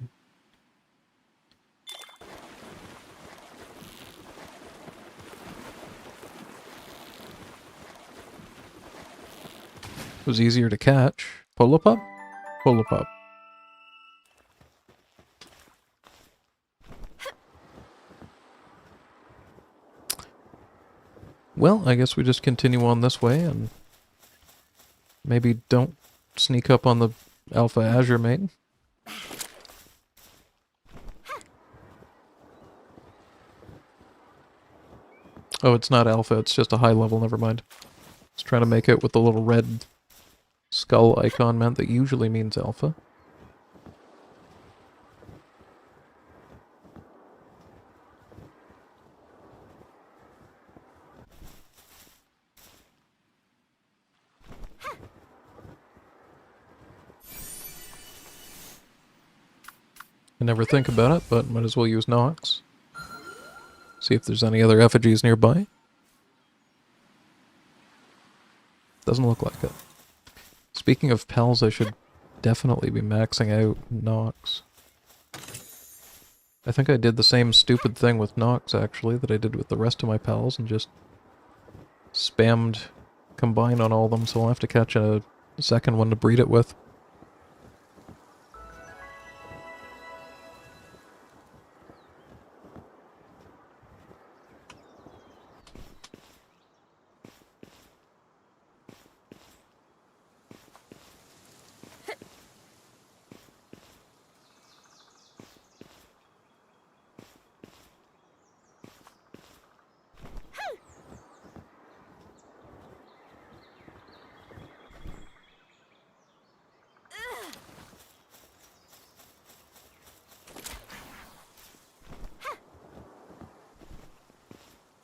It was easier to catch. Polopup? Polopup. Well, I guess we just continue on this way and maybe don't sneak up on the Alpha Azure Maiden. Oh, it's not Alpha, it's just a high level, never mind. I was trying to make out what the little red skull icon meant that usually means Alpha. never think about it, but might as well use Nox. See if there's any other effigies nearby. Doesn't look like it. Speaking of pals, I should definitely be maxing out Nox. I think I did the same stupid thing with Nox, actually, that I did with the rest of my pals, and just spammed combine on all of them, so I'll have to catch a second one to breed it with.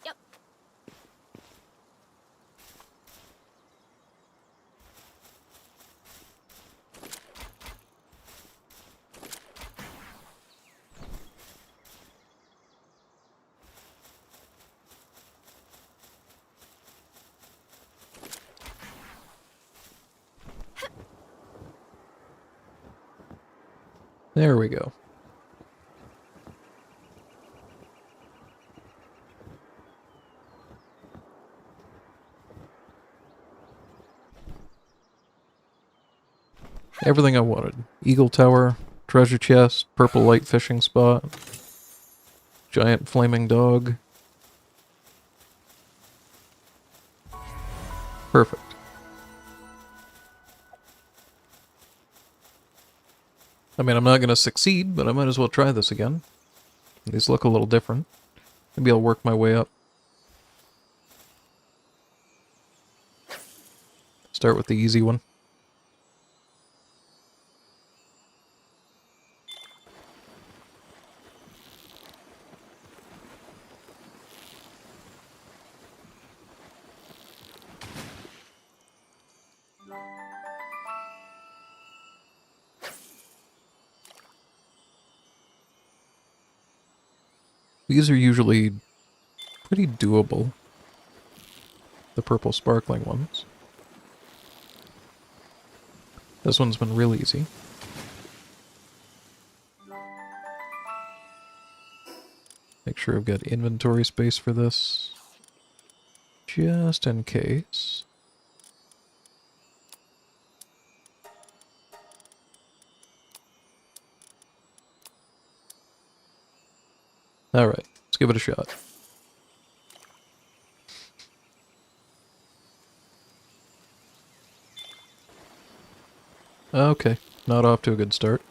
Yep. There we go. Everything I wanted. Eagle Tower, treasure chest, purple light fishing spot, giant flaming dog. Perfect. I mean, I'm not going to succeed, but I might as well try this again. These look a little different. Maybe I'll work my way up. Start with the easy one. These are usually pretty doable. The purple sparkling ones. This one's been real easy. Make sure I've got inventory space for this. Just in case. Alright, let's give it a shot. Okay, not off to a good start.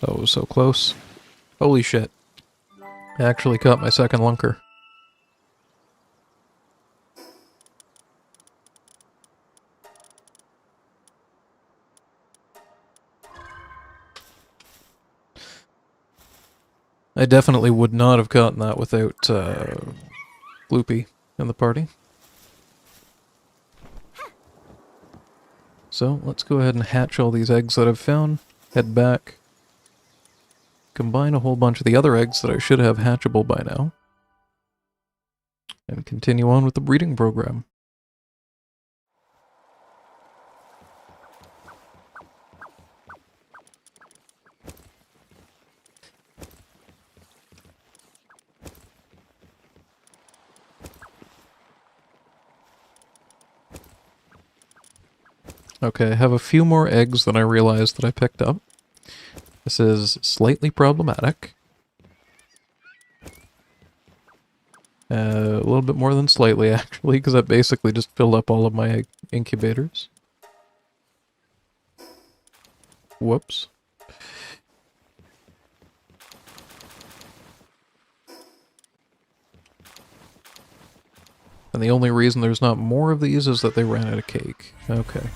Oh, it was so close. Holy shit. I actually caught my second lunker. I definitely would not have gotten that without Gloopy in the party. So, let's go ahead and hatch all these eggs that I've found, head back, combine a whole bunch of the other eggs that I should have hatchable by now, and continue on with the breeding program. Okay, I have a few more eggs than I realized that I picked up. This is slightly problematic. A little bit more than slightly, actually, because I basically just filled up all of my incubators. Whoops. And the only reason there's not more of these is that they ran out of cake. Okay.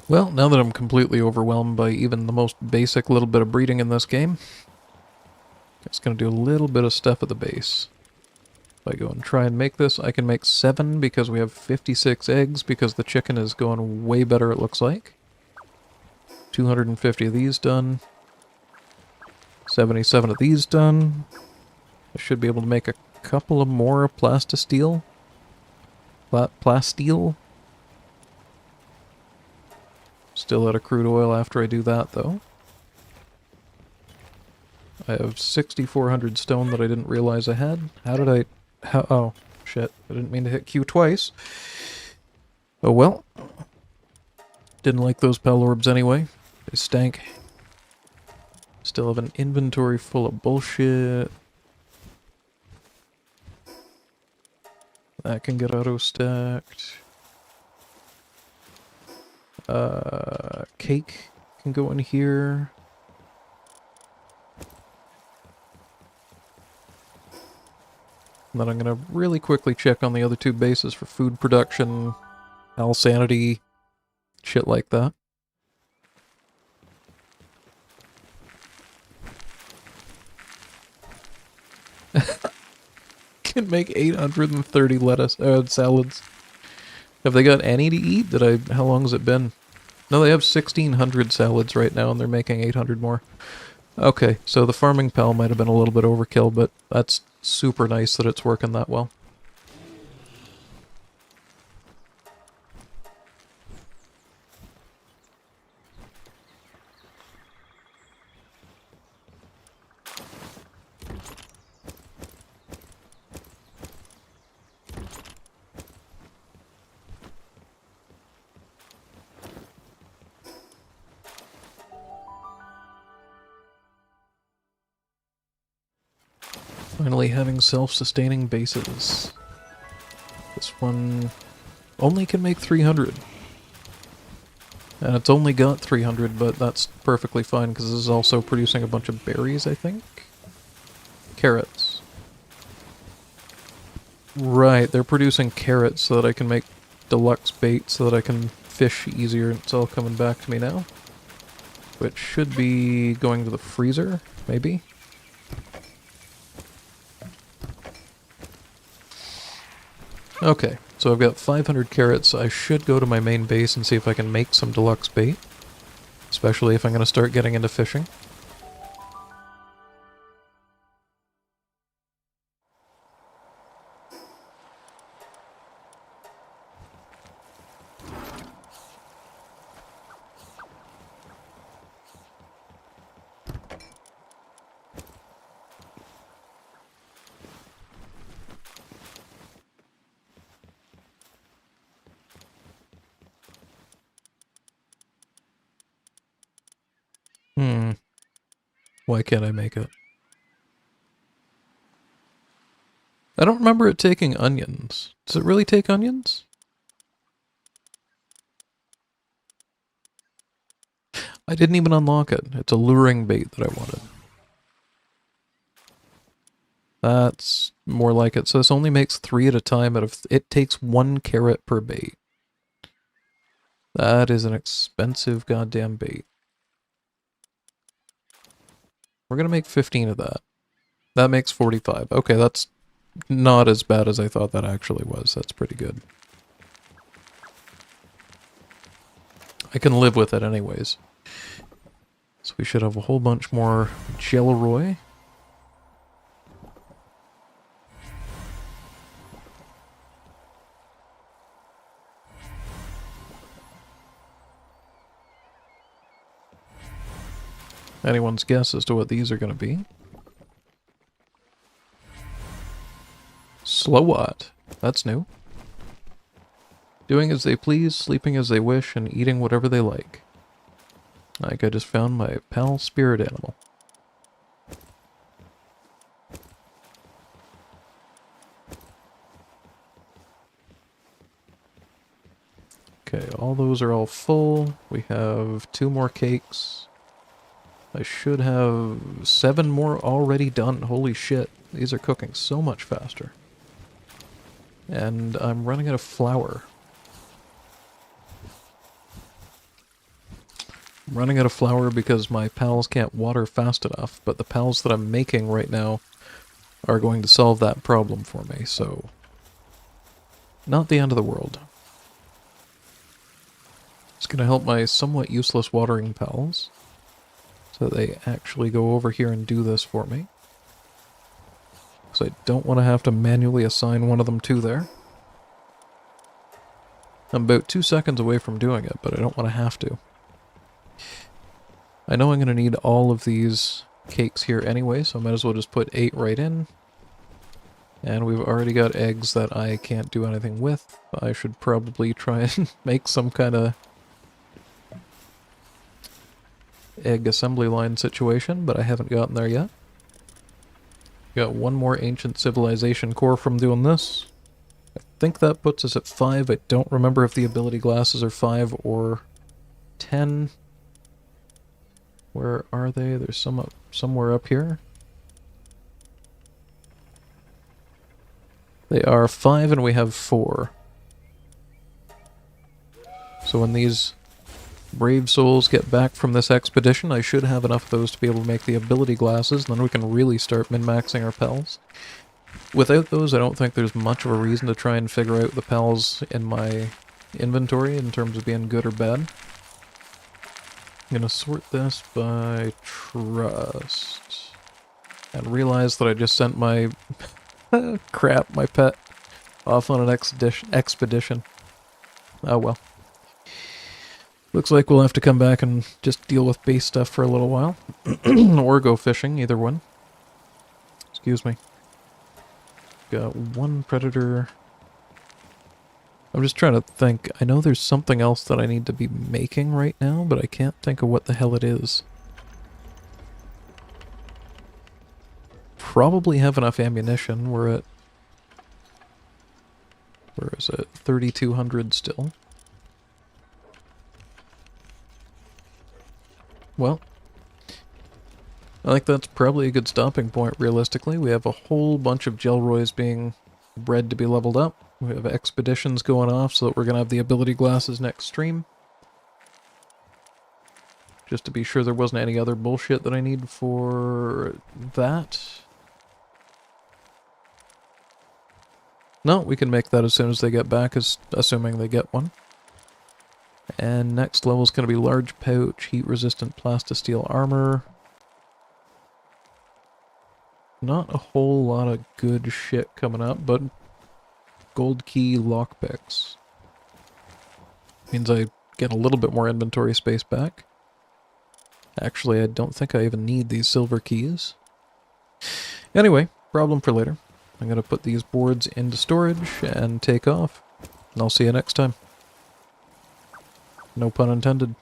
Well, now that I'm completely overwhelmed by even the most basic little bit of breeding in this game, it's going to do a little bit of stuff at the base. If I go and try and make this, I can make 7 because we have 56 eggs because the chicken is going way better, it looks like. 250 of these done. 77 of these done. I should be able to make a couple of more plastisteel. Plasteel. Still out of crude oil after I do that, though. I have 6,400 stone that I didn't realize I had. How did I... oh, shit. I didn't mean to hit Q twice. Oh well. Didn't like those pal orbs anyway. They stank. Still have an inventory full of bullshit. That can get auto-stacked. Cake can go in here. And then I'm going to really quickly check on the other 2 bases for food production, Al sanity, shit like that. Can make 830 lettuce salads. Have they got any to eat? How long has it been? No, they have 1,600 salads right now, and they're making 800 more. Okay, so the farming pal might have been a little bit overkill, but that's super nice that it's working that well. Finally having self-sustaining bases. This one only can make 300. And it's only got 300, but that's perfectly fine because this is also producing a bunch of berries, I think? Carrots. Right, they're producing carrots so that I can make deluxe bait so that I can fish easier. It's all coming back to me now. Which should be going to the freezer, maybe? Okay, so I've got 500 carrots. I should go to my main base and see if I can make some deluxe bait. Especially if I'm going to start getting into fishing. Why can't I make it? I don't remember it taking onions. Does it really take onions? I didn't even unlock it. It's a luring bait that I wanted. That's more like it. So this only makes 3 at a time. It takes 1 carrot per bait. That is an expensive goddamn bait. We're gonna make 15 of that. That makes 45. Okay, that's not as bad as I thought that actually was. That's pretty good. I can live with it anyways. So we should have a whole bunch more Jelleroy. Anyone's guess as to what these are going to be? Slowat. That's new. Doing as they please, sleeping as they wish, and eating whatever they like. Like I just found my pal spirit animal. Okay, all those are all full. We have 2 more cakes. I should have 7 more already done. Holy shit. These are cooking so much faster. And I'm running out of flour. I'm running out of flour because my pals can't water fast enough, but the pals that I'm making right now are going to solve that problem for me, so... not the end of the world. It's going to help my somewhat useless watering pals, so that they actually go over here and do this for me. Because I don't want to have to manually assign one of them to there. I'm about 2 seconds away from doing it, but I don't want to have to. I know I'm going to need all of these cakes here anyway, so I might as well just put 8 right in. And we've already got eggs that I can't do anything with. I should probably try and make some kind of egg assembly line situation, but I haven't gotten there yet. Got 1 more ancient civilization core from doing this. I think that puts us at 5. I don't remember if the ability glasses are 5 or 10. Where are they? There's some somewhere up here. They are 5 and we have 4. So when these brave souls get back from this expedition, I should have enough of those to be able to make the ability glasses, and then we can really start min-maxing our pals. Without those, I don't think there's much of a reason to try and figure out the pals in my inventory in terms of being good or bad. I'm gonna sort this by trust. And realize that I just sent my... crap, my pet off on an expedition. Oh well. Looks like we'll have to come back and just deal with base stuff for a little while. Or go fishing, either one. Excuse me. Got 1 predator. I'm just trying to think. I know there's something else that I need to be making right now, but I can't think of what the hell it is. Probably have enough ammunition. We're at... where is it? 3,200 still. Well, I think that's probably a good stopping point, realistically. We have a whole bunch of Gelroys being bred to be leveled up. We have expeditions going off so that we're going to have the ability glasses next stream. Just to be sure there wasn't any other bullshit that I need for that. No, we can make that as soon as they get back, assuming they get one. And next level is going to be large pouch, heat-resistant plastisteel armor. Not a whole lot of good shit coming up, but gold key lockpicks. Means I get a little bit more inventory space back. Actually, I don't think I even need these silver keys. Anyway, problem for later. I'm going to put these boards into storage and take off. And I'll see you next time. No pun intended.